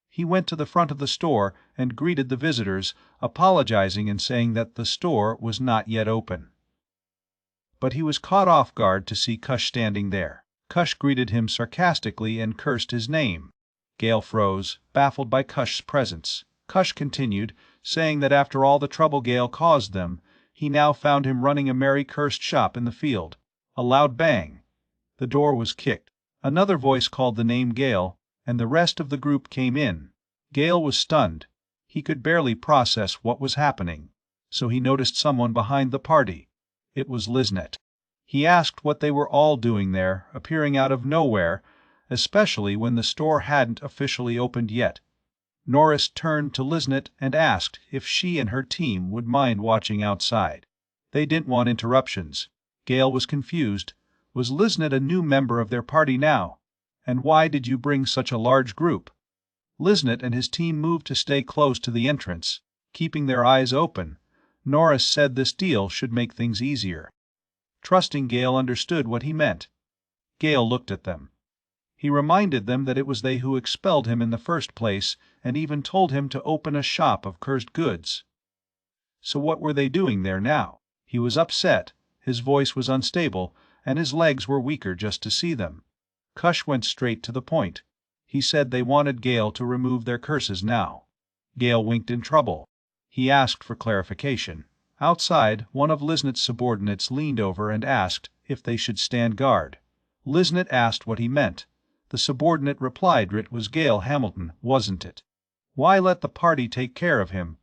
He went to the front of the store and greeted the visitors, apologizing and saying that the store was not yet open. But he was caught off guard to see Kush standing there. Kush greeted him sarcastically and cursed his name. Gale froze, baffled by Kush's presence. Kush continued, saying that after all the trouble Gale caused them, he now found him running a merry cursed shop in the field. A loud bang. The door was kicked. Another voice called the name Gale, and the rest of the group came in. Gale was stunned. He could barely process what was happening. So he noticed someone behind the party. It was Liznet. He asked what they were all doing there, appearing out of nowhere, especially when the store hadn't officially opened yet. Norris turned to Liznet and asked if she and her team would mind watching outside. They didn't want interruptions. Gale was confused. Was Liznet a new member of their party now? And why did you bring such a large group? Liznet and his team moved to stay close to the entrance, keeping their eyes open. Norris said this deal should make things easier. Trusting Gale understood what he meant. Gale looked at them. He reminded them that it was they who expelled him in the first place, and even told him to open a shop of cursed goods. So what were they doing there now? He was upset, his voice was unstable, and his legs were weaker just to see them. Kush went straight to the point. He said they wanted Gale to remove their curses now. Gale winked in trouble. He asked for clarification. Outside, one of Liznet's subordinates leaned over and asked if they should stand guard. Liznet asked what he meant. The subordinate replied it was Gale Hamilton, wasn't it? Why let the party take care of him?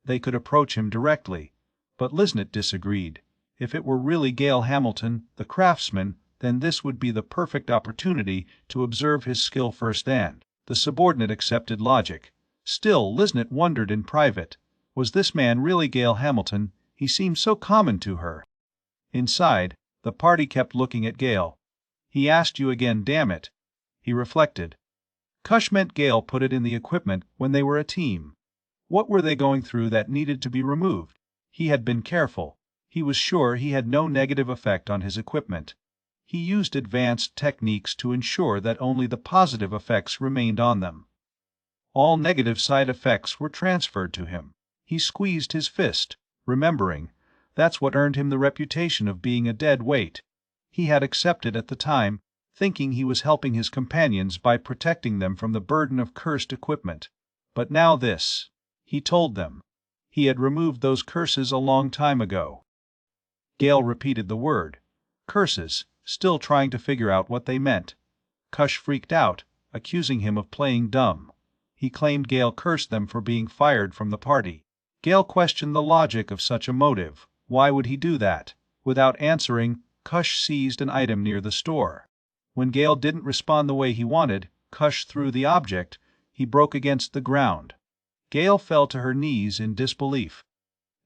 They could approach him directly. But Liznet disagreed. If it were really Gale Hamilton, the craftsman, then this would be the perfect opportunity to observe his skill firsthand. The subordinate accepted logic. Still, Liznet wondered in private. Was this man really Gale Hamilton? He seemed so common to her. Inside, the party kept looking at Gale. He asked you again, damn it. He reflected. Kush meant Gale put it in the equipment when they were a team. What were they going through that needed to be removed? He had been careful. He was sure he had no negative effect on his equipment. He used advanced techniques to ensure that only the positive effects remained on them. All negative side effects were transferred to him. He squeezed his fist, remembering. That's what earned him the reputation of being a dead weight. He had accepted at the time, thinking he was helping his companions by protecting them from the burden of cursed equipment. But now this. He told them. He had removed those curses a long time ago. Gale repeated the word. Curses, still trying to figure out what they meant. Kush freaked out, accusing him of playing dumb. He claimed Gale cursed them for being fired from the party. Gale questioned the logic of such a motive. Why would he do that? Without answering, Kush seized an item near the store. When Gale didn't respond the way he wanted, Kush threw the object. He broke against the ground. Gale fell to her knees in disbelief.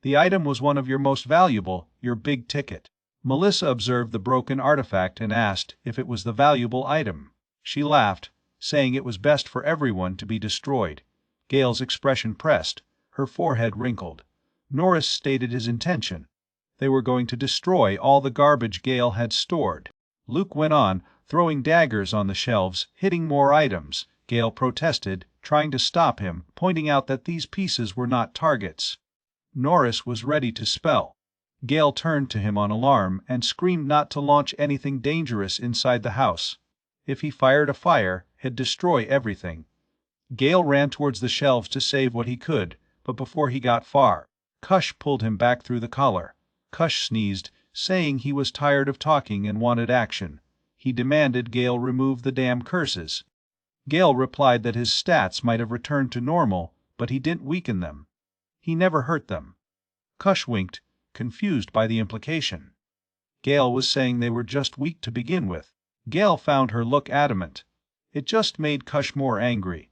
The item was one of your most valuable, your big ticket. Melissa observed the broken artifact and asked if it was the valuable item. She laughed, saying it was best for everyone to be destroyed. Gale's expression pressed, her forehead wrinkled. Norris stated his intention. They were going to destroy all the garbage Gale had stored. Luke went on, throwing daggers on the shelves, hitting more items. Gale protested, trying to stop him, pointing out that these pieces were not targets. Norris was ready to spell. Gale turned to him on alarm and screamed not to launch anything dangerous inside the house. If he fired a fire, he'd destroy everything. Gale ran towards the shelves to save what he could, but before he got far, Kush pulled him back through the collar. Kush sneezed, saying he was tired of talking and wanted action. He demanded Gale remove the damn curses. Gale replied that his stats might have returned to normal, but he didn't weaken them. He never hurt them. Kush winked, confused by the implication. Gale was saying they were just weak to begin with. Gale found her look adamant. It just made Kush more angry.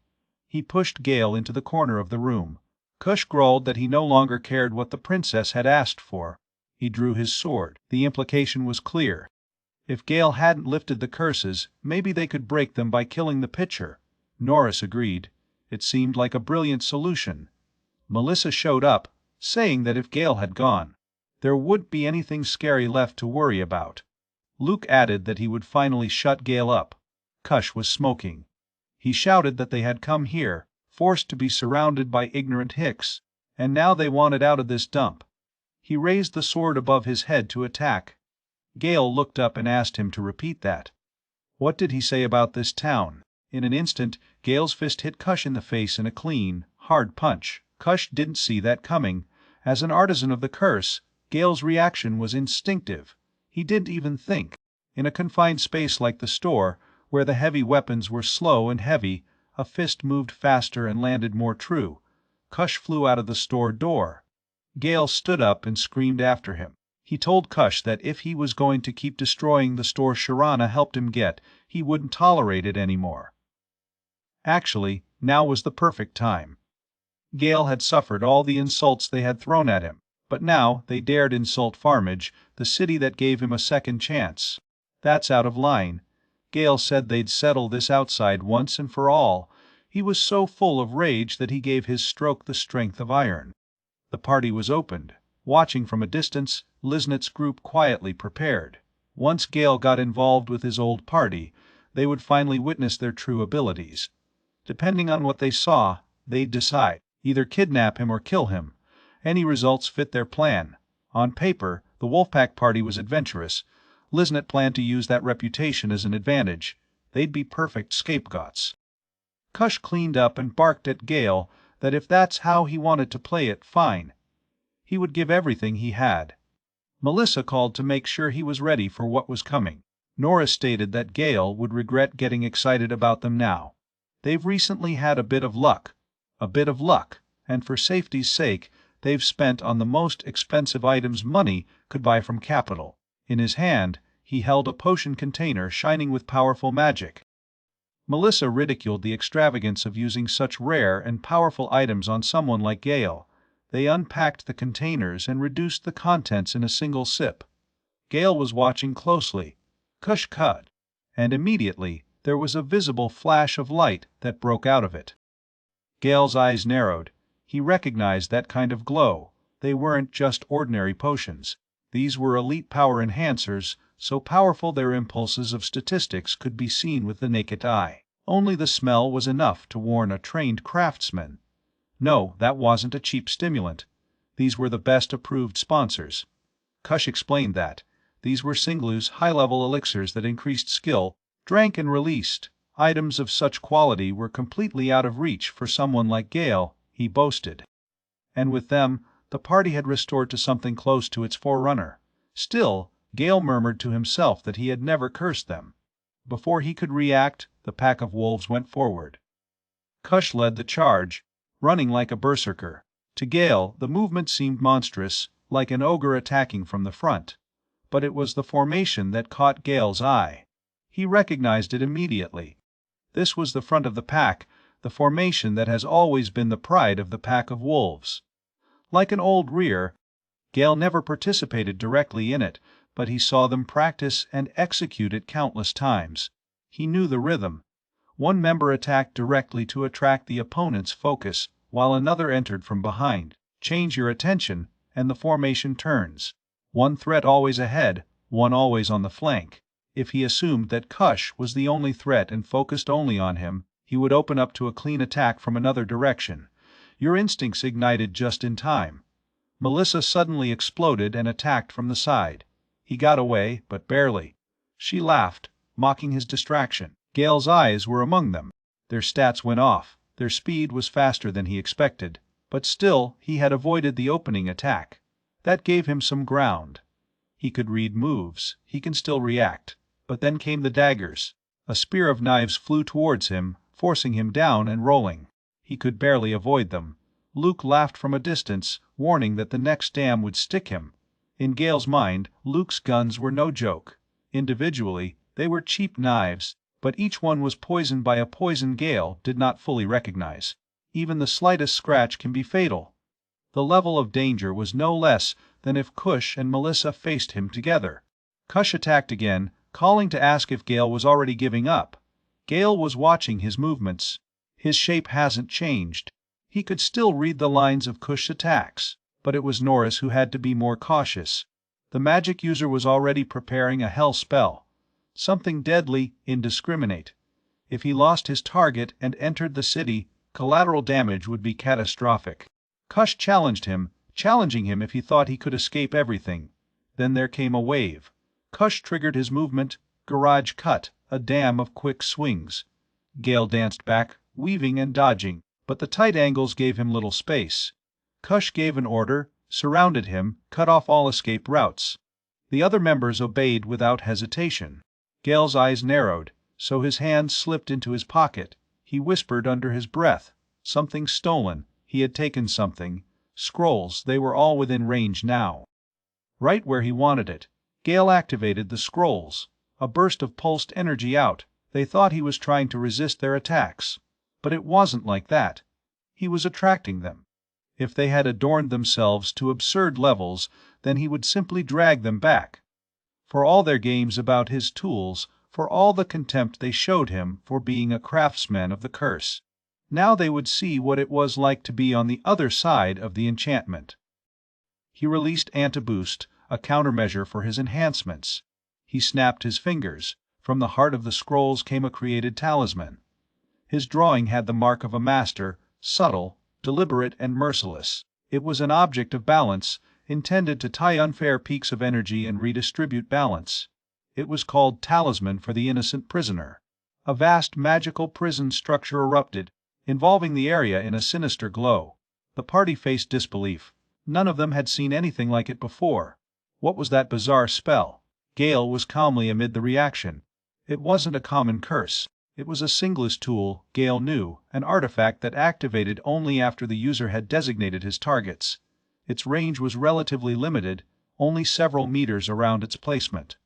He pushed Gale into the corner of the room. Kush growled that he no longer cared what the princess had asked for. He drew his sword. The implication was clear. If Gale hadn't lifted the curses, maybe they could break them by killing the pitcher. Norris agreed. It seemed like a brilliant solution. Melissa showed up, saying that if Gale had gone, there wouldn't be anything scary left to worry about. Luke added that he would finally shut Gale up. Kush was smoking. He shouted that they had come here, forced to be surrounded by ignorant hicks, and now they wanted out of this dump. He raised the sword above his head to attack. Gale looked up and asked him to repeat that. What did he say about this town? In an instant, Gale's fist hit Kush in the face in a clean, hard punch. Kush didn't see that coming. As an artisan of the curse, Gale's reaction was instinctive. He didn't even think. In a confined space like the store, where the heavy weapons were slow and heavy, a fist moved faster and landed more true. Kush flew out of the store door. Gale stood up and screamed after him. He told Kush that if he was going to keep destroying the store Sharana helped him get, he wouldn't tolerate it anymore. Actually, now was the perfect time. Gale had suffered all the insults they had thrown at him, but now they dared insult Farmage, the city that gave him a second chance. That's out of line. Gale said they'd settle this outside once and for all. He was so full of rage that he gave his stroke the strength of iron. The party was opened. Watching from a distance, Liznet's group quietly prepared. Once Gale got involved with his old party, they would finally witness their true abilities. Depending on what they saw, they'd decide, either kidnap him or kill him. Any results fit their plan. On paper, the Wolfpack party was adventurous. Liznet planned to use that reputation as an advantage. They'd be perfect scapegoats. Kush cleaned up and barked at Gale that if that's how he wanted to play it, fine. He would give everything he had. Melissa called to make sure he was ready for what was coming. Norris stated that Gale would regret getting excited about them now. They've recently had a bit of luck, and for safety's sake, they've spent on the most expensive items money could buy from capital. In his hand, he held a potion container shining with powerful magic. Melissa ridiculed the extravagance of using such rare and powerful items on someone like Gale. They unpacked the containers and reduced the contents in a single sip. Gale was watching closely. Kush cut, and immediately there was a visible flash of light that broke out of it. Gale's eyes narrowed. He recognized that kind of glow. They weren't just ordinary potions. These were elite power enhancers, so powerful their impulses of statistics could be seen with the naked eye. Only the smell was enough to warn a trained craftsman. No, that wasn't a cheap stimulant. These were the best approved sponsors. Kush explained that. These were Singlu's high-level elixirs that increased skill, drank and released. Items of such quality were completely out of reach for someone like Gale, he boasted. And with them, the party had restored to something close to its forerunner. Still, Gale murmured to himself that he had never cursed them. Before he could react, the pack of wolves went forward. Kush led the charge, running like a berserker. To Gale, the movement seemed monstrous, like an ogre attacking from the front. But it was the formation that caught Gale's eye. He recognized it immediately. This was the front of the pack, the formation that has always been the pride of the pack of wolves. Like an old rear, Gale never participated directly in it, but he saw them practice and execute it countless times. He knew the rhythm. One member attacked directly to attract the opponent's focus, while another entered from behind. Change your attention, and the formation turns. One threat always ahead, one always on the flank. If he assumed that Kush was the only threat and focused only on him, he would open up to a clean attack from another direction. Your instincts ignited just in time. Melissa suddenly exploded and attacked from the side. He got away, but barely. She laughed, mocking his distraction. Gale's eyes were among them. Their stats went off. Their speed was faster than he expected, but still he had avoided the opening attack. That gave him some ground. He could read moves, he can still react. But then came the daggers. A spear of knives flew towards him, forcing him down and rolling. He could barely avoid them. Luke laughed from a distance, warning that the next dam would stick him. In Gale's mind, Luke's guns were no joke. Individually, they were cheap knives, but each one was poisoned by a poison Gale did not fully recognize. Even the slightest scratch can be fatal. The level of danger was no less than if Kush and Melissa faced him together. Kush attacked again, calling to ask if Gale was already giving up. Gale was watching his movements. His shape hasn't changed. He could still read the lines of Kush's attacks, but it was Norris who had to be more cautious. The magic user was already preparing a hell spell. Something deadly, indiscriminate. If he lost his target and entered the city, collateral damage would be catastrophic. Kush challenged him, challenging him if he thought he could escape everything. Then there came a wave. Kush triggered his movement, garage cut, a dam of quick swings. Gale danced back, weaving and dodging, but the tight angles gave him little space. Kush gave an order, surrounded him, cut off all escape routes. The other members obeyed without hesitation. Gale's eyes narrowed, so his hand slipped into his pocket. He whispered under his breath, "Something stolen. He had taken something. Scrolls, they were all within range now." Right where he wanted it. Gale activated the scrolls. A burst of pulsed energy out. They thought he was trying to resist their attacks. But it wasn't like that. He was attracting them. If they had adorned themselves to absurd levels, then he would simply drag them back. For all their games about his tools, for all the contempt they showed him for being a craftsman of the curse, now they would see what it was like to be on the other side of the enchantment. He released Anti-Boost, a countermeasure for his enhancements. He snapped his fingers. From the heart of the scrolls came a created talisman. His drawing had the mark of a master, subtle, deliberate and merciless. It was an object of balance, intended to tie unfair peaks of energy and redistribute balance. It was called Talisman for the Innocent Prisoner. A vast magical prison structure erupted, involving the area in a sinister glow. The party faced disbelief. None of them had seen anything like it before. What was that bizarre spell? Gale was calmly amid the reaction. It wasn't a common curse. It was a Singlist tool, Gale knew, an artifact that activated only after the user had designated his targets. Its range was relatively limited, only several meters around its placement.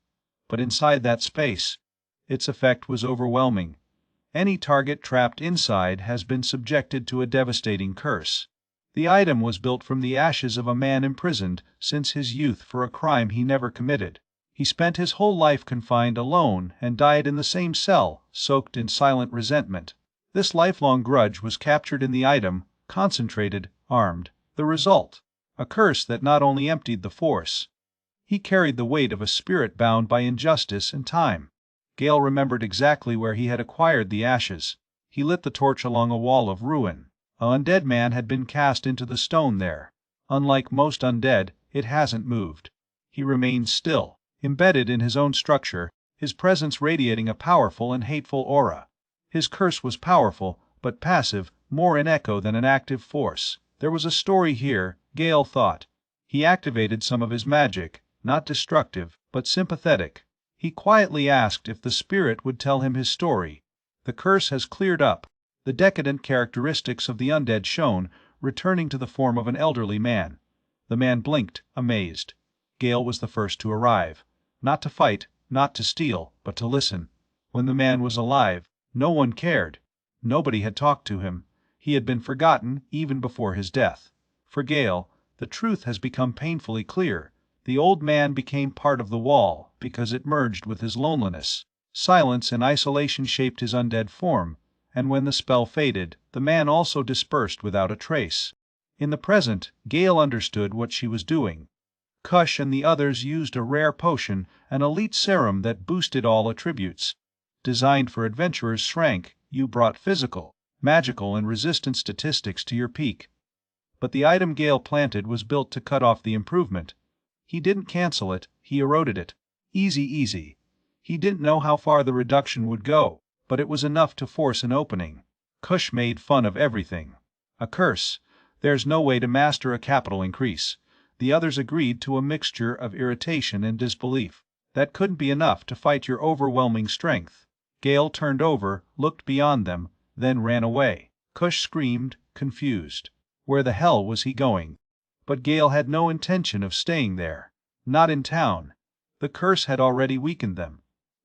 But inside that space, its effect was overwhelming. Any target trapped inside has been subjected to a devastating curse. The item was built from the ashes of a man imprisoned since his youth for a crime he never committed. He spent his whole life confined alone and died in the same cell, soaked in silent resentment. This lifelong grudge was captured in the item, concentrated, armed. The result? A curse that not only emptied the force. He carried the weight of a spirit bound by injustice and time. Gale remembered exactly where he had acquired the ashes. He lit the torch along a wall of ruin. An undead man had been cast into the stone there. Unlike most undead, it hasn't moved. He remains still, embedded in his own structure, his presence radiating a powerful and hateful aura. His curse was powerful, but passive, more an echo than an active force. There was a story here, Gale thought. He activated some of his magic, not destructive, but sympathetic. He quietly asked if the spirit would tell him his story. The curse has cleared up. The decadent characteristics of the undead shown, returning to the form of an elderly man. The man blinked, amazed. Gale was the first to arrive. Not to fight, not to steal, but to listen. When the man was alive, no one cared. Nobody had talked to him. He had been forgotten even before his death. For Gale, the truth has become painfully clear. The old man became part of the wall because it merged with his loneliness. Silence and isolation shaped his undead form, and when the spell faded, the man also dispersed without a trace. In the present, Gale understood what she was doing. Kush and the others used a rare potion, an elite serum that boosted all attributes. Designed for adventurers shrank, you brought physical, magical and resistance statistics to your peak. But the item Gale planted was built to cut off the improvement. He didn't cancel it, he eroded it. Easy. He didn't know how far the reduction would go, but it was enough to force an opening. Kush made fun of everything. A curse. There's no way to master a capital increase. The others agreed to a mixture of irritation and disbelief. That couldn't be enough to fight your overwhelming strength. Gale turned over, looked beyond them, then ran away. Kush screamed, confused. Where the hell was he going? But Gale had no intention of staying there. Not in town. The curse had already weakened them.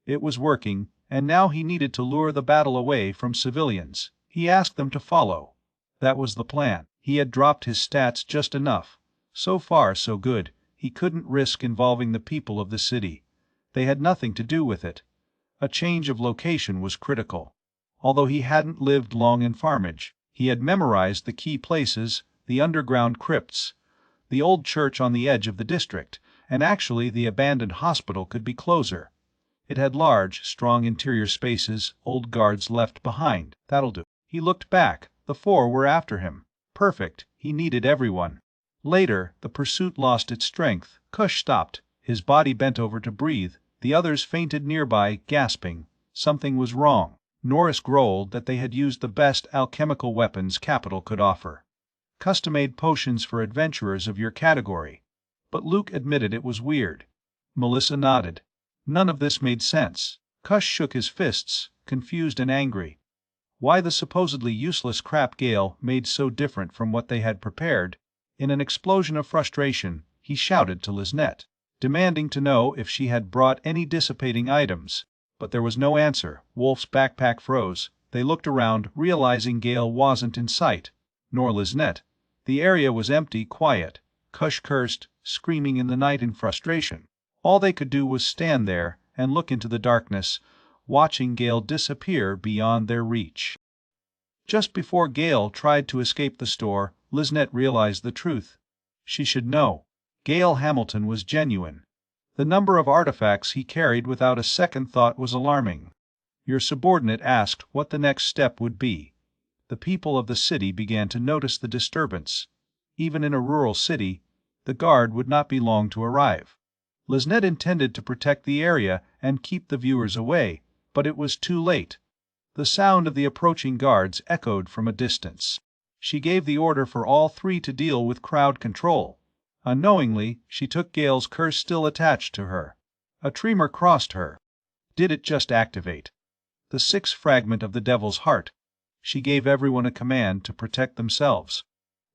It was working, and now he needed to lure the battle away from civilians. He asked them to follow. That was the plan. He had dropped his stats just enough. So far, so good. He couldn't risk involving the people of the city. They had nothing to do with it. A change of location was critical. Although he hadn't lived long in Farmage, he had memorized the key places, the underground crypts, the old church on the edge of the district, and actually the abandoned hospital could be closer. It had large, strong interior spaces, old guards left behind. That'll do. He looked back. The 4 were after him. Perfect. He needed everyone. Later, the pursuit lost its strength. Kush stopped. His body bent over to breathe. The others fainted nearby, gasping. Something was wrong. Norris growled that they had used the best alchemical weapons Capital could offer. Custom-made potions for adventurers of your category. But Luke admitted it was weird. Melissa nodded. None of this made sense. Kush shook his fists, confused and angry. Why the supposedly useless crap Gale made so different from what they had prepared? In an explosion of frustration, he shouted to Liznette, demanding to know if she had brought any dissipating items. But there was no answer. Wolf's backpack froze. They looked around, realizing Gale wasn't in sight, nor Liznette. The area was empty, quiet. Kush cursed, screaming in the night in frustration. All they could do was stand there and look into the darkness, watching Gale disappear beyond their reach. Just before Gale tried to escape the store, Liznette realized the truth. She should know. Gale Hamilton was genuine. The number of artifacts he carried without a second thought was alarming. Your subordinate asked what the next step would be. The people of the city began to notice the disturbance. Even in a rural city, the guard would not be long to arrive. Liznette intended to protect the area and keep the viewers away, but it was too late. The sound of the approaching guards echoed from a distance. She gave the order for all 3 to deal with crowd control. Unknowingly, she took Gale's curse still attached to her. A tremor crossed her. Did it just activate? The 6th fragment of the Devil's Heart. She gave everyone a command to protect themselves.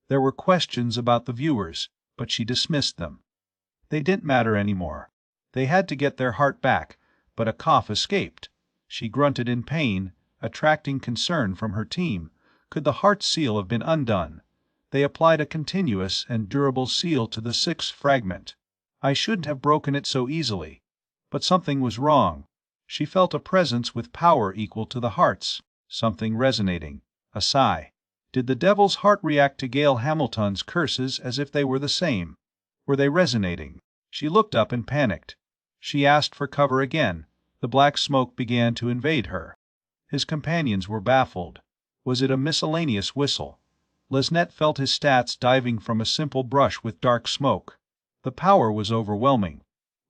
There were questions about the viewers, but she dismissed them. They didn't matter anymore. They had to get their heart back, but a cough escaped. She grunted in pain, attracting concern from her team. Could the heart seal have been undone? They applied a continuous and durable seal to the 6th fragment. I shouldn't have broken it so easily. But something was wrong. She felt a presence with power equal to the heart's. Something resonating. A sigh. Did the Devil's Heart react to Gale Hamilton's curses as if they were the same? Were they resonating? She looked up and panicked. She asked for cover again. The black smoke began to invade her. His companions were baffled. Was it a miscellaneous whistle? Liznette felt his stats diving from a simple brush with dark smoke. The power was overwhelming.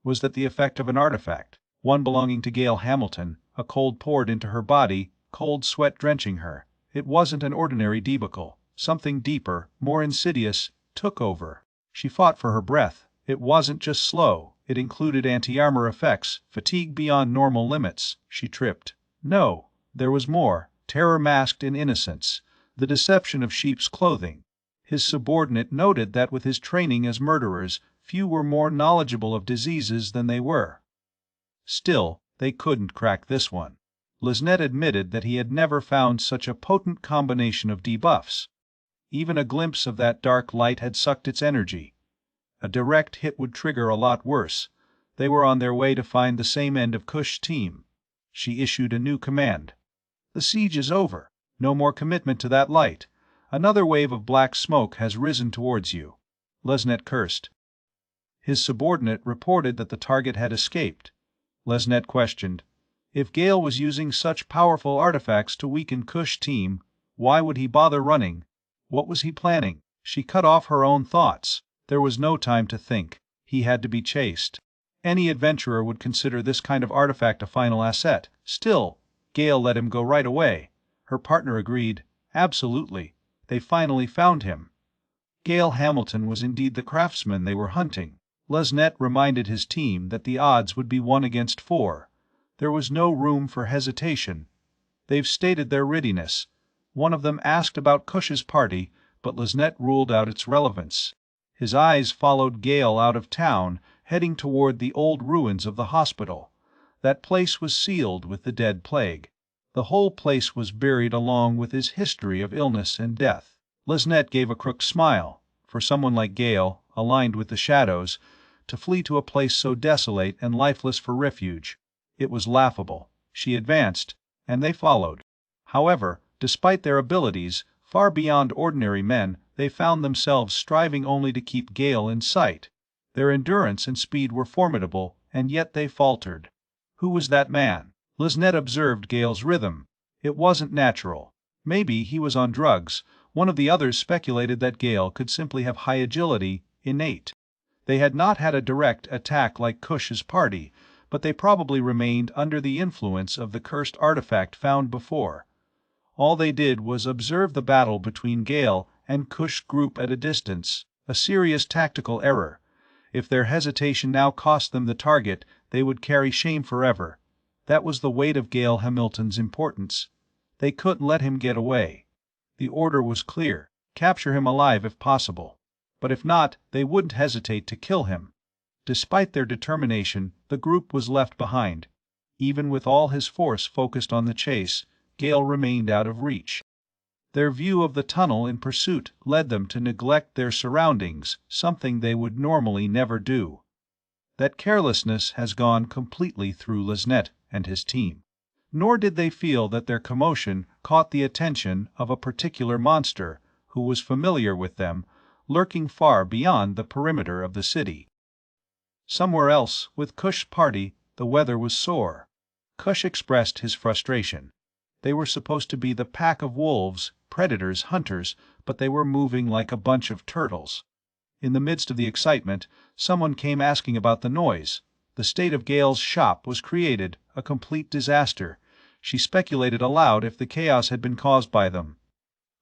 Was that the effect of an artifact? One belonging to Gale Hamilton, a cold poured into her body, cold sweat drenching her. It wasn't an ordinary debacle. Something deeper, more insidious, took over. She fought for her breath. It wasn't just slow. It included anti-armor effects, fatigue beyond normal limits. She tripped. No, there was more. Terror masked in innocence. The deception of sheep's clothing. His subordinate noted that with his training as murderers, few were more knowledgeable of diseases than they were. Still, they couldn't crack this one. Liznette admitted that he had never found such a potent combination of debuffs. Even a glimpse of that dark light had sucked its energy. A direct hit would trigger a lot worse. They were on their way to find the same end of Kush's team. She issued a new command. The siege is over. No more commitment to that light. Another wave of black smoke has risen towards you. Liznette cursed. His subordinate reported that the target had escaped. Liznette questioned. If Gale was using such powerful artifacts to weaken Kush's team, why would he bother running? What was he planning? She cut off her own thoughts. There was no time to think. He had to be chased. Any adventurer would consider this kind of artifact a final asset. Still, Gale let him go right away. Her partner agreed. Absolutely. They finally found him. Gale Hamilton was indeed the craftsman they were hunting. Liznette reminded his team that the odds would be 1 against 4. There was no room for hesitation. They've stated their readiness. One of them asked about Kush's party, but Liznette ruled out its relevance. His eyes followed Gale out of town, heading toward the old ruins of the hospital. That place was sealed with the dead plague. The whole place was buried along with his history of illness and death. Lisnette gave a crooked smile. For someone like Gale, aligned with the shadows, to flee to a place so desolate and lifeless for refuge, it was laughable. She advanced, and they followed. However, despite their abilities, far beyond ordinary men, they found themselves striving only to keep Gale in sight. Their endurance and speed were formidable, and yet they faltered. Who was that man? Lisnette observed Gale's rhythm. It wasn't natural. Maybe he was on drugs. One of the others speculated that Gale could simply have high agility, innate. They had not had a direct attack like Cush's party, but they probably remained under the influence of the cursed artifact found before. All they did was observe the battle between Gale and Cush's group at a distance, a serious tactical error. If their hesitation now cost them the target, they would carry shame forever. That was the weight of Gale Hamilton's importance. They couldn't let him get away. The order was clear: capture him alive if possible. But if not, they wouldn't hesitate to kill him. Despite their determination, the group was left behind. Even with all his force focused on the chase, Gale remained out of reach. Their view of the tunnel in pursuit led them to neglect their surroundings, something they would normally never do. That carelessness has gone completely through Lisnette and his team. Nor did they feel that their commotion caught the attention of a particular monster who was familiar with them, lurking far beyond the perimeter of the city. Somewhere else, with Cush's party, the weather was sore. Cush expressed his frustration. They were supposed to be the pack of wolves, predators, hunters, but they were moving like a bunch of turtles. In the midst of the excitement, someone came asking about the noise. The state of Gale's shop was created, a complete disaster. She speculated aloud if the chaos had been caused by them.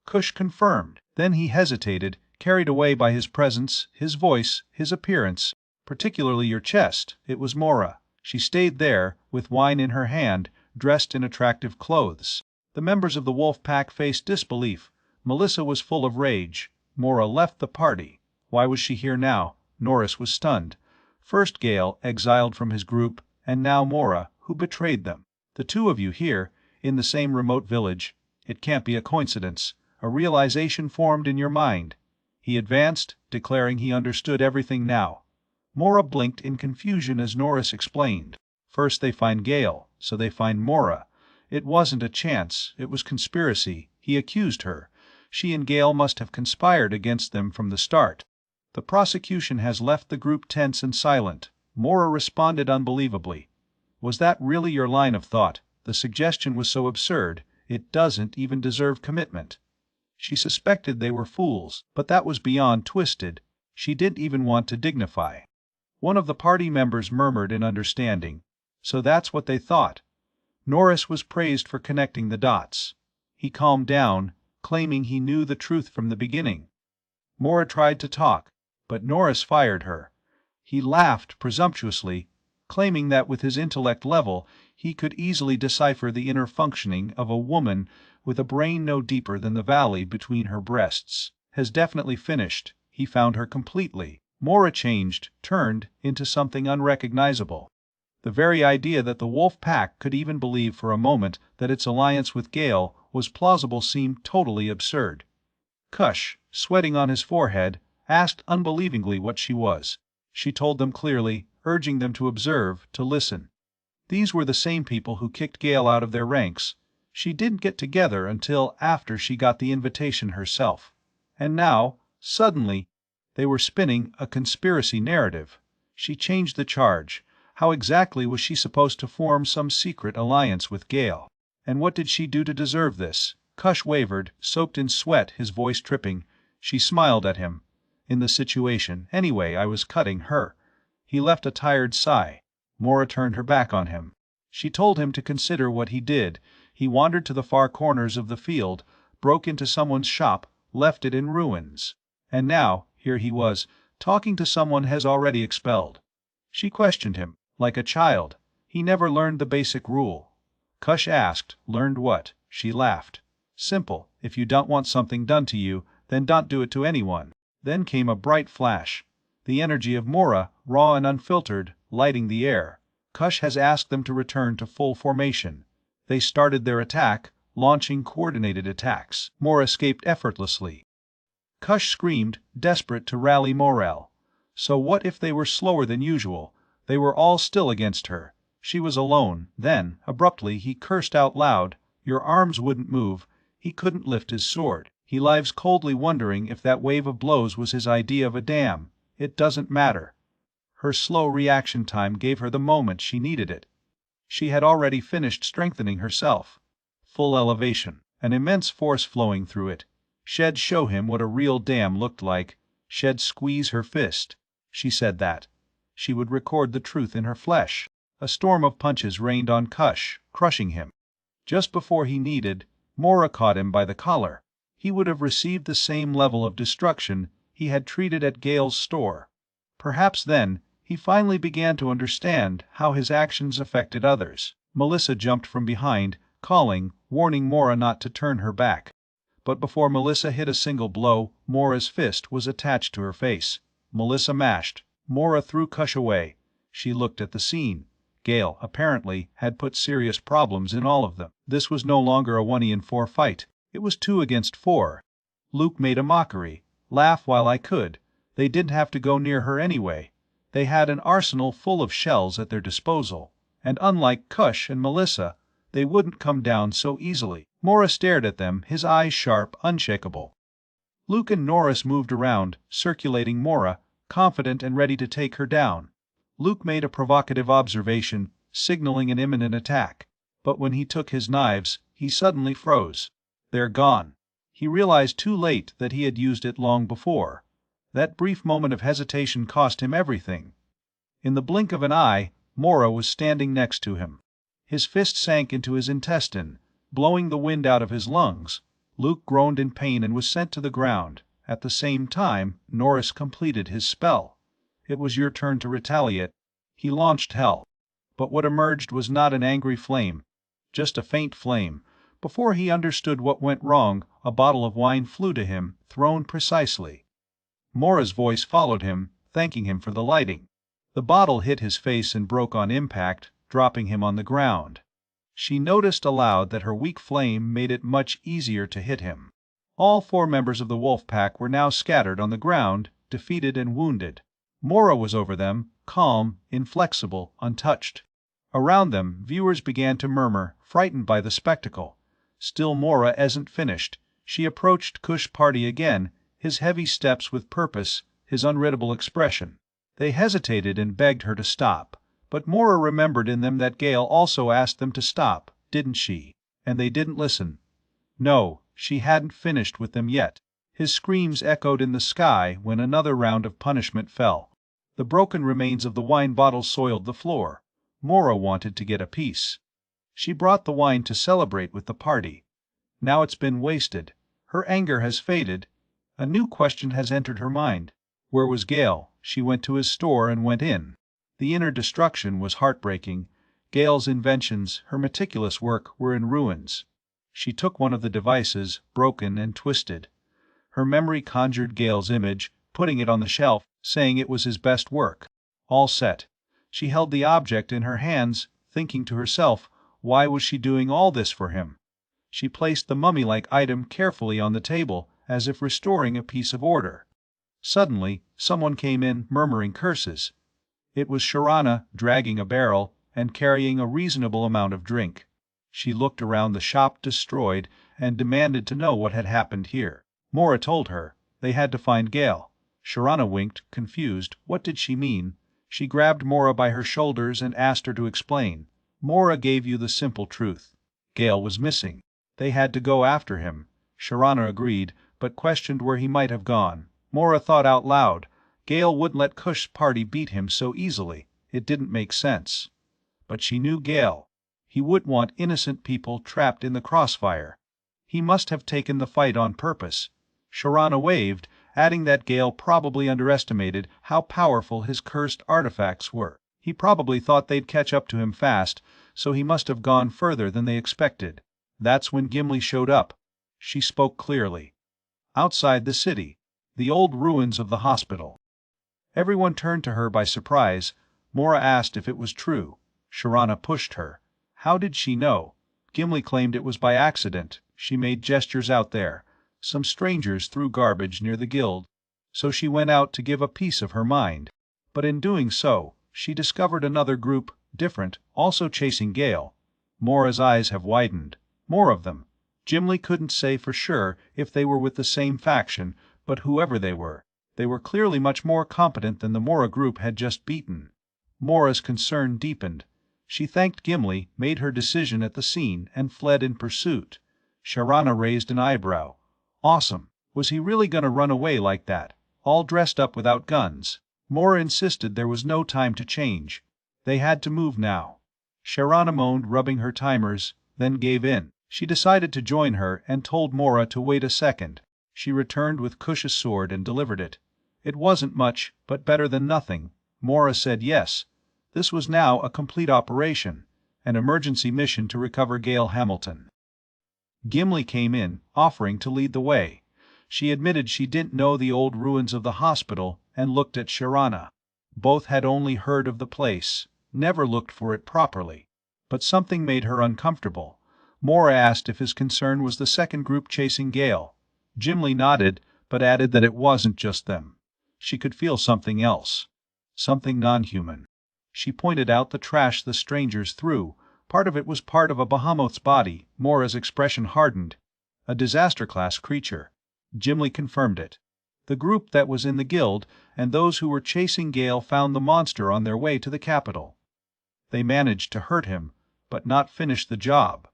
Cush confirmed. Then he hesitated, carried away by his presence, his voice, his appearance, particularly your chest. It was Mora. She stayed there, with wine in her hand, dressed in attractive clothes. The members of the wolf pack faced disbelief. Melissa was full of rage. Mora left the party. Why was she here now? Norris was stunned. First Gale, exiled from his group, and now Mora, who betrayed them. The two of you here, in the same remote village. It can't be a coincidence. A realization formed in your mind. He advanced, declaring he understood everything now. Mora blinked in confusion as Norris explained. First they find Gale, so they find Mora. It wasn't a chance, it was conspiracy. He accused her. She and Gale must have conspired against them from the start. The prosecution has left the group tense and silent. Mora responded unbelievably. Was that really your line of thought? The suggestion was so absurd, it doesn't even deserve commitment. She suspected they were fools, but that was beyond twisted. She didn't even want to dignify. One of the party members murmured in understanding. So that's what they thought. Norris was praised for connecting the dots. He calmed down, claiming he knew the truth from the beginning. Mora tried to talk, but Norris fired her. He laughed presumptuously, claiming that with his intellect level he could easily decipher the inner functioning of a woman with a brain no deeper than the valley between her breasts. Has definitely finished. He found her completely. Mora changed, turned into something unrecognizable. The very idea that the wolf pack could even believe for a moment that its alliance with Gale was plausible seemed totally absurd. Cush, sweating on his forehead, asked unbelievingly what she was. She told them clearly, urging them to observe, to listen. These were the same people who kicked Gale out of their ranks. She didn't get together until after she got the invitation herself. And now, suddenly, they were spinning a conspiracy narrative. She changed the charge. How exactly was she supposed to form some secret alliance with Gale? And what did she do to deserve this? Cush wavered, soaked in sweat, his voice tripping. She smiled at him. In the situation, anyway, I was cutting her. He left a tired sigh. Mora turned her back on him. She told him to consider what he did. He wandered to the far corners of the field, broke into someone's shop, left it in ruins. And now, here he was, talking to someone has already expelled. She questioned him, like a child. He never learned the basic rule. Cush asked, learned what? She laughed. Simple. If you don't want something done to you, then don't do it to anyone. Then came a bright flash. The energy of Mora, raw and unfiltered, lighting the air. Kush has asked them to return to full formation. They started their attack, launching coordinated attacks. Mora escaped effortlessly. Kush screamed, desperate to rally morale. So what if they were slower than usual? They were all still against her. She was alone. Then, abruptly, he cursed out loud. Your arms wouldn't move. He couldn't lift his sword. He lies coldly wondering if that wave of blows was his idea of a dam. It doesn't matter. Her slow reaction time gave her the moment she needed it. She had already finished strengthening herself. Full elevation, an immense force flowing through it. She'd show him what a real dam looked like. She'd squeeze her fist. She said that. She would record the truth in her flesh. A storm of punches rained on Kush, crushing him. Just before he needed, Mora caught him by the collar. He would have received the same level of destruction he had treated at Gale's store. Perhaps then, he finally began to understand how his actions affected others. Melissa jumped from behind, calling, warning Mora not to turn her back. But before Melissa hit a single blow, Mora's fist was attached to her face. Melissa mashed. Mora threw Kush away. She looked at the scene. Gale, apparently, had put serious problems in all of them. This was no longer a 1-4 fight. It was 2 against 4. Luke made a mockery. Laugh while I could. They didn't have to go near her anyway. They had an arsenal full of shells at their disposal. And unlike Kush and Melissa, they wouldn't come down so easily. Mora stared at them, his eyes sharp, unshakable. Luke and Norris moved around, circulating Mora, confident and ready to take her down. Luke made a provocative observation, signaling an imminent attack. But when he took his knives, he suddenly froze. They're gone. He realized too late that he had used it long before. That brief moment of hesitation cost him everything. In the blink of an eye, Mora was standing next to him. His fist sank into his intestine, blowing the wind out of his lungs. Luke groaned in pain and was sent to the ground. At the same time, Norris completed his spell. It was your turn to retaliate. He launched hell. But what emerged was not an angry flame, just a faint flame. Before he understood what went wrong, a bottle of wine flew to him, thrown precisely. Mora's voice followed him, thanking him for the lighting. The bottle hit his face and broke on impact, dropping him on the ground. She noticed aloud that her weak flame made it much easier to hit him. All 4 members of the wolf pack were now scattered on the ground, defeated and wounded. Mora was over them, calm, inflexible, untouched. Around them, viewers began to murmur, frightened by the spectacle. Still Mora isn't finished. She approached Kush party again, his heavy steps with purpose, his unreadable expression. They hesitated and begged her to stop. But Mora remembered in them that Gale also asked them to stop, didn't she? And they didn't listen. No, she hadn't finished with them yet. His screams echoed in the sky when another round of punishment fell. The broken remains of the wine bottle soiled the floor. Mora wanted to get a piece. She brought the wine to celebrate with the party. Now it's been wasted. Her anger has faded. A new question has entered her mind. Where was Gale? She went to his store and went in. The inner destruction was heartbreaking. Gale's inventions, her meticulous work, were in ruins. She took one of the devices, broken and twisted. Her memory conjured Gale's image, putting it on the shelf, saying it was his best work. All set. She held the object in her hands, thinking to herself, why was she doing all this for him? She placed the mummy-like item carefully on the table, as if restoring a piece of order. Suddenly, someone came in, murmuring curses. It was Sharana, dragging a barrel, and carrying a reasonable amount of drink. She looked around the shop destroyed, and demanded to know what had happened here. Mora told her. They had to find Gale. Sharana winked, confused. What did she mean? She grabbed Mora by her shoulders and asked her to explain. Mora gave you the simple truth. Gale was missing. They had to go after him. Sharana agreed, but questioned where he might have gone. Mora thought out loud. Gale wouldn't let Kush's party beat him so easily. It didn't make sense. But she knew Gale. He wouldn't want innocent people trapped in the crossfire. He must have taken the fight on purpose. Sharana waved, adding that Gale probably underestimated how powerful his cursed artifacts were. He probably thought they'd catch up to him fast, so he must have gone further than they expected. That's when Gimli showed up. She spoke clearly. Outside the city, the old ruins of the hospital. Everyone turned to her by surprise. Mora asked if it was true. Sharana pushed her. How did she know? Gimli claimed it was by accident. She made gestures out there. Some strangers threw garbage near the guild, so she went out to give a piece of her mind. But in doing so, she discovered another group, different, also chasing Gale. Mora's eyes have widened. More of them. Gimli couldn't say for sure if they were with the same faction, but whoever they were clearly much more competent than the Mora group had just beaten. Mora's concern deepened. She thanked Gimli, made her decision at the scene, and fled in pursuit. Sharana raised an eyebrow. Awesome. Was he really gonna run away like that, all dressed up without guns? Mora insisted there was no time to change. They had to move now. Sharana moaned, rubbing her timers, then gave in. She decided to join her and told Mora to wait a second. She returned with Kush's sword and delivered it. It wasn't much, but better than nothing. Mora said yes. This was now a complete operation, an emergency mission to recover Gale Hamilton. Gimli came in, offering to lead the way. She admitted she didn't know the old ruins of the hospital and looked at Sharana. Both had only heard of the place, never looked for it properly. But something made her uncomfortable. Mora asked if his concern was the second group chasing Gale. Gimli nodded, but added that it wasn't just them. She could feel something else. Something non-human. She pointed out the trash the strangers threw. Part of it was part of a behemoth's body. Mora's expression hardened. A disaster-class creature. Gimli confirmed it. The group that was in the guild and those who were chasing Gale found the monster on their way to the capital. They managed to hurt him, but not finish the job.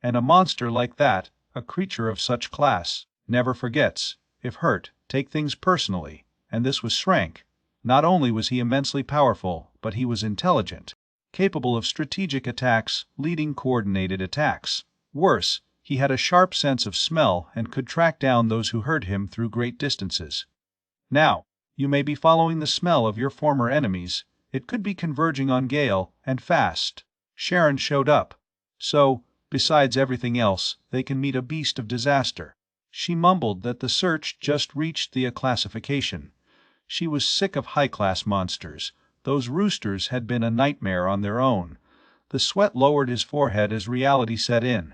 And a monster like that, a creature of such class, never forgets. If hurt, take things personally. And this was Shrank. Not only was he immensely powerful, but he was intelligent, capable of strategic attacks, leading coordinated attacks. Worse, he had a sharp sense of smell and could track down those who hurt him through great distances. Now, you may be following the smell of your former enemies. It could be converging on Gale, and fast. Sharon showed up. So, besides everything else, they can meet a beast of disaster. She mumbled that the search just reached the classification. She was sick of high-class monsters. Those roosters had been a nightmare on their own. The sweat lowered his forehead as reality set in.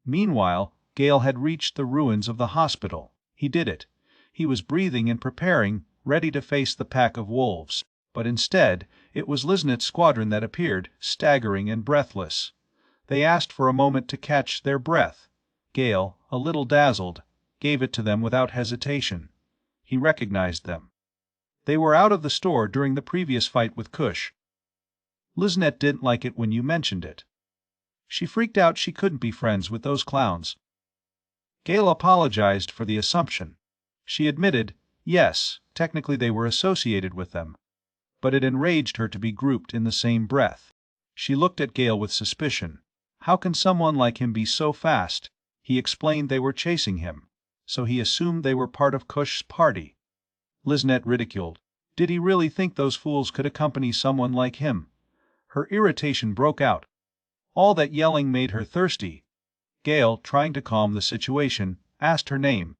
Meanwhile, Gale had reached the ruins of the hospital. He did it. He was breathing and preparing, ready to face the pack of wolves. But instead, it was Liznet's squadron that appeared, staggering and breathless. They asked for a moment to catch their breath. Gale, a little dazzled, gave it to them without hesitation. He recognized them. They were out of the store during the previous fight with Kush. Liznet didn't like it when you mentioned it. She freaked out she couldn't be friends with those clowns. Gale apologized for the assumption. She admitted, yes, technically they were associated with them. But it enraged her to be grouped in the same breath. She looked at Gale with suspicion. How can someone like him be so fast? He explained they were chasing him, so he assumed they were part of Kush's party. Liznet ridiculed. Did he really think those fools could accompany someone like him? Her irritation broke out. All that yelling made her thirsty. Gale, trying to calm the situation, asked her name.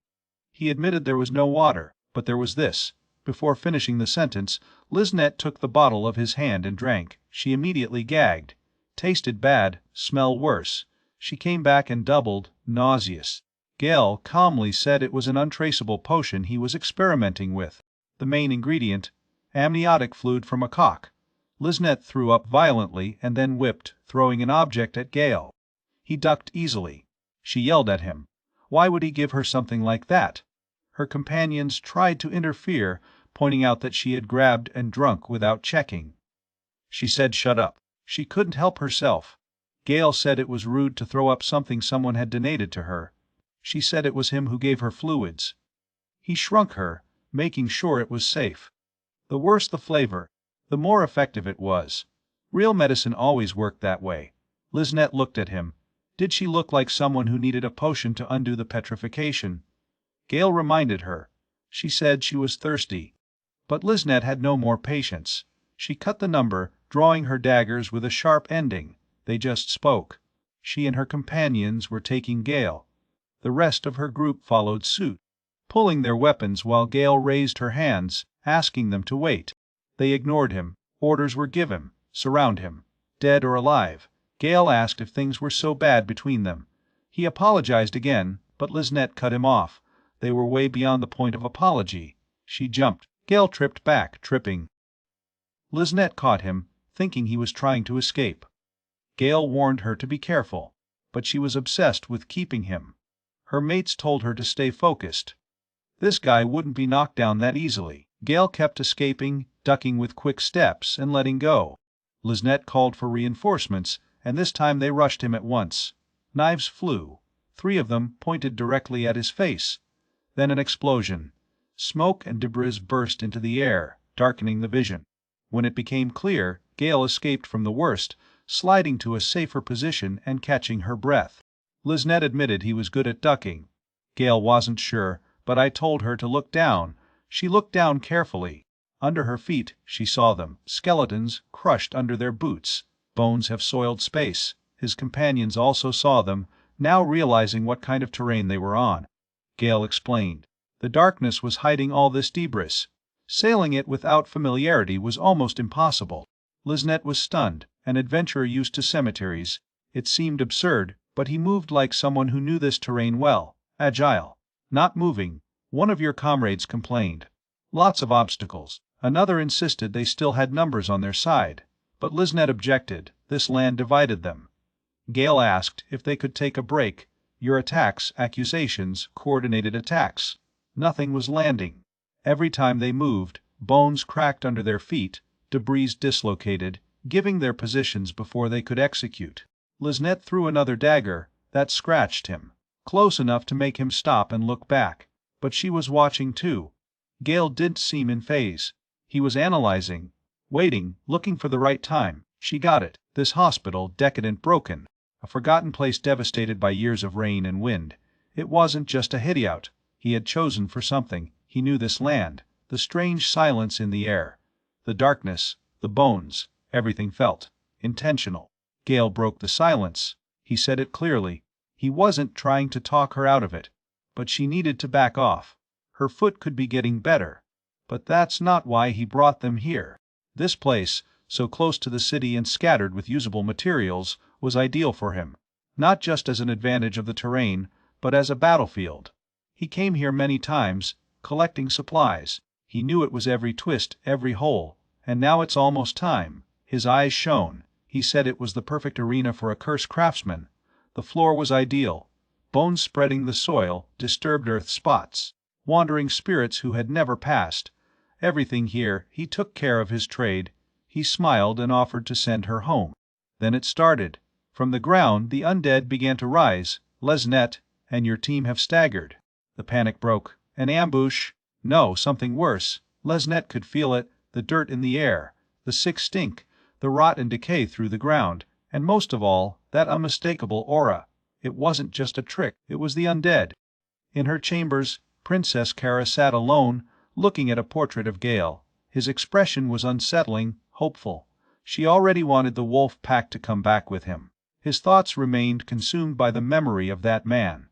He admitted there was no water, but there was this. Before finishing the sentence, Liznet took the bottle of his hand and drank. She immediately gagged. Tasted bad, smelled worse. She came back and doubled, nauseous. Gale calmly said it was an untraceable potion he was experimenting with. The main ingredient, amniotic fluid from a cock. Liznet threw up violently and then whipped, throwing an object at Gale. He ducked easily. She yelled at him. Why would he give her something like that? Her companions tried to interfere, pointing out that she had grabbed and drunk without checking. She said shut up. She couldn't help herself. Gale said it was rude to throw up something someone had donated to her. She said it was him who gave her fluids. He shrunk her, making sure it was safe. The worse the flavor, the more effective it was. Real medicine always worked that way. Liznet looked at him. Did she look like someone who needed a potion to undo the petrification? Gale reminded her. She said she was thirsty. But Liznet had no more patience. She cut the number, drawing her daggers with a sharp ending. They just spoke. She and her companions were taking Gale. The rest of her group followed suit, pulling their weapons while Gale raised her hands, asking them to wait. They ignored him. Orders were given. Surround him. dead or alive. Gale asked if things were so bad between them. He apologized again, but Liznette cut him off. They were way beyond the point of apology. She jumped. Gale tripped back, tripping. Liznette caught him, thinking he was trying to escape. Gale warned her to be careful, but she was obsessed with keeping him. Her mates told her to stay focused. This guy wouldn't be knocked down that easily. Gale kept escaping, ducking with quick steps, and letting go. Liznette called for reinforcements, and this time they rushed him at once. Knives flew. 3 of them pointed directly at his face. Then an explosion. Smoke and debris burst into the air, darkening the vision. When it became clear, Gale escaped from the worst, sliding to a safer position and catching her breath. Liznette admitted he was good at ducking. Gale wasn't sure, but I told her to look down. She looked down carefully. Under her feet, she saw them, skeletons crushed under their boots. Bones have soiled space. His companions also saw them, now realizing what kind of terrain they were on. Gale explained. The darkness was hiding all this debris. Sailing it without familiarity was almost impossible. Liznette was stunned, an adventurer used to cemeteries. It seemed absurd, but he moved like someone who knew this terrain well, agile. Not moving. One of your comrades complained. Lots of obstacles. Another insisted they still had numbers on their side. But Liznette objected. This land divided them. Gale asked if they could take a break. Your attacks, accusations, coordinated attacks. Nothing was landing. Every time they moved, bones cracked under their feet, debris dislocated, giving their positions before they could execute. Liznette threw another dagger. That scratched him. Close enough to make him stop and look back. But she was watching too. Gale didn't seem in phase. He was analyzing, waiting, looking for the right time. She got it. This hospital, decadent, broken. A forgotten place devastated by years of rain and wind. It wasn't just a hideout. He had chosen for something. He knew this land. The strange silence in the air. The darkness. The bones. Everything felt intentional. Gale broke the silence. He said it clearly. He wasn't trying to talk her out of it. But she needed to back off. Her foot could be getting better. But that's not why he brought them here. This place, so close to the city and scattered with usable materials, was ideal for him. Not just as an advantage of the terrain, but as a battlefield. He came here many times, collecting supplies. He knew it was every twist, every hole. And now it's almost time. His eyes shone. He said it was the perfect arena for a cursed craftsman. The floor was ideal. Bones spreading the soil, disturbed earth spots. Wandering spirits who had never passed. Everything here. He took care of his trade. He smiled and offered to send her home. Then it started. From the ground, the undead began to rise. Liznette and your team have staggered. The panic broke. An ambush? No, something worse. Liznette could feel it, the dirt in the air, the sick stink, the rot and decay through the ground, and most of all, that unmistakable aura. It wasn't just a trick, it was the undead. In her chambers, Princess Kara sat alone, looking at a portrait of Gale. His expression was unsettling, hopeful. She already wanted the wolf pack to come back with him. His thoughts remained consumed by the memory of that man.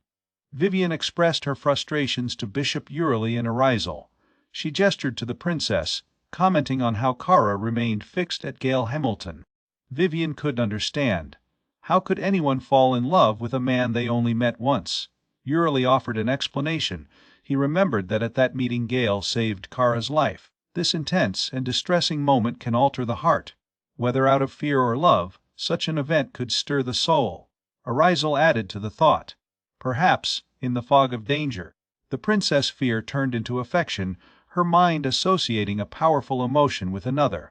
Vivian expressed her frustrations to Bishop Euryly and Arizal. She gestured to the princess, commenting on how Kara remained fixed at Gale Hamilton. Vivian couldn't understand. How could anyone fall in love with a man they only met once? Euryly offered an explanation. He remembered that at that meeting Gale saved Kara's life. This intense and distressing moment can alter the heart. Whether out of fear or love, such an event could stir the soul. Arizal added to the thought. Perhaps, in the fog of danger, the princess' fear turned into affection, her mind associating a powerful emotion with another.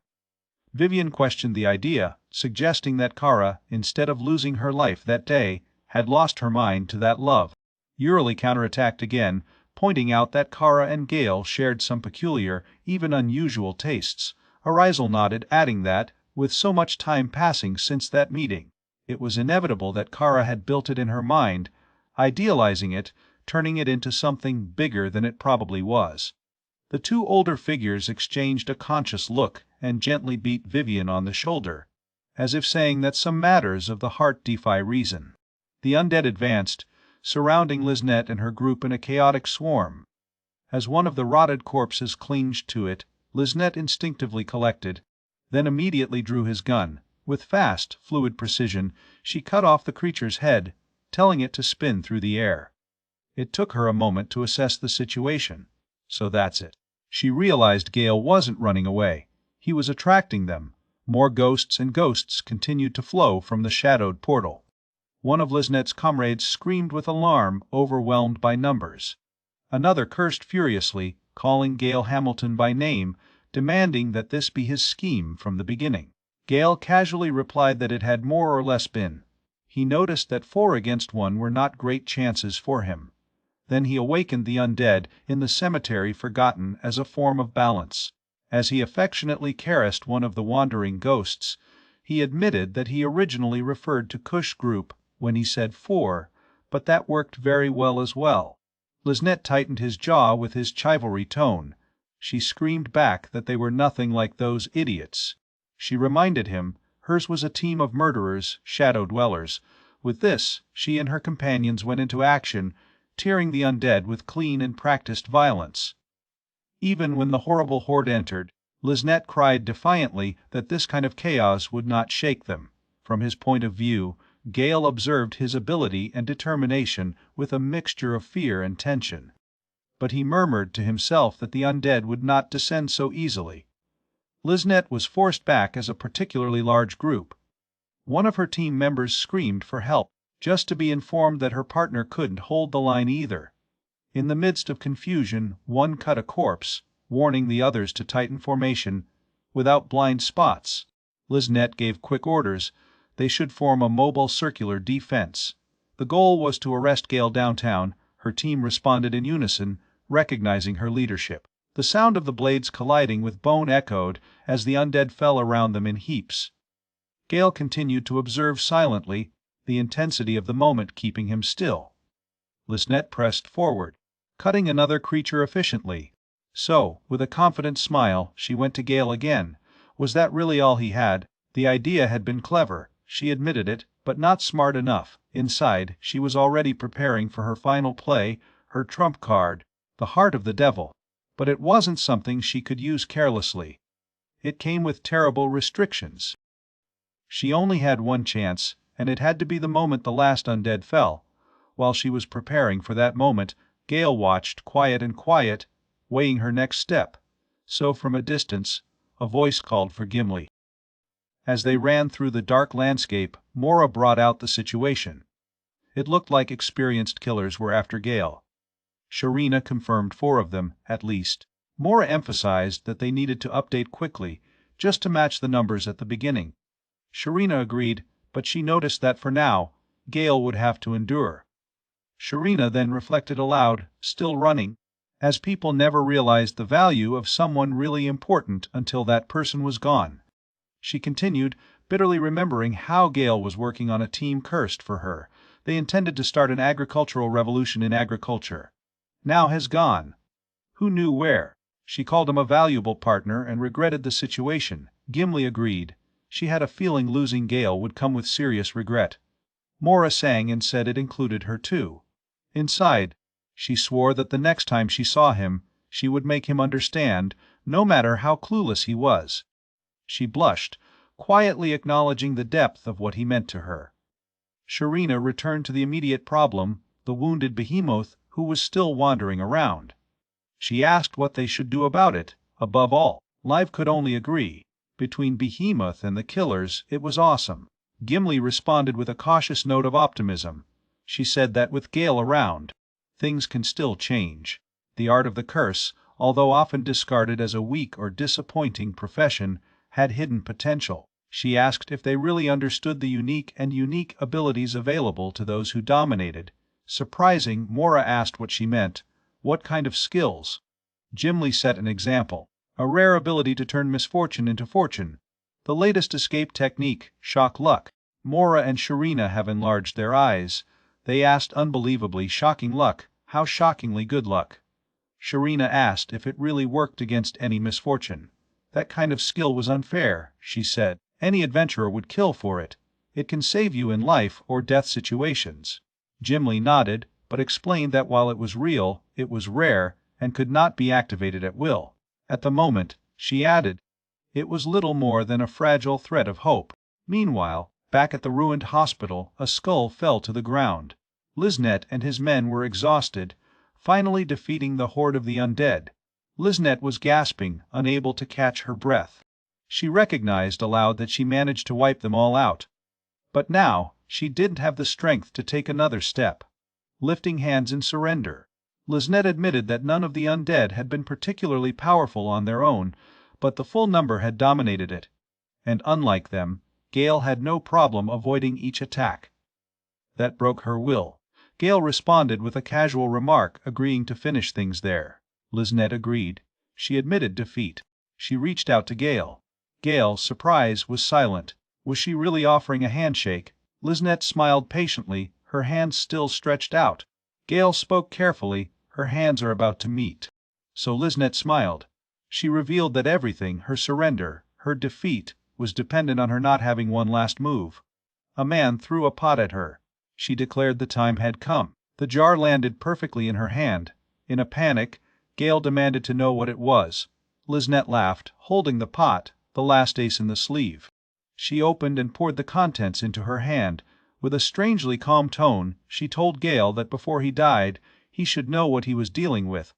Vivian questioned the idea, suggesting that Kara, instead of losing her life that day, had lost her mind to that love. Euryly counterattacked again, pointing out that Kara and Gale shared some peculiar, even unusual tastes. Arizal nodded, adding that, with so much time passing since that meeting, it was inevitable that Kara had built it in her mind, idealizing it, turning it into something bigger than it probably was. The 2 older figures exchanged a conscious look and gently beat Vivian on the shoulder, as if saying that some matters of the heart defy reason. The undead advanced, surrounding Liznette and her group in a chaotic swarm. As one of the rotted corpses clinged to it, Liznette instinctively collected, then immediately drew his gun, With fast, fluid precision, she cut off the creature's head, telling it to spin through the air. It took her a moment to assess the situation. So that's it. She realized Gale wasn't running away. He was attracting them. More ghosts and ghosts continued to flow from the shadowed portal. One of Liznet's comrades screamed with alarm, overwhelmed by numbers. Another cursed furiously, calling Gale Hamilton by name, demanding that this be his scheme from the beginning. Gale casually replied that it had more or less been. He noticed that 4 against 1 were not great chances for him. Then he awakened the undead in the cemetery forgotten as a form of balance. As he affectionately caressed one of the wandering ghosts, he admitted that he originally referred to Kush group when he said 4, but that worked very well as well. Liznet tightened his jaw with his chivalry tone. She screamed back that they were nothing like those idiots. She reminded him hers was a team of murderers, shadow dwellers. With this, she and her companions went into action, tearing the undead with clean and practiced violence. Even when the horrible horde entered, Liznet cried defiantly that this kind of chaos would not shake them. From his point of view, Gale observed his ability and determination with a mixture of fear and tension. But he murmured to himself that the undead would not descend so easily. Liznet was forced back as a particularly large group. One of her team members screamed for help, just to be informed that her partner couldn't hold the line either. In the midst of confusion, one cut a corpse, warning the others to tighten formation, without blind spots. Liznet gave quick orders. They should form a mobile circular defense. The goal was to arrest Gale downtown. Her team responded in unison, recognizing her leadership. The sound of the blades colliding with bone echoed as the undead fell around them in heaps. Gale continued to observe silently, the intensity of the moment keeping him still. Liznet pressed forward, cutting another creature efficiently. So, with a confident smile, she went to Gale again. Was that really all he had? The idea had been clever, she admitted it, but not smart enough. Inside, she was already preparing for her final play, her trump card, the heart of the devil. But it wasn't something she could use carelessly. It came with terrible restrictions. She only had one chance, and it had to be the moment the last undead fell. While she was preparing for that moment, Gale watched, quiet and quiet, weighing her next step. So from a distance, a voice called for Gimli. As they ran through the dark landscape, Mora brought out the situation. It looked like experienced killers were after Gale. Sharina confirmed 4 of them, at least. Mora emphasized that they needed to update quickly, just to match the numbers at the beginning. Sharina agreed, but she noticed that for now, Gale would have to endure. Sharina then reflected aloud, still running, as people never realized the value of someone really important until that person was gone. She continued, bitterly remembering how Gale was working on a team cursed for her. They intended to start an agricultural revolution in agriculture. Now has gone. Who knew where? She called him a valuable partner and regretted the situation. Gimli agreed. She had a feeling losing Gale would come with serious regret. Mora sang and said it included her too. Inside, she swore that the next time she saw him, she would make him understand, no matter how clueless he was. She blushed, quietly acknowledging the depth of what he meant to her. Sharina returned to the immediate problem, the wounded behemoth who was still wandering around. She asked what they should do about it. Above all, Live could only agree. Between Behemoth and the killers, it was awesome. Gimli responded with a cautious note of optimism. She said that with Gale around, things can still change. The art of the curse, although often discarded as a weak or disappointing profession, had hidden potential. She asked if they really understood the unique abilities available to those who dominated. Surprising, Mora asked what she meant. What kind of skills? Gimli set an example. A rare ability to turn misfortune into fortune. The latest escape technique, shock luck. Mora and Sharina have enlarged their eyes. They asked unbelievably shocking luck, how shockingly good luck. Sharina asked if it really worked against any misfortune. That kind of skill was unfair, she said. Any adventurer would kill for it. It can save you in life or death situations. Gimli nodded, but explained that while it was real, it was rare, and could not be activated at will. At the moment, she added, it was little more than a fragile thread of hope. Meanwhile, back at the ruined hospital, a skull fell to the ground. Liznet and his men were exhausted, finally defeating the horde of the undead. Liznet was gasping, unable to catch her breath. She recognized aloud that she managed to wipe them all out. But now, she didn't have the strength to take another step. Lifting hands in surrender, Liznet admitted that none of the undead had been particularly powerful on their own, but the full number had dominated it. And unlike them, Gale had no problem avoiding each attack. That broke her will. Gale responded with a casual remark, agreeing to finish things there. Liznet agreed. She admitted defeat. She reached out to Gale. Gale's surprise was silent. Was she really offering a handshake? Liznet smiled patiently, her hands still stretched out. Gale spoke carefully, her hands are about to meet. So Liznet smiled. She revealed that everything, her surrender, her defeat, was dependent on her not having one last move. A man threw a pot at her. She declared the time had come. The jar landed perfectly in her hand. In a panic, Gale demanded to know what it was. Liznet laughed, holding the pot, the last ace in the sleeve. She opened and poured the contents into her hand. With a strangely calm tone, she told Gale that before he died, he should know what he was dealing with.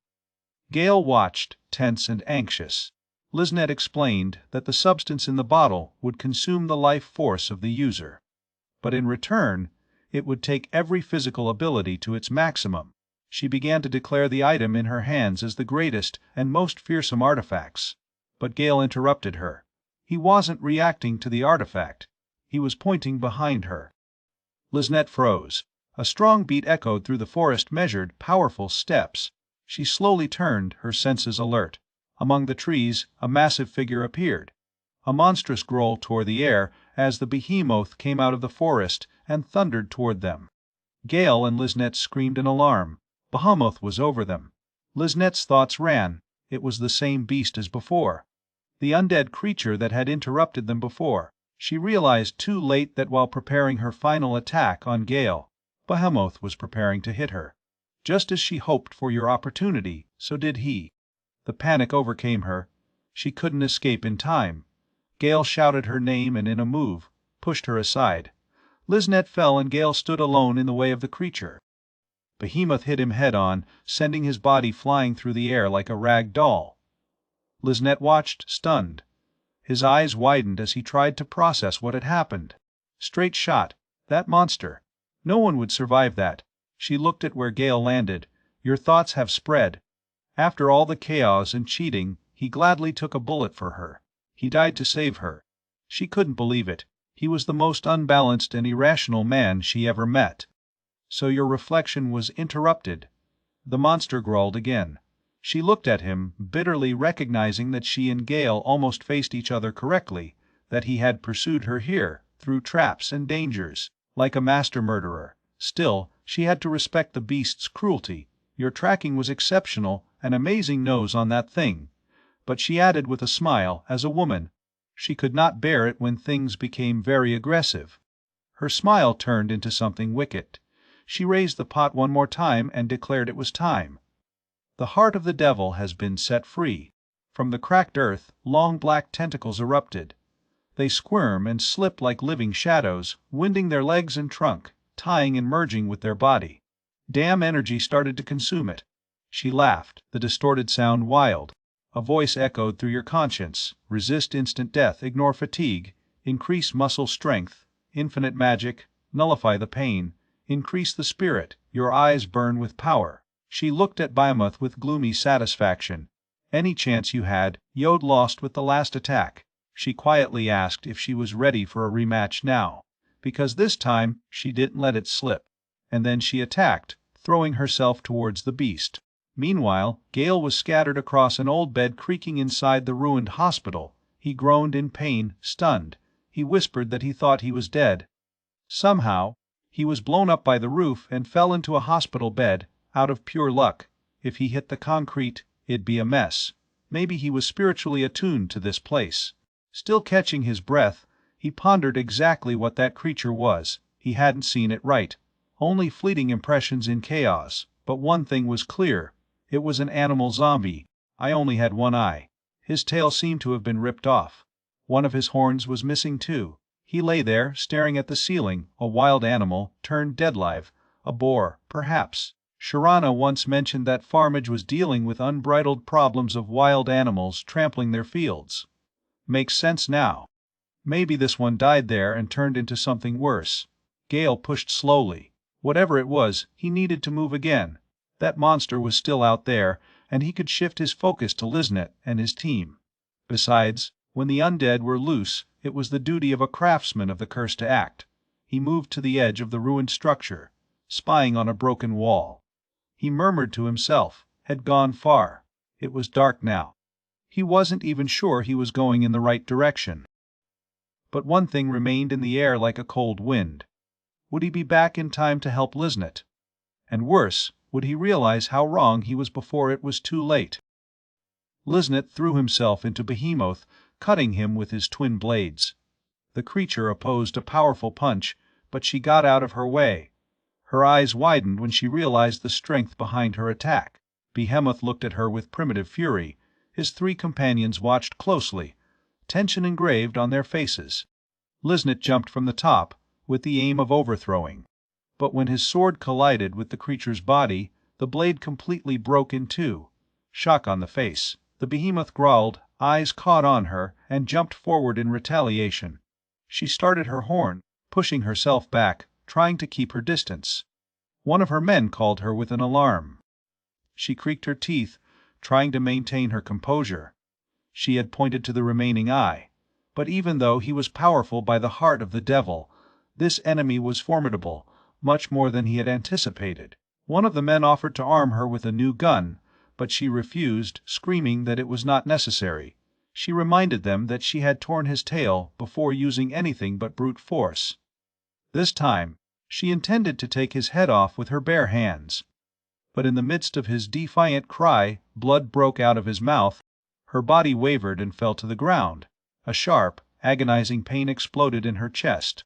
Gale watched, tense and anxious. Liznet explained that the substance in the bottle would consume the life force of the user. But in return, it would take every physical ability to its maximum. She began to declare the item in her hands as the greatest and most fearsome artifacts. But Gale interrupted her. He wasn't reacting to the artifact. He was pointing behind her. Liznet froze. A strong beat echoed through the forest, measured, powerful steps. She slowly turned, her senses alert. Among the trees, a massive figure appeared. A monstrous growl tore the air as the behemoth came out of the forest and thundered toward them. Gale and Liznet screamed in alarm. Behemoth was over them. Liznet's thoughts ran. It was the same beast as before. The undead creature that had interrupted them before. She realized too late that while preparing her final attack on Gale, Behemoth was preparing to hit her. Just as she hoped for your opportunity, so did he. The panic overcame her. She couldn't escape in time. Gale shouted her name and in a move, pushed her aside. Liznet fell and Gale stood alone in the way of the creature. Behemoth hit him head-on, sending his body flying through the air like a rag doll. Liznet watched, stunned. His eyes widened as he tried to process what had happened. Straight shot. That monster. No one would survive that. She looked at where Gale landed. Your thoughts have spread. After all the chaos and cheating, he gladly took a bullet for her. He died to save her. She couldn't believe it. He was the most unbalanced and irrational man she ever met. So your reflection was interrupted. The monster growled again. She looked at him, bitterly recognizing that she and Gale almost faced each other correctly, that he had pursued her here, through traps and dangers, like a master murderer. Still, she had to respect the beast's cruelty. Your tracking was exceptional, an amazing nose on that thing. But she added with a smile, as a woman, she could not bear it when things became very aggressive. Her smile turned into something wicked. She raised the pot one more time and declared it was time. The heart of the devil has been set free. From the cracked earth, long black tentacles erupted. They squirm and slip like living shadows, winding their legs and trunk, tying and merging with their body. Damn energy started to consume it. She laughed, the distorted sound wild. A voice echoed through your conscience. Resist instant death, ignore fatigue, increase muscle strength, infinite magic, nullify the pain, increase the spirit, your eyes burn with power. She looked at Behemoth with gloomy satisfaction. Any chance you had, Yod lost with the last attack. She quietly asked if she was ready for a rematch now, because this time she didn't let it slip. And then she attacked, throwing herself towards the beast. Meanwhile, Gale was scattered across an old bed creaking inside the ruined hospital. He groaned in pain, stunned. He whispered that he thought he was dead. Somehow, he was blown up by the roof and fell into a hospital bed, out of pure luck. If he hit the concrete, it'd be a mess. Maybe he was spiritually attuned to this place. Still catching his breath, he pondered exactly what that creature was. He hadn't seen it right. Only fleeting impressions in chaos. But one thing was clear. It was an animal zombie. I only had one eye. His tail seemed to have been ripped off. One of his horns was missing too. He lay there, staring at the ceiling, a wild animal, turned deadlive. A boar, perhaps. Sharana once mentioned that Farmage was dealing with unbridled problems of wild animals trampling their fields. Makes sense now. Maybe this one died there and turned into something worse. Gale pushed slowly. Whatever it was, he needed to move again. That monster was still out there, and he could shift his focus to Liznit and his team. Besides, when the undead were loose, it was the duty of a craftsman of the curse to act. He moved to the edge of the ruined structure, spying on a broken wall. He murmured to himself, had gone far. It was dark now. He wasn't even sure he was going in the right direction. But one thing remained in the air like a cold wind. Would he be back in time to help Liznit? And worse, would he realize how wrong he was before it was too late? Liznit threw himself into Behemoth, cutting him with his twin blades. The creature opposed a powerful punch, but she got out of her way. Her eyes widened when she realized the strength behind her attack. Behemoth looked at her with primitive fury. His three companions watched closely, tension engraved on their faces. Liznit jumped from the top, with the aim of overthrowing. But when his sword collided with the creature's body, the blade completely broke in two. Shock on the face. The behemoth growled, eyes caught on her, and jumped forward in retaliation. She started her horn, pushing herself back, trying to keep her distance. One of her men called her with an alarm. She creaked her teeth, trying to maintain her composure. She had pointed to the remaining eye. But even though he was powerful by the heart of the devil, this enemy was formidable, much more than he had anticipated. One of the men offered to arm her with a new gun, but she refused, screaming that it was not necessary. She reminded them that she had torn his tail before using anything but brute force. This time, she intended to take his head off with her bare hands. But in the midst of his defiant cry, blood broke out of his mouth. Her body wavered and fell to the ground. A sharp, agonizing pain exploded in her chest.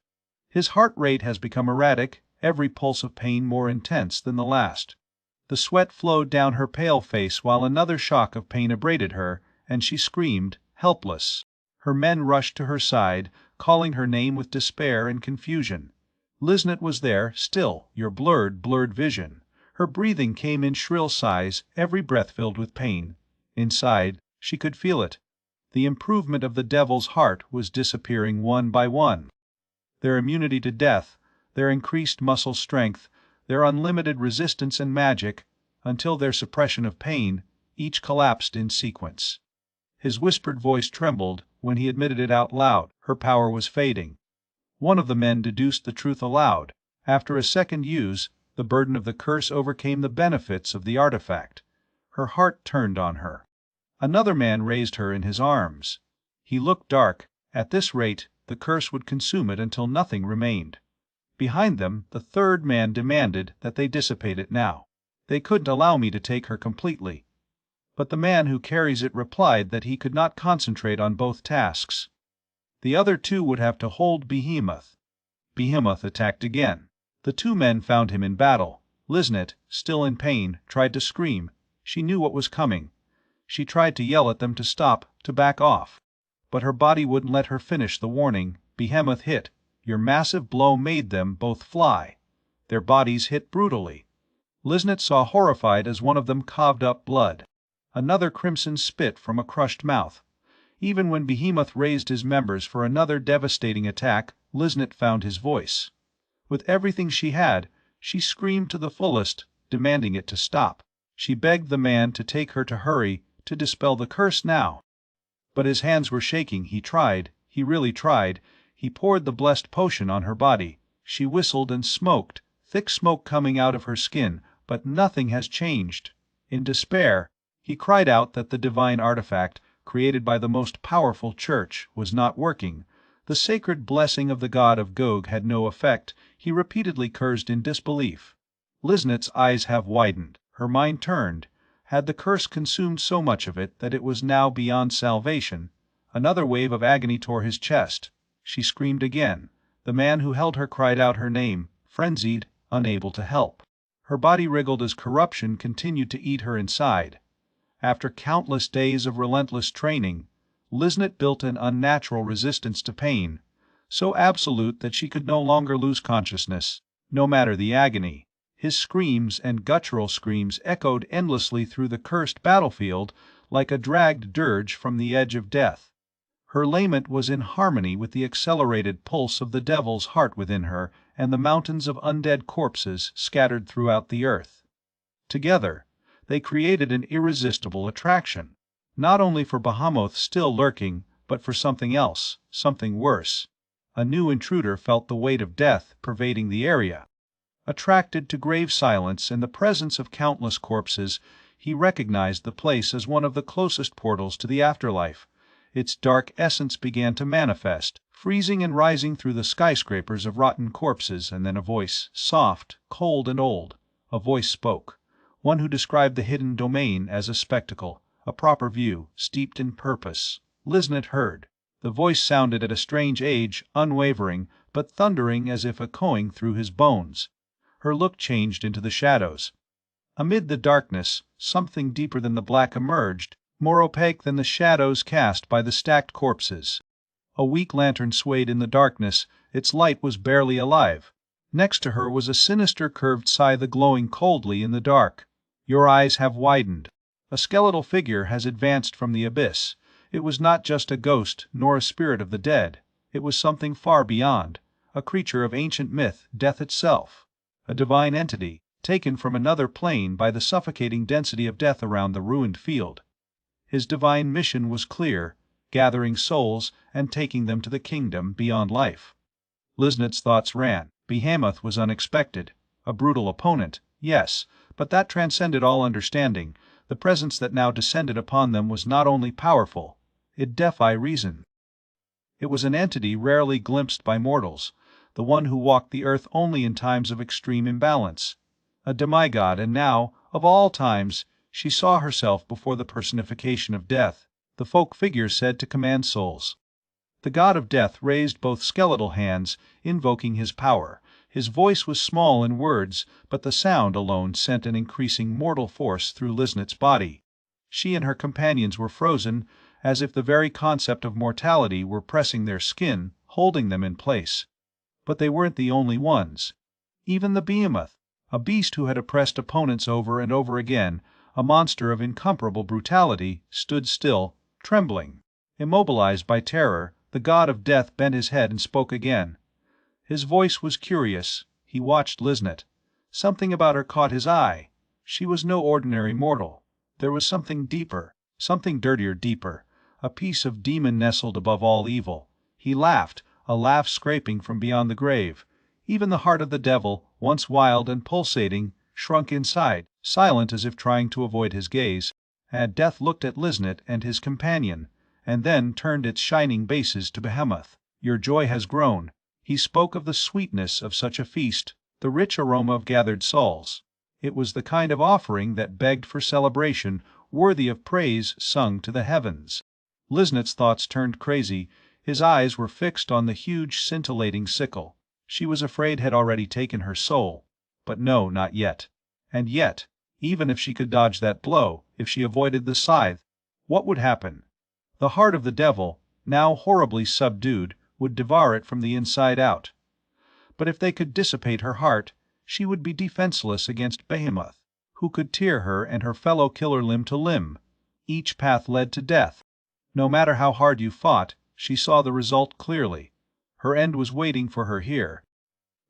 His heart rate has become erratic, every pulse of pain more intense than the last. The sweat flowed down her pale face while another shock of pain abraded her, and she screamed, helpless. Her men rushed to her side, calling her name with despair and confusion. Liznit was there, still, your blurred vision. Her breathing came in shrill sighs, every breath filled with pain. Inside, she could feel it. The improvement of the devil's heart was disappearing one by one. Their immunity to death, their increased muscle strength, their unlimited resistance and magic, until their suppression of pain, each collapsed in sequence. His whispered voice trembled when he admitted it out loud. Her power was fading. One of the men deduced the truth aloud. After a second use, the burden of the curse overcame the benefits of the artifact. Her heart turned on her. Another man raised her in his arms. He looked dark. At this rate, the curse would consume it until nothing remained. Behind them, the third man demanded that they dissipate it now. They couldn't allow me to take her completely. But the man who carries it replied that he could not concentrate on both tasks. The other two would have to hold Behemoth. Behemoth attacked again. The two men found him in battle. Liznit, still in pain, tried to scream. She knew what was coming. She tried to yell at them to stop, to back off. But her body wouldn't let her finish the warning. Behemoth hit. Your massive blow made them both fly. Their bodies hit brutally. Liznit saw horrified as one of them coughed up blood. Another crimson spit from a crushed mouth. Even when Behemoth raised his members for another devastating attack, Liznit found his voice. With everything she had, she screamed to the fullest, demanding it to stop. She begged the man to take her to hurry, to dispel the curse now. But his hands were shaking. He tried. He really tried. He poured the blessed potion on her body. She whistled and smoked, thick smoke coming out of her skin, but nothing has changed. In despair, he cried out that the divine artifact, created by the most powerful church, was not working. The sacred blessing of the god of Gog had no effect. He repeatedly cursed in disbelief. Liznit's eyes have widened. Her mind turned. Had the curse consumed so much of it that it was now beyond salvation? Another wave of agony tore his chest. She screamed again. The man who held her cried out her name, frenzied, unable to help. Her body wriggled as corruption continued to eat her inside. After countless days of relentless training, Liznit built an unnatural resistance to pain. so absolute that she could no longer lose consciousness, no matter the agony. His screams and guttural screams echoed endlessly through the cursed battlefield like a dragged dirge from the edge of death. Her lament was in harmony with the accelerated pulse of the devil's heart within her and the mountains of undead corpses scattered throughout the earth. Together, they created an irresistible attraction, not only for Bahamut still lurking, but for something else, something worse. A new intruder felt the weight of death pervading the area. Attracted to grave silence and the presence of countless corpses, he recognized the place as one of the closest portals to the afterlife. Its dark essence began to manifest, freezing and rising through the skyscrapers of rotten corpses, and then a voice, soft, cold and old, a voice spoke, one who described the hidden domain as a spectacle, a proper view, steeped in purpose. Liznit heard. The voice sounded at a strange age, unwavering, but thundering as if echoing through his bones. Her look changed into the shadows. Amid the darkness, something deeper than the black emerged, more opaque than the shadows cast by the stacked corpses. A weak lantern swayed in the darkness, its light was barely alive. Next to her was a sinister curved scythe glowing coldly in the dark. Your eyes have widened. A skeletal figure has advanced from the abyss. It was not just a ghost, nor a spirit of the dead. It was something far beyond, a creature of ancient myth, death itself. A divine entity, taken from another plane by the suffocating density of death around the ruined field. His divine mission was clear, gathering souls and taking them to the kingdom beyond life. Liznit's thoughts ran. Behemoth was unexpected. A brutal opponent, yes, but that transcended all understanding. The presence that now descended upon them was not only powerful, it defied reason. It was an entity rarely glimpsed by mortals, the one who walked the earth only in times of extreme imbalance. A demigod, and now, of all times, she saw herself before the personification of death, the folk figure said to command souls. The god of death raised both skeletal hands, invoking his power. His voice was small in words, but the sound alone sent an increasing mortal force through Liznit's body. She and her companions were frozen, as if the very concept of mortality were pressing their skin, holding them in place. But they weren't the only ones. Even the behemoth, a beast who had oppressed opponents over and over again, a monster of incomparable brutality, stood still, trembling. Immobilized by terror, the god of death bent his head and spoke again. His voice was curious. He watched Liznit. Something about her caught his eye. She was no ordinary mortal. There was something deeper, something dirtier deeper, a piece of demon nestled above all evil. He laughed, a laugh scraping from beyond the grave. Even the heart of the devil, once wild and pulsating, shrunk inside, silent as if trying to avoid his gaze. And Death looked at Liznit and his companion, and then turned its shining bases to Behemoth. Your joy has grown. He spoke of the sweetness of such a feast, the rich aroma of gathered souls. It was the kind of offering that begged for celebration, worthy of praise sung to the heavens. Liznit's thoughts turned crazy. His eyes were fixed on the huge scintillating sickle. She was afraid had already taken her soul. But no, not yet. And yet, even if she could dodge that blow, if she avoided the scythe, what would happen? The heart of the devil, now horribly subdued, would devour it from the inside out. But if they could dissipate her heart, she would be defenseless against Behemoth, who could tear her and her fellow killer limb to limb. Each path led to death. No matter how hard you fought, she saw the result clearly. Her end was waiting for her here.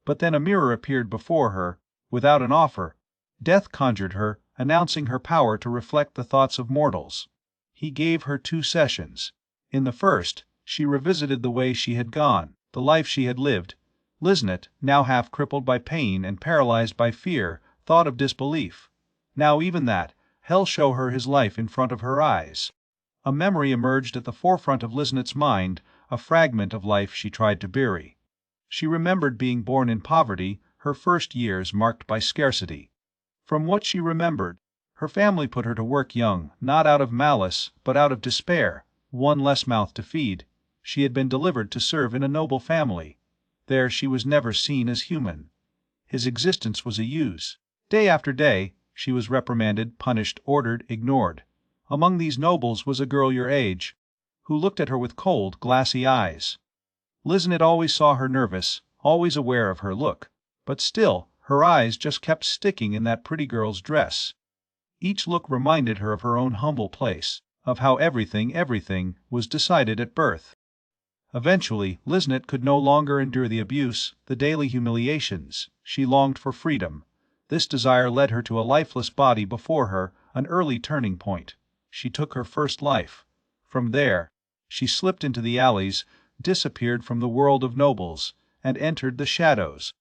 But then a mirror appeared before her, without an offer. Death conjured her, announcing her power to reflect the thoughts of mortals. He gave her 2 sessions. In the first, she revisited the way she had gone, the life she had lived. Liznit, now half crippled by pain and paralyzed by fear, thought of disbelief. Now even that, hell show her his life in front of her eyes. A memory emerged at the forefront of Liznit's mind, a fragment of life she tried to bury. She remembered being born in poverty, her first years marked by scarcity. From what she remembered, her family put her to work young, not out of malice, but out of despair, one less mouth to feed. She had been delivered to serve in a noble family. There she was never seen as human. His existence was a use. Day after day, she was reprimanded, punished, ordered, ignored. Among these nobles was a girl your age, who looked at her with cold, glassy eyes. Liznit always saw her nervous, always aware of her look. But still, her eyes just kept sticking in that pretty girl's dress. Each look reminded her of her own humble place, of how everything, was decided at birth. Eventually, Liznit could no longer endure the abuse, the daily humiliations. She longed for freedom. This desire led her to a lifeless body before her, an early turning point. She took her first life. From there, she slipped into the alleys, disappeared from the world of nobles, and entered the shadows.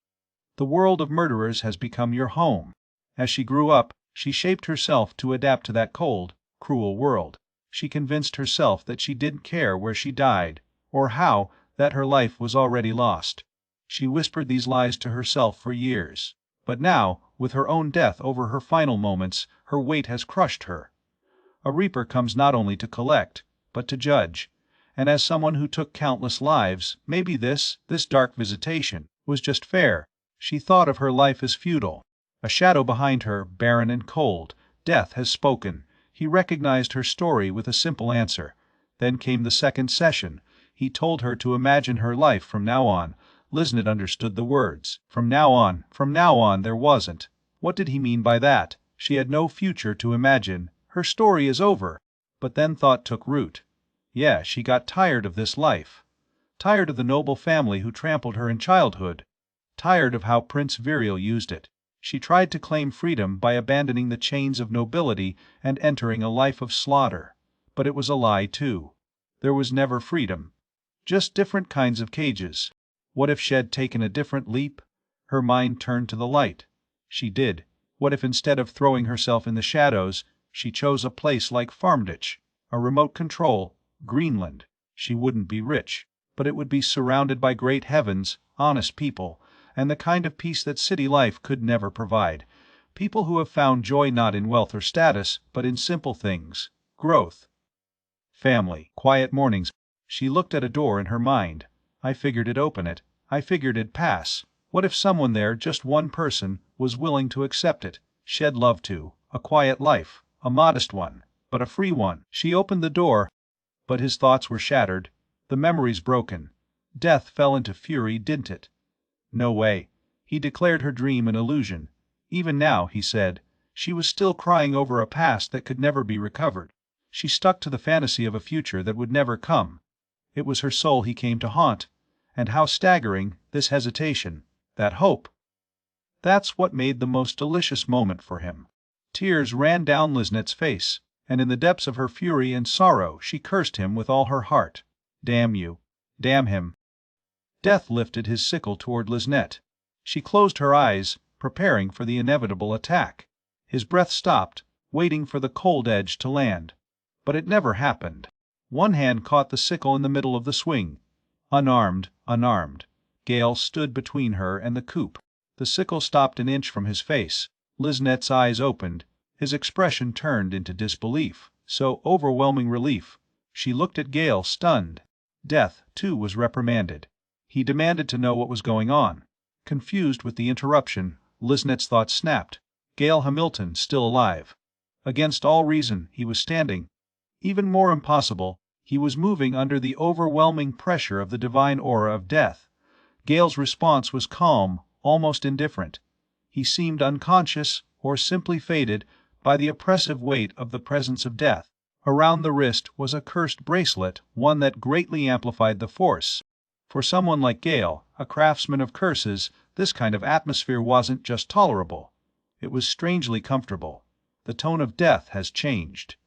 The world of murderers has become your home. As she grew up, she shaped herself to adapt to that cold, cruel world. She convinced herself that she didn't care where she died, or how, that her life was already lost. She whispered these lies to herself for years. But now, with her own death over her final moments, her weight has crushed her. A reaper comes not only to collect, but to judge. And as someone who took countless lives, maybe this dark visitation, was just fair. She thought of her life as futile. A shadow behind her, barren and cold. Death has spoken. He recognized her story with a simple answer. Then came the second session. He told her to imagine her life from now on. Liznit understood the words. From now on, there wasn't. What did he mean by that? She had no future to imagine. Her story is over. But then thought took root. Yeah, she got tired of this life. Tired of the noble family who trampled her in childhood. Tired of how Prince Virial used it. She tried to claim freedom by abandoning the chains of nobility and entering a life of slaughter. But it was a lie, too. There was never freedom. Just different kinds of cages. What if she had taken a different leap? Her mind turned to the light. She did. What if instead of throwing herself in the shadows, she chose a place like Farmditch, a remote control, Greenland? She wouldn't be rich, but it would be surrounded by great heavens, honest people, and the kind of peace that city life could never provide. People who have found joy not in wealth or status, but in simple things. Growth. Family. Quiet mornings. She looked at a door in her mind. I figured it'd open it. I figured it'd pass. What if someone there, just one person, was willing to accept it? She'd love to. A quiet life. A modest one. But a free one. She opened the door. But his thoughts were shattered. The memories broken. Death fell into fury, didn't it? No way. He declared her dream an illusion. Even now, he said, she was still crying over a past that could never be recovered. She stuck to the fantasy of a future that would never come. It was her soul he came to haunt. And how staggering, this hesitation, that hope. That's what made the most delicious moment for him. Tears ran down Liznit's face, and in the depths of her fury and sorrow she cursed him with all her heart. Damn you. Damn him. Death lifted his sickle toward Liznit. She closed her eyes, preparing for the inevitable attack. His breath stopped, waiting for the cold edge to land. But it never happened. One hand caught the sickle in the middle of the swing. Unarmed. Gale stood between her and the coop. The sickle stopped an inch from his face. Liznet's eyes opened. His expression turned into disbelief, so overwhelming relief. She looked at Gale, stunned. Death, too, was reprimanded. He demanded to know what was going on. Confused with the interruption, Liznet's thoughts snapped. Gale Hamilton still alive. Against all reason, he was standing. Even more impossible, he was moving under the overwhelming pressure of the divine aura of death. Gale's response was calm, almost indifferent. He seemed unconscious, or simply faded, by the oppressive weight of the presence of death. Around the wrist was a cursed bracelet, one that greatly amplified the force. For someone like Gale, a craftsman of curses, this kind of atmosphere wasn't just tolerable. It was strangely comfortable. The tone of death has changed.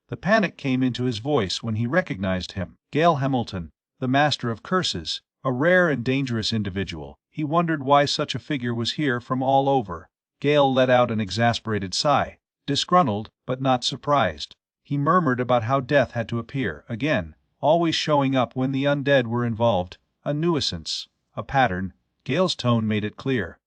The panic came into his voice when he recognized him. Gale Hamilton, the master of curses, a rare and dangerous individual. He wondered why such a figure was here from all over. Gale let out an exasperated sigh, disgruntled but not surprised. He murmured about how death had to appear, again, always showing up when the undead were involved. A nuisance, a pattern. Gale's tone made it clear.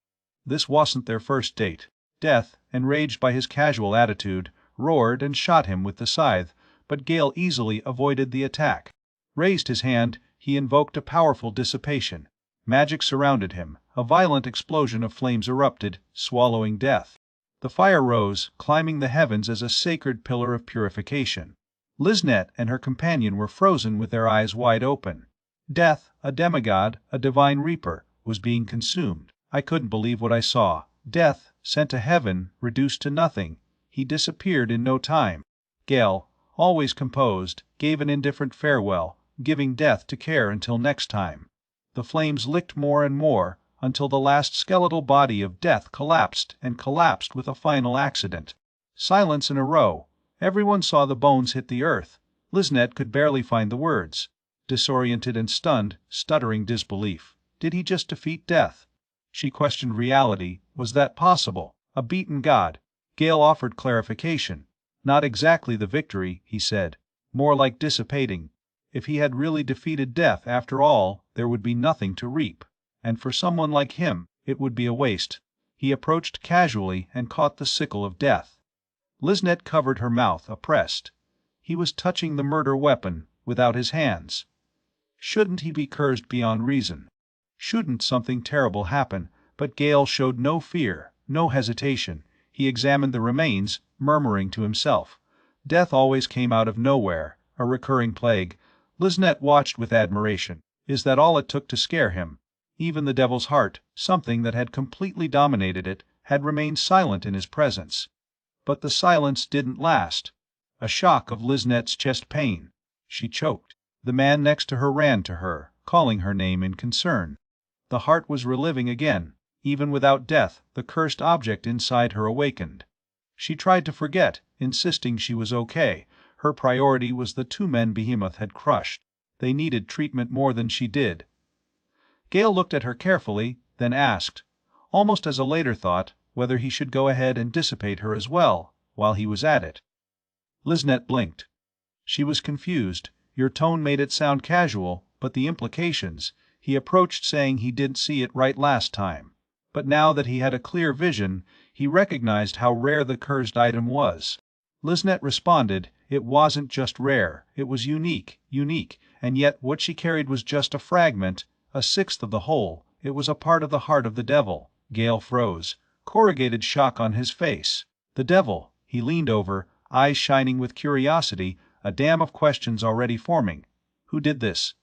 This wasn't their first date. Death, enraged by his casual attitude, roared and shot him with the scythe, but Gale easily avoided the attack. Raised his hand, he invoked a powerful dissipation. Magic surrounded him. A violent explosion of flames erupted, swallowing Death. The fire rose, climbing the heavens as a sacred pillar of purification. Liznit and her companion were frozen with their eyes wide open. Death, a demigod, a divine reaper, was being consumed. I couldn't believe what I saw. Death, sent to heaven, reduced to nothing. He disappeared in no time. Gale, always composed, gave an indifferent farewell, giving Death to care until next time. The flames licked more and more, until the last skeletal body of Death collapsed and collapsed with a final accident. Silence in a row. Everyone saw the bones hit the earth. Liznette could barely find the words. Disoriented and stunned, stuttering disbelief. Did he just defeat Death? She questioned reality. Was that possible? A beaten god. Gale offered clarification. Not exactly the victory, he said. More like dissipating. If he had really defeated Death after all, there would be nothing to reap. And for someone like him, it would be a waste. He approached casually and caught the sickle of Death. Liznette covered her mouth, oppressed. He was touching the murder weapon, without his hands. Shouldn't he be cursed beyond reason? Shouldn't something terrible happen? But Gale showed no fear, no hesitation. He examined the remains, murmuring to himself. Death always came out of nowhere, a recurring plague. Liznette watched with admiration. Is that all it took to scare him? Even the devil's heart, something that had completely dominated it, had remained silent in his presence. But the silence didn't last. A shock of Liznette's chest pain. She choked. The man next to her ran to her, calling her name in concern. The heart was reliving again. Even without Death, the cursed object inside her awakened. She tried to forget, insisting she was okay. Her priority was the two men Behemoth had crushed. They needed treatment more than she did. Gale looked at her carefully, then asked, almost as a later thought, whether he should go ahead and dissipate her as well, while he was at it. Liznette blinked. She was confused. Your tone made it sound casual, but the implications. He approached saying he didn't see it right last time. But now that he had a clear vision, he recognized how rare the cursed item was. Liznette responded, it wasn't just rare, it was unique, and yet what she carried was just a fragment, a sixth of the whole. It was a part of the heart of the devil. Gale froze, corrugated shock on his face. The devil. He leaned over, eyes shining with curiosity, a dam of questions already forming. Who did this?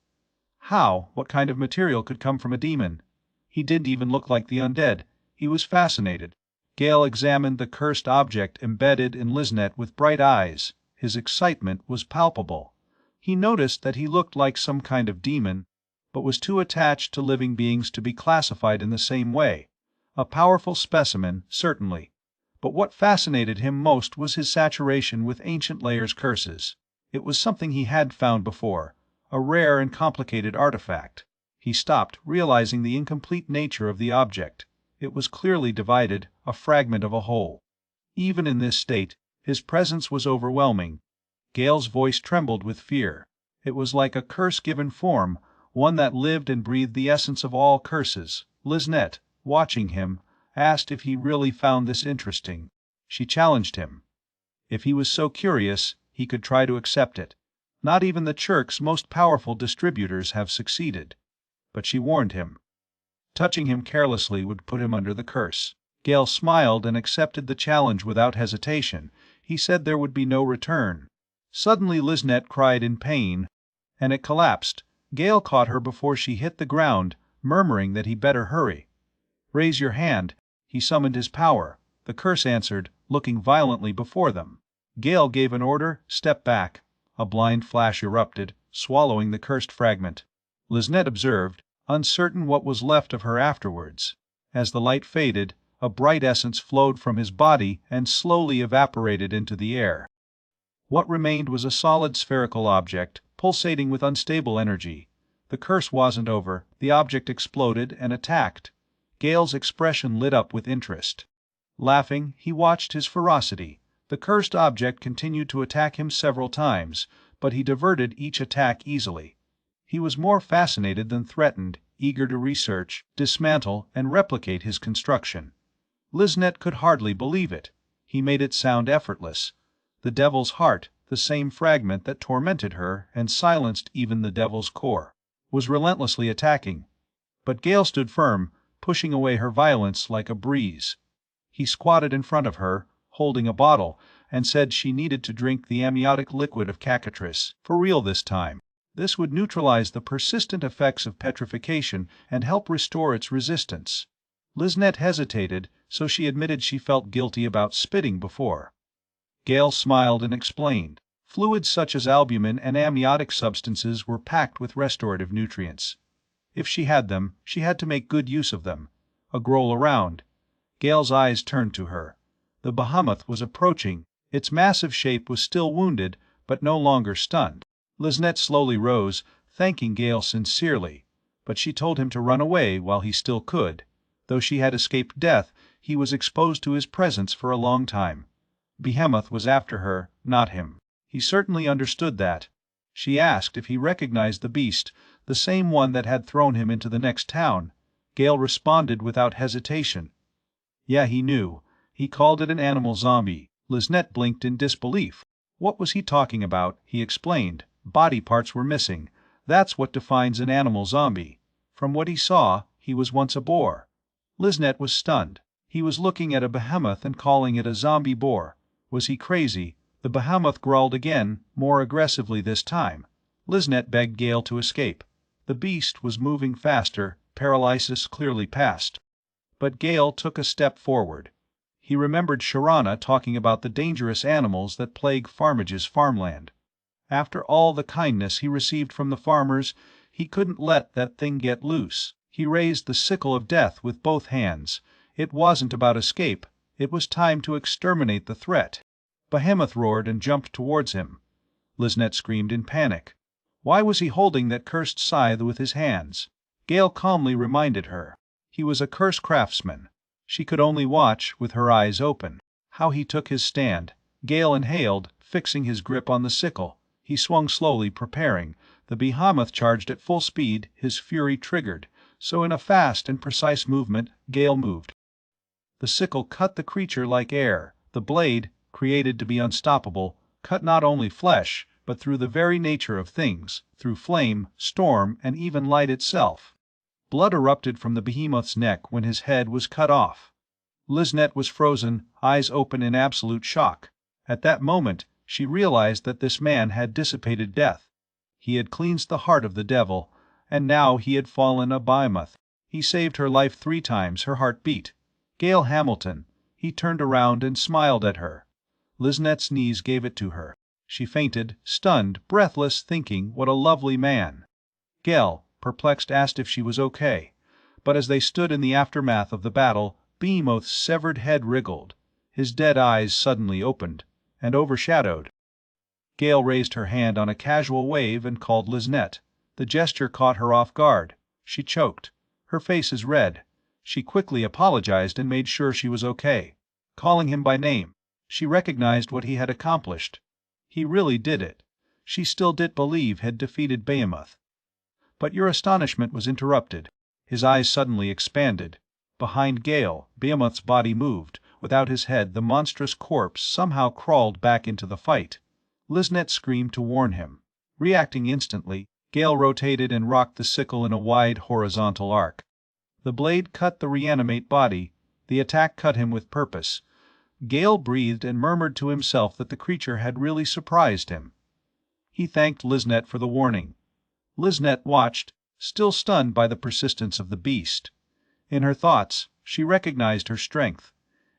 How? What kind of material could come from a demon? He didn't even look like the undead. He was fascinated. Gale examined the cursed object embedded in Liznette with bright eyes. His excitement was palpable. He noticed that he looked like some kind of demon, but was too attached to living beings to be classified in the same way. A powerful specimen, certainly. But what fascinated him most was his saturation with Ancient Layer's curses. It was something he had found before, a rare and complicated artifact. He stopped, realizing the incomplete nature of the object. It was clearly divided, a fragment of a whole. Even in this state, his presence was overwhelming. Gale's voice trembled with fear. It was like a curse given form, one that lived and breathed the essence of all curses. Liznette, watching him, asked if he really found this interesting. She challenged him. If he was so curious, he could try to accept it. Not even the Churk's most powerful distributors have succeeded. But she warned him. Touching him carelessly would put him under the curse. Gale smiled and accepted the challenge without hesitation. He said there would be no return. Suddenly Liznette cried in pain, and it collapsed. Gale caught her before she hit the ground, murmuring that he better hurry. Raise your hand. He summoned his power. The curse answered, looking violently before them. Gale gave an order, step back. A blind flash erupted, swallowing the cursed fragment. Liznette observed, uncertain what was left of her afterwards. As the light faded, a bright essence flowed from his body and slowly evaporated into the air. What remained was a solid spherical object, pulsating with unstable energy. The curse wasn't over. The object exploded and attacked. Gale's expression lit up with interest. Laughing, he watched his ferocity. The cursed object continued to attack him several times, but he diverted each attack easily. He was more fascinated than threatened, eager to research, dismantle, and replicate his construction. Liznette could hardly believe it. He made it sound effortless. The devil's heart, the same fragment that tormented her and silenced even the devil's core, was relentlessly attacking. But Gale stood firm, pushing away her violence like a breeze. He squatted in front of her, holding a bottle, and said she needed to drink the amniotic liquid of cacatris, for real this time. This would neutralize the persistent effects of petrification and help restore its resistance. Liznette hesitated, so she admitted she felt guilty about spitting before. Gale smiled and explained. Fluids such as albumin and amniotic substances were packed with restorative nutrients. If she had them, she had to make good use of them. A growl around. Gale's eyes turned to her. The behemoth was approaching. Its massive shape was still wounded, but no longer stunned. Liznette slowly rose, thanking Gale sincerely, but she told him to run away while he still could. Though she had escaped death, he was exposed to his presence for a long time. Behemoth was after her, not him. He certainly understood that. She asked if he recognized the beast, the same one that had thrown him into the next town. Gale responded without hesitation. Yeah, he knew. He called it an animal zombie. Liznette blinked in disbelief. What was he talking about? He explained. Body parts were missing. That's what defines an animal zombie. From what he saw, he was once a boar. Liznette was stunned. He was looking at a behemoth and calling it a zombie boar. Was he crazy? The behemoth growled again, more aggressively this time. Liznette begged Gale to escape. The beast was moving faster, paralysis clearly past. But Gale took a step forward. He remembered Sharana talking about the dangerous animals that plague Farmage's farmland. After all the kindness he received from the farmers, he couldn't let that thing get loose. He raised the sickle of death with both hands. It wasn't about escape. It was time to exterminate the threat. Behemoth roared and jumped towards him. Liznette screamed in panic. Why was he holding that cursed scythe with his hands? Gale calmly reminded her. He was a curse craftsman. She could only watch, with her eyes open. How he took his stand. Gale inhaled, fixing his grip on the sickle. He swung slowly, preparing. The behemoth charged at full speed, his fury triggered. So in a fast and precise movement, Gale moved. The sickle cut the creature like air. The blade, created to be unstoppable, cut not only flesh, but through the very nature of things, through flame, storm, and even light itself. Blood erupted from the behemoth's neck when his head was cut off. Liznette was frozen, eyes open in absolute shock. At that moment, she realized that this man had dissipated death. He had cleansed the heart of the devil, and now he had fallen a behemoth. He saved her life 3 times, her heart beat. Gale Hamilton. He turned around and smiled at her. Liznette's knees gave it to her. She fainted, stunned, breathless, thinking, what a lovely man. Gale, perplexed, asked if she was okay. But as they stood in the aftermath of the battle, Behemoth's severed head wriggled. His dead eyes suddenly opened, and overshadowed. Gale raised her hand on a casual wave and called Liznette. The gesture caught her off guard. She choked. Her face is red. She quickly apologized and made sure she was okay. Calling him by name, she recognized what he had accomplished. He really did it. She still did believe had defeated Behemoth. But your astonishment was interrupted. His eyes suddenly expanded. Behind Gale, Behemoth's body moved. Without his head, the monstrous corpse somehow crawled back into the fight. Liznette screamed to warn him. Reacting instantly, Gale rotated and rocked the sickle in a wide horizontal arc. The blade cut the reanimate body. The attack cut him with purpose. Gale breathed and murmured to himself that the creature had really surprised him. He thanked Liznette for the warning. Liznette watched, still stunned by the persistence of the beast. In her thoughts, she recognized her strength.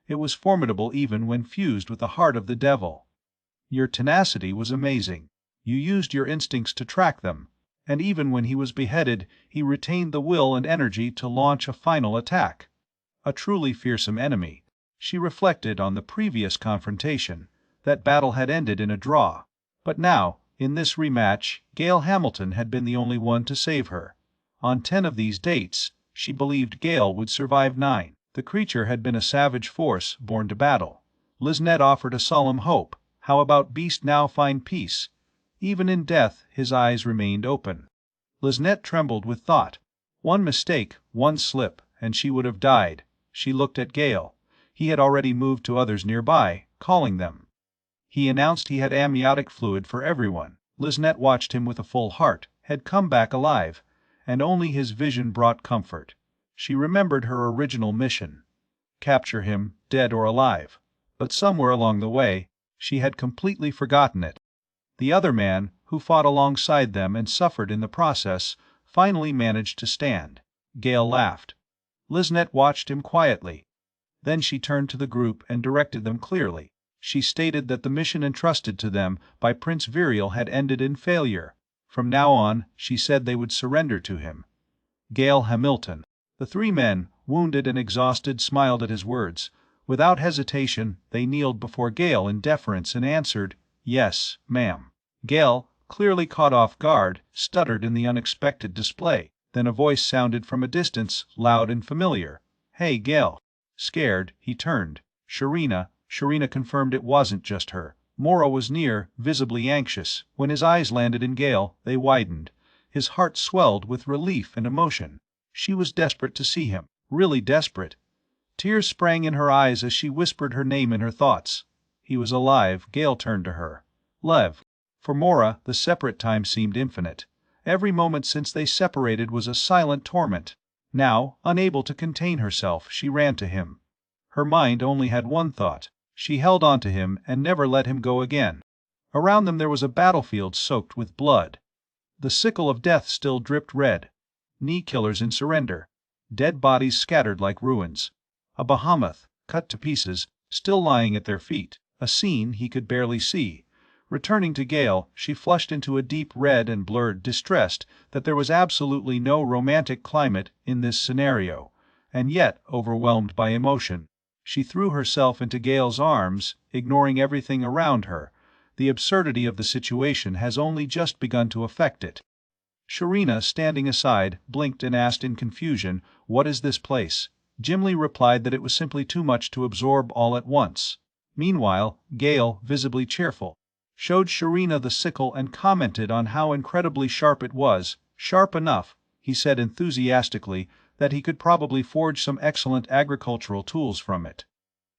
It was formidable even when fused with the heart of the devil. Your tenacity was amazing. You used your instincts to track them, and even when he was beheaded, he retained the will and energy to launch a final attack. A truly fearsome enemy. She reflected on the previous confrontation. That battle had ended in a draw. But now, in this rematch, Gale Hamilton had been the only one to save her. On 10 of these dates, she believed Gale would survive 9. The creature had been a savage force, born to battle. Liznette offered a solemn hope. How about beast now find peace? Even in death, his eyes remained open. Liznette trembled with thought. One mistake, one slip, and she would have died. She looked at Gale. He had already moved to others nearby, calling them. He announced he had amniotic fluid for everyone. Liznette watched him with a full heart, had come back alive, and only his vision brought comfort. She remembered her original mission. Capture him, dead or alive. But somewhere along the way, she had completely forgotten it. The other man, who fought alongside them and suffered in the process, finally managed to stand. Gale laughed. Liznett watched him quietly. Then she turned to the group and directed them clearly. She stated that the mission entrusted to them by Prince Virial had ended in failure. From now on, she said they would surrender to him. Gale Hamilton. The three men, wounded and exhausted, smiled at his words. Without hesitation, they kneeled before Gale in deference and answered, "Yes, ma'am." Gale, clearly caught off guard, stuttered in the unexpected display. Then a voice sounded from a distance, loud and familiar. "Hey, Gale." Scared, he turned. Sharina confirmed it wasn't just her. Mora was near, visibly anxious. When his eyes landed in Gale, they widened. His heart swelled with relief and emotion. She was desperate to see him, really desperate. Tears sprang in her eyes as she whispered her name in her thoughts. He was alive. Gale turned to her. Lev. For Mora, the separate time seemed infinite. Every moment since they separated was a silent torment. Now, unable to contain herself, she ran to him. Her mind only had one thought. She held on to him and never let him go again. Around them there was a battlefield soaked with blood. The sickle of death still dripped red. Knee killers in surrender. Dead bodies scattered like ruins. A behemoth, cut to pieces, still lying at their feet, a scene he could barely see. Returning to Gale, she flushed into a deep red and blurred, distressed that there was absolutely no romantic climate in this scenario, and yet overwhelmed by emotion. She threw herself into Gale's arms, ignoring everything around her. The absurdity of the situation has only just begun to affect it. Sharina, standing aside, blinked and asked in confusion, "What is this place?" Gimli replied that it was simply too much to absorb all at once. Meanwhile, Gale, visibly cheerful, showed Sharina the sickle and commented on how incredibly sharp it was, sharp enough, he said enthusiastically, that he could probably forge some excellent agricultural tools from it.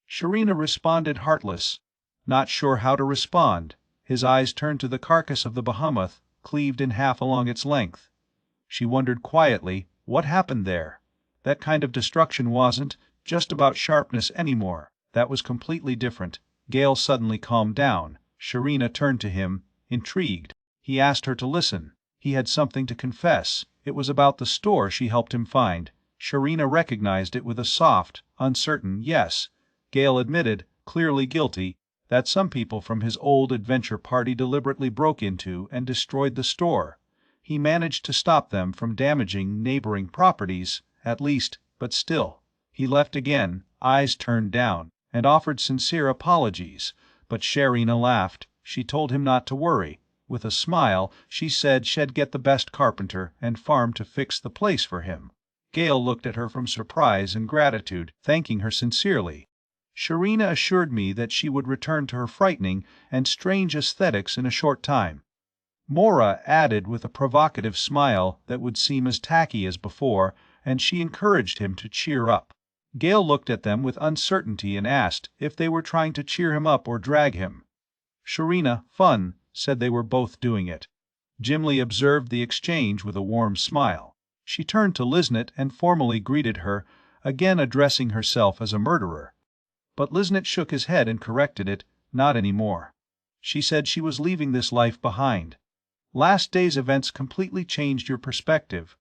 Sharina responded heartless, not sure how to respond. His eyes turned to the carcass of the behemoth, cleaved in half along its length. She wondered quietly, what happened there? That kind of destruction wasn't just about sharpness anymore. That was completely different. Gale suddenly calmed down. Sharina turned to him, intrigued. He asked her to listen. He had something to confess. It was about the store she helped him find. Sharina recognized it with a soft, uncertain yes. Gale admitted, clearly guilty, that some people from his old adventure party deliberately broke into and destroyed the store. He managed to stop them from damaging neighboring properties, at least, but still. He left again, eyes turned down, and offered sincere apologies. But Sharina laughed. She told him not to worry. With a smile, she said she'd get the best carpenter and farm to fix the place for him. Gale looked at her from surprise and gratitude, thanking her sincerely. Sharina assured me that she would return to her frightening and strange aesthetics in a short time. Mora added with a provocative smile that would seem as tacky as before, and she encouraged him to cheer up. Gale looked at them with uncertainty and asked if they were trying to cheer him up or drag him. Sharina, fun, said they were both doing it. Gimli observed the exchange with a warm smile. She turned to Liznett and formally greeted her, again addressing herself as a murderer. But Liznett shook his head and corrected it, not anymore. She said she was leaving this life behind. Last day's events completely changed your perspective.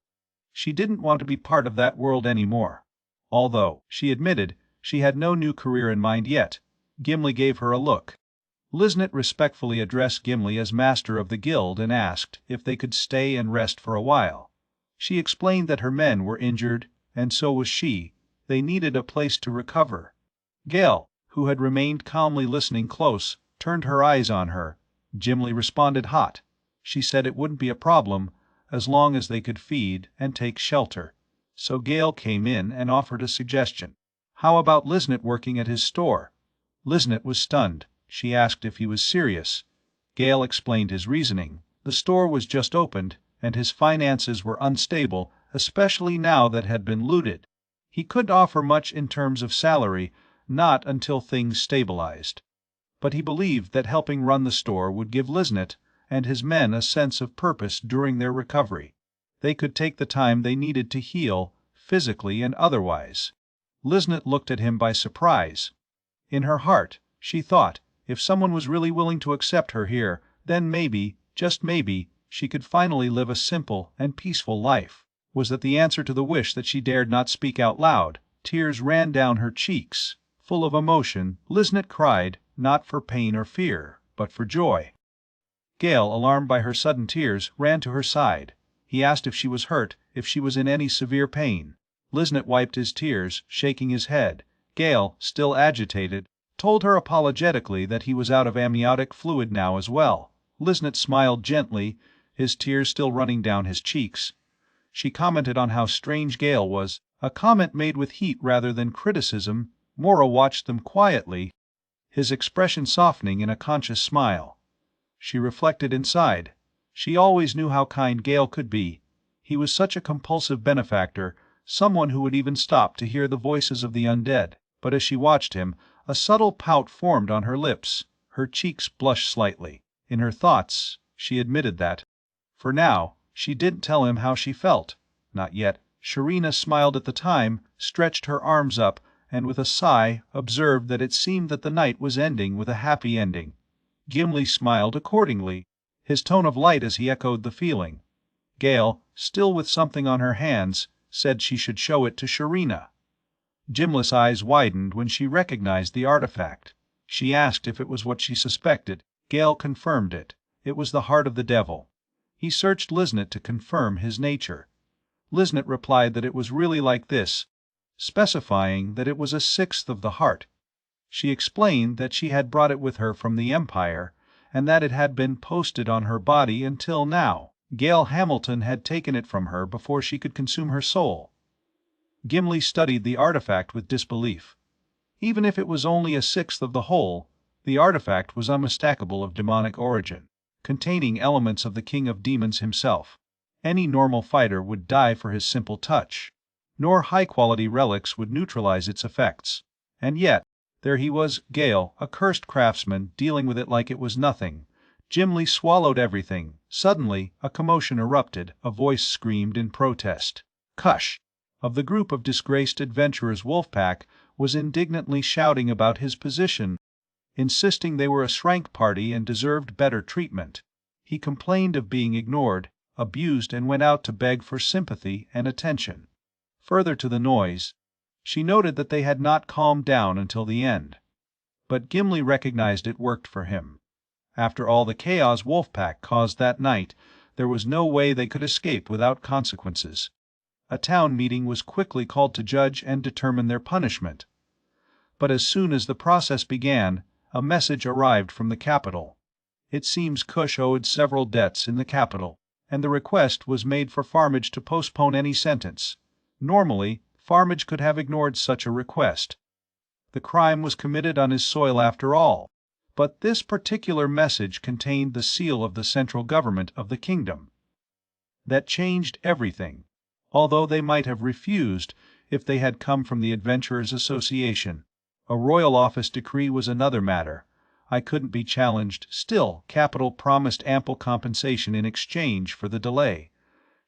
She didn't want to be part of that world anymore. Although, she admitted, she had no new career in mind yet. Gimli gave her a look. Liznett respectfully addressed Gimli as master of the guild and asked if they could stay and rest for a while. She explained that her men were injured, and so was she. They needed a place to recover. Gale, who had remained calmly listening close, turned her eyes on her. Gimli responded hot. She said it wouldn't be a problem, as long as they could feed and take shelter. So Gale came in and offered a suggestion. How about Liznett working at his store? Liznett was stunned. She asked if he was serious. Gale explained his reasoning. The store was just opened, and his finances were unstable, especially now that had been looted. He couldn't offer much in terms of salary, not until things stabilized. But he believed that helping run the store would give Liznett and his men a sense of purpose during their recovery. They could take the time they needed to heal, physically and otherwise. Liznett looked at him by surprise. In her heart, she thought, if someone was really willing to accept her here, then maybe just maybe, she could finally live a simple and peaceful life. Was that the answer to the wish that she dared not speak out loud? Tears ran down her cheeks. Full of emotion, Liznit cried, not for pain or fear, but for joy. Gale, alarmed by her sudden tears, ran to her side. He asked if she was hurt, if she was in any severe pain. Liznit wiped his tears, shaking his head. Gale, still agitated, told her apologetically that he was out of amniotic fluid now as well. Liznit smiled gently, his tears still running down his cheeks. She commented on how strange Gale was, a comment made with heat rather than criticism. Mora watched them quietly, his expression softening in a conscious smile. She reflected inside. She always knew how kind Gale could be. He was such a compulsive benefactor, someone who would even stop to hear the voices of the undead. But as she watched him, a subtle pout formed on her lips. Her cheeks blushed slightly. In her thoughts, she admitted that. For now, she didn't tell him how she felt. Not yet. Sharina smiled at the time, stretched her arms up, and with a sigh observed that it seemed that the night was ending with a happy ending. Gimli smiled accordingly, his tone of light as he echoed the feeling. Gale, still with something on her hands, said she should show it to Sharina. Gimli's eyes widened when she recognized the artifact. She asked if it was what she suspected. Gale confirmed it. It was the heart of the devil. He searched Liznit to confirm his nature. Liznit replied that it was really like this, specifying that it was a sixth of the heart. She explained that she had brought it with her from the Empire, and that it had been posted on her body until now. Gale Hamilton had taken it from her before she could consume her soul. Gimli studied the artifact with disbelief. Even if it was only a sixth of the whole, the artifact was unmistakable of demonic origin, containing elements of the king of demons himself. Any normal fighter would die for his simple touch, nor high-quality relics would neutralize its effects. And yet, there he was, Gale, a cursed craftsman, dealing with it like it was nothing. Gimli swallowed everything. Suddenly, a commotion erupted, a voice screamed in protest. Kush, of the group of disgraced adventurers Wolfpack, was indignantly shouting about his position, insisting they were a Shrank party and deserved better treatment. He complained of being ignored, abused, and went out to beg for sympathy and attention. Further to the noise, she noted that they had not calmed down until the end. But Gimli recognized it worked for him. After all the chaos Wolfpack caused that night, there was no way they could escape without consequences. A town meeting was quickly called to judge and determine their punishment. But as soon as the process began, a message arrived from the capital. It seems Kush owed several debts in the capital, and the request was made for Farmage to postpone any sentence. Normally, Farmage could have ignored such a request. The crime was committed on his soil after all, but this particular message contained the seal of the central government of the kingdom. That changed everything, although they might have refused if they had come from the Adventurers Association. A royal office decree was another matter. I couldn't be challenged. Still, Capital promised ample compensation in exchange for the delay.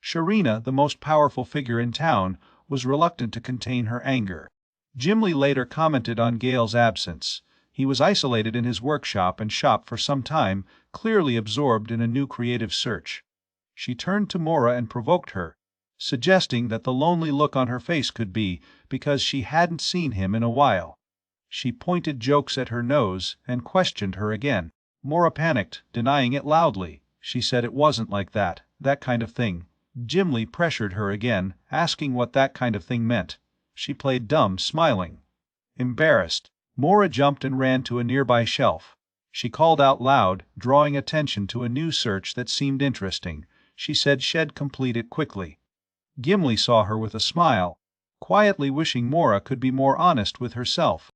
Sharina, the most powerful figure in town, was reluctant to contain her anger. Gimli later commented on Gale's absence. He was isolated in his workshop and shop for some time, clearly absorbed in a new creative search. She turned to Mora and provoked her, suggesting that the lonely look on her face could be because she hadn't seen him in a while. She pointed jokes at her nose and questioned her again. Mora panicked, denying it loudly. She said it wasn't like that kind of thing. Gimli pressured her again, asking what that kind of thing meant. She played dumb, smiling. Embarrassed, Mora jumped and ran to a nearby shelf. She called out loud, drawing attention to a new search that seemed interesting. She said she'd complete it quickly. Gimli saw her with a smile, quietly wishing Mora could be more honest with herself.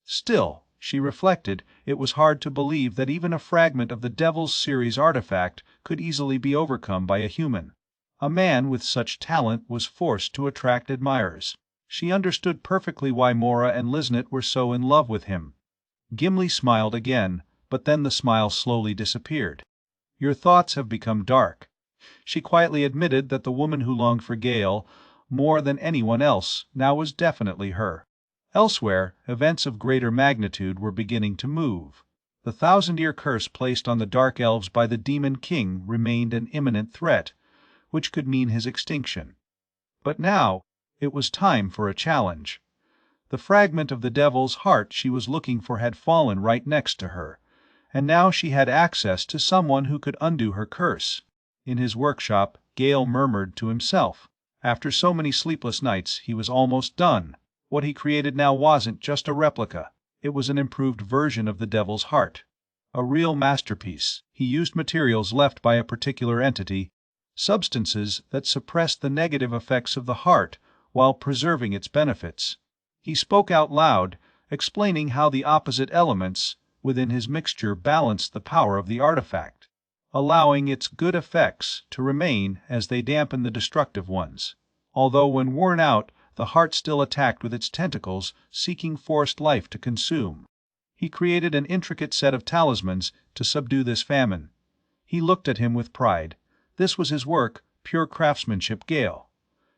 Still, she reflected, it was hard to believe that even a fragment of the Devil's Series artifact could easily be overcome by a human. A man with such talent was forced to attract admirers. She understood perfectly why Mora and Liznit were so in love with him. Gimli smiled again, but then the smile slowly disappeared. Your thoughts have become dark. She quietly admitted that the woman who longed for Gale more than anyone else now was definitely her. Elsewhere, events of greater magnitude were beginning to move. The thousand-year curse placed on the Dark Elves by the Demon King remained an imminent threat, which could mean his extinction. But now, it was time for a challenge. The fragment of the devil's heart she was looking for had fallen right next to her, and now she had access to someone who could undo her curse. In his workshop, Gale murmured to himself. After so many sleepless nights, he was almost done. What he created now wasn't just a replica. It was an improved version of the devil's heart. A real masterpiece. He used materials left by a particular entity, substances that suppressed the negative effects of the heart while preserving its benefits. He spoke out loud, explaining how the opposite elements within his mixture balanced the power of the artifact, allowing its good effects to remain as they dampened the destructive ones, although when worn out, the heart still attacked with its tentacles, seeking forced life to consume. He created an intricate set of talismans to subdue this famine. He looked at him with pride. This was his work, pure craftsmanship. Gale.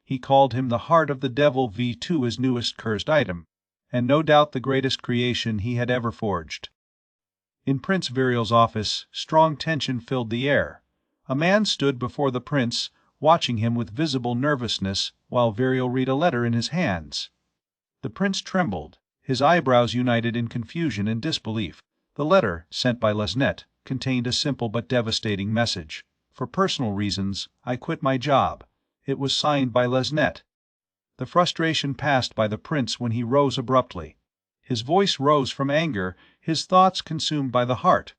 He called him the Heart of the Devil V2, his newest cursed item, and no doubt the greatest creation he had ever forged. In Prince Virial's office, strong tension filled the air. A man stood before the prince, watching him with visible nervousness while Virial read a letter in his hands. The prince trembled, his eyebrows united in confusion and disbelief. The letter, sent by Lesnet, contained a simple but devastating message. For personal reasons, I quit my job. It was signed by Lesnet. The frustration passed by the prince when he rose abruptly. His voice rose from anger, his thoughts consumed by the heart.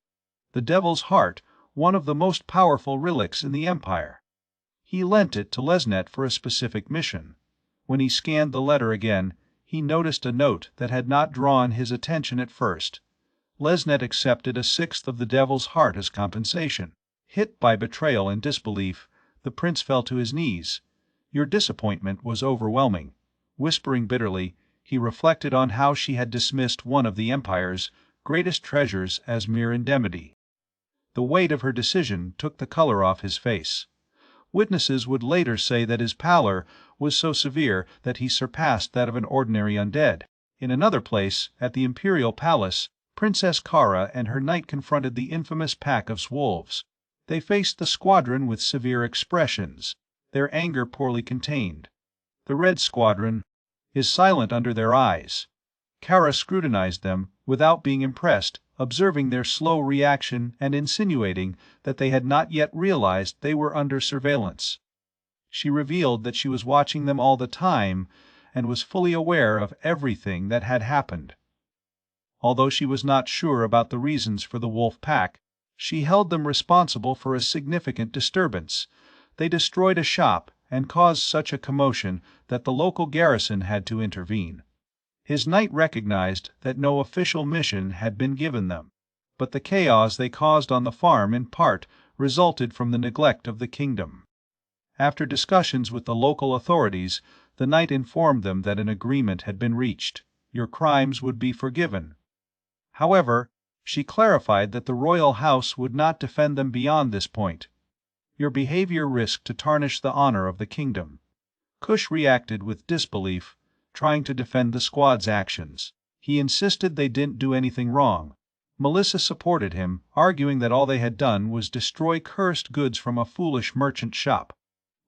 The devil's heart, one of the most powerful relics in the Empire. He lent it to Lesnet for a specific mission. When he scanned the letter again, he noticed a note that had not drawn his attention at first. Lesnet accepted a sixth of the devil's heart as compensation. Hit by betrayal and disbelief, the prince fell to his knees. Your disappointment was overwhelming. Whispering bitterly, he reflected on how she had dismissed one of the Empire's greatest treasures as mere indemnity. The weight of her decision took the color off his face. Witnesses would later say that his pallor was so severe that he surpassed that of an ordinary undead. In another place, at the Imperial Palace, Princess Kara and her knight confronted the infamous pack of wolves. They faced the squadron with severe expressions, their anger poorly contained. The Red Squadron is silent under their eyes. Kara scrutinized them, without being impressed, observing their slow reaction and insinuating that they had not yet realized they were under surveillance. She revealed that she was watching them all the time and was fully aware of everything that had happened. Although she was not sure about the reasons for the wolf pack, she held them responsible for a significant disturbance. They destroyed a shop and caused such a commotion that the local garrison had to intervene. His knight recognized that no official mission had been given them, but the chaos they caused on the farm in part resulted from the neglect of the kingdom. After discussions with the local authorities, the knight informed them that an agreement had been reached. Your crimes would be forgiven. However, she clarified that the royal house would not defend them beyond this point. Your behavior risked to tarnish the honor of the kingdom. Kush reacted with disbelief, trying to defend the squad's actions. He insisted they didn't do anything wrong. Melissa supported him, arguing that all they had done was destroy cursed goods from a foolish merchant shop.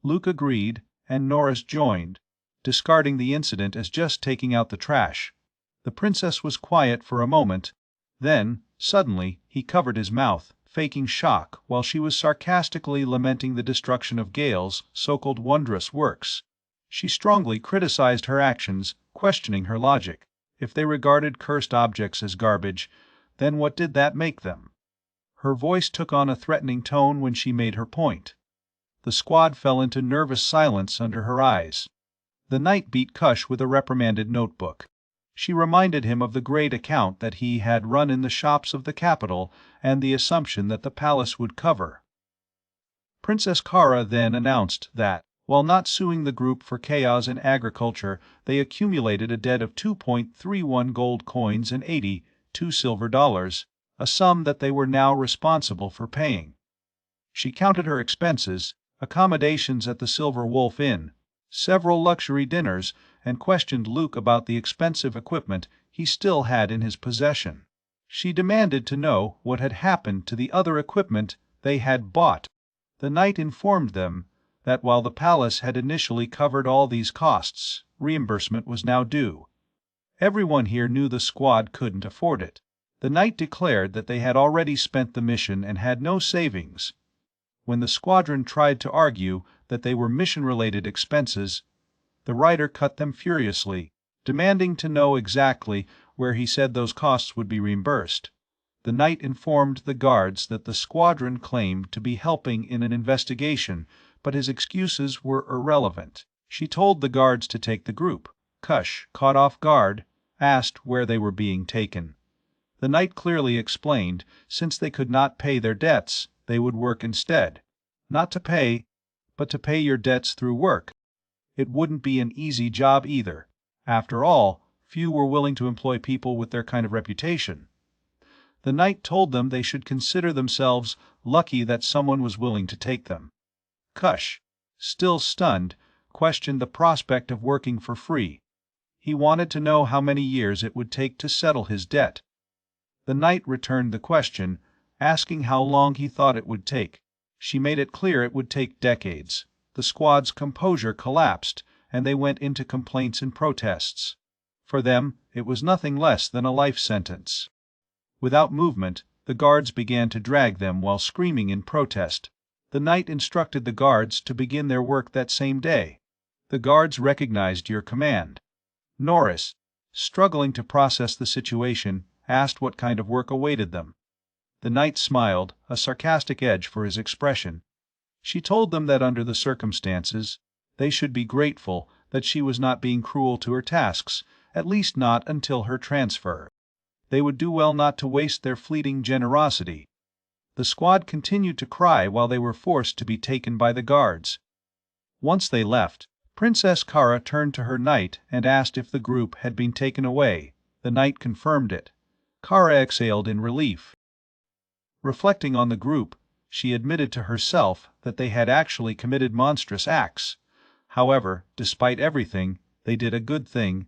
Luke agreed, and Norris joined, discarding the incident as just taking out the trash. The princess was quiet for a moment. Then, suddenly, he covered his mouth, faking shock while she was sarcastically lamenting the destruction of Gale's so-called wondrous works. She strongly criticized her actions, questioning her logic. If they regarded cursed objects as garbage, then what did that make them? Her voice took on a threatening tone when she made her point. The squad fell into nervous silence under her eyes. The knight beat Kush with a reprimanded notebook. She reminded him of the great account that he had run in the shops of the capital and the assumption that the palace would cover. Princess Kara then announced that, while not suing the group for chaos in agriculture, they accumulated a debt of 2.31 gold coins and 82 silver dollars, a sum that they were now responsible for paying. She counted her expenses, accommodations at the Silver Wolf Inn, several luxury dinners, and questioned Luke about the expensive equipment he still had in his possession. She demanded to know what had happened to the other equipment they had bought. The knight informed them that while the palace had initially covered all these costs, reimbursement was now due. Everyone here knew the squad couldn't afford it. The knight declared that they had already spent the mission and had no savings. When the squadron tried to argue that they were mission-related expenses, the writer cut them furiously, demanding to know exactly where he said those costs would be reimbursed. The knight informed the guards that the squadron claimed to be helping in an investigation, but his excuses were irrelevant. She told the guards to take the group. Kush, caught off guard, asked where they were being taken. The knight clearly explained, since they could not pay their debts, they would work instead. Not to pay, but to pay your debts through work. It wouldn't be an easy job either. After all, few were willing to employ people with their kind of reputation. The knight told them they should consider themselves lucky that someone was willing to take them. Kush, still stunned, questioned the prospect of working for free. He wanted to know how many years it would take to settle his debt. The knight returned the question, asking how long he thought it would take. She made it clear it would take decades. The squad's composure collapsed, and they went into complaints and protests. For them, it was nothing less than a life sentence. Without movement, the guards began to drag them while screaming in protest. The knight instructed the guards to begin their work that same day. The guards recognized your command. Norris, struggling to process the situation, asked what kind of work awaited them. The knight smiled, a sarcastic edge for his expression. She told them that under the circumstances, they should be grateful that she was not being cruel to her tasks, at least not until her transfer. They would do well not to waste their fleeting generosity. The squad continued to cry while they were forced to be taken by the guards. Once they left, Princess Kara turned to her knight and asked if the group had been taken away. The knight confirmed it. Kara exhaled in relief. Reflecting on the group, she admitted to herself that they had actually committed monstrous acts. However, despite everything, they did a good thing,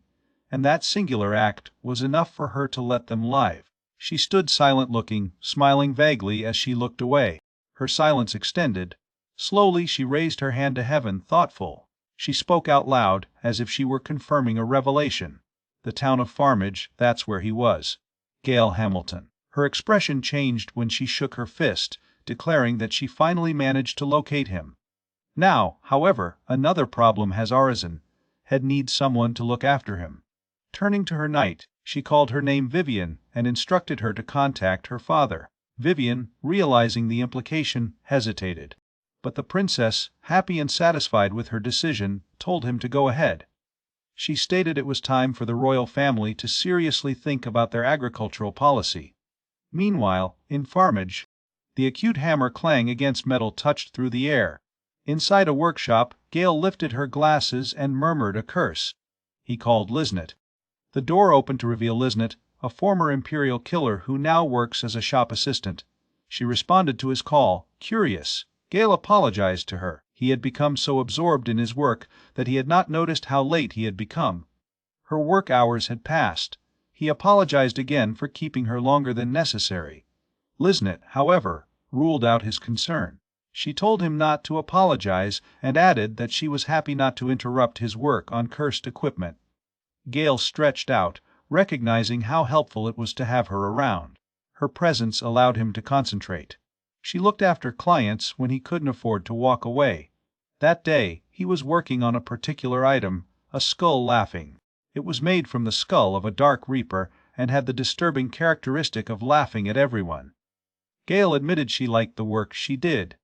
and that singular act was enough for her to let them live. She stood silent-looking, smiling vaguely as she looked away. Her silence extended. Slowly she raised her hand to heaven, thoughtful. She spoke out loud, as if she were confirming a revelation. The town of Farmage, that's where he was. Gail Hamilton. Her expression changed when she shook her fist, declaring that she finally managed to locate him. Now, however, another problem has arisen. Had needs someone to look after him. Turning to her knight, she called her name Vivian and instructed her to contact her father. Vivian, realizing the implication, hesitated. But the princess, happy and satisfied with her decision, told him to go ahead. She stated it was time for the royal family to seriously think about their agricultural policy. Meanwhile, in Farmage, the acute hammer clang against metal touched through the air. Inside a workshop, Gale lifted her glasses and murmured a curse. He called Liznit. The door opened to reveal Liznit, a former Imperial killer who now works as a shop assistant. She responded to his call, curious. Gale apologized to her. He had become so absorbed in his work that he had not noticed how late he had become. Her work hours had passed. He apologized again for keeping her longer than necessary. Liznit, however, ruled out his concern. She told him not to apologize and added that she was happy not to interrupt his work on cursed equipment. Gale stretched out, recognizing how helpful it was to have her around. Her presence allowed him to concentrate. She looked after clients when he couldn't afford to walk away. That day, he was working on a particular item, a skull laughing. It was made from the skull of a Dark Reaper and had the disturbing characteristic of laughing at everyone. Gale admitted she liked the work she did.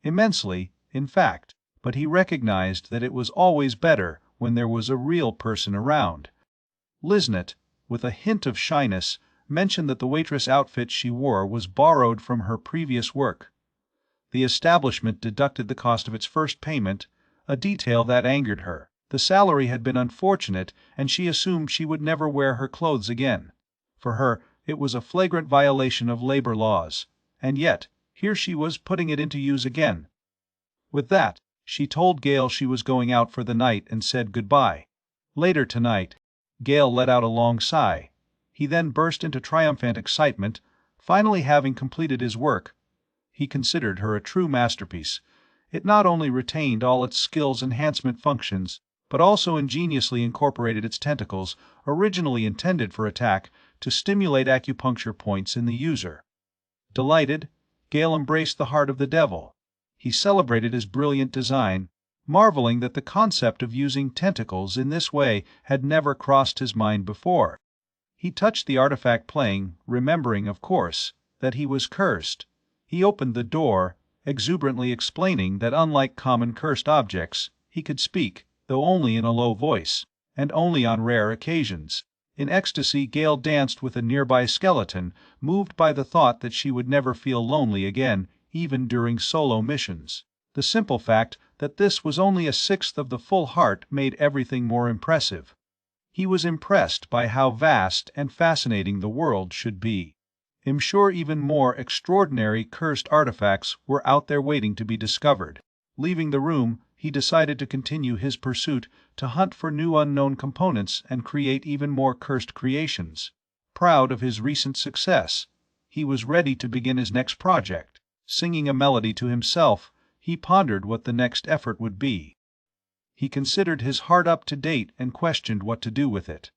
Immensely, in fact, but he recognized that it was always better when there was a real person around. Liznit, with a hint of shyness, mentioned that the waitress outfit she wore was borrowed from her previous work. The establishment deducted the cost of its first payment, a detail that angered her. The salary had been unfortunate, and she assumed she would never wear her clothes again. For her, it was a flagrant violation of labor laws, and yet, here she was putting it into use again. With that, she told Gale she was going out for the night and said goodbye. Later tonight, Gale let out a long sigh. He then burst into triumphant excitement, finally having completed his work. He considered her a true masterpiece. It not only retained all its skills enhancement functions, but also ingeniously incorporated its tentacles, originally intended for attack, to stimulate acupuncture points in the user. Delighted, Gale embraced the heart of the devil. He celebrated his brilliant design, marveling that the concept of using tentacles in this way had never crossed his mind before. He touched the artifact playing, remembering, of course, that he was cursed. He opened the door, exuberantly explaining that unlike common cursed objects, he could speak, though only in a low voice, and only on rare occasions. In ecstasy, Gale danced with a nearby skeleton, moved by the thought that she would never feel lonely again, even during solo missions. The simple fact that this was only a sixth of the full heart made everything more impressive. He was impressed by how vast and fascinating the world should be. I'm sure even more extraordinary cursed artifacts were out there waiting to be discovered. Leaving the room, he decided to continue his pursuit, to hunt for new unknown components and create even more cursed creations. Proud of his recent success, he was ready to begin his next project. Singing a melody to himself, he pondered what the next effort would be. He considered his heart up to date and questioned what to do with it.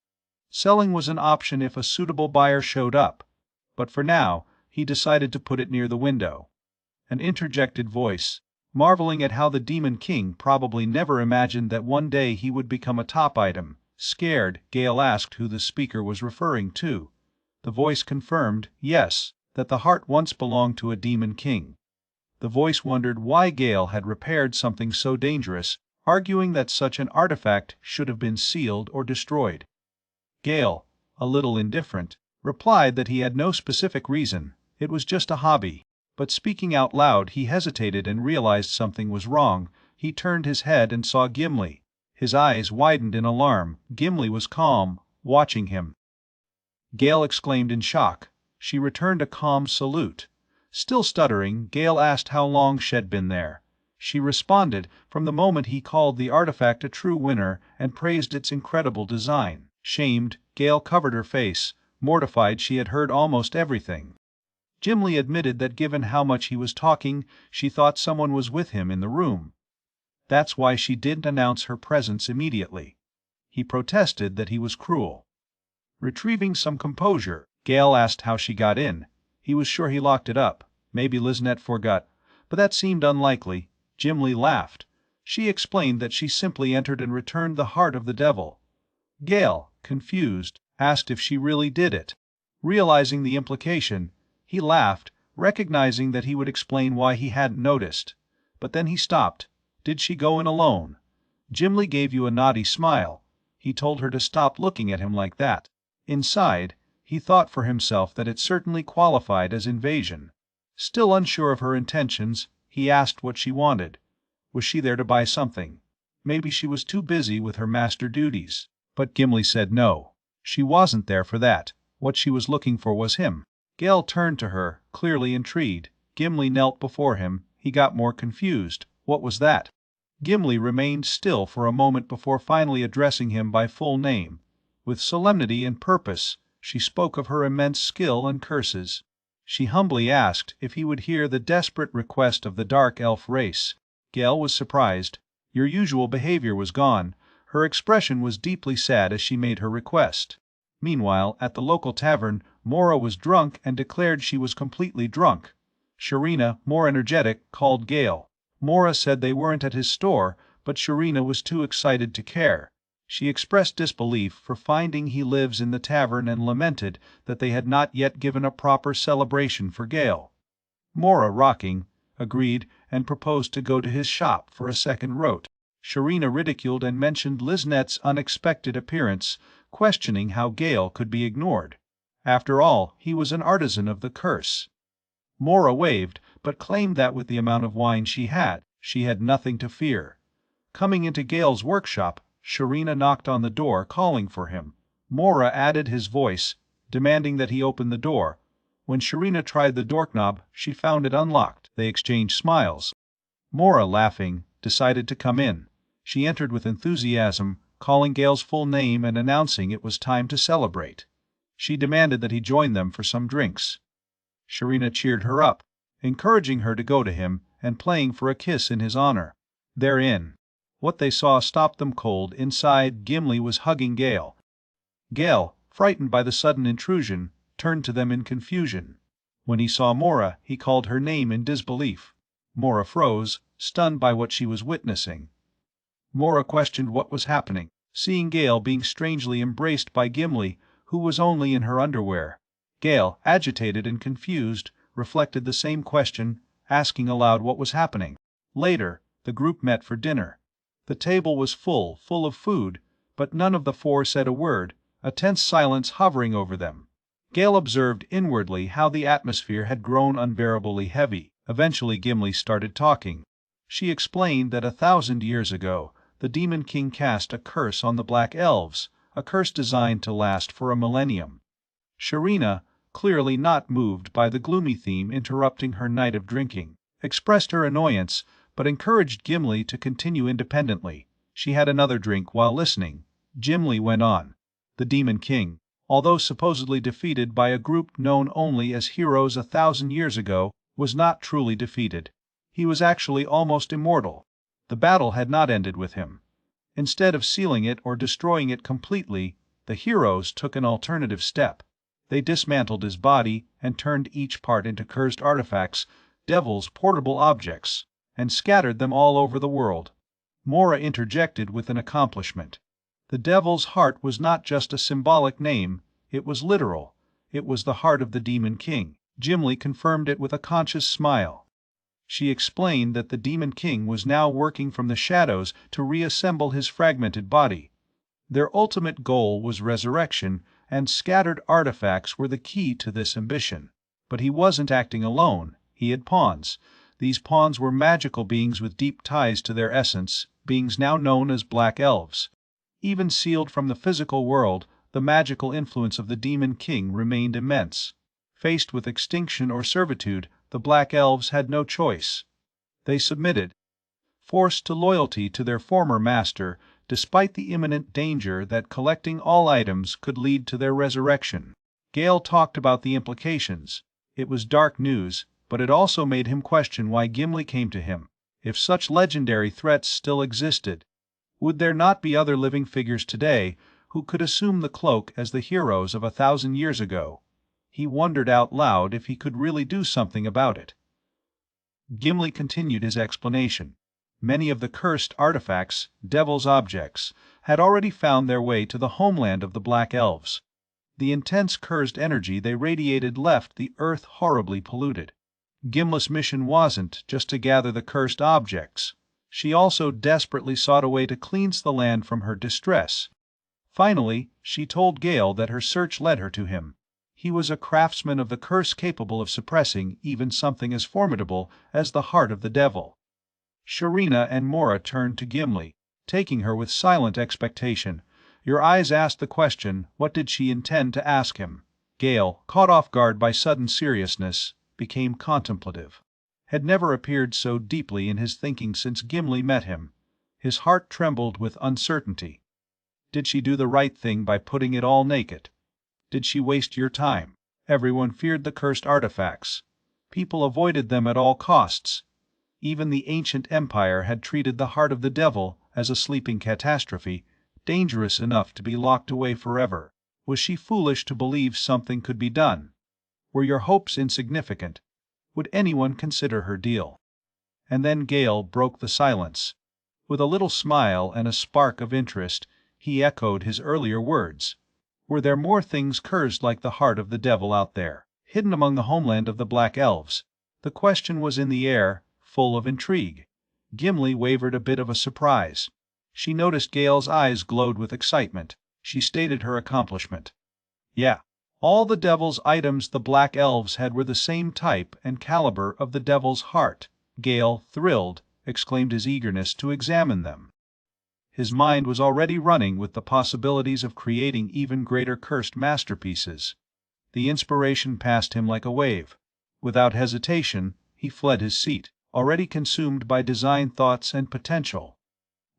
Selling was an option if a suitable buyer showed up, but for now, he decided to put it near the window. An interjected voice, marveling at how the Demon King probably never imagined that one day he would become a top item. Scared, Gale asked who the speaker was referring to. The voice confirmed, yes, that the heart once belonged to a Demon King. The voice wondered why Gale had repaired something so dangerous, arguing that such an artifact should have been sealed or destroyed. Gale, a little indifferent, replied that he had no specific reason, it was just a hobby. But speaking out loud, he hesitated and realized something was wrong. He turned his head and saw Gimli. His eyes widened in alarm. Gimli was calm, watching him. Gale exclaimed in shock. She returned a calm salute. Still stuttering, Gale asked how long she'd been there. She responded from the moment he called the artifact a true winner and praised its incredible design. Shamed, Gale covered her face, mortified she had heard almost everything. Gimli admitted that given how much he was talking, she thought someone was with him in the room. That's why she didn't announce her presence immediately. He protested that he was cruel. Retrieving some composure, Gale asked how she got in. He was sure he locked it up. Maybe Liznette forgot, but that seemed unlikely. Gimli laughed. She explained that she simply entered and returned the heart of the devil. Gale, confused, asked if she really did it. Realizing the implication, he laughed, recognizing that he would explain why he hadn't noticed. But then he stopped. Did she go in alone? Gimli gave you a naughty smile. He told her to stop looking at him like that. Inside, he thought for himself that it certainly qualified as invasion. Still unsure of her intentions, he asked what she wanted. Was she there to buy something? Maybe she was too busy with her master duties. But Gimli said no. She wasn't there for that. What she was looking for was him. Gale turned to her, clearly intrigued. Gimli knelt before him. He got more confused. What was that? Gimli remained still for a moment before finally addressing him by full name. With solemnity and purpose, she spoke of her immense skill and curses. She humbly asked if he would hear the desperate request of the dark elf race. Gale was surprised. Your usual behavior was gone. Her expression was deeply sad as she made her request. Meanwhile, at the local tavern, Mora was drunk and declared she was completely drunk. Sharina, more energetic, called Gale. Mora said they weren't at his store, but Sharina was too excited to care. She expressed disbelief for finding he lives in the tavern and lamented that they had not yet given a proper celebration for Gale. Mora, rocking, agreed and proposed to go to his shop for a second rote. Sharina ridiculed and mentioned Liznette's unexpected appearance, questioning how Gale could be ignored. After all, he was an artisan of the curse. Mora waved, but claimed that with the amount of wine she had nothing to fear. Coming into Gale's workshop, Sharina knocked on the door, calling for him. Mora added his voice, demanding that he open the door. When Sharina tried the doorknob, she found it unlocked. They exchanged smiles. Mora, laughing, decided to come in. She entered with enthusiasm, calling Gale's full name and announcing it was time to celebrate. She demanded that he join them for some drinks. Sharina cheered her up, encouraging her to go to him and playing for a kiss in his honor. They're in. What they saw stopped them cold. Inside, Gimli was hugging Gale. Gale, frightened by the sudden intrusion, turned to them in confusion. When he saw Mora, he called her name in disbelief. Mora froze, stunned by what she was witnessing. Mora questioned what was happening, seeing Gale being strangely embraced by Gimli, who was only in her underwear. Gale, agitated and confused, reflected the same question, asking aloud what was happening. Later, the group met for dinner. The table was full of food, but none of the four said a word, a tense silence hovering over them. Gale observed inwardly how the atmosphere had grown unbearably heavy. Eventually Gimli started talking. She explained that 1,000 years ago, the Demon King cast a curse on the Black Elves, a curse designed to last for a millennium. Sharina, clearly not moved by the gloomy theme interrupting her night of drinking, expressed her annoyance, but encouraged Gimli to continue independently. She had another drink while listening. Gimli went on. The Demon King, although supposedly defeated by a group known only as heroes 1,000 years ago, was not truly defeated. He was actually almost immortal. The battle had not ended with him. Instead of sealing it or destroying it completely, the heroes took an alternative step. They dismantled his body and turned each part into cursed artifacts, devil's portable objects, and scattered them all over the world. Mora interjected with an accomplishment. The devil's heart was not just a symbolic name, it was literal. It was the heart of the Demon King. Gimli confirmed it with a conscious smile. She explained that the Demon King was now working from the shadows to reassemble his fragmented body. Their ultimate goal was resurrection, and scattered artifacts were the key to this ambition. But he wasn't acting alone, he had pawns. These pawns were magical beings with deep ties to their essence, beings now known as Black Elves. Even sealed from the physical world, the magical influence of the Demon King remained immense. Faced with extinction or servitude, the Black Elves had no choice. They submitted, forced to loyalty to their former master, despite the imminent danger that collecting all items could lead to their resurrection. Gale talked about the implications. It was dark news, but it also made him question why Gimli came to him. If such legendary threats still existed, would there not be other living figures today who could assume the cloak as the heroes of 1,000 years ago? He wondered out loud if he could really do something about it. Gimli continued his explanation. Many of the cursed artifacts, devil's objects, had already found their way to the homeland of the Black Elves. The intense cursed energy they radiated left the earth horribly polluted. Gimli's mission wasn't just to gather the cursed objects. She also desperately sought a way to cleanse the land from her distress. Finally, she told Gale that her search led her to him. He was a craftsman of the curse capable of suppressing even something as formidable as the heart of the devil. Sharina and Mora turned to Gimli, taking her with silent expectation. Your eyes asked the question, what did she intend to ask him? Gale, caught off guard by sudden seriousness, became contemplative. Had never appeared so deeply in his thinking since Gimli met him. His heart trembled with uncertainty. Did she do the right thing by putting it all naked? Did she waste your time? Everyone feared the cursed artifacts. People avoided them at all costs. Even the ancient empire had treated the heart of the devil as a sleeping catastrophe, dangerous enough to be locked away forever. Was she foolish to believe something could be done? Were your hopes insignificant? Would anyone consider her deal? And then Gale broke the silence. With a little smile and a spark of interest, he echoed his earlier words. Were there more things cursed like the heart of the devil out there, hidden among the homeland of the Black Elves? The question was in the air, full of intrigue. Gimli wavered a bit of a surprise. She noticed Gale's eyes glowed with excitement. She stated her accomplishment. Yeah, all the devil's items the Black Elves had were the same type and caliber of the devil's heart. Gale, thrilled, exclaimed his eagerness to examine them. His mind was already running with the possibilities of creating even greater cursed masterpieces. The inspiration passed him like a wave. Without hesitation, he fled his seat, already consumed by design thoughts and potential.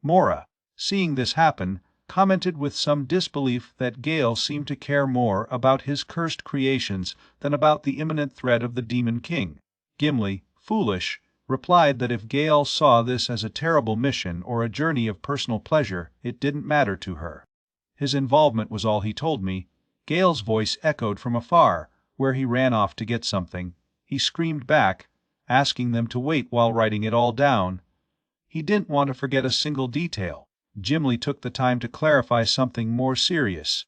Mora, seeing this happen, commented with some disbelief that Gale seemed to care more about his cursed creations than about the imminent threat of the Demon King. Gimli, foolish, replied that if Gale saw this as a terrible mission or a journey of personal pleasure, it didn't matter to her. His involvement was all he told me. Gale's voice echoed from afar, where he ran off to get something. He screamed back, asking them to wait while writing it all down. He didn't want to forget a single detail. Gimli took the time to clarify something more serious.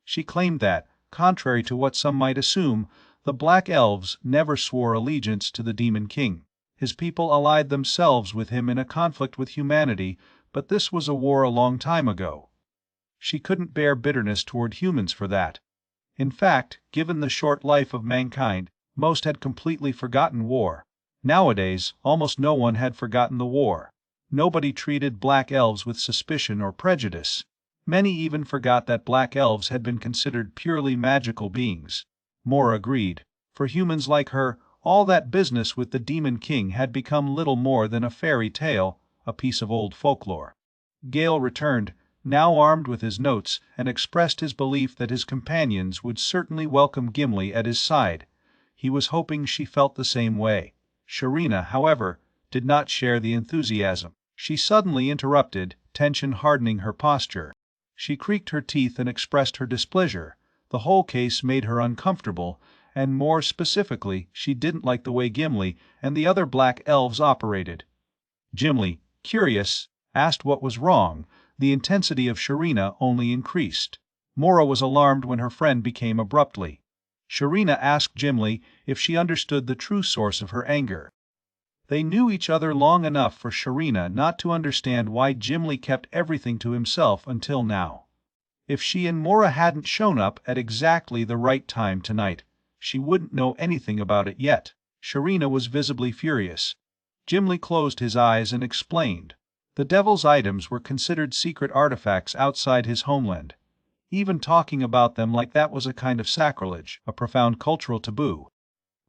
She claimed that, contrary to what some might assume, the Black Elves never swore allegiance to the Demon King. His people allied themselves with him in a conflict with humanity, but this was a war a long time ago. She couldn't bear bitterness toward humans for that. In fact, given the short life of mankind, most had completely forgotten war. Nowadays, almost no one had forgotten the war. Nobody treated Black Elves with suspicion or prejudice. Many even forgot that Black Elves had been considered purely magical beings. Mora agreed. For humans like her, all that business with the Demon King had become little more than a fairy tale, a piece of old folklore. Gale returned, now armed with his notes, and expressed his belief that his companions would certainly welcome Gimli at his side. He was hoping she felt the same way. Sharina, however, did not share the enthusiasm. She suddenly interrupted, tension hardening her posture. She creaked her teeth and expressed her displeasure. The whole case made her uncomfortable, and more specifically, she didn't like the way Gimli and the other Black Elves operated. Gimli, curious, asked what was wrong. The intensity of Sharina only increased. Mora was alarmed when her friend became abruptly. Sharina asked Gimli if she understood the true source of her anger. They knew each other long enough for Sharina not to understand why Gimli kept everything to himself until now. If she and Mora hadn't shown up at exactly the right time tonight, she wouldn't know anything about it yet. Sharina was visibly furious. Gimli closed his eyes and explained. The Devil's items were considered secret artifacts outside his homeland. Even talking about them like that was a kind of sacrilege, a profound cultural taboo.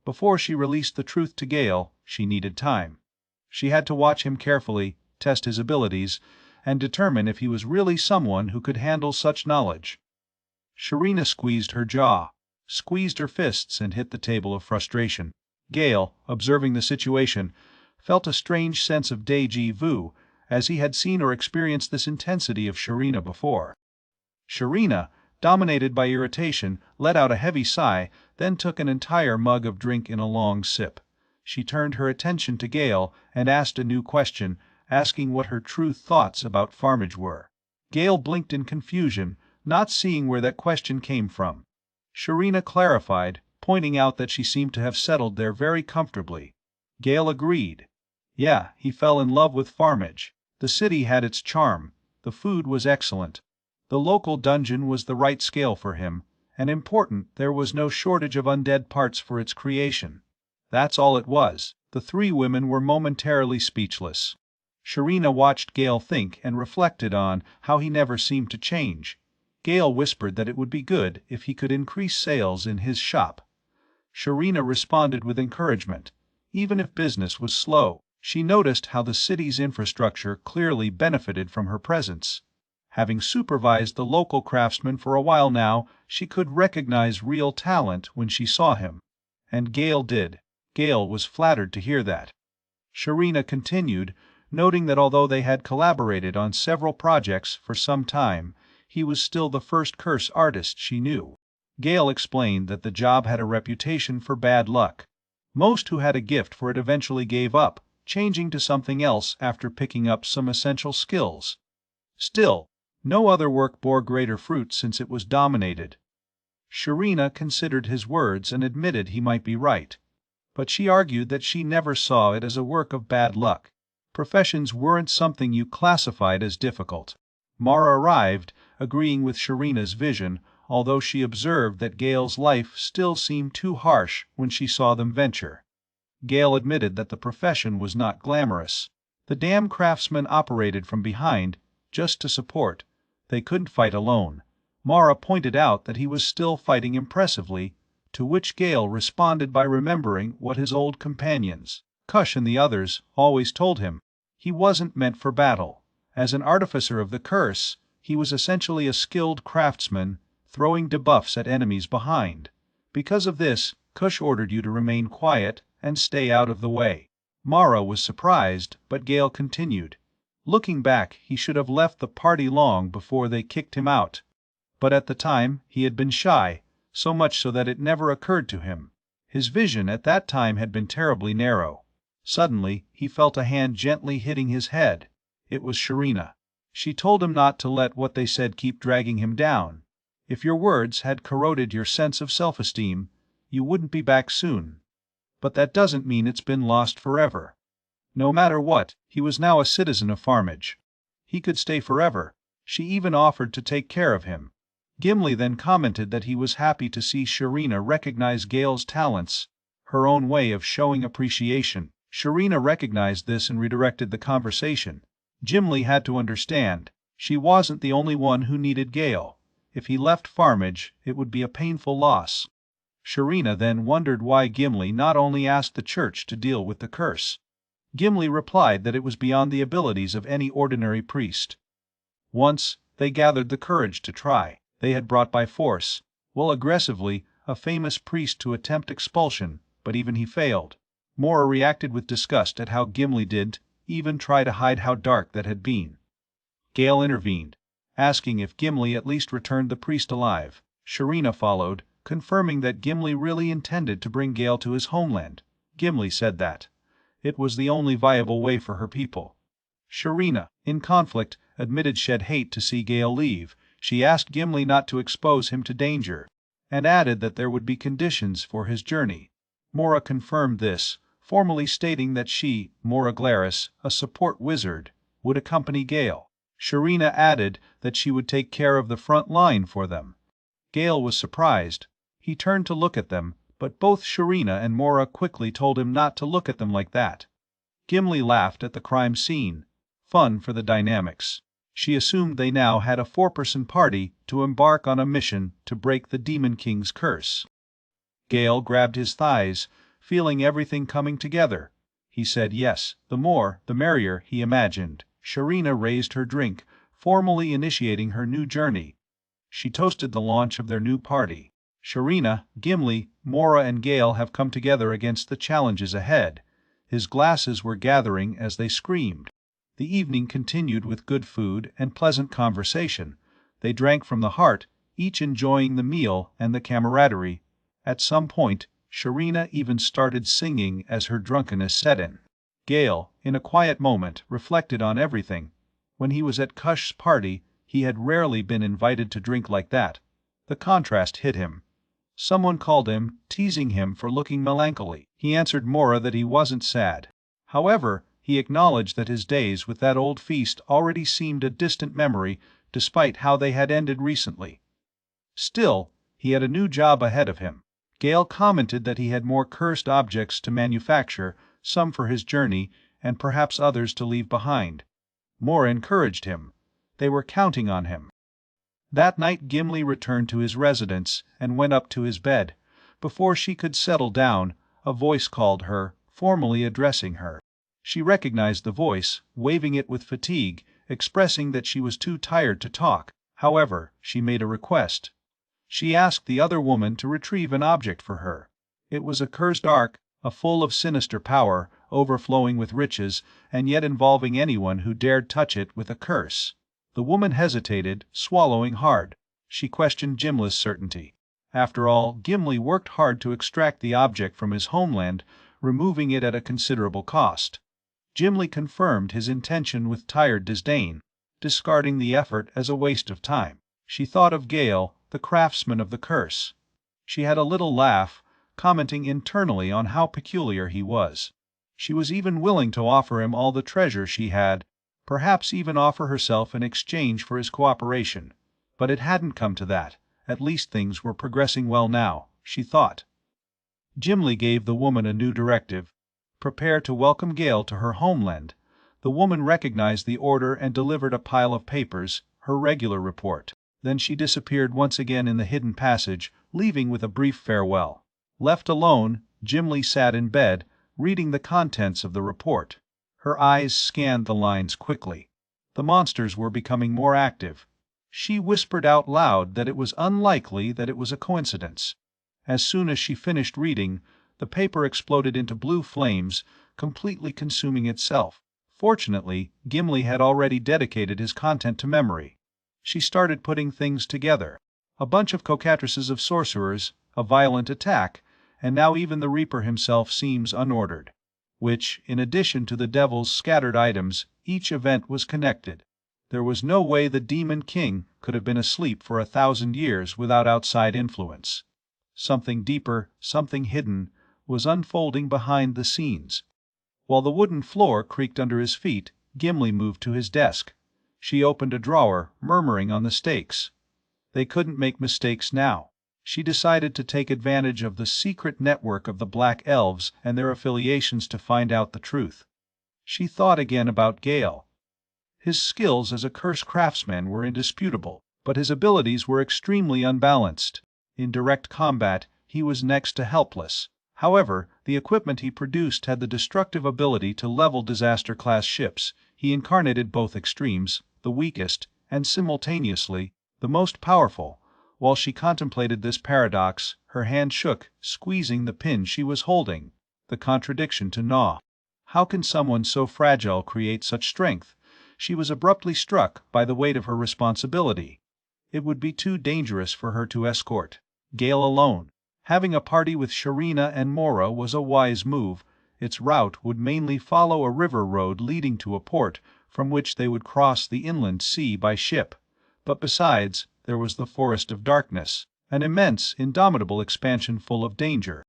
Before she released the truth to Gale, she needed time. She had to watch him carefully, test his abilities, and determine if he was really someone who could handle such knowledge. Sharina squeezed her jaw, squeezed her fists, and hit the table of frustration. Gale, observing the situation, felt a strange sense of déjà vu, as he had seen or experienced this intensity of Sharina before. Sharina, dominated by irritation, let out a heavy sigh, then took an entire mug of drink in a long sip. She turned her attention to Gale and asked a new question, asking what her true thoughts about farmage were. Gale blinked in confusion, not seeing where that question came from. Sharina clarified, pointing out that she seemed to have settled there very comfortably. Gale agreed. Yeah, he fell in love with farmage. The city had its charm. The food was excellent. The local dungeon was the right scale for him, and important, there was no shortage of undead parts for its creation. That's all it was. The three women were momentarily speechless. Sharina watched Gale think and reflected on how he never seemed to change. Gale whispered that it would be good if he could increase sales in his shop. Sharina responded with encouragement. Even if business was slow, she noticed how the city's infrastructure clearly benefited from her presence. Having supervised the local craftsman for a while now, she could recognize real talent when she saw him. And Gale did. Gale was flattered to hear that. Sharina continued, noting that although they had collaborated on several projects for some time, he was still the first curse artist she knew. Gale explained that the job had a reputation for bad luck. Most who had a gift for it eventually gave up, changing to something else after picking up some essential skills. Still, no other work bore greater fruit since it was dominated. Sharina considered his words and admitted he might be right. But she argued that she never saw it as a work of bad luck. Professions weren't something you classified as difficult. Mara arrived, agreeing with Sharina's vision, although she observed that Gale's life still seemed too harsh when she saw them venture. Gale admitted that the profession was not glamorous. The damn craftsmen operated from behind, just to support. They couldn't fight alone. Mara pointed out that he was still fighting impressively, to which Gale responded by remembering what his old companions, Kush and the others, always told him. He wasn't meant for battle. As an artificer of the curse, he was essentially a skilled craftsman, throwing debuffs at enemies behind. Because of this, Kush ordered you to remain quiet and stay out of the way. Mara was surprised, but Gale continued. Looking back, he should have left the party long before they kicked him out. But at the time, he had been shy, so much so that it never occurred to him. His vision at that time had been terribly narrow. Suddenly, he felt a hand gently hitting his head. It was Sharina. She told him not to let what they said keep dragging him down. If your words had corroded your sense of self-esteem, you wouldn't be back soon. But that doesn't mean it's been lost forever. No matter what, he was now a citizen of Farmage. He could stay forever. She even offered to take care of him. Gimli then commented that he was happy to see Sharina recognize Gale's talents, her own way of showing appreciation. Sharina recognized this and redirected the conversation. Gimli had to understand, she wasn't the only one who needed Gale. If he left Farmage, it would be a painful loss. Sharina then wondered why Gimli not only asked the church to deal with the curse. Gimli replied that it was beyond the abilities of any ordinary priest. Once, they gathered the courage to try. They had brought by force, well aggressively, a famous priest to attempt expulsion, but even he failed. Mora reacted with disgust at how Gimli didn't even try to hide how dark that had been. Gale intervened, asking if Gimli at least returned the priest alive. Sharina followed, confirming that Gimli really intended to bring Gale to his homeland. Gimli said that it was the only viable way for her people. Sharina, in conflict, admitted she'd hate to see Gale leave. She asked Gimli not to expose him to danger, and added that there would be conditions for his journey. Mora confirmed this, formally stating that she, Mora Glaris, a support wizard, would accompany Gale. Sharina added that she would take care of the front line for them. Gale was surprised. He turned to look at them, but both Sharina and Mora quickly told him not to look at them like that. Gimli laughed at the crime scene. Fun for the dynamics. She assumed they now had a four-person party to embark on a mission to break the Demon King's curse. Gale grabbed his thighs, feeling everything coming together. He said yes, the more, the merrier, he imagined. Sharina raised her drink, formally initiating her new journey. She toasted the launch of their new party. Sharina, Gimli, Mora and Gale have come together against the challenges ahead. His glasses were gathering as they screamed. The evening continued with good food and pleasant conversation. They drank from the heart, each enjoying the meal and the camaraderie. At some point, Sharina even started singing as her drunkenness set in. Gale, in a quiet moment, reflected on everything. When he was at Kush's party, he had rarely been invited to drink like that. The contrast hit him. Someone called him, teasing him for looking melancholy. He answered Mora that he wasn't sad. However, he acknowledged that his days with that old feast already seemed a distant memory, despite how they had ended recently. Still, he had a new job ahead of him. Gale commented that he had more cursed objects to manufacture, some for his journey, and perhaps others to leave behind. Mora encouraged him. They were counting on him. That night Gimli returned to his residence and went up to his bed. Before she could settle down, a voice called her, formally addressing her. She recognized the voice, waving it with fatigue, expressing that she was too tired to talk. However, she made a request. She asked the other woman to retrieve an object for her. It was a cursed ark, full of sinister power, overflowing with riches, and yet involving anyone who dared touch it with a curse. The woman hesitated, swallowing hard. She questioned Gimli's certainty. After all, Gimli worked hard to extract the object from his homeland, removing it at a considerable cost. Gimli confirmed his intention with tired disdain, discarding the effort as a waste of time. She thought of Gale, the craftsman of the curse. She had a little laugh, commenting internally on how peculiar he was. She was even willing to offer him all the treasure she had, perhaps even offer herself in exchange for his cooperation. But it hadn't come to that. At least things were progressing well now, she thought. Gimli gave the woman a new directive. Prepare to welcome Gale to her homeland. The woman recognized the order and delivered a pile of papers, her regular report. Then she disappeared once again in the hidden passage, leaving with a brief farewell. Left alone, Gimli sat in bed, reading the contents of the report. Her eyes scanned the lines quickly. The monsters were becoming more active. She whispered out loud that it was unlikely that it was a coincidence. As soon as she finished reading, the paper exploded into blue flames, completely consuming itself. Fortunately, Gimli had already dedicated his content to memory. She started putting things together. A bunch of cockatrices of sorcerers, a violent attack, and now even the Reaper himself seems unordered. Which, in addition to the devil's scattered items, each event was connected. There was no way the Demon King could have been asleep for 1,000 years without outside influence. Something deeper, something hidden, was unfolding behind the scenes. While the wooden floor creaked under his feet, Gimli moved to his desk. She opened a drawer, murmuring on the stakes. They couldn't make mistakes now. She decided to take advantage of the secret network of the Black Elves and their affiliations to find out the truth. She thought again about Gale. His skills as a curse craftsman were indisputable, but his abilities were extremely unbalanced. In direct combat, he was next to helpless. However, the equipment he produced had the destructive ability to level disaster-class ships. He incarnated both extremes, the weakest, and simultaneously, the most powerful. While she contemplated this paradox, her hand shook, squeezing the pin she was holding. The contradiction to gnaw. How can someone so fragile create such strength? She was abruptly struck by the weight of her responsibility. It would be too dangerous for her to escort Gale alone. Having a party with Sharina and Mora was a wise move. Its route would mainly follow a river road leading to a port, from which they would cross the inland sea by ship. But besides, there was the Forest of Darkness, an immense, indomitable expansion full of danger.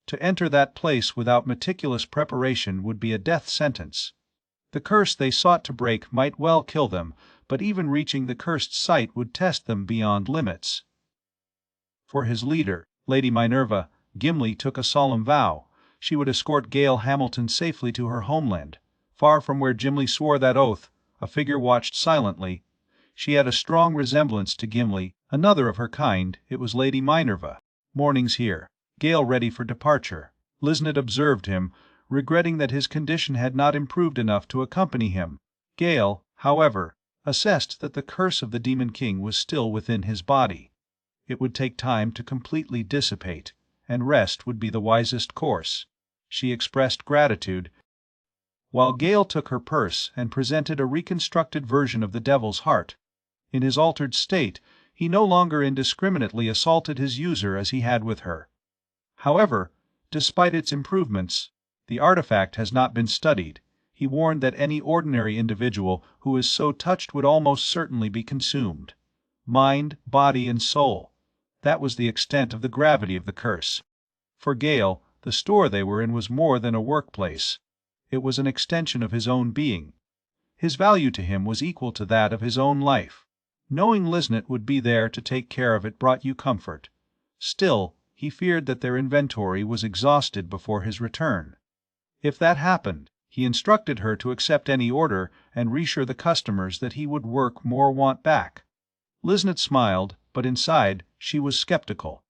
To enter that place without meticulous preparation would be a death sentence. The curse they sought to break might well kill them, but even reaching the cursed site would test them beyond limits. For his leader, Lady Minerva, Gimli took a solemn vow. She would escort Gale Hamilton safely to her homeland. Far from where Gimli swore that oath, a figure watched silently. She had a strong resemblance to Gimli, another of her kind. It was Lady Minerva. Morning's here. Gale ready for departure. Liznit observed him, regretting that his condition had not improved enough to accompany him. Gale, however, assessed that the curse of the Demon King was still within his body. It would take time to completely dissipate, and rest would be the wisest course. She expressed gratitude, while Gale took her purse and presented a reconstructed version of the Devil's Heart. In his altered state, he no longer indiscriminately assaulted his user as he had with her. However, despite its improvements, the artifact has not been studied. He warned that any ordinary individual who is so touched would almost certainly be consumed. Mind, body, and soul. That was the extent of the gravity of the curse. For Gale, the store they were in was more than a workplace. It was an extension of his own being. His value to him was equal to that of his own life. Knowing Liznit would be there to take care of it brought you comfort. Still, he feared that their inventory was exhausted before his return. If that happened, he instructed her to accept any order and reassure the customers that he would work more want back. Liznit smiled, but inside she was skeptical.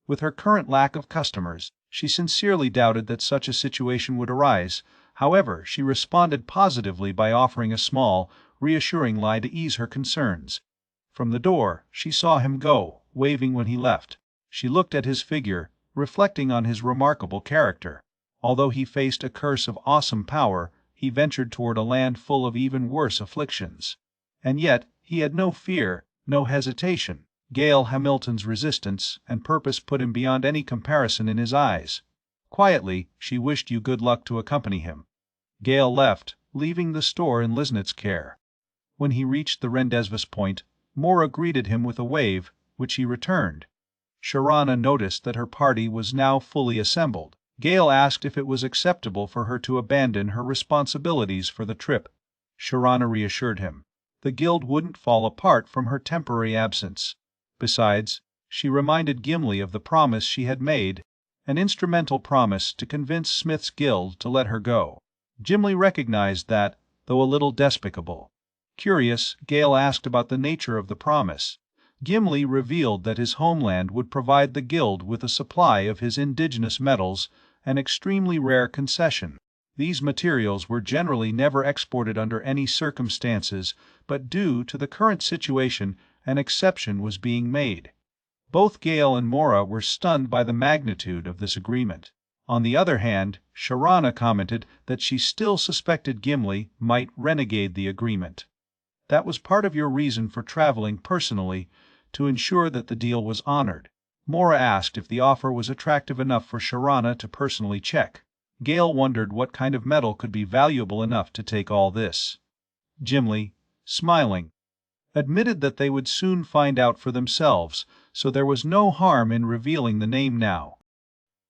With her current lack of customers, she sincerely doubted that such a situation would arise. However, she responded positively by offering a small, reassuring lie to ease her concerns. From the door, she saw him go, waving when he left. She looked at his figure, reflecting on his remarkable character. Although he faced a curse of awesome power, he ventured toward a land full of even worse afflictions. And yet, he had no fear, no hesitation. Gale Hamilton's resistance and purpose put him beyond any comparison in his eyes. Quietly, she wished you good luck to accompany him. Gale left, leaving the store in Liznit's care. When he reached the Rendezvous point, Mora greeted him with a wave, which he returned. Sharana noticed that her party was now fully assembled. Gale asked if it was acceptable for her to abandon her responsibilities for the trip. Sharana reassured him. The guild wouldn't fall apart from her temporary absence. Besides, she reminded Gimli of the promise she had made, an instrumental promise to convince Smith's guild to let her go. Gimli recognized that, though a little despicable. Curious, Gale asked about the nature of the promise. Gimli revealed that his homeland would provide the guild with a supply of his indigenous metals, an extremely rare concession. These materials were generally never exported under any circumstances, but due to the current situation an exception was being made. Both Gale and Mora were stunned by the magnitude of this agreement. On the other hand, Sharana commented that she still suspected Gimli might renegade the agreement. That was part of your reason for traveling personally, to ensure that the deal was honored. Mora asked if the offer was attractive enough for Sharana to personally check. Gale wondered what kind of metal could be valuable enough to take all this. Gimli, smiling, admitted that they would soon find out for themselves, so there was no harm in revealing the name now.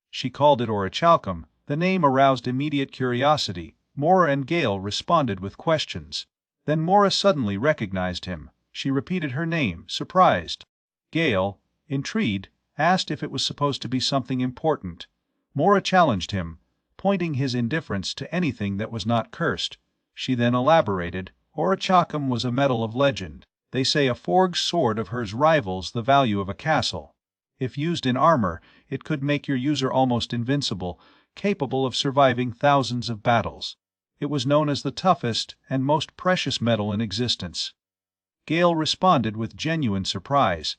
She called it orichalcum. The name aroused immediate curiosity. Mora and Gale responded with questions. Then Mora suddenly recognized him. She repeated her name, surprised. Gale, intrigued, asked if it was supposed to be something important. Mora challenged him, pointing his indifference to anything that was not cursed. She then elaborated. Orichalcum was a metal of legend. They say a forged sword of hers rivals the value of a castle. If used in armor, it could make your user almost invincible, capable of surviving thousands of battles. It was known as the toughest and most precious metal in existence. Gale responded with genuine surprise.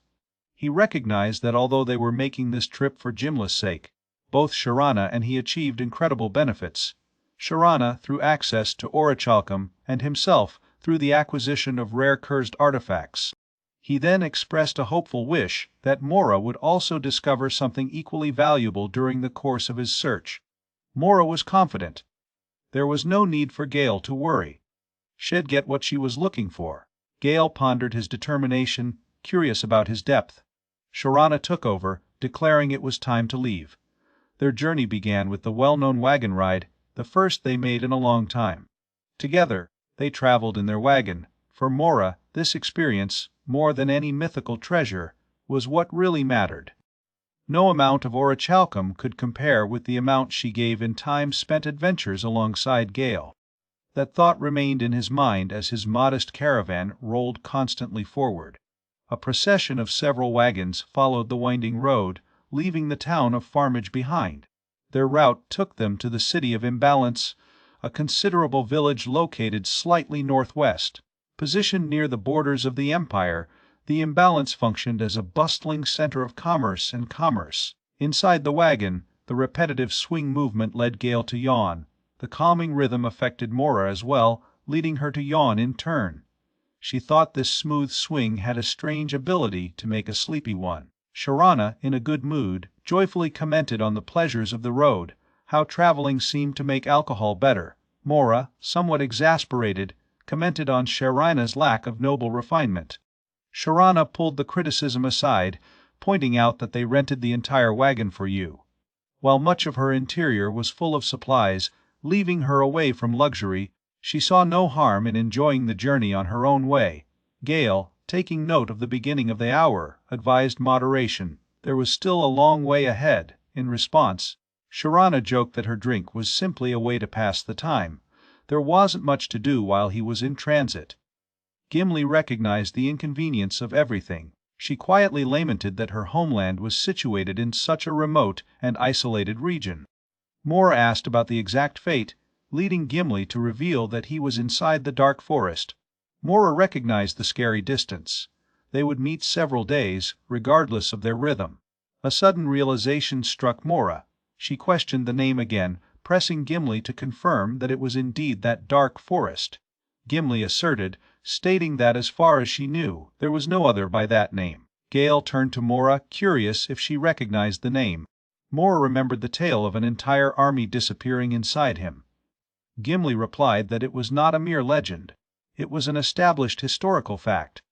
He recognized that although they were making this trip for Gimli's sake, both Sharana and he achieved incredible benefits. Sharana through access to orichalcum, and himself through the acquisition of rare cursed artifacts. He then expressed a hopeful wish that Mora would also discover something equally valuable during the course of his search. Mora was confident. There was no need for Gale to worry. She'd get what she was looking for. Gale pondered his determination, curious about his depth. Sharana took over, declaring it was time to leave. Their journey began with the well-known wagon ride, the first they made in a long time. Together, they traveled in their wagon. For Mora, this experience, more than any mythical treasure, was what really mattered. No amount of orichalcum could compare with the amount she gave in time spent adventures alongside Gale. That thought remained in his mind as his modest caravan rolled constantly forward. A procession of several wagons followed the winding road, leaving the town of Farmage behind. Their route took them to the city of Imbalance, a considerable village located slightly northwest. Positioned near the borders of the empire, the Imbalance functioned as a bustling center of commerce and commerce. Inside the wagon, the repetitive swing movement led Gale to yawn. The calming rhythm affected Mora as well, leading her to yawn in turn. She thought this smooth swing had a strange ability to make a sleepy one. Sharana, in a good mood, joyfully commented on the pleasures of the road, how traveling seemed to make alcohol better. Mora, somewhat exasperated, commented on Sharana's lack of noble refinement. Sharana pulled the criticism aside, pointing out that they rented the entire wagon for you. While much of her interior was full of supplies, leaving her away from luxury, she saw no harm in enjoying the journey on her own way. Gale, taking note of the beginning of the hour, advised moderation. There was still a long way ahead. In response, Sharana joked that her drink was simply a way to pass the time. There wasn't much to do while he was in transit. Gimli recognized the inconvenience of everything. She quietly lamented that her homeland was situated in such a remote and isolated region. Mora asked about the exact fate, leading Gimli to reveal that he was inside the dark forest. Mora recognized the scary distance. They would meet several days, regardless of their rhythm. A sudden realization struck Mora. She questioned the name again, pressing Gimli to confirm that it was indeed that dark forest. Gimli asserted, stating that as far as she knew, there was no other by that name. Gale turned to Mora, curious if she recognized the name. Mora remembered the tale of an entire army disappearing inside him. Gimli replied that it was not a mere legend. It was an established historical fact.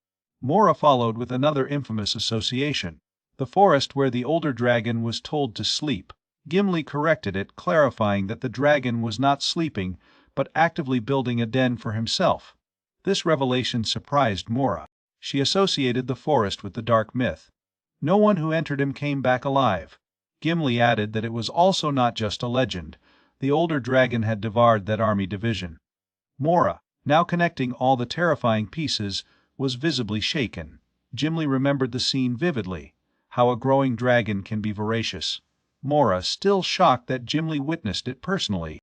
Mora followed with another infamous association: the forest where the older dragon was told to sleep. Gimli corrected it, clarifying that the dragon was not sleeping, but actively building a den for himself. This revelation surprised Mora. She associated the forest with the dark myth. No one who entered him came back alive. Gimli added that it was also not just a legend. The older dragon had devoured that army division. Mora, now connecting all the terrifying pieces, was visibly shaken. Gimli remembered the scene vividly, how a growing dragon can be voracious. Mora, still shocked that Gimli witnessed it personally,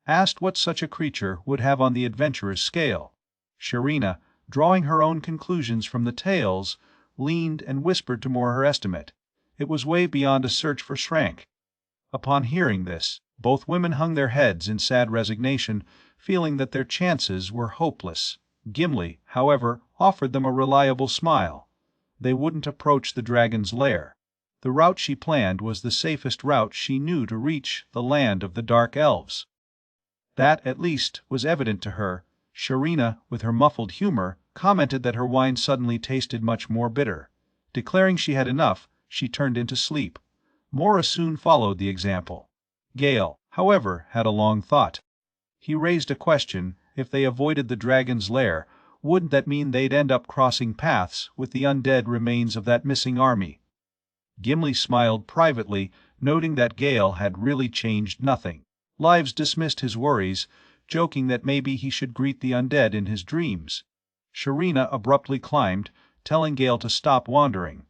asked what such a creature would have on the adventurer's scale. Sharina, drawing her own conclusions from the tales, leaned and whispered to Mora her estimate. It was way beyond a search for Shrank. Upon hearing this, both women hung their heads in sad resignation, feeling that their chances were hopeless. Gimli, however, offered them a reliable smile. They wouldn't approach the dragon's lair. The route she planned was the safest route she knew to reach the land of the Dark Elves. That, at least, was evident to her. Sharina, with her muffled humor, commented that her wine suddenly tasted much more bitter. Declaring she had enough, she turned into sleep. Mora soon followed the example. Gale, however, had a long thought. He raised a question: if they avoided the dragon's lair, wouldn't that mean they'd end up crossing paths with the undead remains of that missing army? Gimli smiled privately, noting that Gale had really changed nothing. Lives dismissed his worries, joking that maybe he should greet the undead in his dreams. Sharina abruptly climbed, telling Gale to stop wandering.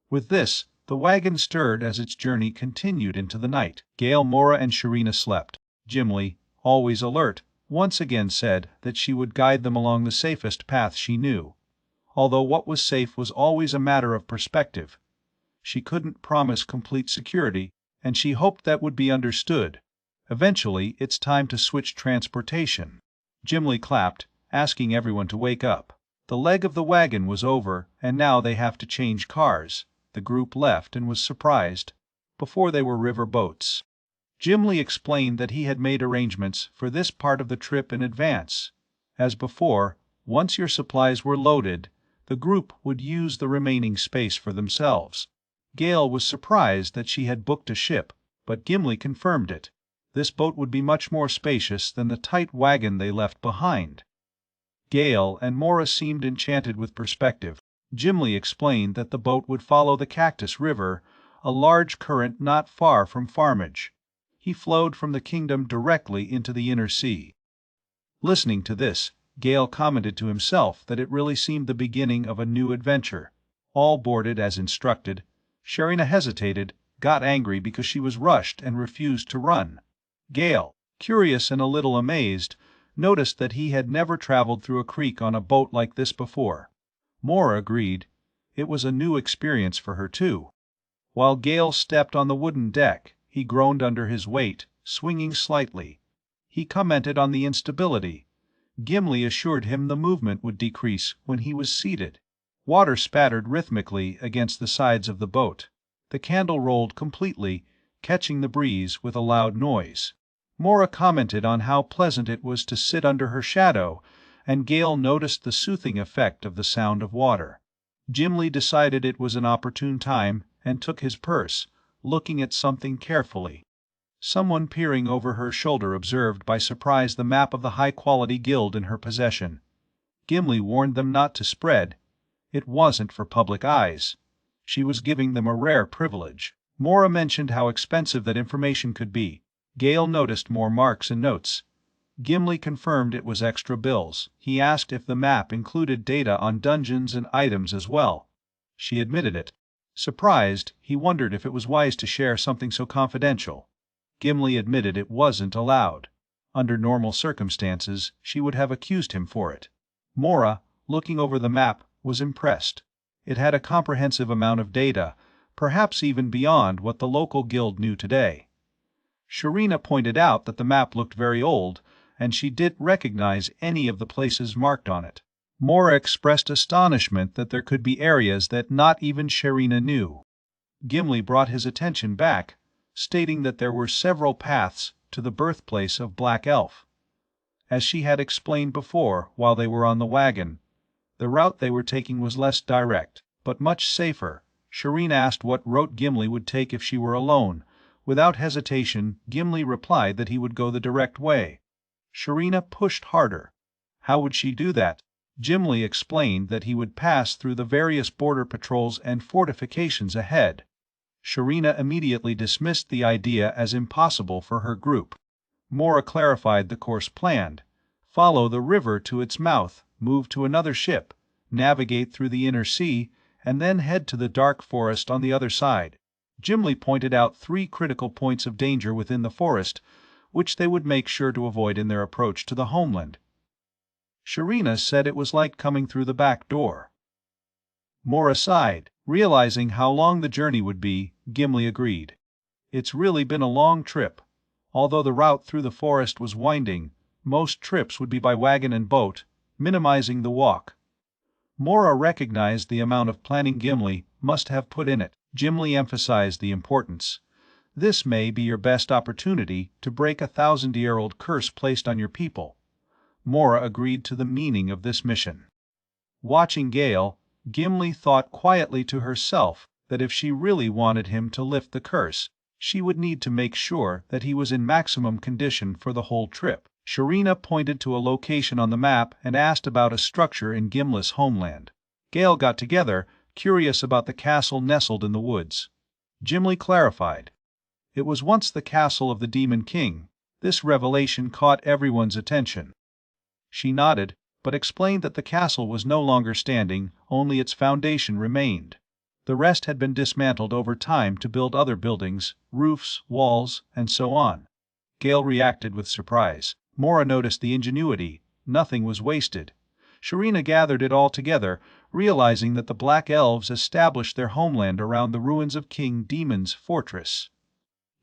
With this, the wagon stirred as its journey continued into the night. Gale, Mora, and Sharina slept. Gimli, always alert, once again said that she would guide them along the safest path she knew. Although what was safe was always a matter of perspective. She couldn't promise complete security, and she hoped that would be understood. Eventually, it's time to switch transportation. Gimli clapped, asking everyone to wake up. The leg of the wagon was over, and now they have to change cars. The group left and was surprised. Before they were river boats. Gimli explained that he had made arrangements for this part of the trip in advance. As before, once your supplies were loaded, the group would use the remaining space for themselves. Gale was surprised that she had booked a ship, but Gimli confirmed it. This boat would be much more spacious than the tight wagon they left behind. Gale and Mora seemed enchanted with perspective. Gimli explained that the boat would follow the Cactus River, a large current not far from Farmage. He flowed from the kingdom directly into the inner sea. Listening to this, Gale commented to himself that it really seemed the beginning of a new adventure. All boarded as instructed. Sharina hesitated, got angry because she was rushed and refused to run. Gale, curious and a little amazed, noticed that he had never traveled through a creek on a boat like this before. Mora agreed. It was a new experience for her too. While Gale stepped on the wooden deck, he groaned under his weight, swinging slightly. He commented on the instability. Gimli assured him the movement would decrease when he was seated. Water spattered rhythmically against the sides of the boat. The candle rolled completely, catching the breeze with a loud noise. Mora commented on how pleasant it was to sit under her shadow, and Gale noticed the soothing effect of the sound of water. Gimli decided it was an opportune time and took his purse, looking at something carefully. Someone peering over her shoulder observed by surprise the map of the high-quality guild in her possession. Gimli warned them not to spread. It wasn't for public eyes. She was giving them a rare privilege. Mora mentioned how expensive that information could be. Gale noticed more marks and notes. Gimli confirmed it was extra bills. He asked if the map included data on dungeons and items as well. She admitted it. Surprised, he wondered if it was wise to share something so confidential. Gimli admitted it wasn't allowed. Under normal circumstances, she would have accused him for it. Mora, looking over the map, was impressed. It had a comprehensive amount of data, perhaps even beyond what the local guild knew today. Sharina pointed out that the map looked very old, and she didn't recognize any of the places marked on it. Mora expressed astonishment that there could be areas that not even Sharina knew. Gimli brought his attention back, stating that there were several paths to the birthplace of Black Elf. As she had explained before while they were on the wagon, the route they were taking was less direct, but much safer. Sharina asked what route Gimli would take if she were alone. Without hesitation, Gimli replied that he would go the direct way. Sharina pushed harder. How would she do that? Gimli explained that he would pass through the various border patrols and fortifications ahead. Sharina immediately dismissed the idea as impossible for her group. Mora clarified the course planned. Follow the river to its mouth, move to another ship, navigate through the inner sea, and then head to the dark forest on the other side. Gimli pointed out 3 critical points of danger within the forest, which they would make sure to avoid in their approach to the homeland. Sharina said it was like coming through the back door. Mora sighed, realizing how long the journey would be. Gimli agreed. It's really been a long trip. Although the route through the forest was winding, most trips would be by wagon and boat, minimizing the walk. Mora recognized the amount of planning Gimli must have put in it. Gimli emphasized the importance. This may be your best opportunity to break a 1,000-year-old curse placed on your people. Mora agreed to the meaning of this mission. Watching Gale, Gimli thought quietly to herself that if she really wanted him to lift the curse, she would need to make sure that he was in maximum condition for the whole trip. Sharina pointed to a location on the map and asked about a structure in Gimli's homeland. Gale got together, curious about the castle nestled in the woods. Gimli clarified. It was once the castle of the Demon King. This revelation caught everyone's attention. She nodded, but explained that the castle was no longer standing, only its foundation remained. The rest had been dismantled over time to build other buildings, roofs, walls, and so on. Gale reacted with surprise. Mora noticed the ingenuity. Nothing was wasted. Sharina gathered it all together, realizing that the Black Elves established their homeland around the ruins of King Demon's fortress.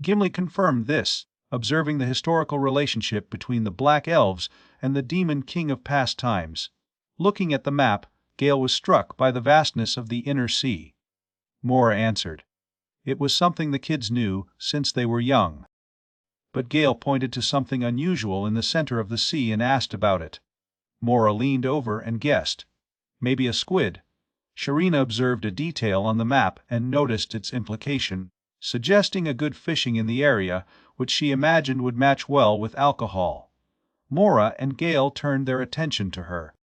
Gimli confirmed this, observing the historical relationship between the Black Elves and the Demon King of past times. Looking at the map, Gale was struck by the vastness of the inner sea. Mora answered. It was something the kids knew since they were young. But Gale pointed to something unusual in the center of the sea and asked about it. Mora leaned over and guessed. Maybe a squid. Sharina observed a detail on the map and noticed its implication, suggesting a good fishing in the area, which she imagined would match well with alcohol. Mora and Gale turned their attention to her.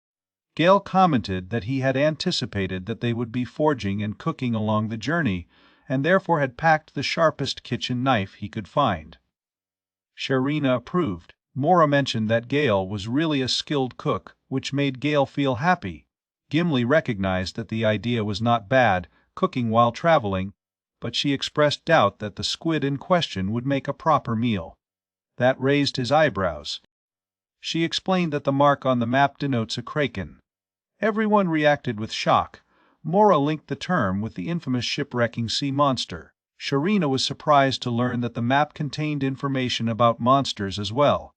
Gale commented that he had anticipated that they would be forging and cooking along the journey, and therefore had packed the sharpest kitchen knife he could find. Sharina approved. Mora mentioned that Gale was really a skilled cook, which made Gale feel happy. Gimli recognized that the idea was not bad, cooking while traveling, but she expressed doubt that the squid in question would make a proper meal. That raised his eyebrows. She explained that the mark on the map denotes a kraken. Everyone reacted with shock. Mora linked the term with the infamous shipwrecking sea monster. Sharina was surprised to learn that the map contained information about monsters as well.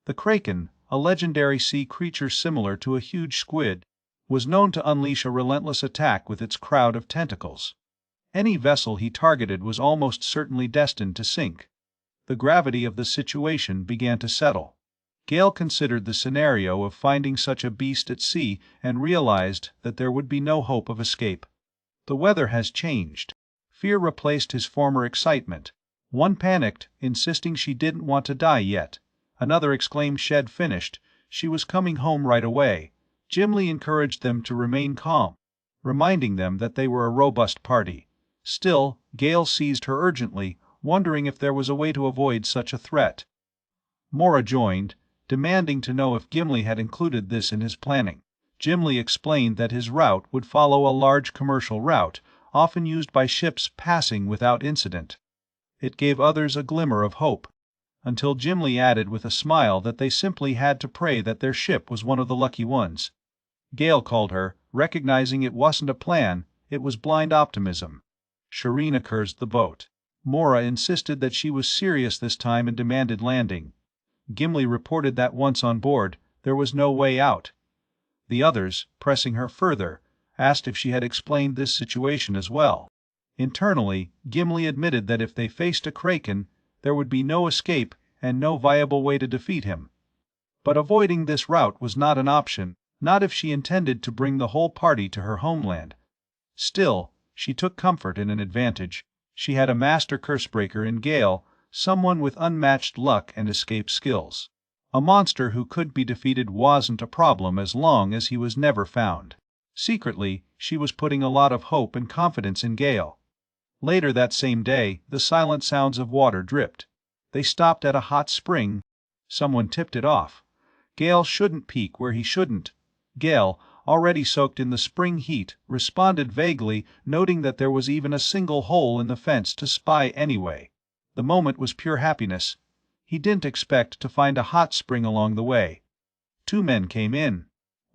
The kraken, a legendary sea creature similar to a huge squid, was known to unleash a relentless attack with its crowd of tentacles. Any vessel he targeted was almost certainly destined to sink. The gravity of the situation began to settle. Gale considered the scenario of finding such a beast at sea and realized that there would be no hope of escape. The weather has changed. Fear replaced his former excitement. One panicked, insisting she didn't want to die yet. Another exclaimed she'd finished. She was coming home right away. Gimli encouraged them to remain calm, reminding them that they were a robust party. Still, Gale seized her urgently, wondering if there was a way to avoid such a threat. Mora joined, demanding to know if Gimli had included this in his planning. Gimli explained that his route would follow a large commercial route, often used by ships passing without incident. It gave others a glimmer of hope, until Gimli added with a smile that they simply had to pray that their ship was one of the lucky ones. Gale called her, recognizing it wasn't a plan, it was blind optimism. Sharina cursed the boat. Mora insisted that she was serious this time and demanded landing. Gimli reported that once on board, there was no way out. The others, pressing her further, asked if she had explained this situation as well. Internally, Gimli admitted that if they faced a kraken, there would be no escape and no viable way to defeat him. But avoiding this route was not an option, not if she intended to bring the whole party to her homeland. Still, she took comfort in an advantage. She had a master cursebreaker in Gale, someone with unmatched luck and escape skills. A monster who could be defeated wasn't a problem as long as he was never found. Secretly, she was putting a lot of hope and confidence in Gale. Later that same day, the silent sounds of water dripped. They stopped at a hot spring. Someone tipped it off. Gale shouldn't peek where he shouldn't. Gale, already soaked in the spring heat, responded vaguely, noting that there was even a single hole in the fence to spy anyway. The moment was pure happiness. He didn't expect to find a hot spring along the way. Two men came in.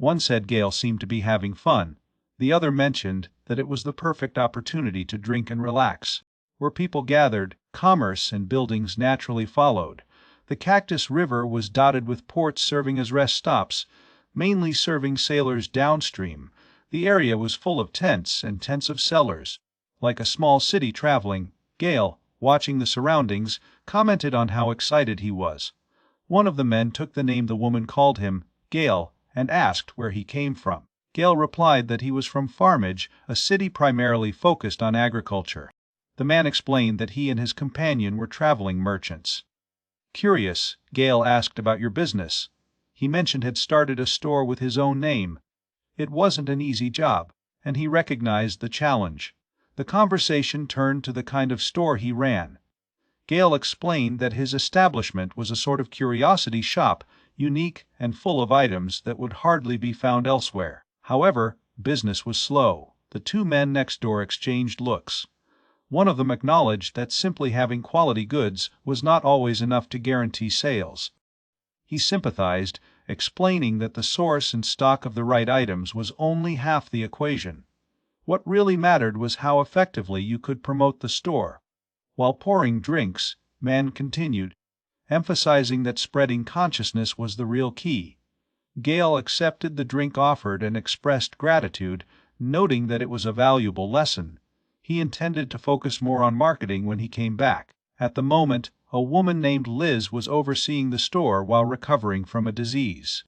One said Gale seemed to be having fun. The other mentioned that it was the perfect opportunity to drink and relax. Where people gathered, commerce and buildings naturally followed. The Cactus River was dotted with ports serving as rest stops, mainly serving sailors downstream. The area was full of tents and tents of sellers. Like a small city traveling, Gale, watching the surroundings, commented on how excited he was. One of the men took the name the woman called him, Gale, and asked where he came from. Gale replied that he was from Farmage, a city primarily focused on agriculture. The man explained that he and his companion were traveling merchants. Curious, Gale asked about your business. He mentioned had started a store with his own name. It wasn't an easy job, and he recognized the challenge. The conversation turned to the kind of store he ran. Gale explained that his establishment was a sort of curiosity shop, unique and full of items that would hardly be found elsewhere. However, business was slow. The two men next door exchanged looks. One of them acknowledged that simply having quality goods was not always enough to guarantee sales. He sympathized, explaining that the source and stock of the right items was only half the equation. What really mattered was how effectively you could promote the store. While pouring drinks, Mann continued, emphasizing that spreading consciousness was the real key. Gale accepted the drink offered and expressed gratitude, noting that it was a valuable lesson. He intended to focus more on marketing when he came back. At the moment, a woman named Liz was overseeing the store while recovering from a disease.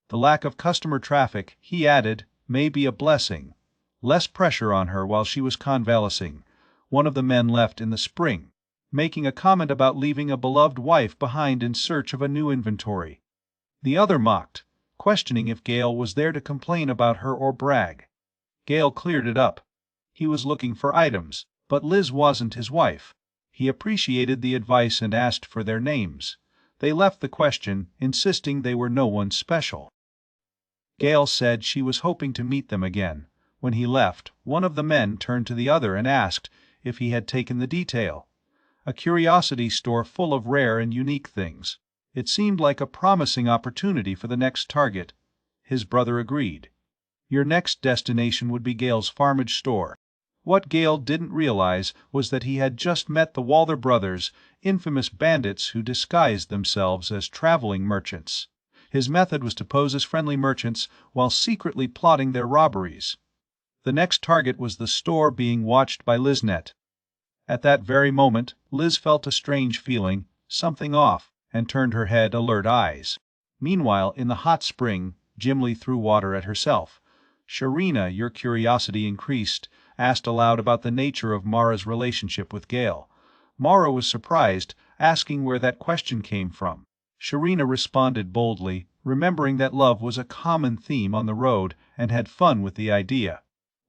The lack of customer traffic, he added, may be a blessing. Less pressure on her while she was convalescing. One of the men left in the spring, making a comment about leaving a beloved wife behind in search of a new inventory. The other mocked, questioning if Gale was there to complain about her or brag. Gale cleared it up. He was looking for items, but Liz wasn't his wife. He appreciated the advice and asked for their names. They left the question, insisting they were no one special. Gale said she was hoping to meet them again. When he left, one of the men turned to the other and asked if he had taken the detail. A curiosity store full of rare and unique things. It seemed like a promising opportunity for the next target. His brother agreed. Your next destination would be Gale's Farmage store. What Gale didn't realize was that he had just met the Walther brothers, infamous bandits who disguised themselves as traveling merchants. His method was to pose as friendly merchants while secretly plotting their robberies. The next target was the store being watched by Liznet. At that very moment, Liz felt a strange feeling, something off, and turned her head, alert eyes. Meanwhile, in the hot spring, Gimli threw water at herself. Sharina, your curiosity increased, asked aloud about the nature of Mara's relationship with Gale. Mara was surprised, asking where that question came from. Sharina responded boldly, remembering that love was a common theme on the road and had fun with the idea.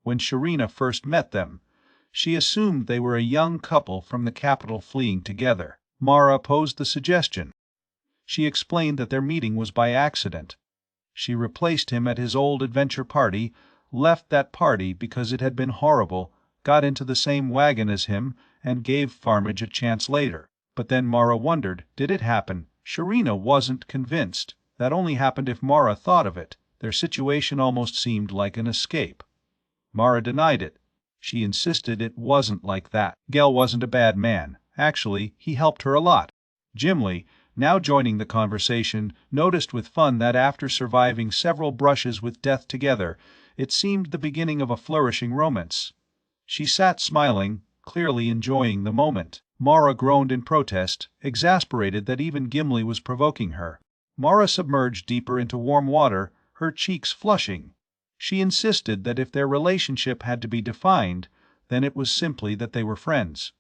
When Sharina first met them, she assumed they were a young couple from the capital fleeing together. Mara posed the suggestion. She explained that their meeting was by accident. She replaced him at his old adventure party, left that party because it had been horrible, got into the same wagon as him, and gave Farmage a chance later. But then Mara wondered, did it happen? Sharina wasn't convinced. That only happened if Mara thought of it. Their situation almost seemed like an escape. Mara denied it. She insisted it wasn't like that. Gale wasn't a bad man. Actually, he helped her a lot. Gimli, now joining the conversation, noticed with fun that after surviving several brushes with death together, it seemed the beginning of a flourishing romance. She sat smiling, clearly enjoying the moment. Mara groaned in protest, exasperated that even Gimli was provoking her. Mara submerged deeper into warm water, her cheeks flushing. She insisted that if their relationship had to be defined, then it was simply that they were friends.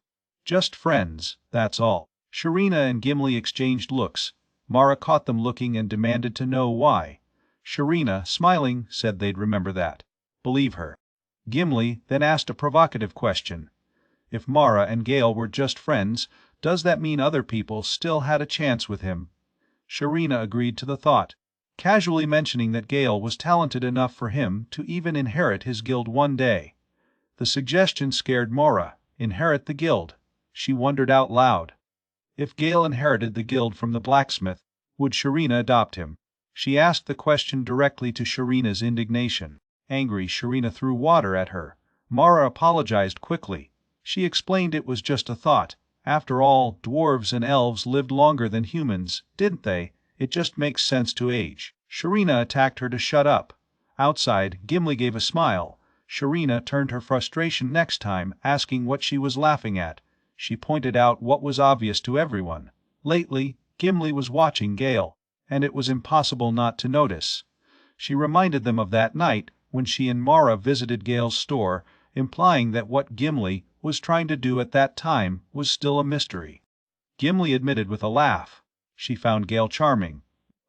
Just friends, that's all. Sharina and Gimli exchanged looks. Mara caught them looking and demanded to know why. Sharina, smiling, said they'd remember that. Believe her. Gimli then asked a provocative question. If Mara and Gale were just friends, does that mean other people still had a chance with him? Sharina agreed to the thought, casually mentioning that Gale was talented enough for him to even inherit his guild one day. The suggestion scared Mara. Inherit the guild. She wondered out loud. If Gale inherited the guild from the blacksmith, would Sharina adopt him? She asked the question directly to Sharina's indignation. Angry, Sharina threw water at her. Mara apologized quickly. She explained it was just a thought. After all, dwarves and elves lived longer than humans, didn't they? It just makes sense to age. Sharina attacked her to shut up. Outside, Gimli gave a smile. Sharina turned her frustration next time, asking what she was laughing at. She pointed out what was obvious to everyone. Lately, Gimli was watching Gale, and it was impossible not to notice. She reminded them of that night when she and Mara visited Gale's store, implying that what Gimli was trying to do at that time was still a mystery. Gimli admitted with a laugh. She found Gale charming.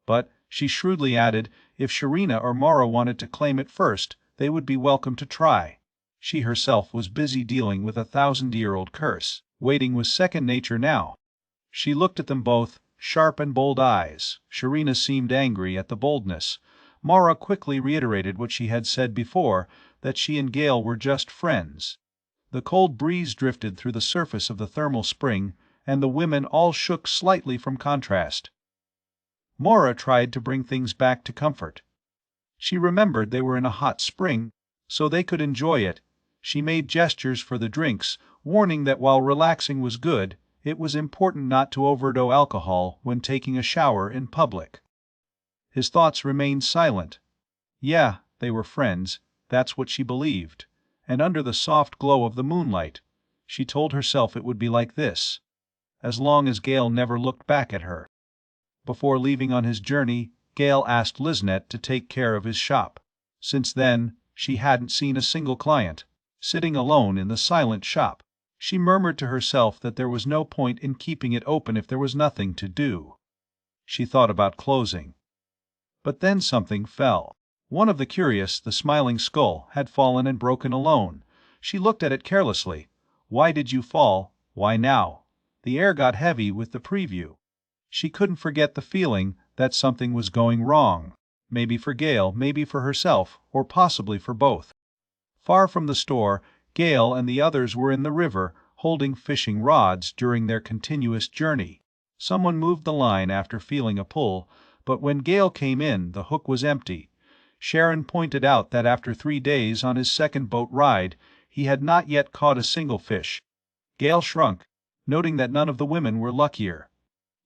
But, she shrewdly added, if Sharina or Mara wanted to claim it first, they would be welcome to try. She herself was busy dealing with a 1,000-year-old curse. Waiting was second nature now. She looked at them both, sharp and bold eyes. Sharina seemed angry at the boldness. Mara quickly reiterated what she had said before, that she and Gale were just friends. The cold breeze drifted through the surface of the thermal spring, and the women all shook slightly from contrast. Mara tried to bring things back to comfort. She remembered they were in a hot spring, so they could enjoy it. She made gestures for the drinks, warning that while relaxing was good, it was important not to overdo alcohol when taking a shower in public. His thoughts remained silent. Yeah, they were friends, that's what she believed. And under the soft glow of the moonlight, she told herself it would be like this, as long as Gale never looked back at her. Before leaving on his journey, Gale asked Liznette to take care of his shop. Since then, she hadn't seen a single client. Sitting alone in the silent shop, she murmured to herself that there was no point in keeping it open if there was nothing to do. She thought about closing. But then something fell. One of the curious, the smiling skull, had fallen and broken alone. She looked at it carelessly. Why did you fall? Why now? The air got heavy with the preview. She couldn't forget the feeling that something was going wrong. Maybe for Gale, maybe for herself, or possibly for both. Far from the store, Gale and the others were in the river, holding fishing rods during their continuous journey. Someone moved the line after feeling a pull, but when Gale came in, the hook was empty. Sharon pointed out that after 3 days on his second boat ride, he had not yet caught a single fish. Gale shrunk, noting that none of the women were luckier.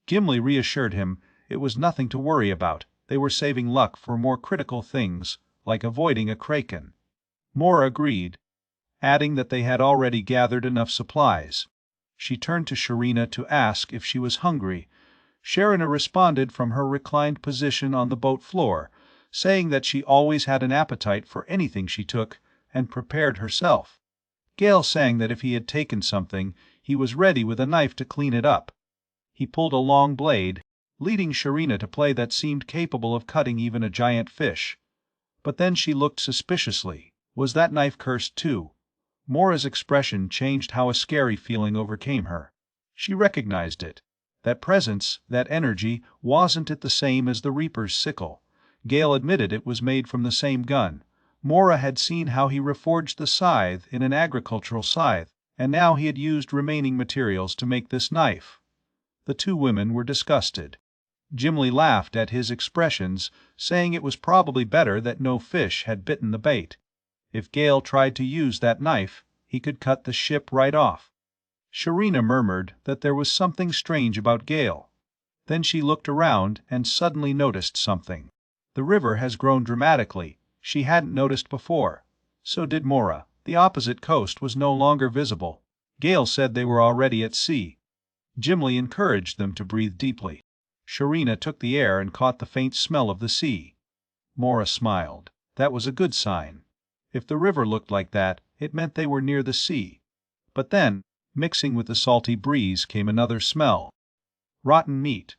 Gimli reassured him it was nothing to worry about. They were saving luck for more critical things, like avoiding a kraken. Mora agreed, adding that they had already gathered enough supplies. She turned to Sharina to ask if she was hungry. Sharina responded from her reclined position on the boat floor, saying that she always had an appetite for anything she took, and prepared herself. Gale sang that if he had taken something, he was ready with a knife to clean it up. He pulled a long blade, leading Sharina to play that seemed capable of cutting even a giant fish. But then she looked suspiciously. Was that knife cursed too? Mora's expression changed how a scary feeling overcame her. She recognized it. That presence, that energy, wasn't it the same as the Reaper's sickle? Gale admitted it was made from the same gun. Mora had seen how he reforged the scythe in an agricultural scythe, and now he had used remaining materials to make this knife. The two women were disgusted. Gimli laughed at his expressions, saying it was probably better that no fish had bitten the bait. If Gale tried to use that knife, he could cut the ship right off. Sharina murmured that there was something strange about Gale. Then she looked around and suddenly noticed something. The river has grown dramatically. She hadn't noticed before. So did Mora. The opposite coast was no longer visible. Gale said they were already at sea. Gimli encouraged them to breathe deeply. Sharina took the air and caught the faint smell of the sea. Mora smiled. That was a good sign. If the river looked like that, it meant they were near the sea. But then, mixing with the salty breeze came another smell. Rotten meat.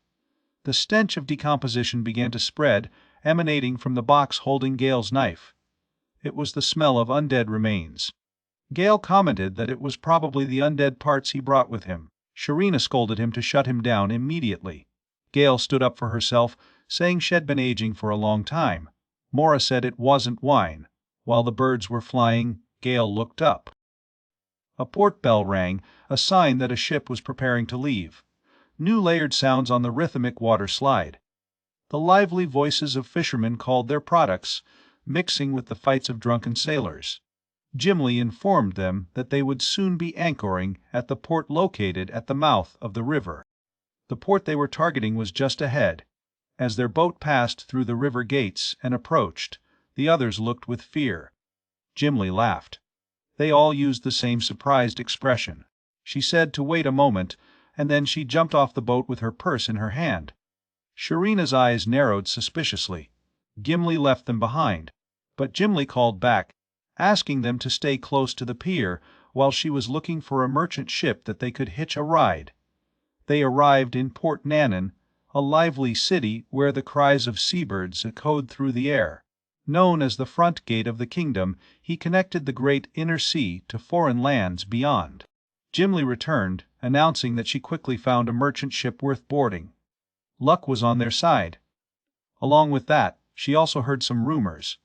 The stench of decomposition began to spread, emanating from the box holding Gale's knife. It was the smell of undead remains. Gale commented that it was probably the undead parts he brought with him. Sharina scolded him to shut him down immediately. Gale stood up for herself, saying she'd been aging for a long time. Mora said it wasn't wine. While the birds were flying, Gale looked up. A port bell rang, a sign that a ship was preparing to leave. New layered sounds on the rhythmic water slide. The lively voices of fishermen called their products, mixing with the fights of drunken sailors. Gimli informed them that they would soon be anchoring at the port located at the mouth of the river. The port they were targeting was just ahead. As their boat passed through the river gates and approached, the others looked with fear. Gimli laughed. They all used the same surprised expression. She said to wait a moment, and then she jumped off the boat with her purse in her hand. Sharina's eyes narrowed suspiciously. Gimli left them behind, but Gimli called back, asking them to stay close to the pier while she was looking for a merchant ship that they could hitch a ride. They arrived in Port Nanan, a lively city where the cries of seabirds echoed through the air. Known as the front gate of the kingdom, he connected the great inner sea to foreign lands beyond. Gimli returned, announcing that she quickly found a merchant ship worth boarding. Luck was on their side. Along with that, she also heard some rumors.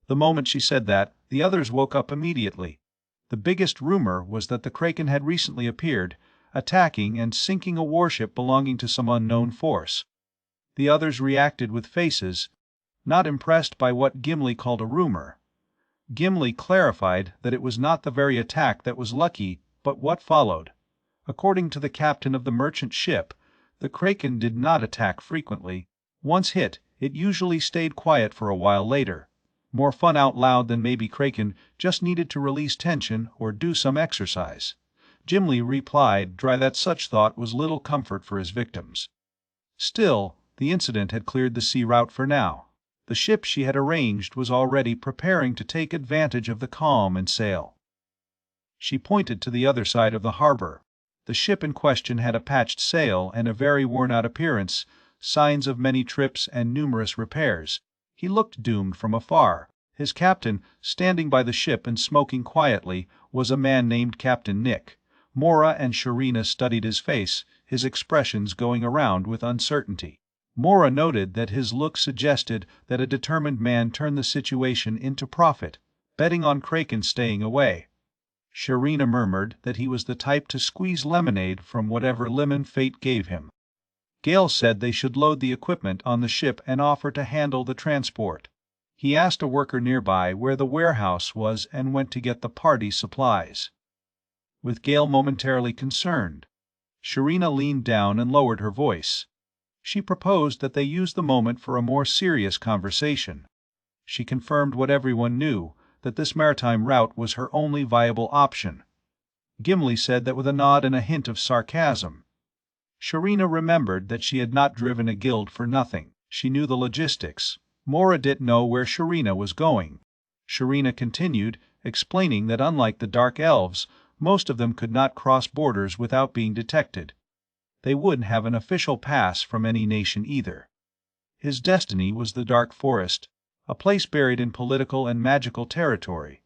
The moment she said that, the others woke up immediately. The biggest rumor was that the Kraken had recently appeared, attacking and sinking a warship belonging to some unknown force. The others reacted with faces, not impressed by what Gimli called a rumor. Gimli clarified that it was not the very attack that was lucky, but what followed. According to the captain of the merchant ship, the Kraken did not attack frequently. Once hit, it usually stayed quiet for a while later. More fun out loud than maybe Kraken just needed to release tension or do some exercise. Gimli replied dry that such thought was little comfort for his victims. Still, the incident had cleared the sea route for now. The ship she had arranged was already preparing to take advantage of the calm and sail. She pointed to the other side of the harbor. The ship in question had a patched sail and a very worn-out appearance, signs of many trips and numerous repairs. He looked doomed from afar. His captain, standing by the ship and smoking quietly, was a man named Captain Nick. Mora and Sharina studied his face, his expressions going around with uncertainty. Mora noted that his look suggested that a determined man turned the situation into profit, betting on Kraken staying away. Sharina murmured that he was the type to squeeze lemonade from whatever lemon fate gave him. Gale said they should load the equipment on the ship and offer to handle the transport. He asked a worker nearby where the warehouse was and went to get the party's supplies. With Gale momentarily concerned, Sharina leaned down and lowered her voice. She proposed that they use the moment for a more serious conversation. She confirmed what everyone knew, that this maritime route was her only viable option. Gimli said that with a nod and a hint of sarcasm. Sharina remembered that she had not driven a guild for nothing. She knew the logistics. Mora didn't know where Sharina was going. Sharina continued, explaining that unlike the Dark Elves, most of them could not cross borders without being detected. They wouldn't have an official pass from any nation either. His destiny was the Dark Forest, a place buried in political and magical territory.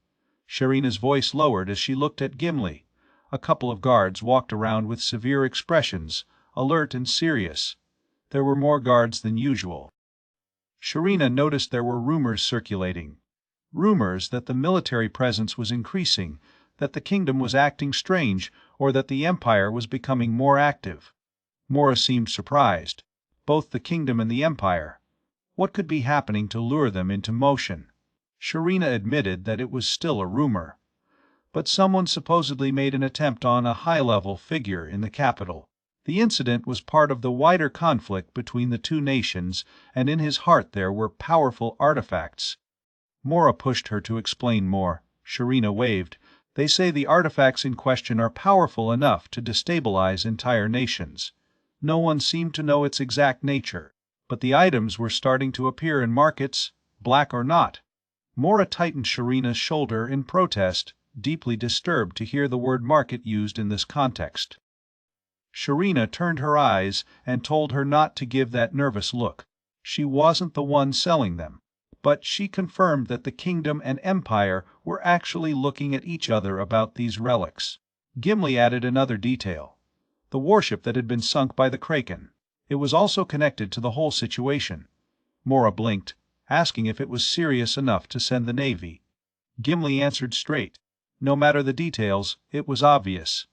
Sharina's voice lowered as she looked at Gimli. A couple of guards walked around with severe expressions, alert and serious. There were more guards than usual. Sharina noticed there were rumors circulating. Rumors that the military presence was increasing, that the kingdom was acting strange, or that the empire was becoming more active. Mora seemed surprised. Both the kingdom and the empire. What could be happening to lure them into motion? Sharina admitted that it was still a rumor. But someone supposedly made an attempt on a high-level figure in the capital. The incident was part of the wider conflict between the two nations, and in his heart there were powerful artifacts. Mora pushed her to explain more. Sharina waved. They say the artifacts in question are powerful enough to destabilize entire nations. No one seemed to know its exact nature, but the items were starting to appear in markets, black or not. Mora tightened Sharina's shoulder in protest, deeply disturbed to hear the word market used in this context. Sharina turned her eyes and told her not to give that nervous look. She wasn't the one selling them, but she confirmed that the kingdom and empire were actually looking at each other about these relics. Gimli added another detail. The warship that had been sunk by the Kraken. It was also connected to the whole situation. Mora blinked, asking if it was serious enough to send the Navy. Gimli answered straight. No matter the details, it was obvious.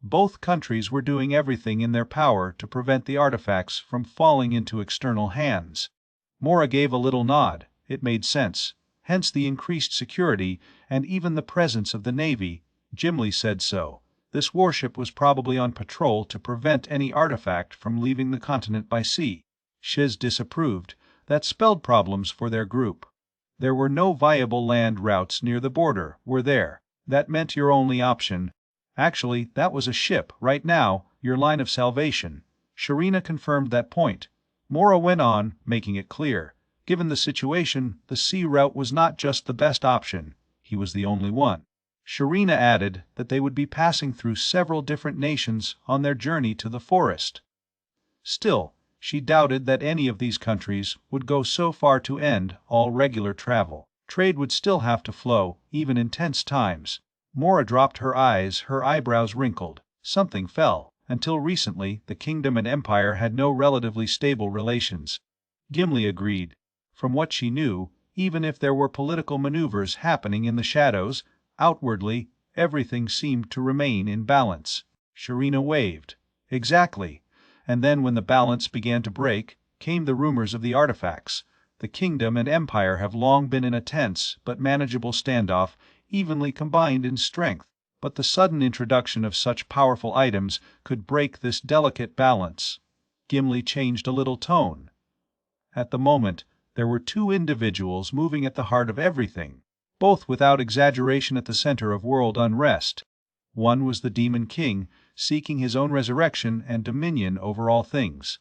Both countries were doing everything in their power to prevent the artifacts from falling into external hands. Mora gave a little nod. It made sense. Hence the increased security, and even the presence of the Navy. Gimli said so. This warship was probably on patrol to prevent any artifact from leaving the continent by sea. Shiz disapproved. That spelled problems for their group. There were no viable land routes near the border, were there? That meant your only option. Actually, that was a ship, right now, your line of salvation. Sharina confirmed that point. Mora went on, making it clear. Given the situation, the sea route was not just the best option. He was the only one. Sharina added that they would be passing through several different nations on their journey to the forest. Still, she doubted that any of these countries would go so far to end all regular travel. Trade would still have to flow, even in tense times. Mora dropped her eyes, her eyebrows wrinkled. Something fell. Until recently, the kingdom and empire had no relatively stable relations. Gimli agreed. From what she knew, even if there were political maneuvers happening in the shadows, outwardly, everything seemed to remain in balance. Sharina waved. Exactly. And then when the balance began to break, came the rumors of the artifacts. The kingdom and empire have long been in a tense but manageable standoff, evenly combined in strength. But the sudden introduction of such powerful items could break this delicate balance. Gimli changed a little tone. At the moment, there were two individuals moving at the heart of everything, both without exaggeration at the center of world unrest. One was the Demon King, seeking his own resurrection and dominion over all things.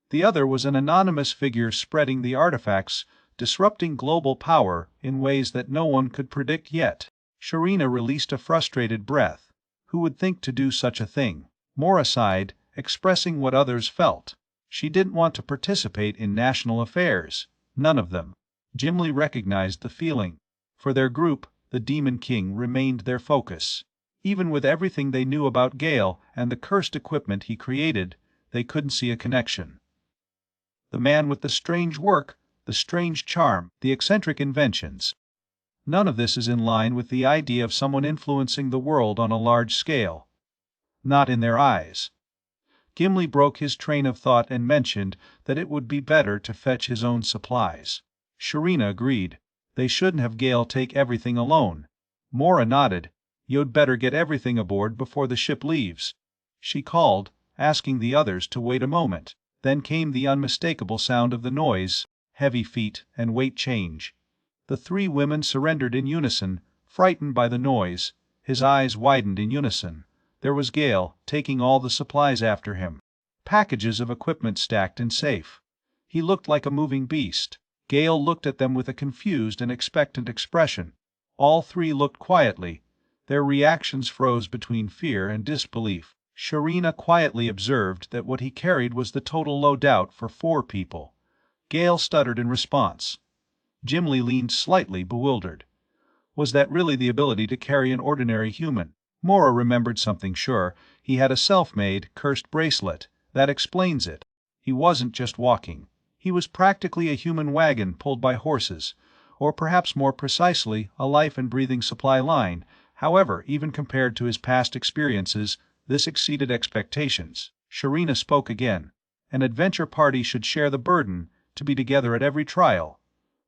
The other was an anonymous figure spreading the artifacts, disrupting global power in ways that no one could predict yet. Sharina released a frustrated breath. Who would think to do such a thing? Mora sighed, expressing what others felt. She didn't want to participate in national affairs. None of them. Gimli recognized the feeling. For their group, the Demon King remained their focus. Even with everything they knew about Gale and the cursed equipment he created, they couldn't see a connection. The man with the strange work, the strange charm, the eccentric inventions. None of this is in line with the idea of someone influencing the world on a large scale. Not in their eyes. Gimli broke his train of thought and mentioned that it would be better to fetch his own supplies. Sharina agreed. They shouldn't have Gale take everything alone. Mora nodded. You'd better get everything aboard before the ship leaves. She called, asking the others to wait a moment. Then came the unmistakable sound of the noise, heavy feet and weight change. The three women surrendered in unison, frightened by the noise. His eyes widened in unison. There was Gale, taking all the supplies after him. Packages of equipment stacked and safe. He looked like a moving beast. Gale looked at them with a confused and expectant expression. All three looked quietly. Their reactions froze between fear and disbelief. Sharina quietly observed that what he carried was the total loadout for 4 people. Gale stuttered in response. Gimli leaned slightly bewildered. Was that really the ability to carry an ordinary human? Mora remembered something sure. He had a self-made, cursed bracelet. That explains it. He wasn't just walking. He was practically a human wagon pulled by horses, or perhaps more precisely, a life and breathing supply line. However, even compared to his past experiences, this exceeded expectations. Sharina spoke again. An adventure party should share the burden, to be together at every trial.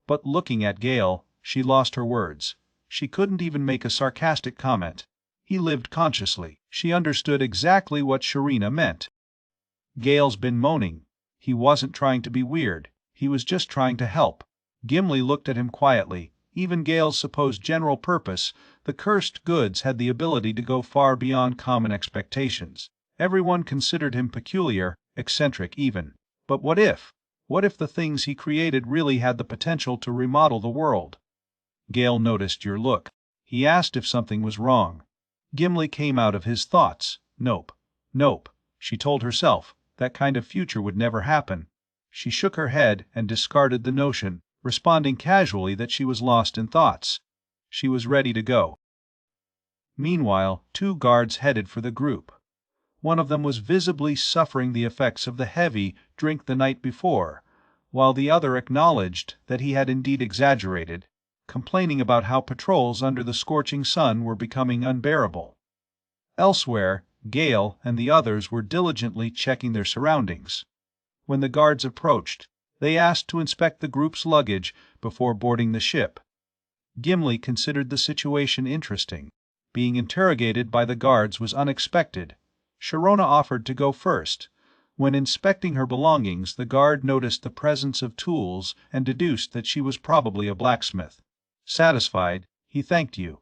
But looking at Gale, she lost her words. She couldn't even make a sarcastic comment. He lived consciously. She understood exactly what Sharina meant. Gale's been moaning. He wasn't trying to be weird. He was just trying to help. Gimli looked at him quietly. Even Gale's supposed general purpose, the cursed goods, had the ability to go far beyond common expectations. Everyone considered him peculiar, eccentric even. But what if? What if the things he created really had the potential to remodel the world? Gale noticed your look. He asked if something was wrong. Gimli came out of his thoughts. Nope. Nope. She told herself that kind of future would never happen. She shook her head and discarded the notion, responding casually that she was lost in thoughts. She was ready to go. Meanwhile, 2 guards headed for the group. One of them was visibly suffering the effects of the heavy drink the night before, while the other acknowledged that he had indeed exaggerated, complaining about how patrols under the scorching sun were becoming unbearable. Elsewhere, Gale and the others were diligently checking their surroundings. When the guards approached, they asked to inspect the group's luggage before boarding the ship. Gimli considered the situation interesting. Being interrogated by the guards was unexpected. Sharona offered to go first. When inspecting her belongings, the guard noticed the presence of tools and deduced that she was probably a blacksmith. Satisfied, he thanked you.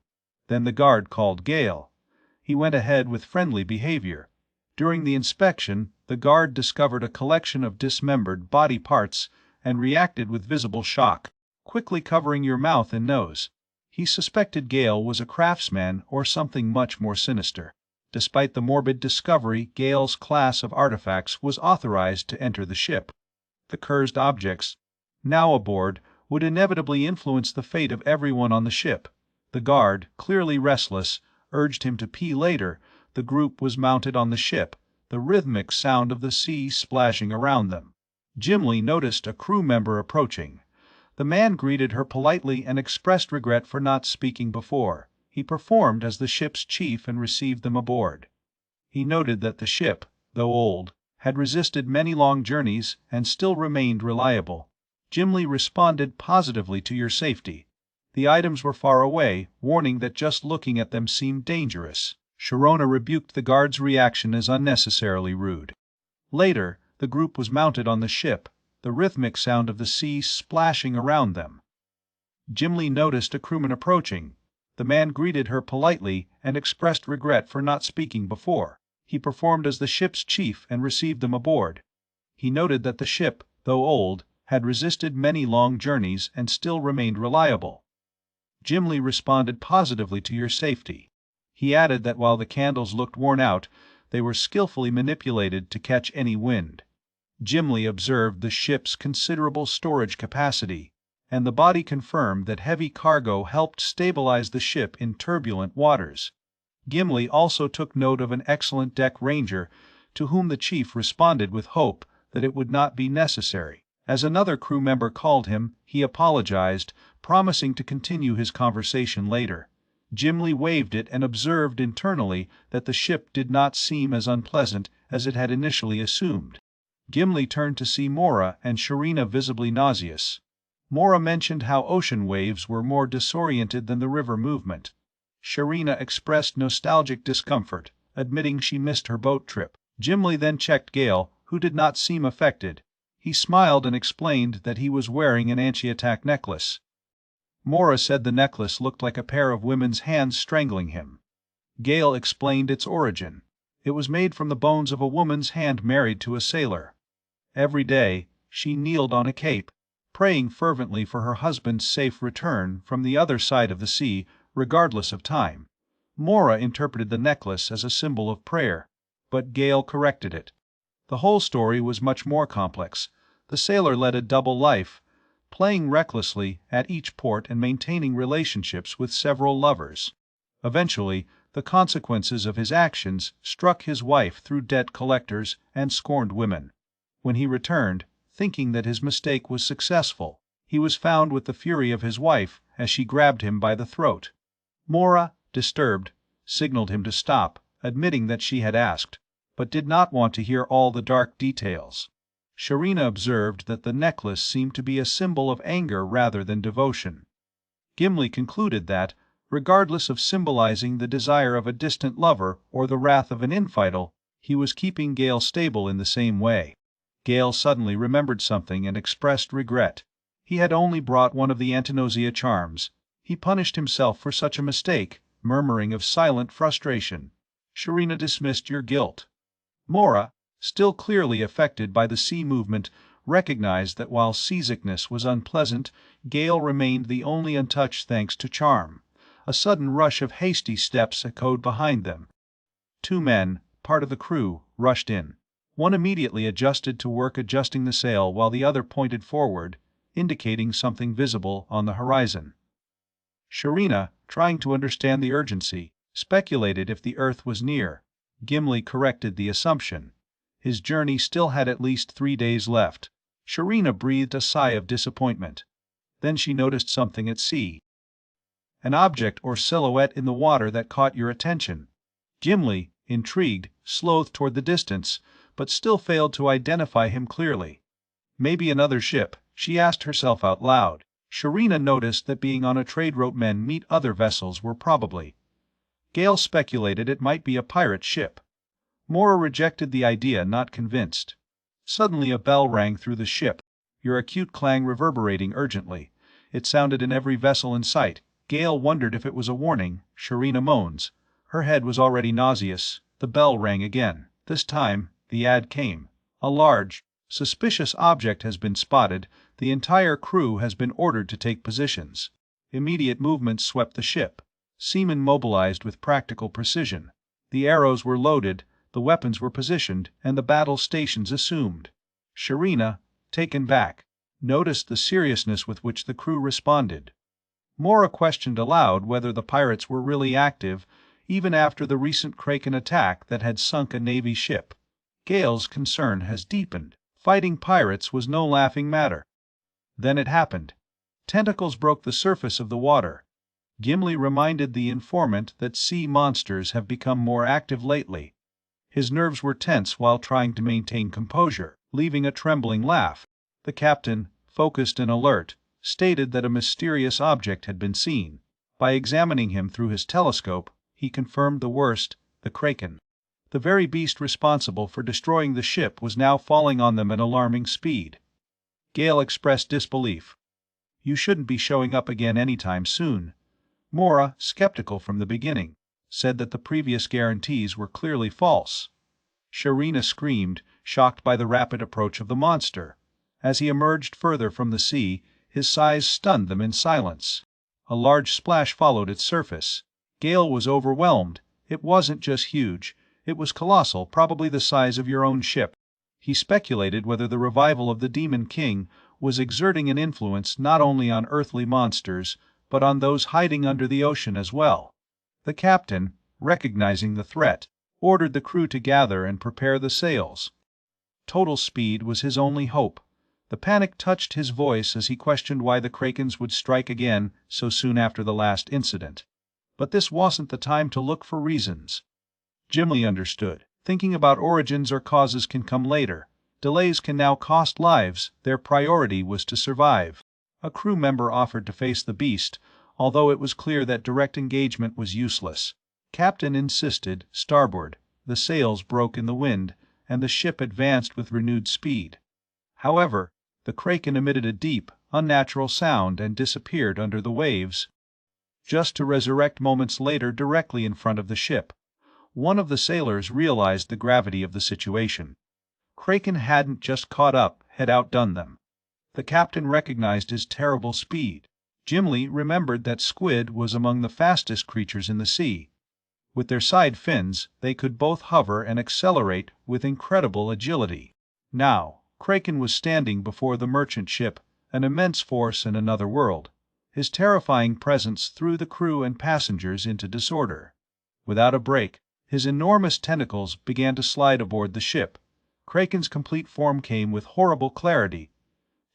Then the guard called Gale. He went ahead with friendly behavior. During the inspection, the guard discovered a collection of dismembered body parts and reacted with visible shock, quickly covering your mouth and nose. He suspected Gale was a craftsman or something much more sinister. Despite the morbid discovery, Gale's class of artifacts was authorized to enter the ship. The cursed objects, now aboard, would inevitably influence the fate of everyone on the ship. The guard, clearly restless, urged him to pee later. The group was mounted on the ship, the rhythmic sound of the sea splashing around them. Gimli noticed a crew member approaching. The man greeted her politely and expressed regret for not speaking before. He performed as the ship's chief and received them aboard. He noted that the ship, though old, had resisted many long journeys and still remained reliable. Gimli responded positively to your safety. The items were far away, warning that just looking at them seemed dangerous. Sharona rebuked the guard's reaction as unnecessarily rude. Later, the group was mounted on the ship, the rhythmic sound of the sea splashing around them. Gimli noticed a crewman approaching. The man greeted her politely and expressed regret for not speaking before. He performed as the ship's chief and received them aboard. He noted that the ship, though old, had resisted many long journeys and still remained reliable. Gimli responded positively to your safety. He added that while the candles looked worn out, they were skillfully manipulated to catch any wind. Gimli observed the ship's considerable storage capacity, and the body confirmed that heavy cargo helped stabilize the ship in turbulent waters. Gimli also took note of an excellent deck ranger, to whom the chief responded with hope that it would not be necessary. As another crew member called him, he apologized, promising to continue his conversation later. Gimli waved it and observed internally that the ship did not seem as unpleasant as it had initially assumed. Gimli turned to see Mora and Sharina visibly nauseous. Mora mentioned how ocean waves were more disoriented than the river movement. Sharina expressed nostalgic discomfort, admitting she missed her boat trip. Gimli then checked Gale, who did not seem affected. He smiled and explained that he was wearing an anti-attack necklace. Mora said the necklace looked like a pair of women's hands strangling him. Gale explained its origin. It was made from the bones of a woman's hand married to a sailor. Every day, she kneeled on a cape, praying fervently for her husband's safe return from the other side of the sea, regardless of time. Mora interpreted the necklace as a symbol of prayer, but Gale corrected it. The whole story was much more complex. The sailor led a double life, playing recklessly at each port and maintaining relationships with several lovers. Eventually, the consequences of his actions struck his wife through debt collectors and scorned women. When he returned, thinking that his mistake was successful, he was found with the fury of his wife as she grabbed him by the throat. Mora, disturbed, signaled him to stop, admitting that she had asked, but did not want to hear all the dark details. Sharina observed that the necklace seemed to be a symbol of anger rather than devotion. Gimli concluded that, regardless of symbolizing the desire of a distant lover or the wrath of an infidel, he was keeping Gale stable in the same way. Gale suddenly remembered something and expressed regret. He had only brought one of the Antinosia charms. He punished himself for such a mistake, murmuring of silent frustration. Sharina dismissed your guilt. Mora, still clearly affected by the sea movement, recognized that while seasickness was unpleasant, Gale remained the only untouched thanks to charm. A sudden rush of hasty steps echoed behind them. Two men, part of the crew, rushed in. One immediately adjusted to work adjusting the sail while the other pointed forward, indicating something visible on the horizon. Sharina, trying to understand the urgency, speculated if the Earth was near. Gimli corrected the assumption. His journey still had at least 3 days left. Sharina breathed a sigh of disappointment. Then she noticed something at sea. An object or silhouette in the water that caught your attention. Gimli, intrigued, sloth toward the distance, but still failed to identify him clearly. Maybe another ship, she asked herself out loud. Sharina noticed that being on a trade route meant meet other vessels were probably. Gale speculated it might be a pirate ship. Mora rejected the idea, not convinced. Suddenly a bell rang through the ship, your acute clang reverberating urgently. It sounded in every vessel in sight. Gale wondered if it was a warning. Sharina moans. Her head was already nauseous. The bell rang again. This time, the ad came. A large, suspicious object has been spotted. The entire crew has been ordered to take positions. Immediate movements swept the ship. Seamen mobilized with practical precision. The arrows were loaded, the weapons were positioned, and the battle stations assumed. Sharina, taken back, noticed the seriousness with which the crew responded. Mora questioned aloud whether the pirates were really active, even after the recent Kraken attack that had sunk a Navy ship. Gale's concern has deepened. Fighting pirates was no laughing matter. Then it happened. Tentacles broke the surface of the water. Gimli reminded the informant that sea monsters have become more active lately. His nerves were tense while trying to maintain composure, leaving a trembling laugh. The captain, focused and alert, stated that a mysterious object had been seen. By examining him through his telescope, he confirmed the worst, the Kraken. The very beast responsible for destroying the ship was now falling on them at alarming speed. Gale expressed disbelief. You shouldn't be showing up again anytime soon. Mora, skeptical from the beginning, said that the previous guarantees were clearly false. Sharina screamed, shocked by the rapid approach of the monster. As he emerged further from the sea, his size stunned them in silence. A large splash followed its surface. Gale was overwhelmed. It wasn't just huge. It was colossal, probably the size of your own ship. He speculated whether the revival of the Demon King was exerting an influence not only on earthly monsters, but on those hiding under the ocean as well. The captain, recognizing the threat, ordered the crew to gather and prepare the sails. Total speed was his only hope. The panic touched his voice as he questioned why the Krakens would strike again so soon after the last incident. But this wasn't the time to look for reasons. Gimli understood. Thinking about origins or causes can come later. Delays can now cost lives. Their priority was to survive. A crew member offered to face the beast, although it was clear that direct engagement was useless. Captain insisted, starboard. The sails broke in the wind, and the ship advanced with renewed speed. However, the Kraken emitted a deep, unnatural sound and disappeared under the waves, just to resurrect moments later directly in front of the ship. One of the sailors realized the gravity of the situation. Kraken hadn't just caught up, had outdone them. The captain recognized his terrible speed. Gimli remembered that squid was among the fastest creatures in the sea. With their side fins, they could both hover and accelerate with incredible agility. Now, Kraken was standing before the merchant ship, an immense force in another world. His terrifying presence threw the crew and passengers into disorder. Without a break, his enormous tentacles began to slide aboard the ship. Kraken's complete form came with horrible clarity.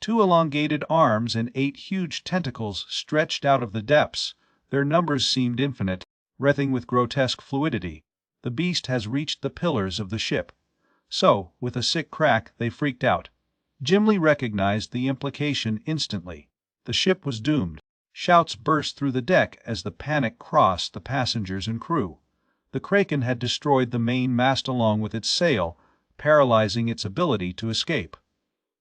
2 elongated arms and 8 huge tentacles stretched out of the depths. Their numbers seemed infinite, writhing with grotesque fluidity. The beast has reached the pillars of the ship. So, with a sick crack, they freaked out. Gimli recognized the implication instantly. The ship was doomed. Shouts burst through the deck as the panic crossed the passengers and crew. The Kraken had destroyed the main mast along with its sail, paralyzing its ability to escape.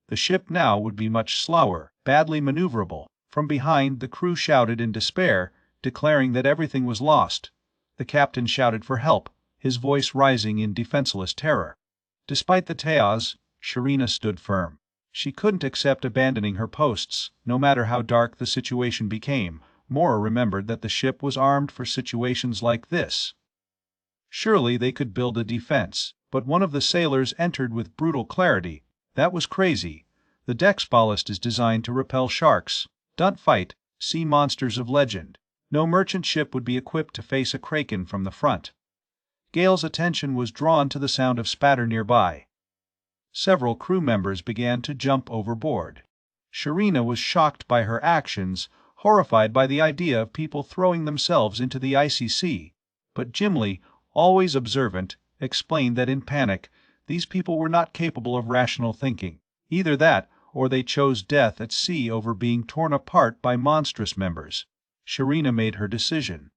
The ship now would be much slower, badly maneuverable. From behind, the crew shouted in despair, declaring that everything was lost. The captain shouted for help, his voice rising in defenseless terror. Despite the chaos, Sharina stood firm. She couldn't accept abandoning her posts, no matter how dark the situation became. Mora remembered that the ship was armed for situations like this. Surely they could build a defense, but one of the sailors entered with brutal clarity. That was crazy. The deck's ballast is designed to repel sharks. Don't fight, sea monsters of legend. No merchant ship would be equipped to face a Kraken from the front. Gale's attention was drawn to the sound of spatter nearby. Several crew members began to jump overboard. Sharina was shocked by her actions, horrified by the idea of people throwing themselves into the icy sea. But Gimli, always observant, explained that in panic, these people were not capable of rational thinking. Either that, or they chose death at sea over being torn apart by monstrous members. Sharina made her decision.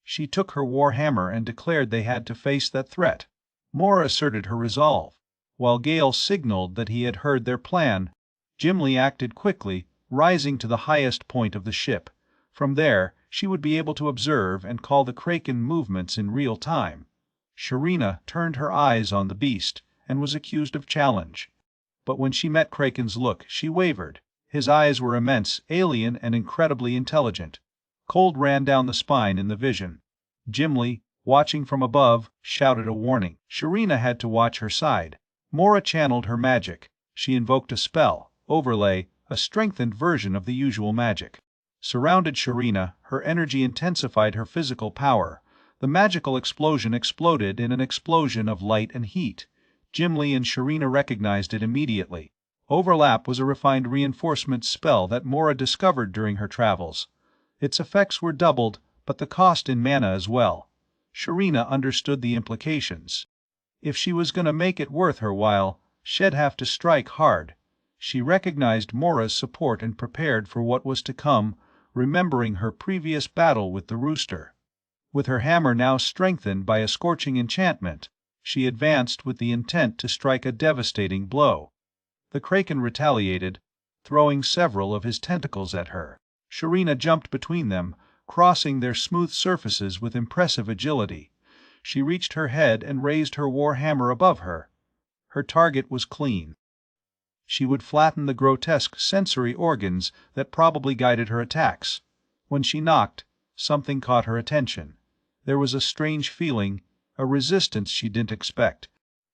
She took her war hammer and declared they had to face that threat. Mora asserted her resolve. While Gale signaled that he had heard their plan, Gimli acted quickly, rising to the highest point of the ship. From there, she would be able to observe and call the kraken movements in real time. Sharina turned her eyes on the beast, and was accused of challenge. But when she met Kraken's look, she wavered. His eyes were immense, alien, and incredibly intelligent. Cold ran down the spine in the vision. Gimli, watching from above, shouted a warning. Sharina had to watch her side. Mora channeled her magic. She invoked a spell, overlay, a strengthened version of the usual magic. Surrounded Sharina, her energy intensified her physical power. The magical explosion exploded in an explosion of light and heat. Gimli and Sharina recognized it immediately. Overlap was a refined reinforcement spell that Mora discovered during her travels. Its effects were doubled, but the cost in mana as well. Sharina understood the implications. If she was going to make it worth her while, she'd have to strike hard. She recognized Mora's support and prepared for what was to come, remembering her previous battle with the rooster. With her hammer now strengthened by a scorching enchantment, she advanced with the intent to strike a devastating blow. The kraken retaliated, throwing several of his tentacles at her. Sharina jumped between them, crossing their smooth surfaces with impressive agility. She reached her head and raised her war hammer above her. Her target was clean. She would flatten the grotesque sensory organs that probably guided her attacks. When she knocked, something caught her attention. There was a strange feeling, a resistance she didn't expect.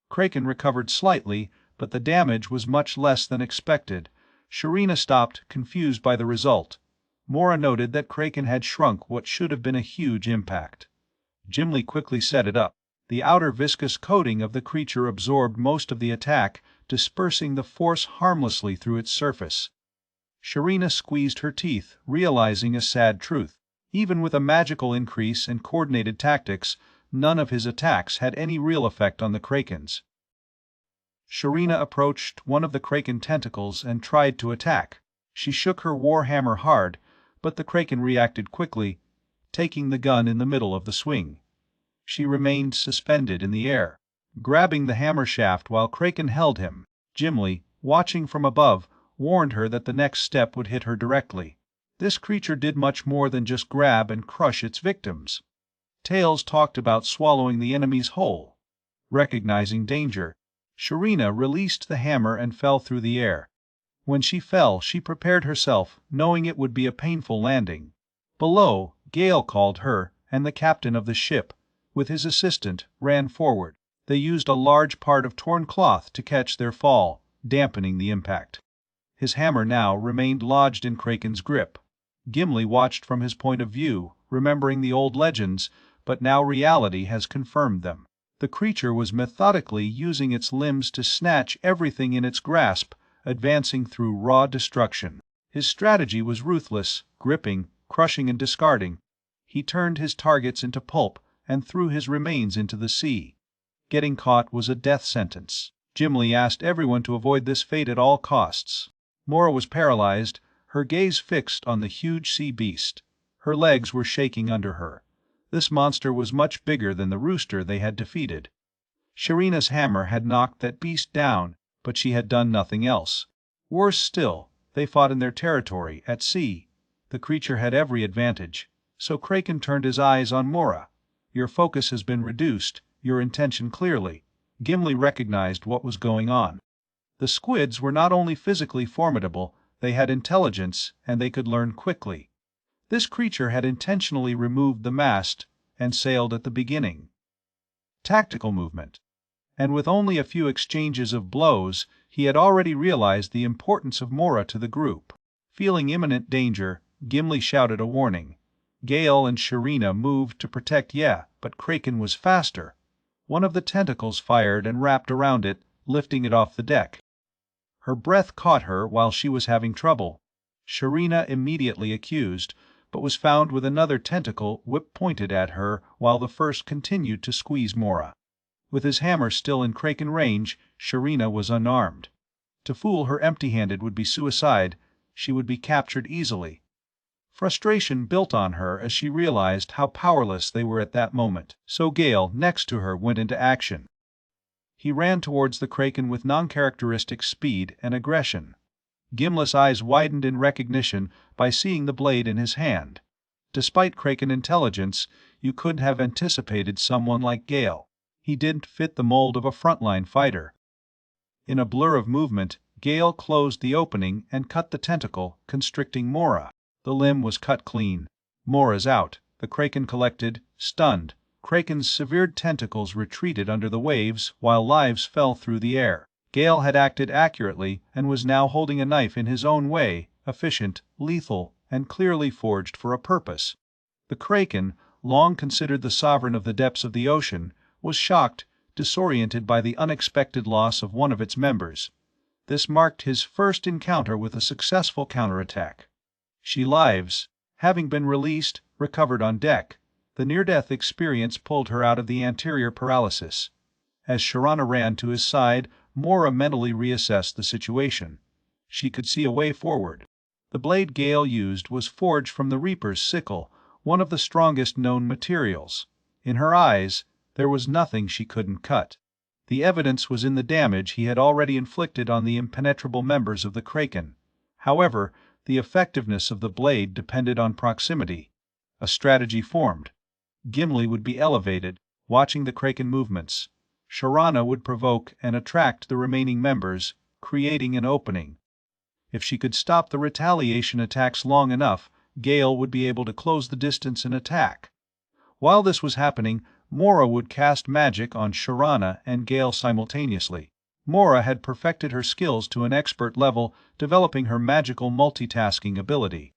Kraken recovered slightly, but the damage was much less than expected. Sharina stopped, confused by the result. Mora noted that Kraken had shrunk what should have been a huge impact. Gimli quickly set it up. The outer viscous coating of the creature absorbed most of the attack, dispersing the force harmlessly through its surface. Sharina squeezed her teeth, realizing a sad truth. Even with a magical increase and coordinated tactics, none of his attacks had any real effect on the krakens. Sharina approached one of the kraken tentacles and tried to attack. She shook her war hammer hard, but the kraken reacted quickly, taking the gun in the middle of the swing. She remained suspended in the air, grabbing the hammer shaft while Kraken held him. Gimli, watching from above, warned her that the next step would hit her directly. This creature did much more than just grab and crush its victims. Tales talked about swallowing the enemies whole. Recognizing danger, Sharina released the hammer and fell through the air. When she fell, she prepared herself, knowing it would be a painful landing. Below, Gale called her, and the captain of the ship, with his assistant, ran forward. They used a large part of torn cloth to catch their fall, dampening the impact. His hammer now remained lodged in Kraken's grip. Gimli watched from his point of view, remembering the old legends, but now reality has confirmed them. The creature was methodically using its limbs to snatch everything in its grasp, advancing through raw destruction. His strategy was ruthless, gripping, crushing and discarding. He turned his targets into pulp and threw his remains into the sea. Getting caught was a death sentence. Gimli asked everyone to avoid this fate at all costs. Mora was paralyzed, her gaze fixed on the huge sea beast. Her legs were shaking under her. This monster was much bigger than the rooster they had defeated. Sharina's hammer had knocked that beast down, but she had done nothing else. Worse still, they fought in their territory, at sea. The creature had every advantage. So Kraken turned his eyes on Mora. "Your focus has been reduced, your intention clearly." Gimli recognized what was going on. The squids were not only physically formidable, they had intelligence, and they could learn quickly. This creature had intentionally removed the mast and sailed at the beginning. Tactical movement. And with only a few exchanges of blows, he had already realized the importance of Mora to the group. Feeling imminent danger, Gimli shouted a warning. Gale and Sharina moved to protect Ye, but Kraken was faster. One of the tentacles fired and wrapped around it, lifting it off the deck. Her breath caught her while she was having trouble. Sharina immediately accused, but was found with another tentacle whip-pointed at her while the first continued to squeeze Mora. With his hammer still in Kraken range, Sharina was unarmed. To fool her empty-handed would be suicide. She would be captured easily. Frustration built on her as she realized how powerless they were at that moment, so Gale, next to her, went into action. He ran towards the Kraken with non-characteristic speed and aggression. Gimli's eyes widened in recognition by seeing the blade in his hand. Despite Kraken intelligence, you couldn't have anticipated someone like Gale. He didn't fit the mold of a frontline fighter. In a blur of movement, Gale closed the opening and cut the tentacle, constricting Mora. The limb was cut clean. Mora's out. The Kraken collected, stunned. Kraken's severed tentacles retreated under the waves while lives fell through the air. Gale had acted accurately and was now holding a knife in his own way, efficient, lethal, and clearly forged for a purpose. The Kraken, long considered the sovereign of the depths of the ocean, was shocked, disoriented by the unexpected loss of one of its members. This marked his first encounter with a successful counterattack. She lives, having been released, recovered on deck. The near-death experience pulled her out of the anterior paralysis. As Sharana ran to his side, Mora mentally reassessed the situation. She could see a way forward. The blade Gale used was forged from the Reaper's sickle, one of the strongest known materials. In her eyes, there was nothing she couldn't cut. The evidence was in the damage he had already inflicted on the impenetrable members of the Kraken. However, the effectiveness of the blade depended on proximity. A strategy formed. Gimli would be elevated, watching the Kraken movements. Sharana would provoke and attract the remaining members, creating an opening. If she could stop the retaliation attacks long enough, Gale would be able to close the distance and attack. While this was happening, Mora would cast magic on Sharana and Gale simultaneously. Mora had perfected her skills to an expert level, developing her magical multitasking ability.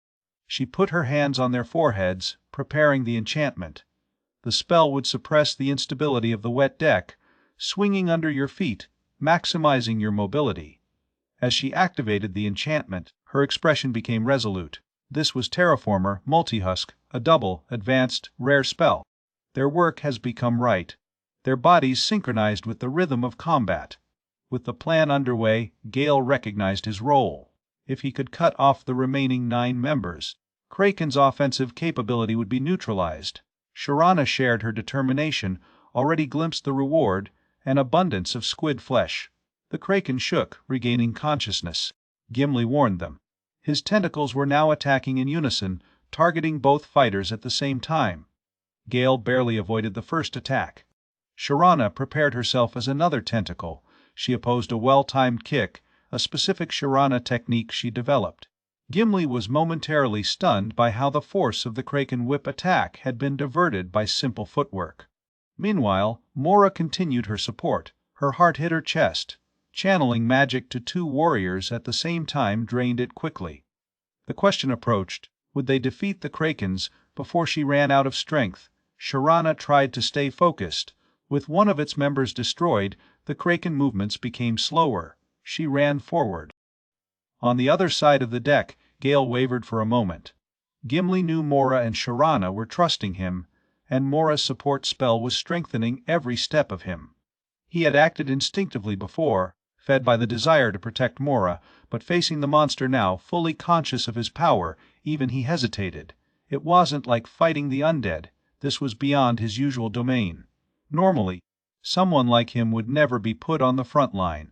She put her hands on their foreheads, preparing the enchantment. The spell would suppress the instability of the wet deck, swinging under your feet, maximizing your mobility. As she activated the enchantment, her expression became resolute. This was Terraformer, Multihusk, a double, advanced, rare spell. Their work has become right. Their bodies synchronized with the rhythm of combat. With the plan underway, Gale recognized his role. If he could cut off the remaining 9 members, Kraken's offensive capability would be neutralized. Sharana shared her determination, already glimpsed the reward, an abundance of squid flesh. The Kraken shook, regaining consciousness. Gimli warned them. His tentacles were now attacking in unison, targeting both fighters at the same time. Gale barely avoided the first attack. Sharana prepared herself as another tentacle. She opposed a well-timed kick, a specific Sharana technique she developed. Gimli was momentarily stunned by how the force of the Kraken whip attack had been diverted by simple footwork. Meanwhile, Mora continued her support. Her heart hit her chest. Channeling magic to 2 warriors at the same time drained it quickly. The question approached: would they defeat the Krakens before she ran out of strength? Sharana tried to stay focused. With one of its members destroyed, the Kraken movements became slower. She ran forward. On the other side of the deck, Gale wavered for a moment. Gimli knew Mora and Sharana were trusting him, and Mora's support spell was strengthening every step of him. He had acted instinctively before, fed by the desire to protect Mora, but facing the monster now, fully conscious of his power, even he hesitated. It wasn't like fighting the undead. This was beyond his usual domain. Normally, someone like him would never be put on the front line.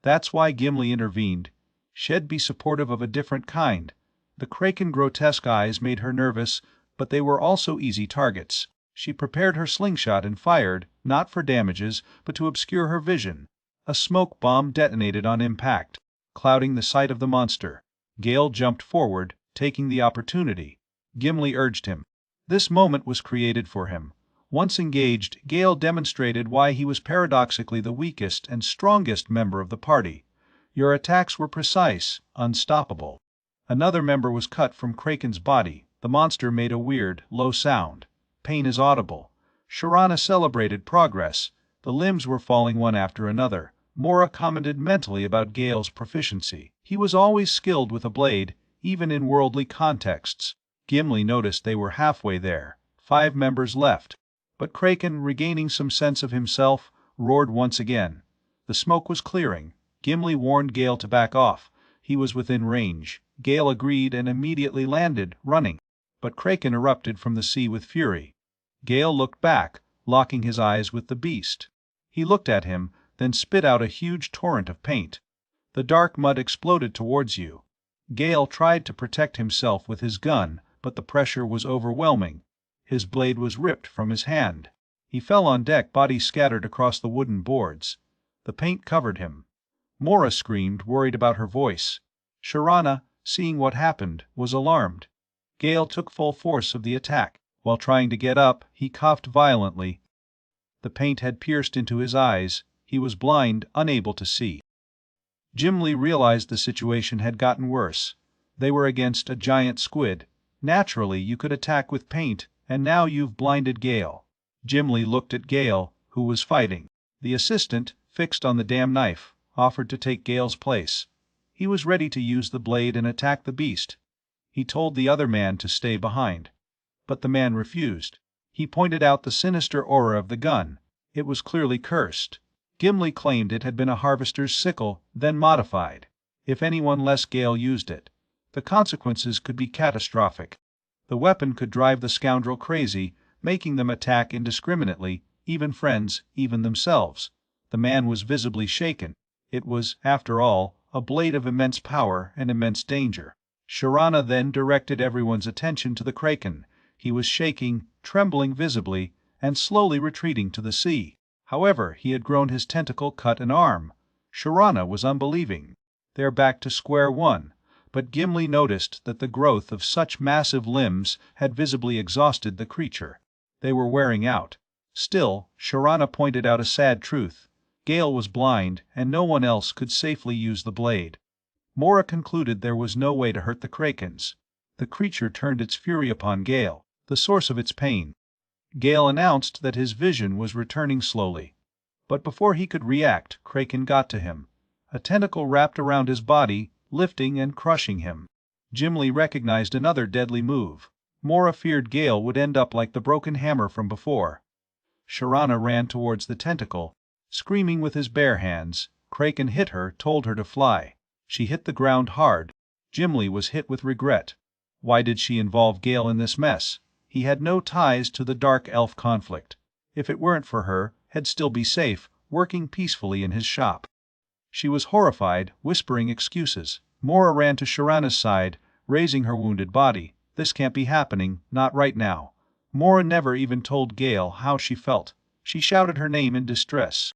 That's why Gimli intervened. She'd be supportive of a different kind. The Kraken grotesque eyes made her nervous, but they were also easy targets. She prepared her slingshot and fired, not for damages, but to obscure her vision. A smoke bomb detonated on impact, clouding the sight of the monster. Gale jumped forward, taking the opportunity. Gimli urged him. This moment was created for him. Once engaged, Gale demonstrated why he was paradoxically the weakest and strongest member of the party. Your attacks were precise, unstoppable. Another member was cut from Kraken's body. The monster made a weird, low sound. Pain is audible. Sharana celebrated progress. The limbs were falling one after another. Mora commented mentally about Gale's proficiency. He was always skilled with a blade, even in worldly contexts. Gimli noticed they were halfway there. 5 members left. But Kraken, regaining some sense of himself, roared once again. The smoke was clearing. Gimli warned Gale to back off. He was within range. Gale agreed and immediately landed, running. But Kraken erupted from the sea with fury. Gale looked back, locking his eyes with the beast. He looked at him, then spit out a huge torrent of paint. The dark mud exploded towards you. Gale tried to protect himself with his gun, but the pressure was overwhelming. His blade was ripped from his hand. He fell on deck, body scattered across the wooden boards. The paint covered him. Mora screamed, worried about her voice. Sharana, seeing what happened, was alarmed. Gale took full force of the attack. While trying to get up, he coughed violently. The paint had pierced into his eyes. He was blind, unable to see. Gimli realized the situation had gotten worse. They were against a giant squid. Naturally, you could attack with paint, and now you've blinded Gale. Gimli looked at Gale, who was fighting. The assistant, fixed on the damn knife, offered to take Gale's place. He was ready to use the blade and attack the beast. He told the other man to stay behind. But the man refused. He pointed out the sinister aura of the gun. It was clearly cursed. Gimli claimed it had been a harvester's sickle, then modified. If anyone less Gale used it, the consequences could be catastrophic. The weapon could drive the scoundrel crazy, making them attack indiscriminately, even friends, even themselves. The man was visibly shaken. It was, after all, a blade of immense power and immense danger. Sharana then directed everyone's attention to the Kraken. He was shaking, trembling visibly, and slowly retreating to the sea. However, he had grown his tentacle cut an arm. Sharana was unbelieving. They're back to square one. But Gimli noticed that the growth of such massive limbs had visibly exhausted the creature. They were wearing out. Still, Sharana pointed out a sad truth. Gale was blind, and no one else could safely use the blade. Mora concluded there was no way to hurt the Krakens. The creature turned its fury upon Gale, the source of its pain. Gale announced that his vision was returning slowly. But before he could react, Kraken got to him. A tentacle wrapped around his body, lifting and crushing him. Gimli recognized another deadly move. Mora feared Gale would end up like the broken hammer from before. Sharana ran towards the tentacle. Screaming with his bare hands, Kraken hit her, told her to fly. She hit the ground hard. Gimli was hit with regret. Why did she involve Gale in this mess? He had no ties to the dark elf conflict. If it weren't for her, he'd still be safe, working peacefully in his shop. She was horrified, whispering excuses. Mora ran to Sharana's side, raising her wounded body. This can't be happening, not right now. Mora never even told Gale how she felt. She shouted her name in distress.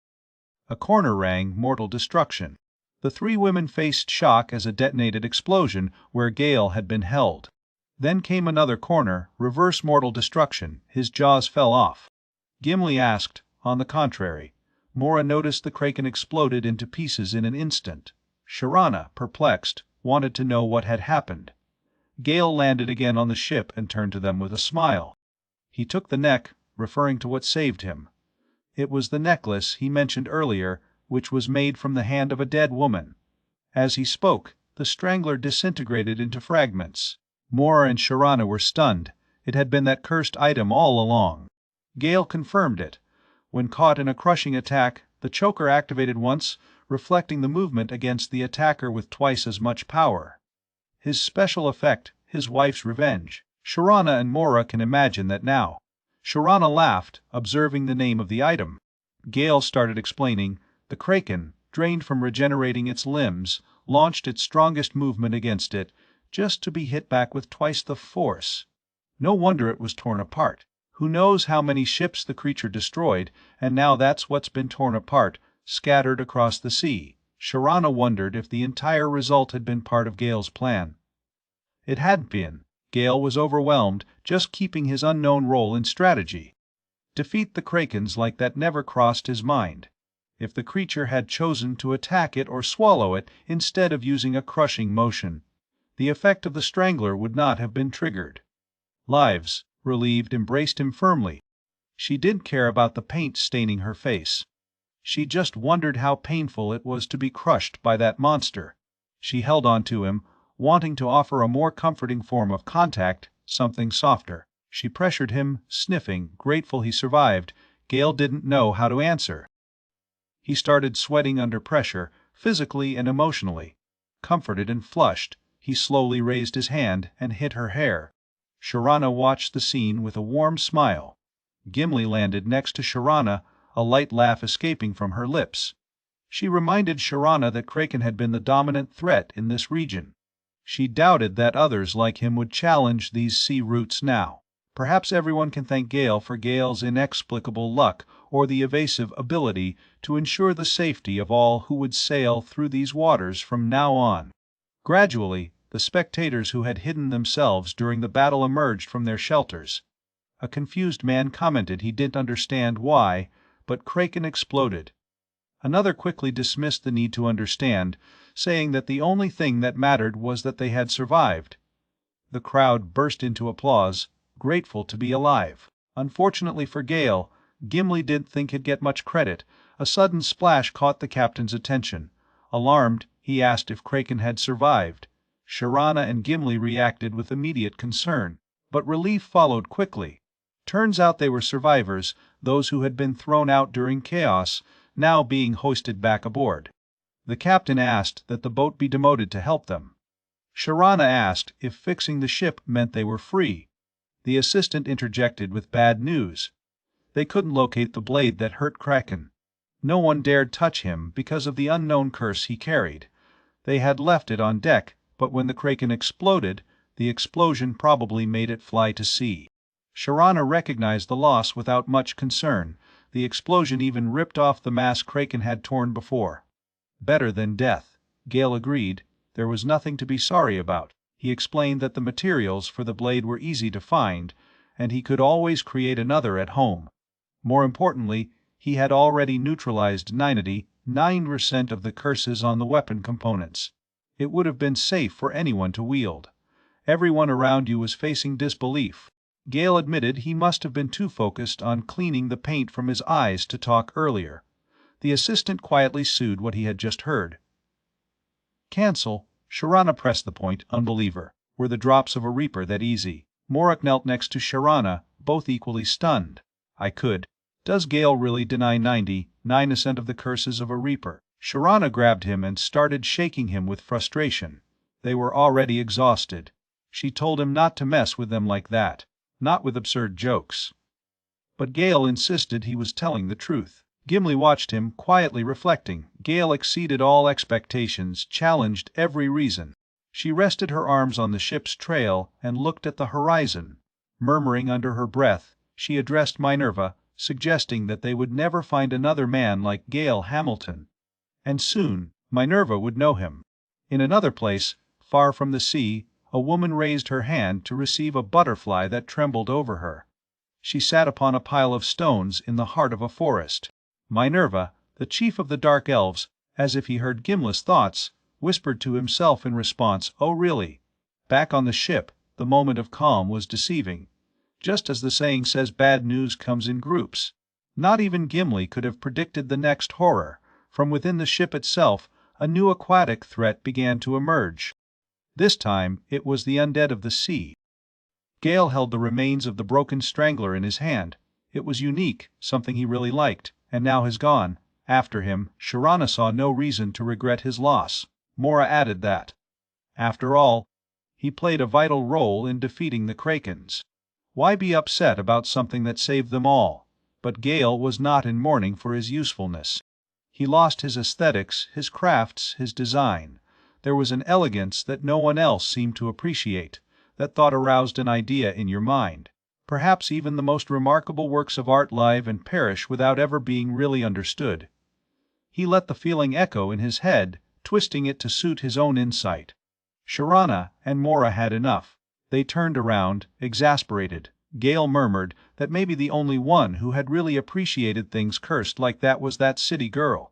A corner rang, mortal destruction. The three women faced shock as a detonated explosion where Gale had been held. Then came another corner, reverse mortal destruction. His jaws fell off. Gimli asked, on the contrary. Mora noticed the Kraken exploded into pieces in an instant. Sharana, perplexed, wanted to know what had happened. Gale landed again on the ship and turned to them with a smile. He took the neck, referring to what saved him. It was the necklace he mentioned earlier, which was made from the hand of a dead woman. As he spoke, the strangler disintegrated into fragments. Mora and Sharana were stunned. It had been that cursed item all along. Gale confirmed it. When caught in a crushing attack, the choker activated once, reflecting the movement against the attacker with twice as much power. His special effect, his wife's revenge. Sharana and Mora can imagine that now. Sharana laughed, observing the name of the item. Gale started explaining. The Kraken, drained from regenerating its limbs, launched its strongest movement against it, just to be hit back with twice the force. No wonder it was torn apart. Who knows how many ships the creature destroyed, and now that's what's been torn apart, scattered across the sea. Sharana wondered if the entire result had been part of Gale's plan. It hadn't been. Gale was overwhelmed, just keeping his unknown role in strategy. Defeat the Krakens like that never crossed his mind. If the creature had chosen to attack it or swallow it instead of using a crushing motion, the effect of the strangler would not have been triggered. Lives, relieved, embraced him firmly. She didn't care about the paint staining her face. She just wondered how painful it was to be crushed by that monster. She held on to him, wanting to offer a more comforting form of contact, something softer. She pressured him, sniffing, grateful he survived. Gale didn't know how to answer. He started sweating under pressure, physically and emotionally. Comforted and flushed, he slowly raised his hand and hit her hair. Sharana watched the scene with a warm smile. Gimli landed next to Sharana, a light laugh escaping from her lips. She reminded Sharana that Kraken had been the dominant threat in this region. She doubted that others like him would challenge these sea roots now. Perhaps everyone can thank Gale for Gale's inexplicable luck or the evasive ability to ensure the safety of all who would sail through these waters from now on. Gradually, the spectators who had hidden themselves during the battle emerged from their shelters. A confused man commented he didn't understand why, but Kraken exploded. Another quickly dismissed the need to understand, saying that the only thing that mattered was that they had survived. The crowd burst into applause, grateful to be alive. Unfortunately for Gale, Gimli didn't think he'd get much credit. A sudden splash caught the captain's attention. Alarmed, he asked if Kraken had survived. Sharana and Gimli reacted with immediate concern, but relief followed quickly. Turns out they were survivors, those who had been thrown out during chaos, now being hoisted back aboard. The captain asked that the boat be demoted to help them. Sharana asked if fixing the ship meant they were free. The assistant interjected with bad news. They couldn't locate the blade that hurt Kraken. No one dared touch him because of the unknown curse he carried. They had left it on deck, but when the Kraken exploded, the explosion probably made it fly to sea. Sharana recognized the loss without much concern. The explosion even ripped off the mask Kraken had torn before. Better than death, Gale agreed. There was nothing to be sorry about. He explained that the materials for the blade were easy to find, and he could always create another at home. More importantly, he had already neutralized 99% of the curses on the weapon components. It would have been safe for anyone to wield. Everyone around you was facing disbelief. Gale admitted he must have been too focused on cleaning the paint from his eyes to talk earlier. The assistant quietly sued what he had just heard. Cancel. Sharana pressed the point, unbeliever. Were the drops of a reaper that easy? Morak knelt next to Sharana, both equally stunned. I could. Does Gale really deny 99% of the curses of a reaper? Sharana grabbed him and started shaking him with frustration. They were already exhausted. She told him not to mess with them like that. Not with absurd jokes. But Gale insisted he was telling the truth. Gimli watched him, quietly reflecting. Gale exceeded all expectations, challenged every reason. She rested her arms on the ship's trail and looked at the horizon. Murmuring under her breath, she addressed Minerva, suggesting that they would never find another man like Gale Hamilton. And soon, Minerva would know him. In another place, far from the sea, a woman raised her hand to receive a butterfly that trembled over her. She sat upon a pile of stones in the heart of a forest. Minerva, the chief of the Dark Elves, as if he heard Gimli's thoughts, whispered to himself in response, "Oh really?" Back on the ship, the moment of calm was deceiving. Just as the saying says, bad news comes in groups. Not even Gimli could have predicted the next horror. From within the ship itself, a new aquatic threat began to emerge. This time, it was the undead of the sea. Gale held the remains of the broken strangler in his hand. It was unique, something he really liked, and now has gone. After him, Sharana saw no reason to regret his loss. Mora added that. After all, he played a vital role in defeating the Krakens. Why be upset about something that saved them all? But Gale was not in mourning for his usefulness. He lost his aesthetics, his crafts, his design. There was an elegance that no one else seemed to appreciate. That thought aroused an idea in your mind. Perhaps even the most remarkable works of art live and perish without ever being really understood. He let the feeling echo in his head, twisting it to suit his own insight. Sharana and Mora had enough. They turned around, exasperated. Gale murmured that maybe the only one who had really appreciated things cursed like that was that city girl.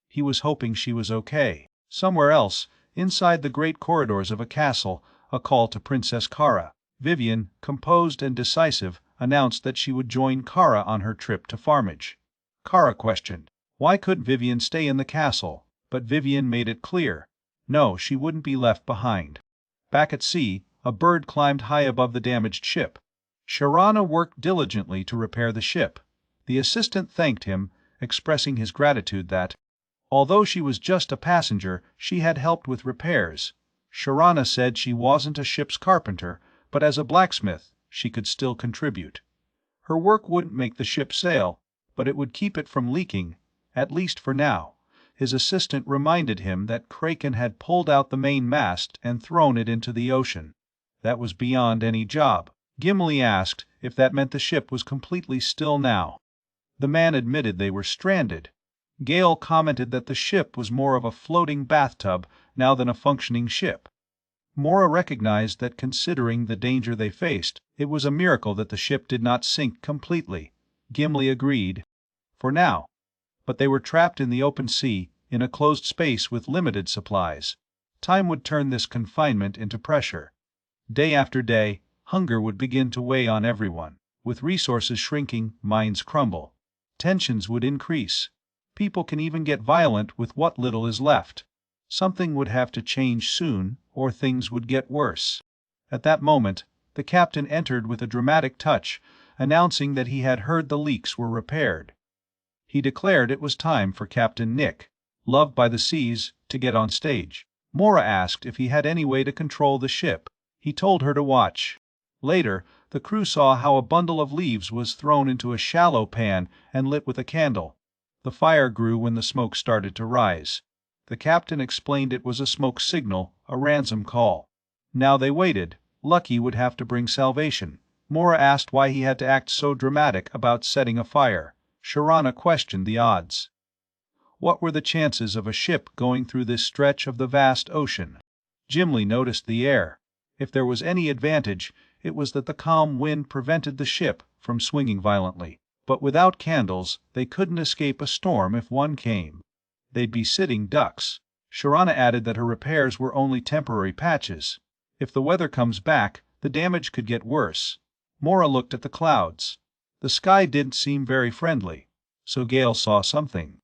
He was hoping she was okay. Somewhere else, inside the great corridors of a castle, a call to Princess Kara. Vivian, composed and decisive, announced that she would join Kara on her trip to Farmage. Kara questioned, why couldn't Vivian stay in the castle? But Vivian made it clear. No, she wouldn't be left behind. Back at sea, a bird climbed high above the damaged ship. Sharana worked diligently to repair the ship. The assistant thanked him, expressing his gratitude that, although she was just a passenger, she had helped with repairs. Sharana said she wasn't a ship's carpenter, but as a blacksmith, she could still contribute. Her work wouldn't make the ship sail, but it would keep it from leaking, at least for now. His assistant reminded him that Kraken had pulled out the main mast and thrown it into the ocean. That was beyond any job. Gimli asked if that meant the ship was completely still now. The man admitted they were stranded. Gale commented that the ship was more of a floating bathtub now than a functioning ship. Mora recognized that considering the danger they faced, it was a miracle that the ship did not sink completely. Gimli agreed. For now. But they were trapped in the open sea, in a closed space with limited supplies. Time would turn this confinement into pressure. Day after day, hunger would begin to weigh on everyone. With resources shrinking, minds crumble. Tensions would increase. People can even get violent with what little is left. Something would have to change soon, or things would get worse. At that moment, the captain entered with a dramatic touch, announcing that he had heard the leaks were repaired. He declared it was time for Captain Nick, loved by the seas, to get on stage. Mora asked if he had any way to control the ship. He told her to watch. Later, the crew saw how a bundle of leaves was thrown into a shallow pan and lit with a candle. The fire grew when the smoke started to rise. The captain explained it was a smoke signal, a ransom call. Now they waited. Lucky would have to bring salvation. Mora asked why he had to act so dramatic about setting a fire. Sharana questioned the odds. What were the chances of a ship going through this stretch of the vast ocean? Gimli noticed the air. If there was any advantage, it was that the calm wind prevented the ship from swinging violently. But without candles, they couldn't escape a storm if one came. They'd be sitting ducks. Sharana added that her repairs were only temporary patches. If the weather comes back, the damage could get worse. Mora looked at the clouds. The sky didn't seem very friendly, so Gale saw something.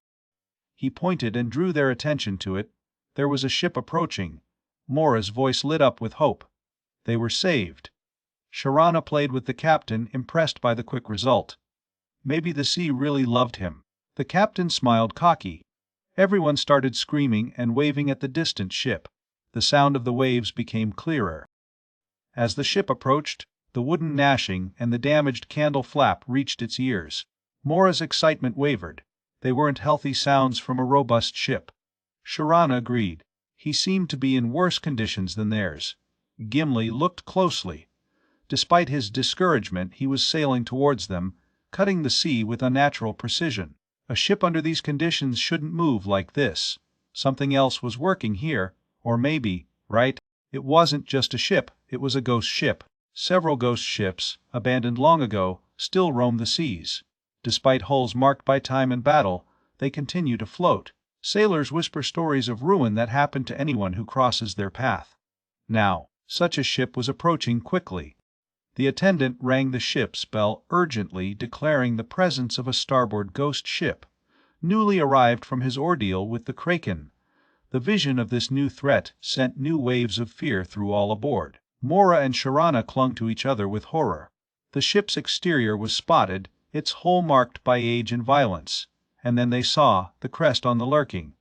He pointed and drew their attention to it. There was a ship approaching. Mora's voice lit up with hope. They were saved. Sharana played with the captain, impressed by the quick result. Maybe the sea really loved him. The captain smiled cocky. Everyone started screaming and waving at the distant ship. The sound of the waves became clearer. As the ship approached, the wooden gnashing and the damaged candle flap reached its ears. Mora's excitement wavered. They weren't healthy sounds from a robust ship. Sharana agreed. He seemed to be in worse conditions than theirs. Gimli looked closely. Despite his discouragement, he was sailing towards them, cutting the sea with unnatural precision. A ship under these conditions shouldn't move like this. Something else was working here, or maybe, right? It wasn't just a ship, it was a ghost ship. Several ghost ships, abandoned long ago, still roam the seas. Despite hulls marked by time and battle, they continue to float. Sailors whisper stories of ruin that happen to anyone who crosses their path. Now, such a ship was approaching quickly. The attendant rang the ship's bell urgently, declaring the presence of a starboard ghost ship, newly arrived from his ordeal with the Kraken. The vision of this new threat sent new waves of fear through all aboard. Mora and Sharana clung to each other with horror. The ship's exterior was spotted, its hull marked by age and violence, and then they saw the crest on the lurking.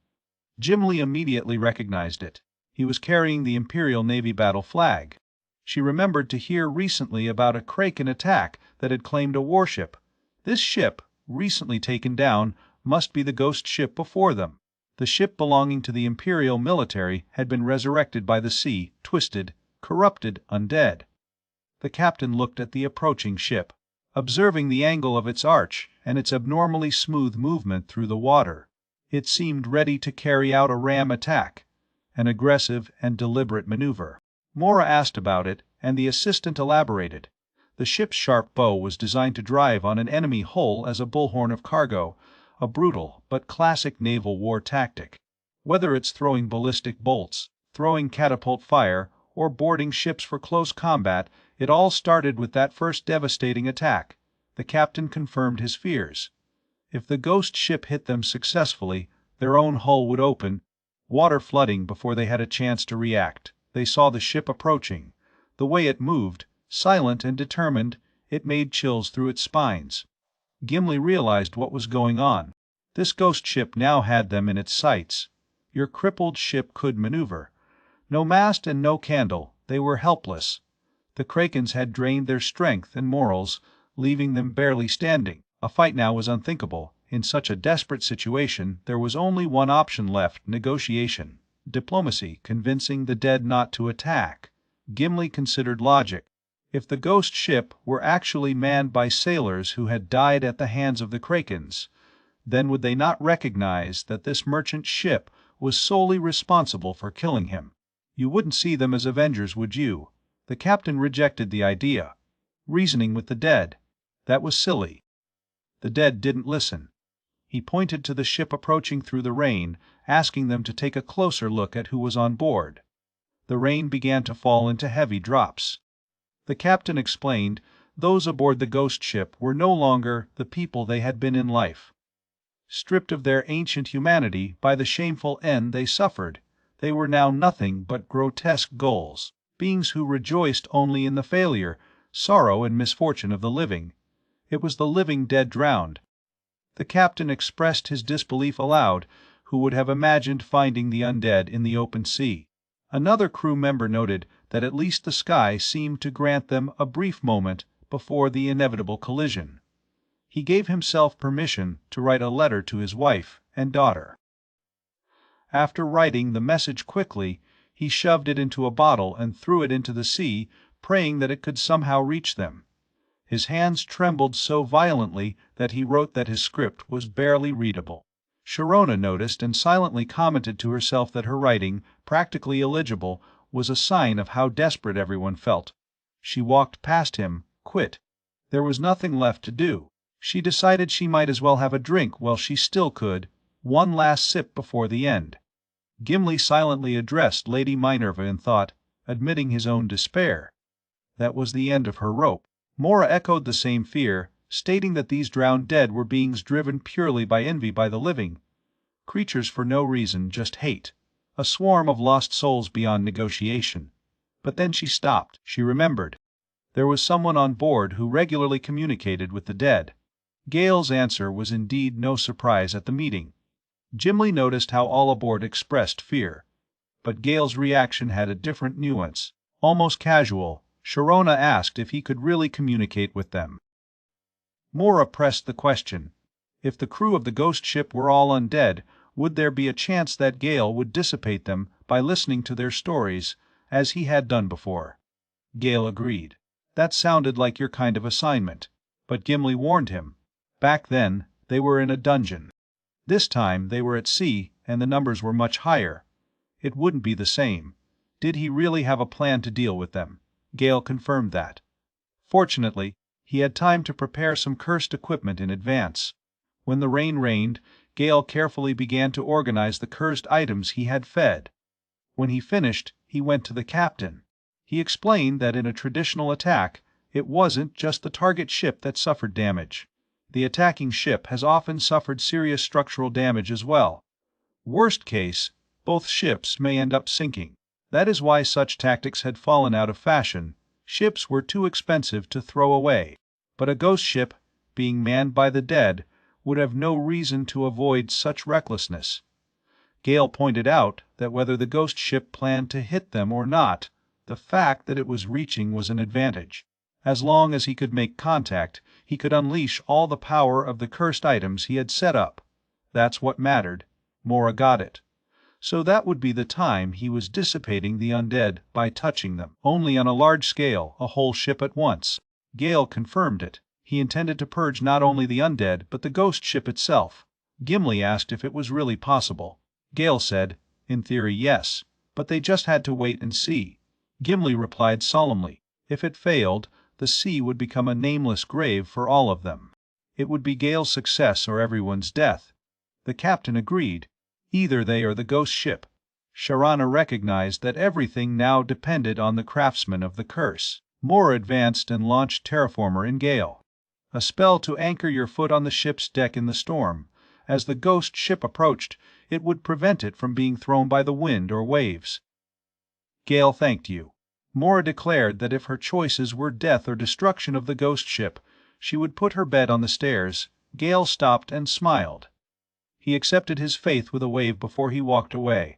Gimli immediately recognized it. He was carrying the Imperial Navy battle flag. She remembered to hear recently about a Kraken attack that had claimed a warship. This ship, recently taken down, must be the ghost ship before them. The ship belonging to the Imperial military had been resurrected by the sea, twisted, corrupted, undead. The captain looked at the approaching ship, observing the angle of its arch and its abnormally smooth movement through the water. It seemed ready to carry out a ram attack, an aggressive and deliberate maneuver. Mora asked about it, and the assistant elaborated. The ship's sharp bow was designed to drive on an enemy hull as a bullhorn of cargo, a brutal but classic naval war tactic. Whether it's throwing ballistic bolts, throwing catapult fire, or boarding ships for close combat, it all started with that first devastating attack. The captain confirmed his fears. If the ghost ship hit them successfully, their own hull would open, water flooding before they had a chance to react. They saw the ship approaching. The way it moved, silent and determined, it made chills through its spines. Gimli realized what was going on. This ghost ship now had them in its sights. Your crippled ship could maneuver. No mast and no candle, they were helpless. The Krakens had drained their strength and morals, leaving them barely standing. A fight now was unthinkable. In such a desperate situation, there was only one option left: negotiation. Diplomacy, convincing the dead not to attack. Gimli considered logic. If the ghost ship were actually manned by sailors who had died at the hands of the Krakens, then would they not recognize that this merchant ship was solely responsible for killing him? You wouldn't see them as avengers, would you? The captain rejected the idea. Reasoning with the dead. That was silly. The dead didn't listen. He pointed to the ship approaching through the rain, asking them to take a closer look at who was on board. The rain began to fall into heavy drops. The captain explained those aboard the ghost ship were no longer the people they had been in life. Stripped of their ancient humanity by the shameful end they suffered, they were now nothing but grotesque ghouls, beings who rejoiced only in the failure, sorrow and misfortune of the living. It was the living dead drowned. The captain expressed his disbelief aloud. Who would have imagined finding the undead in the open sea? Another crew member noted that at least the sky seemed to grant them a brief moment before the inevitable collision. He gave himself permission to write a letter to his wife and daughter. After writing the message quickly, he shoved it into a bottle and threw it into the sea, praying that it could somehow reach them. His hands trembled so violently that he wrote that his script was barely readable. Sharona noticed and silently commented to herself that her writing, practically illegible, was a sign of how desperate everyone felt. She walked past him, quit. There was nothing left to do. She decided she might as well have a drink while she still could, one last sip before the end. Gimli silently addressed Lady Minerva in thought, admitting his own despair. That was the end of her rope. Mora echoed the same fear, stating that these drowned dead were beings driven purely by envy by the living. Creatures for no reason, just hate. A swarm of lost souls beyond negotiation. But then she stopped. She remembered. There was someone on board who regularly communicated with the dead. Gale's answer was indeed no surprise at the meeting. Gimli noticed how all aboard expressed fear. But Gale's reaction had a different nuance. Almost casual, Sharona asked if he could really communicate with them. Mora pressed the question. If the crew of the ghost ship were all undead, would there be a chance that Gale would dissipate them by listening to their stories, as he had done before? Gale agreed. That sounded like your kind of assignment. But Gimli warned him. Back then, they were in a dungeon. This time they were at sea, and the numbers were much higher. It wouldn't be the same. Did he really have a plan to deal with them? Gale confirmed that. Fortunately, he had time to prepare some cursed equipment in advance. When the rain rained, Gale carefully began to organize the cursed items he had fed. When he finished, he went to the captain. He explained that in a traditional attack, it wasn't just the target ship that suffered damage. The attacking ship has often suffered serious structural damage as well. Worst case, both ships may end up sinking. That is why such tactics had fallen out of fashion. Ships were too expensive to throw away. But a ghost ship, being manned by the dead, would have no reason to avoid such recklessness. Gale pointed out that whether the ghost ship planned to hit them or not, the fact that it was reaching was an advantage. As long as he could make contact, he could unleash all the power of the cursed items he had set up. That's what mattered. Mora got it. So that would be the time he was dissipating the undead by touching them, only on a large scale, a whole ship at once. Gale confirmed it. He intended to purge not only the undead, but the ghost ship itself. Gimli asked if it was really possible. Gale said, in theory, yes, but they just had to wait and see. Gimli replied solemnly, if it failed, the sea would become a nameless grave for all of them. It would be Gale's success or everyone's death. The captain agreed. Either they or the ghost ship. Sharana recognized that everything now depended on the craftsman of the curse. Mora advanced and launched Terraformer in Gale. A spell to anchor your foot on the ship's deck in the storm. As the ghost ship approached, it would prevent it from being thrown by the wind or waves. Gale thanked you. Mora declared that if her choices were death or destruction of the ghost ship, she would put her bed on the stairs. Gale stopped and smiled. He accepted his fate with a wave before he walked away.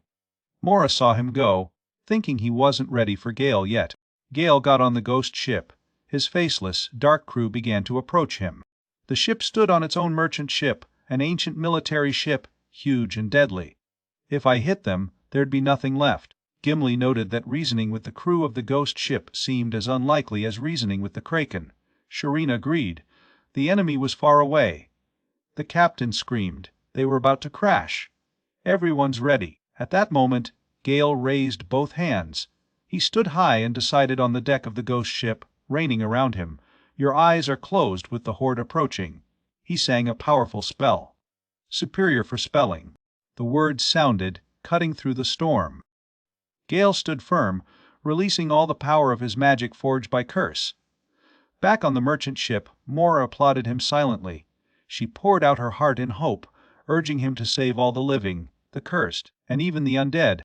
Mora saw him go, thinking he wasn't ready for Gale yet. Gale got on the ghost ship. His faceless, dark crew began to approach him. The ship stood on its own merchant ship, an ancient military ship, huge and deadly. If I hit them, there'd be nothing left. Gimli noted that reasoning with the crew of the ghost ship seemed as unlikely as reasoning with the Kraken. Shireen agreed. The enemy was far away. The captain screamed. They were about to crash. Everyone's ready. At that moment, Gale raised both hands. He stood high and decided on the deck of the ghost ship, raining around him. Your eyes are closed with the horde approaching. He sang a powerful spell. Superior for spelling. The words sounded, cutting through the storm. Gale stood firm, releasing all the power of his magic forged by curse. Back on the merchant ship, Mora applauded him silently. She poured out her heart in hope, urging him to save all the living, the cursed, and even the undead.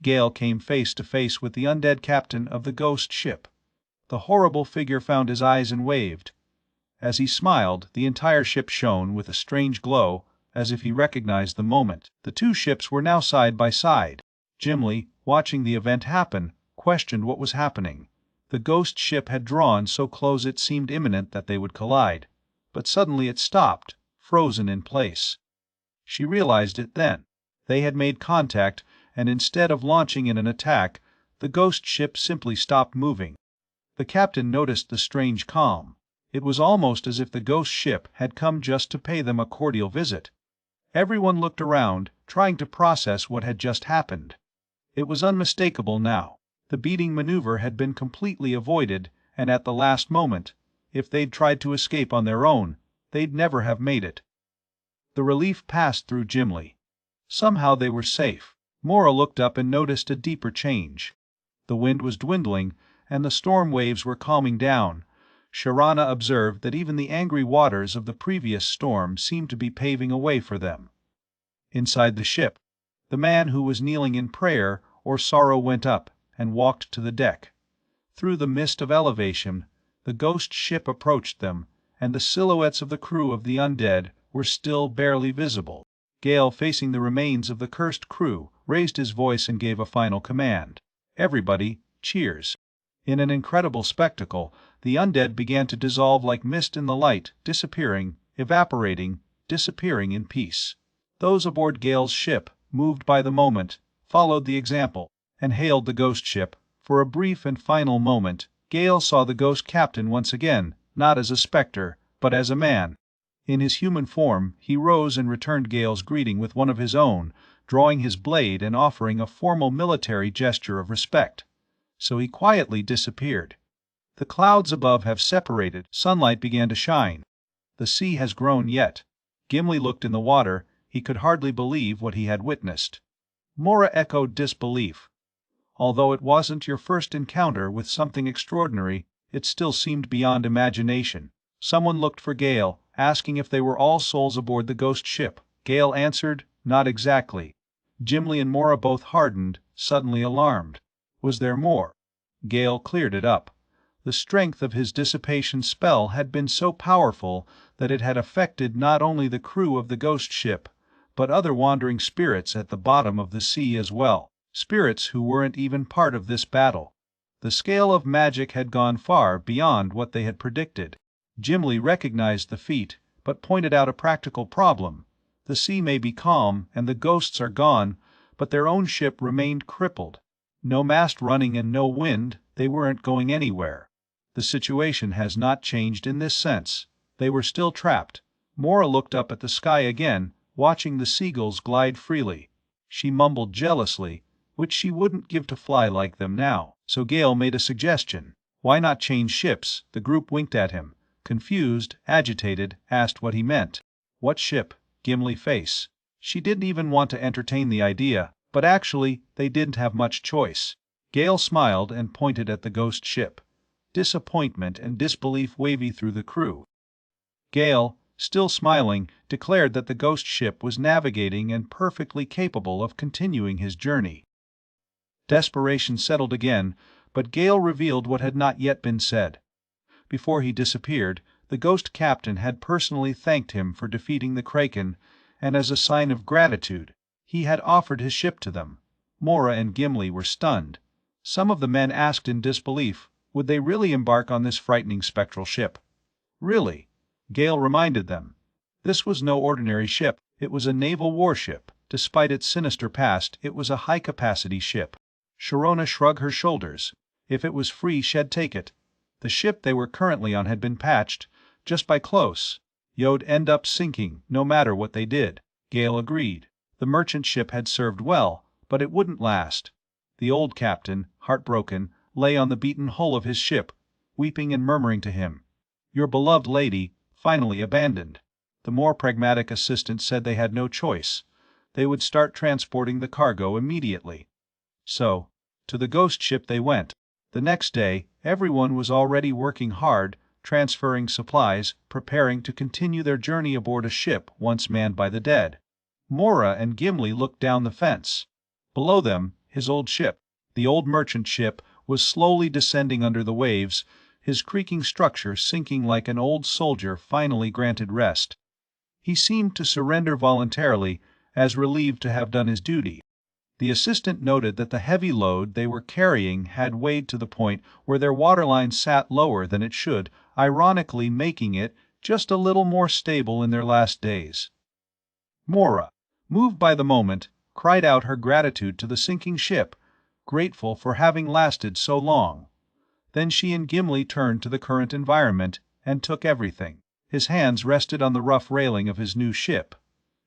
Gale came face to face with the undead captain of the ghost ship. The horrible figure found his eyes and waved. As he smiled, the entire ship shone with a strange glow, as if he recognized the moment. The two ships were now side by side. Gimli, watching the event happen, questioned what was happening. The ghost ship had drawn so close it seemed imminent that they would collide. But suddenly it stopped, frozen in place. She realized it then. They had made contact, and instead of launching in an attack, the ghost ship simply stopped moving. The captain noticed the strange calm. It was almost as if the ghost ship had come just to pay them a cordial visit. Everyone looked around, trying to process what had just happened. It was unmistakable now. The beating maneuver had been completely avoided, and at the last moment, if they'd tried to escape on their own, they'd never have made it. The relief passed through Gimli. Somehow they were safe. Mora looked up and noticed a deeper change. The wind was dwindling, and the storm waves were calming down. Sharana observed that even the angry waters of the previous storm seemed to be paving a way for them. Inside the ship, the man who was kneeling in prayer or sorrow went up and walked to the deck. Through the mist of elevation, the ghost ship approached them, and the silhouettes of the crew of the undead were still barely visible. Gale, facing the remains of the cursed crew, raised his voice and gave a final command. Everybody, cheers. In an incredible spectacle, the undead began to dissolve like mist in the light, disappearing, evaporating, disappearing in peace. Those aboard Gale's ship, moved by the moment, followed the example, and hailed the ghost ship. For a brief and final moment, Gale saw the ghost captain once again, not as a specter, but as a man. In his human form, he rose and returned Gale's greeting with one of his own, drawing his blade and offering a formal military gesture of respect. So he quietly disappeared. The clouds above have separated, sunlight began to shine. The sea has grown yet. Gimli looked in the water, he could hardly believe what he had witnessed. Mora echoed disbelief. Although it wasn't your first encounter with something extraordinary, it still seemed beyond imagination. Someone looked for Gale, asking if they were all souls aboard the ghost ship. Gale answered, not exactly. Gimli and Mora both hardened, suddenly alarmed. Was there more? Gale cleared it up. The strength of his dissipation spell had been so powerful that it had affected not only the crew of the ghost ship, but other wandering spirits at the bottom of the sea as well. Spirits who weren't even part of this battle. The scale of magic had gone far beyond what they had predicted. Gimli recognized the feat, but pointed out a practical problem. The sea may be calm and the ghosts are gone, but their own ship remained crippled. No mast running and no wind, they weren't going anywhere. The situation has not changed in this sense. They were still trapped. Mora looked up at the sky again, watching the seagulls glide freely. She mumbled jealously, which she wouldn't give to fly like them now. So Gale made a suggestion. Why not change ships? The group winked at him. Confused, agitated, asked what he meant. What ship? Gimli face. She didn't even want to entertain the idea, but actually they didn't have much choice. Gale smiled and pointed at the ghost ship. Disappointment and disbelief wavy through the crew. Gale, still smiling, declared that the ghost ship was navigating and perfectly capable of continuing his journey. Desperation settled again, but Gale revealed what had not yet been said. Before he disappeared, the ghost captain had personally thanked him for defeating the Kraken, and as a sign of gratitude, he had offered his ship to them. Mora and Gimli were stunned. Some of the men asked in disbelief, would they really embark on this frightening spectral ship? Really? Gale reminded them. This was no ordinary ship, it was a naval warship. Despite its sinister past, it was a high-capacity ship. Sharona shrugged her shoulders. If it was free, she'd take it. The ship they were currently on had been patched, just by close. You'd end up sinking, no matter what they did. Gale agreed. The merchant ship had served well, but it wouldn't last. The old captain, heartbroken, lay on the beaten hull of his ship, weeping and murmuring to him. Your beloved lady, finally abandoned. The more pragmatic assistant said they had no choice. They would start transporting the cargo immediately. So, to the ghost ship they went. The next day, everyone was already working hard, transferring supplies, preparing to continue their journey aboard a ship once manned by the dead. Mora and Gimli looked down the fence. Below them, his old ship, the old merchant ship, was slowly descending under the waves, his creaking structure sinking like an old soldier finally granted rest. He seemed to surrender voluntarily, as relieved to have done his duty. The assistant noted that the heavy load they were carrying had weighed to the point where their waterline sat lower than it should, ironically making it just a little more stable in their last days. Mora, moved by the moment, cried out her gratitude to the sinking ship, grateful for having lasted so long. Then she and Gimli turned to the current environment and took everything. His hands rested on the rough railing of his new ship,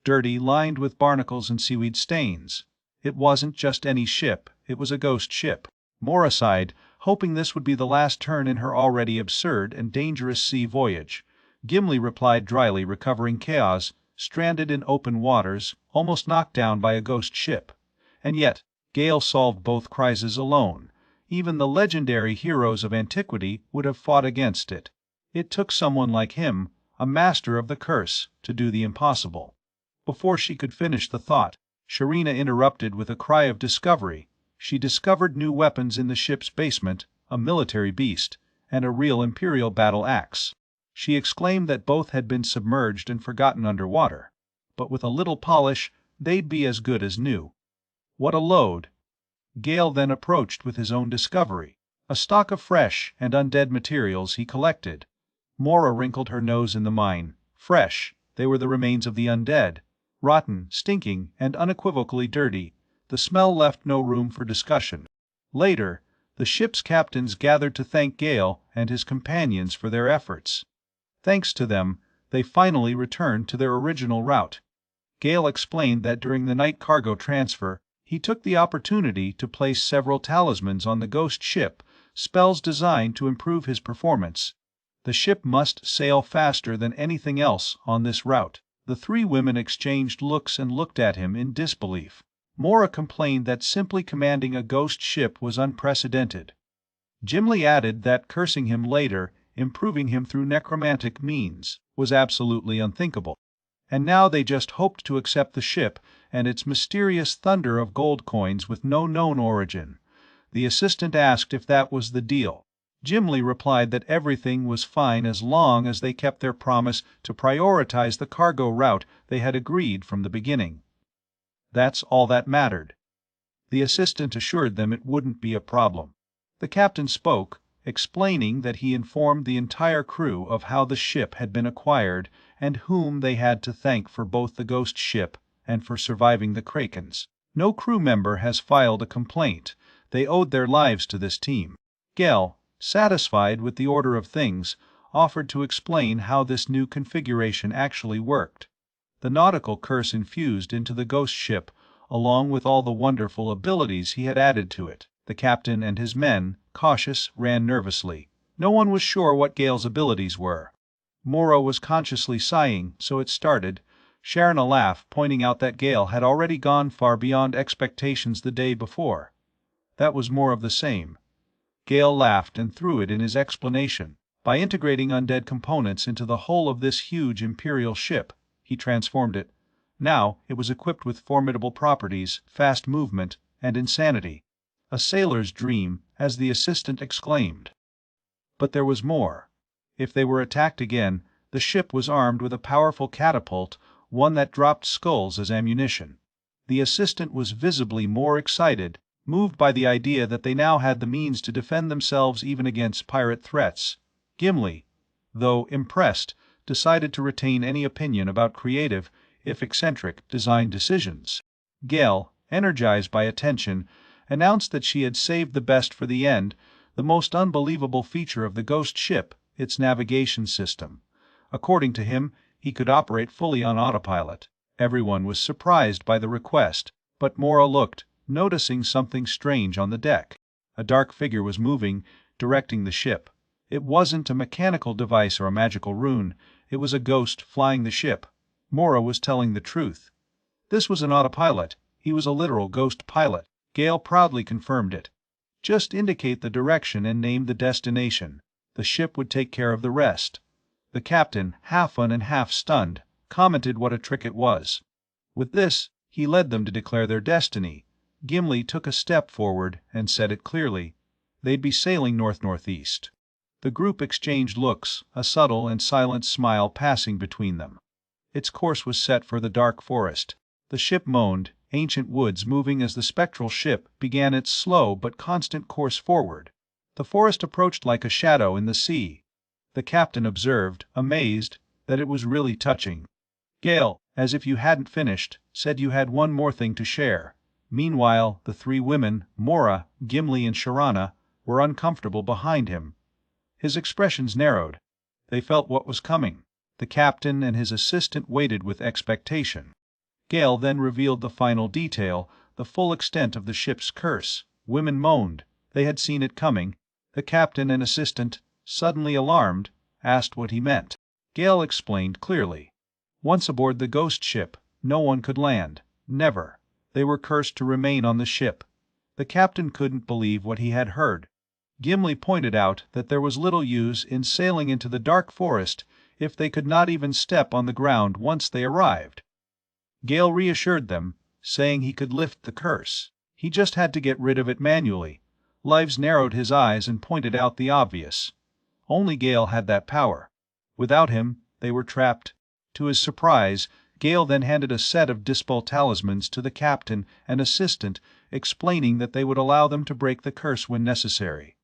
dirty, lined with barnacles and seaweed stains. It wasn't just any ship, it was a ghost ship. Mora sighed, hoping this would be the last turn in her already absurd and dangerous sea voyage. Gimli replied dryly, recovering chaos, stranded in open waters, almost knocked down by a ghost ship. And yet, Gale solved both crises alone. Even the legendary heroes of antiquity would have fought against it. It took someone like him, a master of the curse, to do the impossible. Before she could finish the thought, Sharina interrupted with a cry of discovery. She discovered new weapons in the ship's basement, a military beast, and a real Imperial battle axe. She exclaimed that both had been submerged and forgotten underwater. But with a little polish, they'd be as good as new. What a load! Gale then approached with his own discovery, a stock of fresh and undead materials he collected. Mora wrinkled her nose in the mine. Fresh, they were the remains of the undead. Rotten, stinking, and unequivocally dirty, the smell left no room for discussion. Later, the ship's captains gathered to thank Gale and his companions for their efforts. Thanks to them, they finally returned to their original route. Gale explained that during the night cargo transfer, he took the opportunity to place several talismans on the ghost ship, spells designed to improve his performance. The ship must sail faster than anything else on this route. The three women exchanged looks and looked at him in disbelief. Mora complained that simply commanding a ghost ship was unprecedented. Gimli added that cursing him later, improving him through necromantic means, was absolutely unthinkable. And now they just hoped to accept the ship and its mysterious thunder of gold coins with no known origin. The assistant asked if that was the deal. Gimli replied that everything was fine as long as they kept their promise to prioritize the cargo route they had agreed from the beginning. That's all that mattered. The assistant assured them it wouldn't be a problem. The captain spoke, explaining that he informed the entire crew of how the ship had been acquired and whom they had to thank for both the ghost ship and for surviving the Krakens. No crew member has filed a complaint. They owed their lives to this team. Gale, satisfied with the order of things, offered to explain how this new configuration actually worked. The nautical curse infused into the ghost ship, along with all the wonderful abilities he had added to it. The captain and his men, cautious, ran nervously. No one was sure what Gale's abilities were. Mora was consciously sighing, so it started. Sharona laughed, pointing out that Gale had already gone far beyond expectations the day before. That was more of the same. Gale laughed and threw it in his explanation. By integrating undead components into the hull of this huge Imperial ship, he transformed it. Now it was equipped with formidable properties, fast movement, and insanity. A sailor's dream, as the assistant exclaimed. But there was more. If they were attacked again, the ship was armed with a powerful catapult, one that dropped skulls as ammunition. The assistant was visibly more excited, moved by the idea that they now had the means to defend themselves even against pirate threats. Gimli, though impressed, decided to retain any opinion about creative, if eccentric, design decisions. Gale, energized by attention, announced that she had saved the best for the end, the most unbelievable feature of the ghost ship, its navigation system. According to him, he could operate fully on autopilot. Everyone was surprised by the request, but Mora looked, noticing something strange on the deck. A dark figure was moving, directing the ship. It wasn't a mechanical device or a magical rune, it was a ghost flying the ship. Mora was telling the truth. This was an autopilot, he was a literal ghost pilot. Gale proudly confirmed it. Just indicate the direction and name the destination. The ship would take care of the rest. The captain, half fun and half stunned, commented what a trick it was. With this, he led them to declare their destiny. Gimli took a step forward and said it clearly. They'd be sailing north-northeast. The group exchanged looks, a subtle and silent smile passing between them. Its course was set for the dark forest. The ship moaned, ancient woods moving as the spectral ship began its slow but constant course forward. The forest approached like a shadow in the sea. The captain observed, amazed, that it was really touching. Gale, as if you hadn't finished, said you had one more thing to share. Meanwhile, the three women, Mora, Gimli and Sharana, were uncomfortable behind him. His expressions narrowed. They felt what was coming. The captain and his assistant waited with expectation. Gale then revealed the final detail, the full extent of the ship's curse. Women moaned. They had seen it coming. The captain and assistant, suddenly alarmed, asked what he meant. Gale explained clearly. Once aboard the ghost ship, no one could land. Never. They were cursed to remain on the ship. The captain couldn't believe what he had heard. Gimli pointed out that there was little use in sailing into the dark forest if they could not even step on the ground once they arrived. Gale reassured them, saying he could lift the curse. He just had to get rid of it manually. Lives narrowed his eyes and pointed out the obvious. Only Gale had that power. Without him, they were trapped. To his surprise, Gale then handed a set of dispel talismans to the captain and assistant, explaining that they would allow them to break the curse when necessary.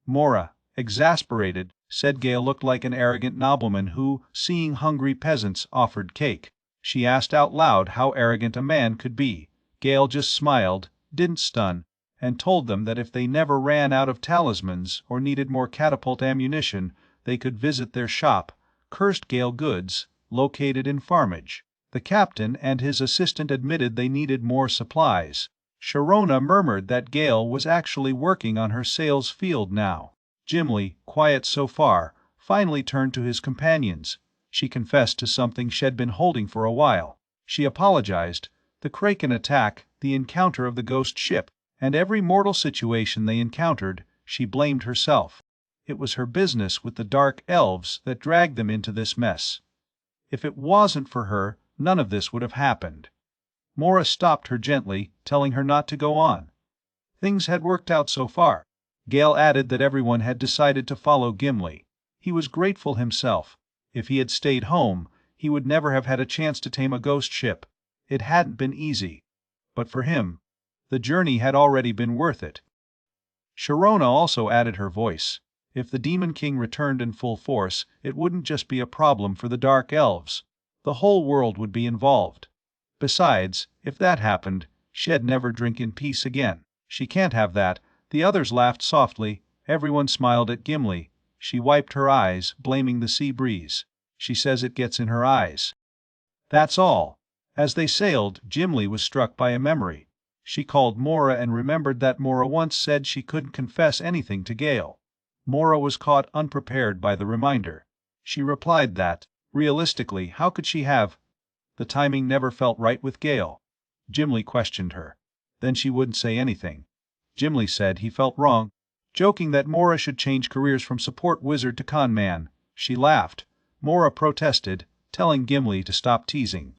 Mora, exasperated, said Gale looked like an arrogant nobleman who, seeing hungry peasants, offered cake. She asked out loud how arrogant a man could be. Gale just smiled, didn't stun, and told them that if they never ran out of talismans or needed more catapult ammunition, they could visit their shop, Cursed Gale Goods, located in Farmage. The captain and his assistant admitted they needed more supplies. Sharona murmured that Gale was actually working on her sales field now. Gimli, quiet so far, finally turned to his companions. She confessed to something she'd been holding for a while. She apologized. The Kraken attack, the encounter of the ghost ship, and every mortal situation they encountered, she blamed herself. It was her business with the dark elves that dragged them into this mess. If it wasn't for her, none of this would have happened. Mora stopped her gently, telling her not to go on. Things had worked out so far. Gale added that everyone had decided to follow Gimli. He was grateful himself. If he had stayed home, he would never have had a chance to tame a ghost ship. It hadn't been easy. But for him, the journey had already been worth it. Sharona also added her voice. If the Demon King returned in full force, it wouldn't just be a problem for the Dark Elves. The whole world would be involved. Besides, if that happened, she'd never drink in peace again. She can't have that. The others laughed softly. Everyone smiled at Gimli. She wiped her eyes, blaming the sea breeze. She says it gets in her eyes. That's all. As they sailed, Gimli was struck by a memory. She called Mora and remembered that Mora once said she couldn't confess anything to Gale. Mora was caught unprepared by the reminder. She replied that, realistically, how could she have? The timing never felt right with Gale. Gimli questioned her. Then she wouldn't say anything. Gimli said he felt wrong, joking that Mora should change careers from support wizard to con man. She laughed. Mora protested, telling Gimli to stop teasing.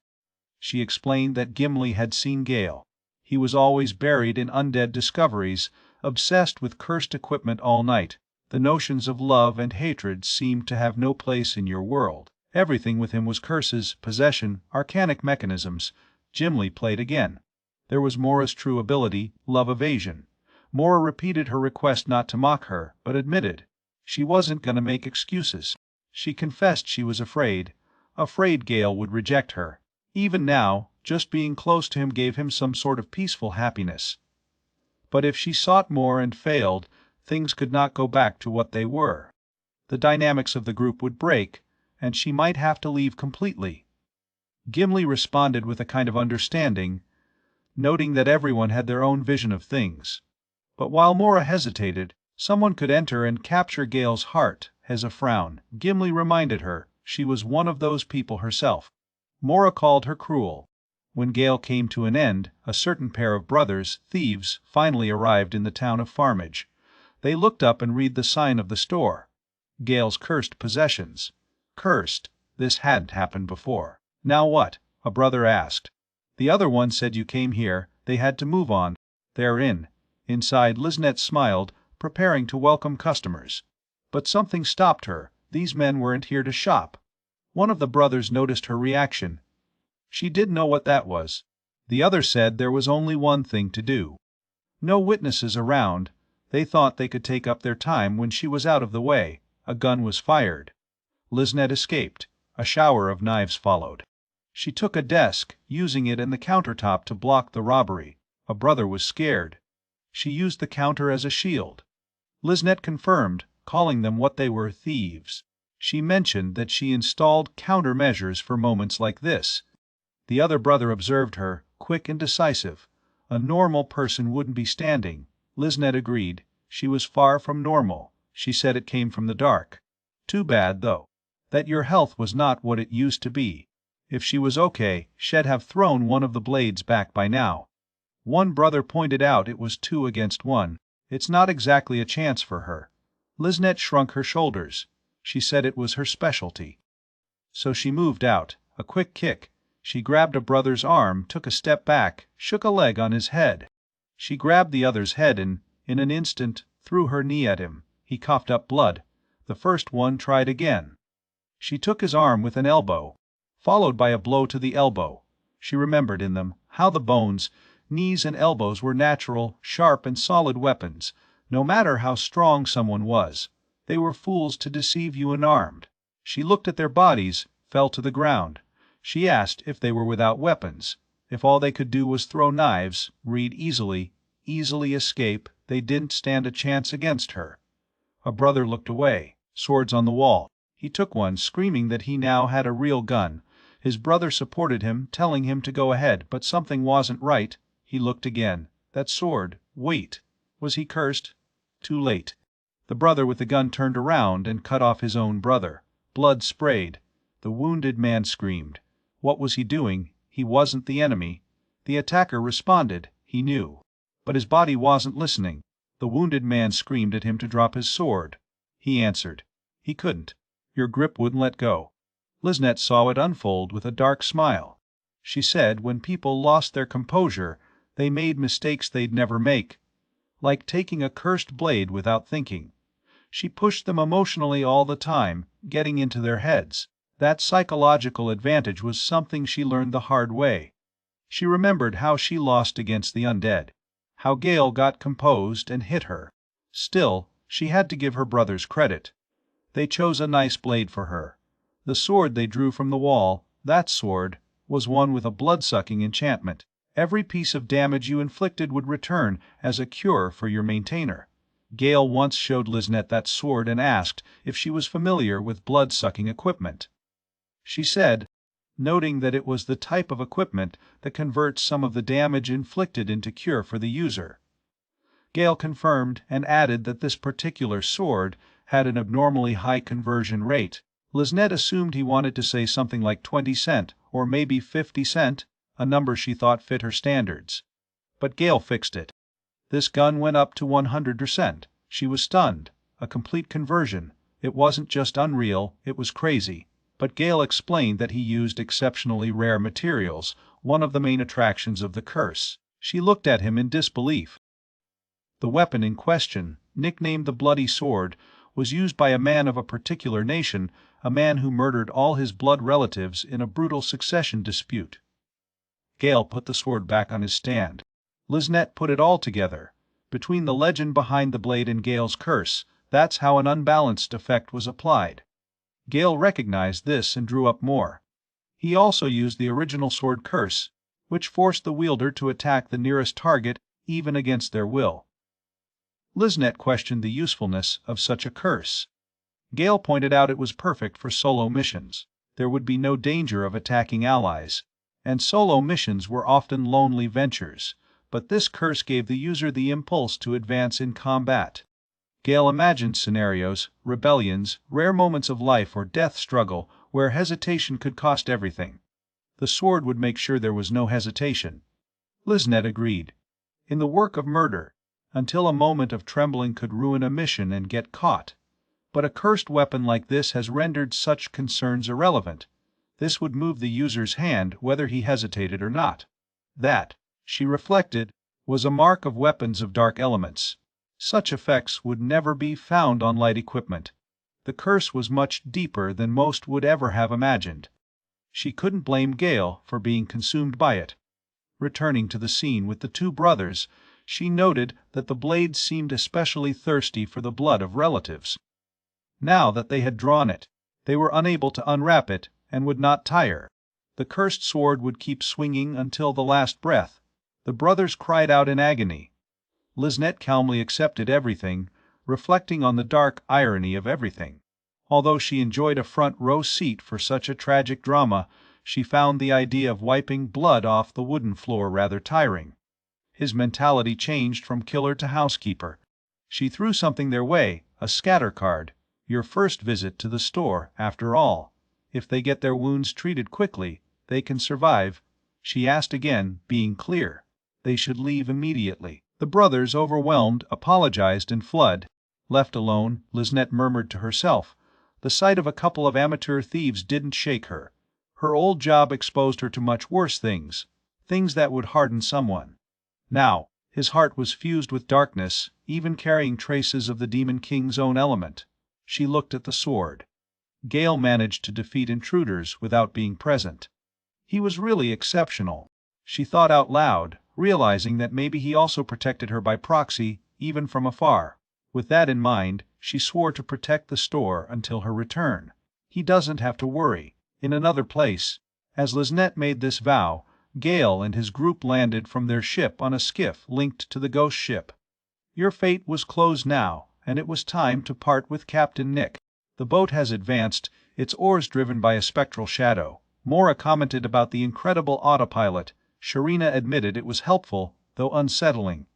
She explained that Gimli had seen Gale. He was always buried in undead discoveries, obsessed with cursed equipment all night. The notions of love and hatred seemed to have no place in your world. Everything with him was curses, possession, arcanic mechanisms. Gimli played again. There was Mora's true ability, love evasion. Mora repeated her request not to mock her, but admitted she wasn't gonna make excuses. She confessed she was afraid. Afraid Gale would reject her. Even now, just being close to him gave him some sort of peaceful happiness. But if she sought more and failed, things could not go back to what they were. The dynamics of the group would break, and she might have to leave completely. Gimli responded with a kind of understanding, noting that everyone had their own vision of things. But while Mora hesitated, someone could enter and capture Gale's heart. As a frown, Gimli reminded her she was one of those people herself. Mora called her cruel. When Gale came to an end, a certain pair of brothers, thieves, finally arrived in the town of Farmage. They looked up and read the sign of the store. Gale's cursed possessions. Cursed. This hadn't happened before. Now what? A brother asked. The other one said you came here, they had to move on. They're in. Inside, Liznette smiled, preparing to welcome customers. But something stopped her. These men weren't here to shop. One of the brothers noticed her reaction. She didn't know what that was. The other said there was only one thing to do. No witnesses around. They thought they could take up their time when she was out of the way. A gun was fired. Liznette escaped. A shower of knives followed. She took a desk, using it and the countertop to block the robbery. A brother was scared. She used the counter as a shield. Liznette confirmed, calling them what they were, thieves. She mentioned that she installed countermeasures for moments like this. The other brother observed her, quick and decisive. A normal person wouldn't be standing. Liznette agreed. She was far from normal. She said it came from the dark. Too bad, though, that your health was not what it used to be. If she was okay, she'd have thrown one of the blades back by now. One brother pointed out it was 2 against 1. It's not exactly a chance for her. Liznette shrunk her shoulders. She said it was her specialty. So she moved out. A quick kick. She grabbed a brother's arm, took a step back, shook a leg on his head. She grabbed the other's head and, in an instant, threw her knee at him. He coughed up blood. The first one tried again. She took his arm with an elbow, followed by a blow to the elbow. She remembered in them how the bones, knees and elbows were natural, sharp and solid weapons. No matter how strong someone was, they were fools to deceive you unarmed. She looked at their bodies, fell to the ground. She asked if they were without weapons. If all they could do was throw knives, read easily escape, they didn't stand a chance against her. A brother looked away, swords on the wall. He took one, screaming that he now had a real gun. His brother supported him, telling him to go ahead, but something wasn't right. He looked again. That sword. Wait. Was he cursed? Too late. The brother with the gun turned around and cut off his own brother. Blood sprayed. The wounded man screamed. What was he doing? He wasn't the enemy. The attacker responded. He knew. But his body wasn't listening. The wounded man screamed at him to drop his sword. He answered. He couldn't. Your grip wouldn't let go. Liznette saw it unfold with a dark smile. She said when people lost their composure, they made mistakes they'd never make. Like taking a cursed blade without thinking. She pushed them emotionally all the time, getting into their heads. That psychological advantage was something she learned the hard way. She remembered how she lost against the undead. How Gale got composed and hit her. Still, she had to give her brothers credit. They chose a nice blade for her. The sword they drew from the wall, that sword, was one with a blood-sucking enchantment. Every piece of damage you inflicted would return as a cure for your maintainer. Gale once showed Liznette that sword and asked if she was familiar with blood-sucking equipment. She said, noting that it was the type of equipment that converts some of the damage inflicted into cure for the user. Gale confirmed and added that this particular sword had an abnormally high conversion rate. Liznette assumed he wanted to say something like 20 cent, or maybe 50 cent, a number she thought fit her standards. But Gale fixed it. This gun went up to 100%. She was stunned. A complete conversion. It wasn't just unreal, it was crazy. But Gale explained that he used exceptionally rare materials, one of the main attractions of the curse. She looked at him in disbelief. The weapon in question, nicknamed the Bloody Sword, was used by a man of a particular nation, a man who murdered all his blood relatives in a brutal succession dispute. Gale put the sword back on his stand. Liznette put it all together. Between the legend behind the blade and Gale's curse, that's how an unbalanced effect was applied. Gale recognized this and drew up more. He also used the original sword curse, which forced the wielder to attack the nearest target even against their will. Liznette questioned the usefulness of such a curse. Gale pointed out it was perfect for solo missions. There would be no danger of attacking allies, and solo missions were often lonely ventures, but this curse gave the user the impulse to advance in combat. Gale imagined scenarios, rebellions, rare moments of life or death struggle where hesitation could cost everything. The sword would make sure there was no hesitation. Liznette agreed. In the work of murder, until a moment of trembling could ruin a mission and get caught. But a cursed weapon like this has rendered such concerns irrelevant. This would move the user's hand whether he hesitated or not. That, she reflected, was a mark of weapons of dark elements. Such effects would never be found on light equipment. The curse was much deeper than most would ever have imagined. She couldn't blame Gale for being consumed by it. Returning to the scene with the two brothers, she noted that the blade seemed especially thirsty for the blood of relatives. Now that they had drawn it, they were unable to unwrap it and would not tire. The cursed sword would keep swinging until the last breath. The brothers cried out in agony. Liznette calmly accepted everything, reflecting on the dark irony of everything. Although she enjoyed a front-row seat for such a tragic drama, she found the idea of wiping blood off the wooden floor rather tiring. His mentality changed from killer to housekeeper. She threw something their way, a scatter card. Your first visit to the store, after all. If they get their wounds treated quickly, they can survive. She asked again, being clear. They should leave immediately. The brothers, overwhelmed, apologized and fled. Left alone, Liznette murmured to herself. The sight of a couple of amateur thieves didn't shake her. Her old job exposed her to much worse things, things that would harden someone. Now, his heart was fused with darkness, even carrying traces of the Demon King's own element. She looked at the sword. Gale managed to defeat intruders without being present. He was really exceptional. She thought out loud, realizing that maybe he also protected her by proxy, even from afar. With that in mind, she swore to protect the store until her return. He doesn't have to worry. In another place, as Liznette made this vow, Gale and his group landed from their ship on a skiff linked to the ghost ship. Your fate was closed now, and it was time to part with Captain Nick. The boat has advanced, its oars driven by a spectral shadow. Mora commented about the incredible autopilot. Sharina admitted it was helpful, though unsettling.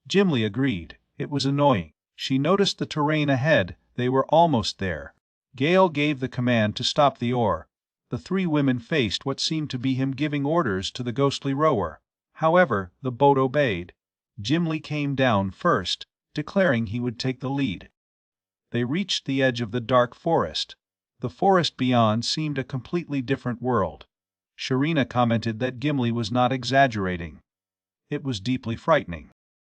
Gimli agreed. It was annoying. She noticed the terrain ahead. They were almost there. Gale gave the command to stop the oar. The three women faced what seemed to be him giving orders to the ghostly rower. However, the boat obeyed. Gimli came down first, declaring he would take the lead. They reached the edge of the dark forest. The forest beyond seemed a completely different world. Sharina commented that Gimli was not exaggerating. It was deeply frightening.